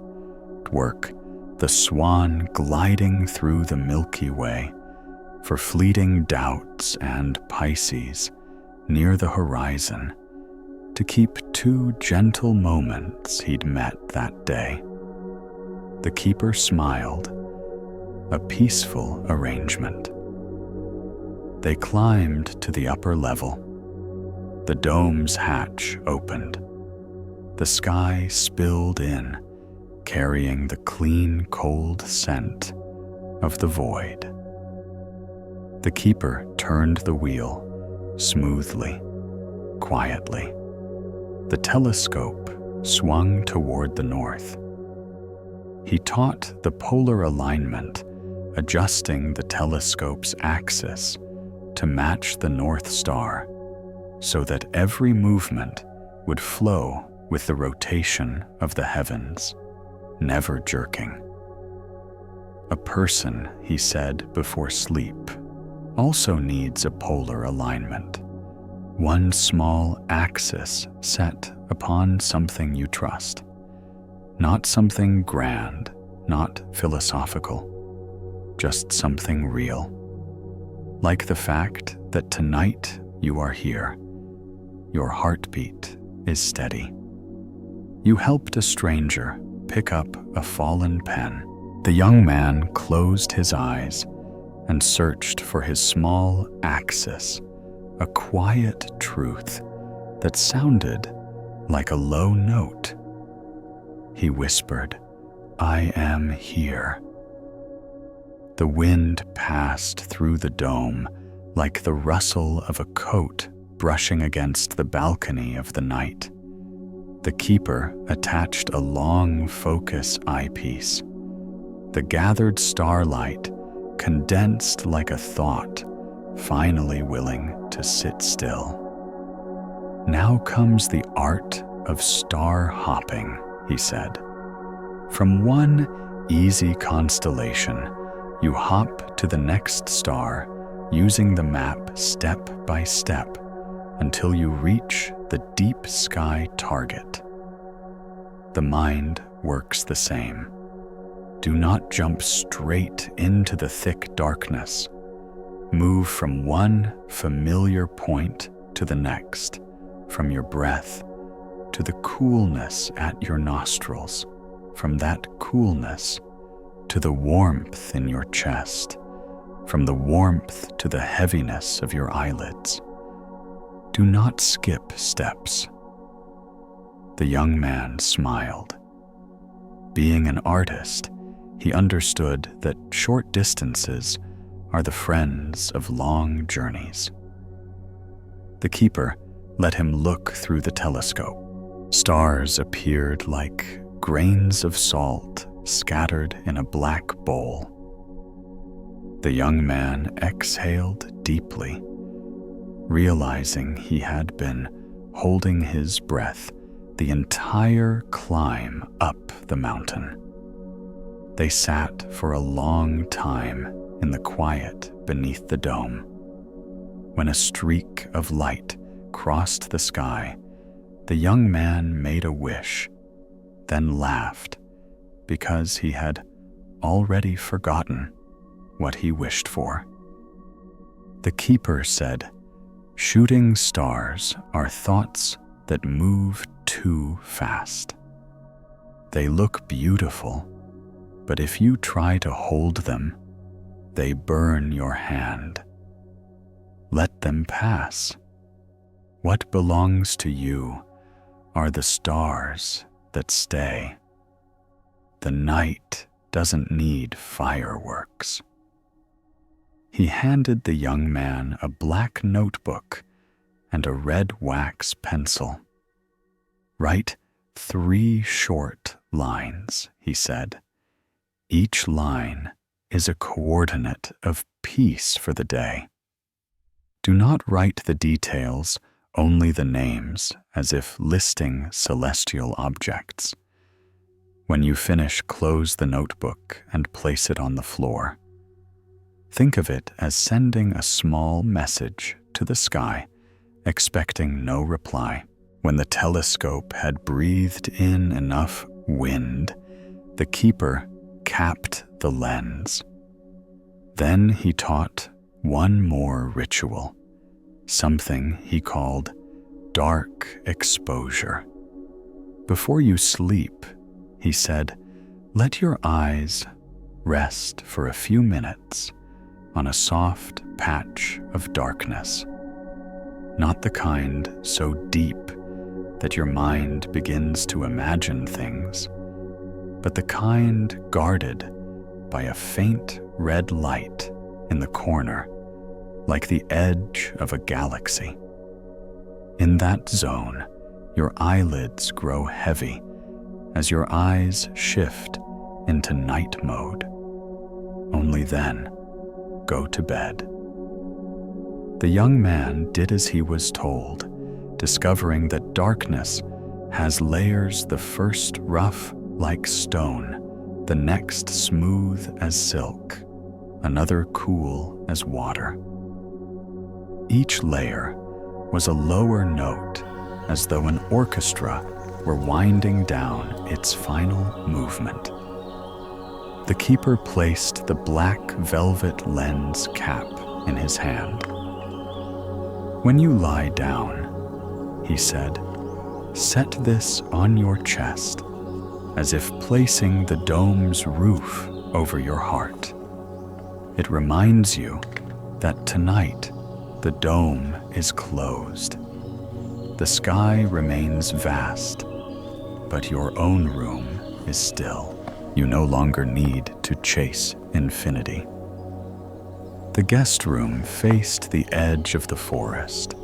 work, the swan gliding through the Milky Way for fleeting doubts, and Pisces near the horizon to keep 2 gentle moments he'd met that day. The keeper smiled, a peaceful arrangement. They climbed to the upper level. The dome's hatch opened. The sky spilled in, carrying the clean, cold scent of the void. The keeper turned the wheel smoothly, quietly. The telescope swung toward the north. He taught the polar alignment, adjusting the telescope's axis to match the North Star, so that every movement would flow with the rotation of the heavens, never jerking. A person, he said before sleep, also needs a polar alignment, one small axis set upon something you trust, not something grand, not philosophical, just something real. Like the fact that tonight you are here, your heartbeat is steady. You helped a stranger pick up a fallen pen. The young man closed his eyes and searched for his small axis, a quiet truth that sounded like a low note. He whispered, "I am here." The wind passed through the dome like the rustle of a coat brushing against the balcony of the night. The keeper attached a long focus eyepiece. The gathered starlight condensed like a thought, finally willing to sit still. "Now comes the art of star hopping," he said. "From one easy constellation, you hop to the next star using the map step by step until you reach the deep sky target." The mind works the same. Do not jump straight into the thick darkness. Move from one familiar point to the next, from your breath to the coolness at your nostrils, from that coolness to the warmth in your chest, from the warmth to the heaviness of your eyelids. Do not skip steps. The young man smiled. Being an artist, he understood that short distances are the friends of long journeys. The keeper let him look through the telescope. Stars appeared like grains of salt scattered in a black bowl. The young man exhaled deeply, realizing he had been holding his breath the entire climb up the mountain. They sat for a long time in the quiet beneath the dome. When a streak of light crossed the sky, the young man made a wish, then laughed because he had already forgotten what he wished for. The keeper said, "Shooting stars are thoughts that move too fast. They look beautiful, but if you try to hold them, they burn your hand. Let them pass. What belongs to you are the stars that stay. The night doesn't need fireworks." He handed the young man a black notebook and a red wax pencil. "Write 3 short lines," he said. "Each line is a coordinate of peace for the day. Do not write the details, only the names, as if listing celestial objects. When you finish, close the notebook and place it on the floor. Think of it as sending a small message to the sky, expecting no reply. When the telescope had breathed in enough wind, the keeper capped the lens. Then he taught one more ritual, something he called dark exposure. Before you sleep, he said, let your eyes rest for a few minutes on a soft patch of darkness. Not the kind so deep that your mind begins to imagine things, but the kind guarded by a faint red light in the corner, like the edge of a galaxy. In that zone, your eyelids grow heavy as your eyes shift into night mode. Only then, go to bed. The young man did as he was told, discovering that darkness has layers, the first rough like stone, the next smooth as silk, another cool as water. Each layer was a lower note, as though an orchestra were winding down its final movement. The keeper placed the black velvet lens cap in his hand. When you lie down, he said, set this on your chest, as if placing the dome's roof over your heart. It reminds you that tonight the dome is closed. The sky remains vast, but your own room is still. You no longer need to chase infinity. The guest room faced the edge of the forest,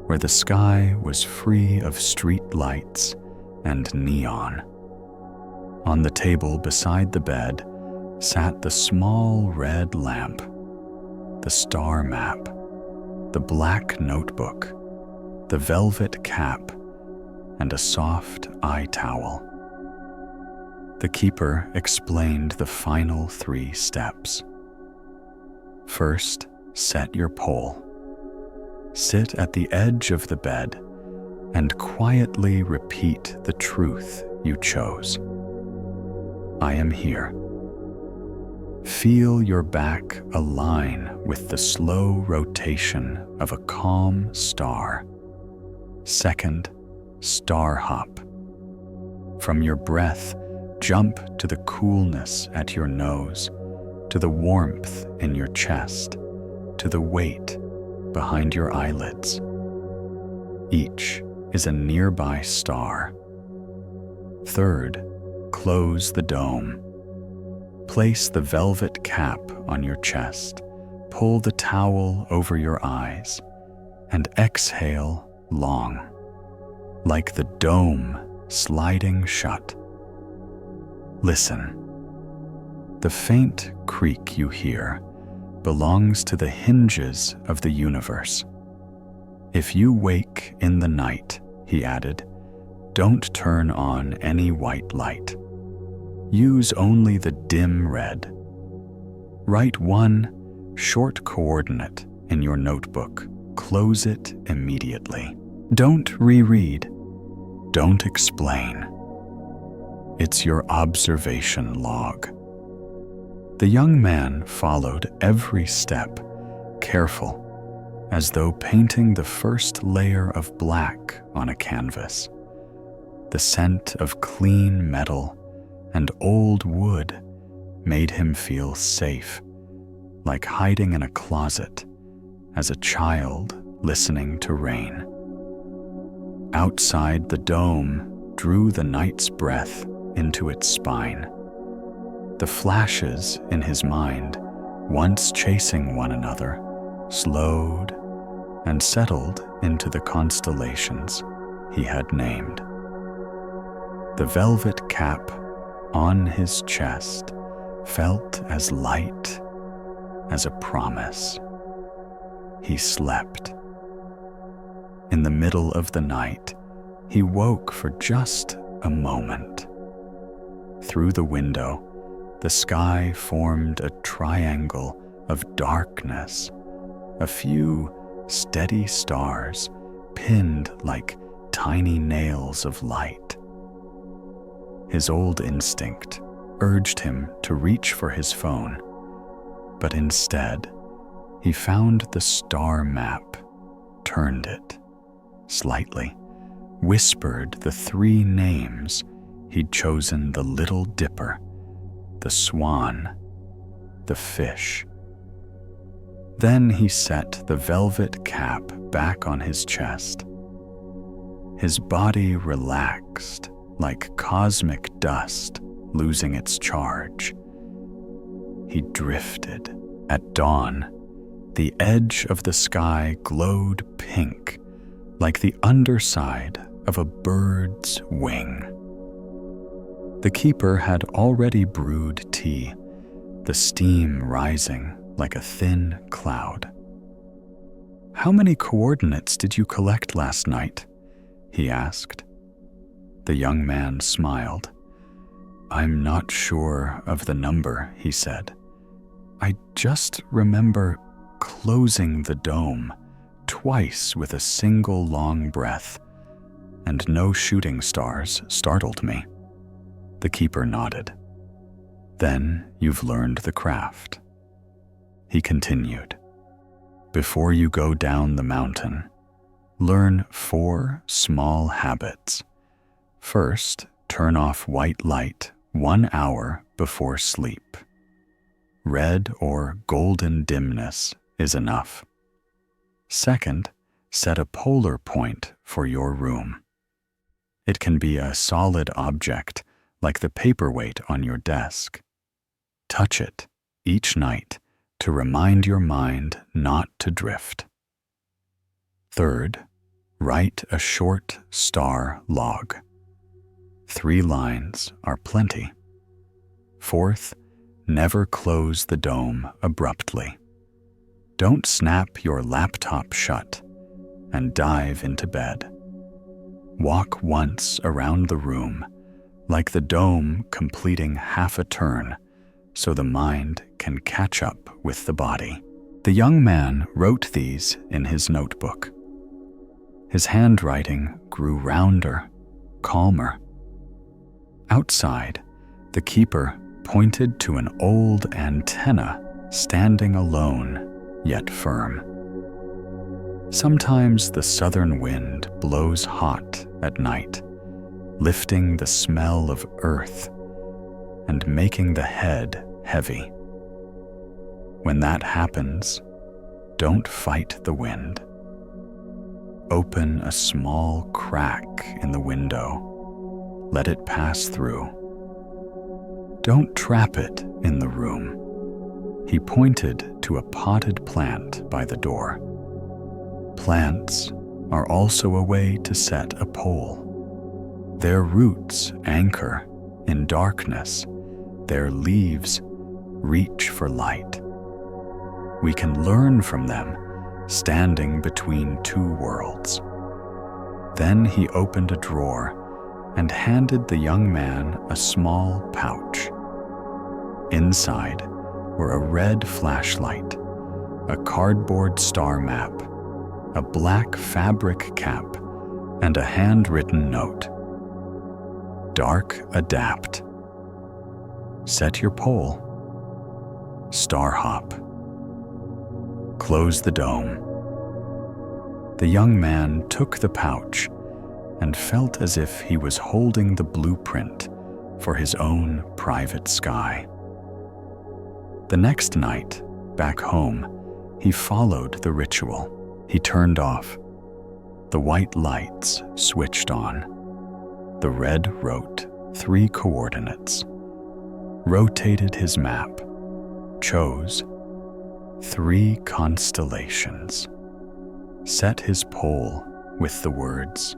where the sky was free of street lights and neon. On the table beside the bed sat the small red lamp, the star map, the black notebook, the velvet cap, and a soft eye towel. The keeper explained the final 3 steps. First, set your pole. Sit at the edge of the bed and quietly repeat the truth you chose. I am here. Feel your back align with the slow rotation of a calm star. Second, star hop. From your breath, jump to the coolness at your nose, to the warmth in your chest, to the weight behind your eyelids. Each is a nearby star. Third, close the dome. Place the velvet cap on your chest, pull the towel over your eyes, and exhale long, like the dome sliding shut. Listen. The faint creak you hear belongs to the hinges of the universe. If you wake in the night, he added, don't turn on any white light. Use only the dim red. Write one short coordinate in your notebook. Close it immediately. Don't reread. Don't explain. It's your observation log. The young man followed every step, careful, as though painting the first layer of black on a canvas. The scent of clean metal and old wood made him feel safe, like hiding in a closet as a child listening to rain. Outside, the dome drew the night's breath into its spine. The flashes in his mind, once chasing one another, slowed and settled into the constellations he had named. The velvet cap on his chest felt as light as a promise. He slept. In the middle of the night, he woke for just a moment. through the window, the sky formed a triangle of darkness, a few steady stars pinned like tiny nails of light. His old instinct urged him to reach for his phone, but instead, he found the star map, turned it slightly, whispered the 3 names he'd chosen: the Little Dipper, the Swan, the Fish. Then he set the velvet cap back on his chest. His body relaxed like cosmic dust losing its charge. He drifted. At dawn, the edge of the sky glowed pink, like the underside of a bird's wing. The keeper had already brewed tea, the steam rising like a thin cloud. "How many coordinates did you collect last night?" he asked. The young man smiled. "I'm not sure of the number," he said. "I just remember closing the dome twice with a single long breath, and no shooting stars startled me." The keeper nodded. "Then you've learned the craft." He continued. "Before you go down the mountain, learn 4 small habits. First, turn off white light 1 hour before sleep. Red or golden dimness is enough. Second, set a polar point for your room. It can be a solid object like the paperweight on your desk. Touch it each night to remind your mind not to drift. Third, write a short star log. 3 lines are plenty. Fourth, never close the dome abruptly. Don't snap your laptop shut and dive into bed. Walk once around the room, like the dome completing half a turn, so the mind can catch up with the body. The young man wrote these in his notebook. His handwriting grew rounder, calmer. Outside, the keeper pointed to an old antenna standing alone, yet firm. Sometimes the southern wind blows hot at night, lifting the smell of earth and making the head heavy. When that happens, don't fight the wind. Open a small crack in the window. Let it pass through. Don't trap it in the room. He pointed to a potted plant by the door. Plants are also a way to set a pole. Their roots anchor in darkness. Their leaves reach for light. We can learn from them, standing between 2 worlds. Then he opened a drawer and handed the young man a small pouch. Inside were a red flashlight, a cardboard star map, a black fabric cap, and a handwritten note. Dark adapt. Set your pole. Star hop. Close the dome. The young man took the pouch and felt as if he was holding the blueprint for his own private sky. The next night, back home, he followed the ritual. He turned off. The white lights switched on. The red wrote 3 coordinates. Rotated his map. Chose 3 constellations. Set his pole with the words,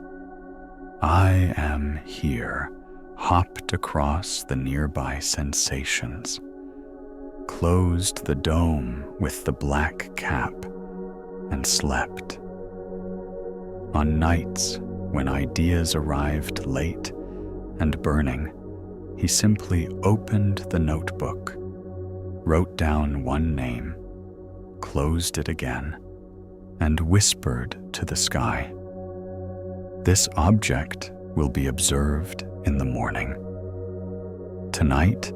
"I am here," hopped across the nearby sensations. Closed the dome with the black cap and slept. On nights when ideas arrived late and burning, he simply opened the notebook, wrote down one name, closed it again, and whispered to the sky, "This object will be observed in the morning. Tonight,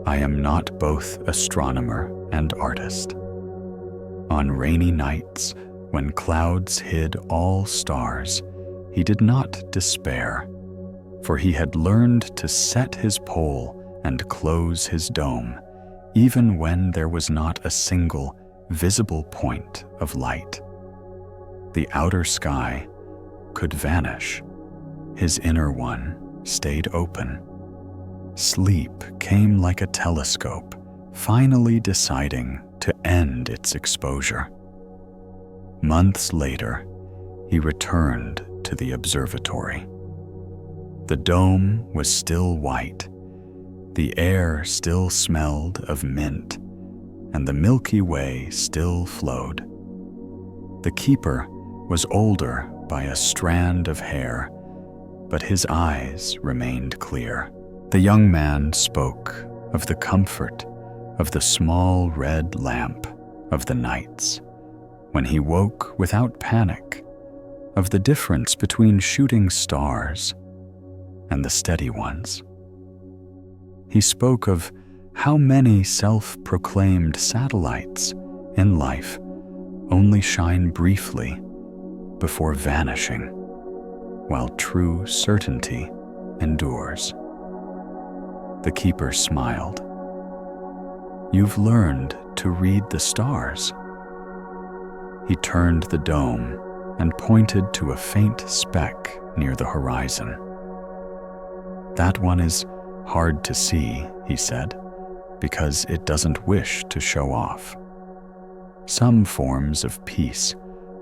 I am not both astronomer and artist." On rainy nights, when clouds hid all stars, he did not despair, for he had learned to set his pole and close his dome, even when there was not a single visible point of light. The outer sky could vanish. His inner one stayed open. Sleep came like a telescope, finally deciding to end its exposure. Months later, he returned to the observatory. The dome was still white, the air still smelled of mint, and the Milky Way still flowed. The keeper was older by a strand of hair, but his eyes remained clear. The young man spoke of the comfort of the small red lamp of the nights, when he woke without panic, of the difference between shooting stars and the steady ones. He spoke of how many self-proclaimed satellites in life only shine briefly before vanishing, while true certainty endures. The keeper smiled. "You've learned to read the stars." He turned the dome and pointed to a faint speck near the horizon. "That one is hard to see," he said, "because it doesn't wish to show off. Some forms of peace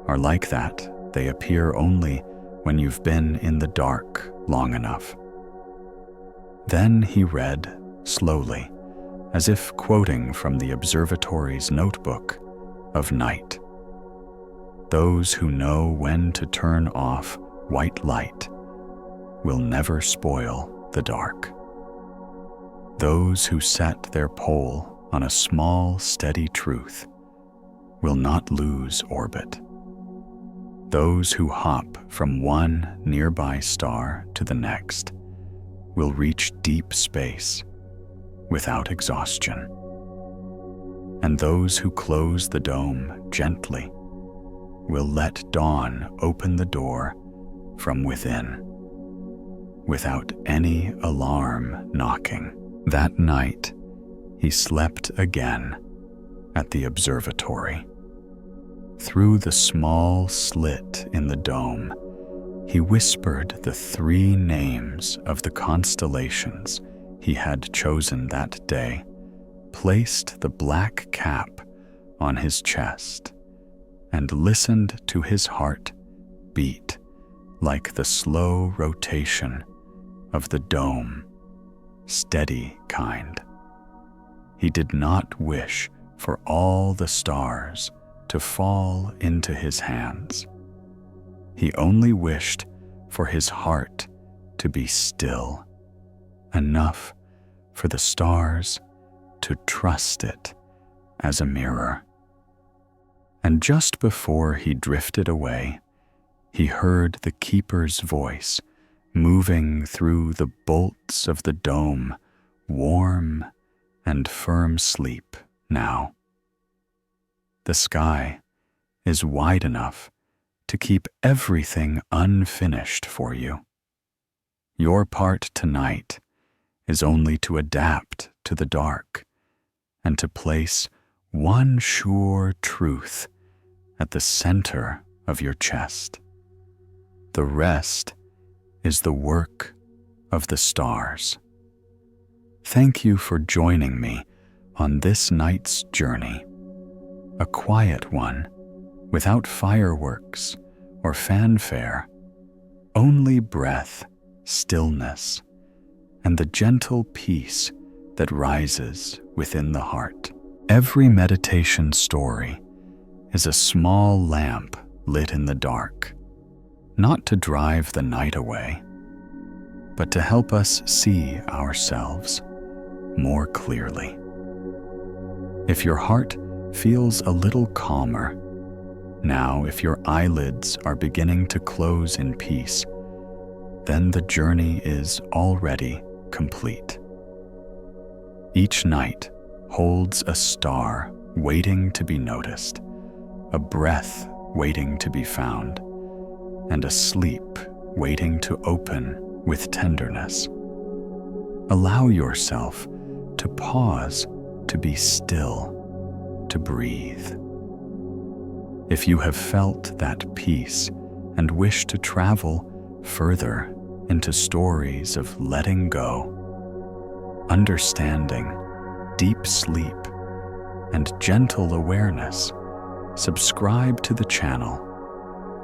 are like that. They appear only when you've been in the dark long enough." Then he read slowly, as if quoting from the observatory's notebook of night. "Those who know when to turn off white light will never spoil the dark. Those who set their pole on a small, steady truth will not lose orbit. Those who hop from one nearby star to the next will reach deep space without exhaustion. And those who close the dome gently will let dawn open the door from within, without any alarm knocking." That night, he slept again at the observatory. Through the small slit in the dome, he whispered the 3 names of the constellations he had chosen that day, placed the black cap on his chest, and listened to his heart beat like the slow rotation of the dome, steady kind. He did not wish for all the stars to fall into his hands. He only wished for his heart to be still, enough for the stars to trust it as a mirror. And just before he drifted away, he heard the keeper's voice moving through the bolts of the dome, warm and firm sleep now. The sky is wide enough to keep everything unfinished for you. Your part tonight is only to adapt to the dark and to place one sure truth at the center of your chest. The rest is the work of the stars. Thank you for joining me on this night's journey, a quiet one, without fireworks or fanfare, only breath, stillness, and the gentle peace that rises within the heart. Every meditation story is a small lamp lit in the dark, not to drive the night away, but to help us see ourselves more clearly. If your heart feels a little calmer, now if your eyelids are beginning to close in peace, then the journey is already complete. Each night holds a star waiting to be noticed, a breath waiting to be found, and a sleep waiting to open with tenderness. Allow yourself to pause, to be still, to breathe. If you have felt that peace and wish to travel further into stories of letting go, understanding, deep sleep, and gentle awareness, subscribe to the channel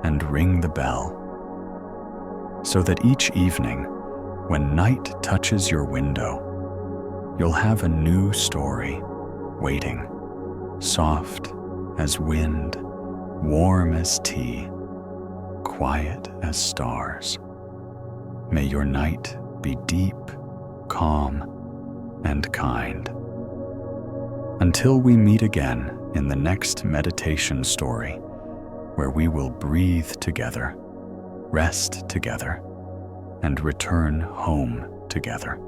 and ring the bell, so that each evening, when night touches your window, you'll have a new story waiting, soft as wind, warm as tea, quiet as stars. May your night be deep, calm, and kind. Until we meet again in the next meditation story, where we will breathe together, rest together, and return home together.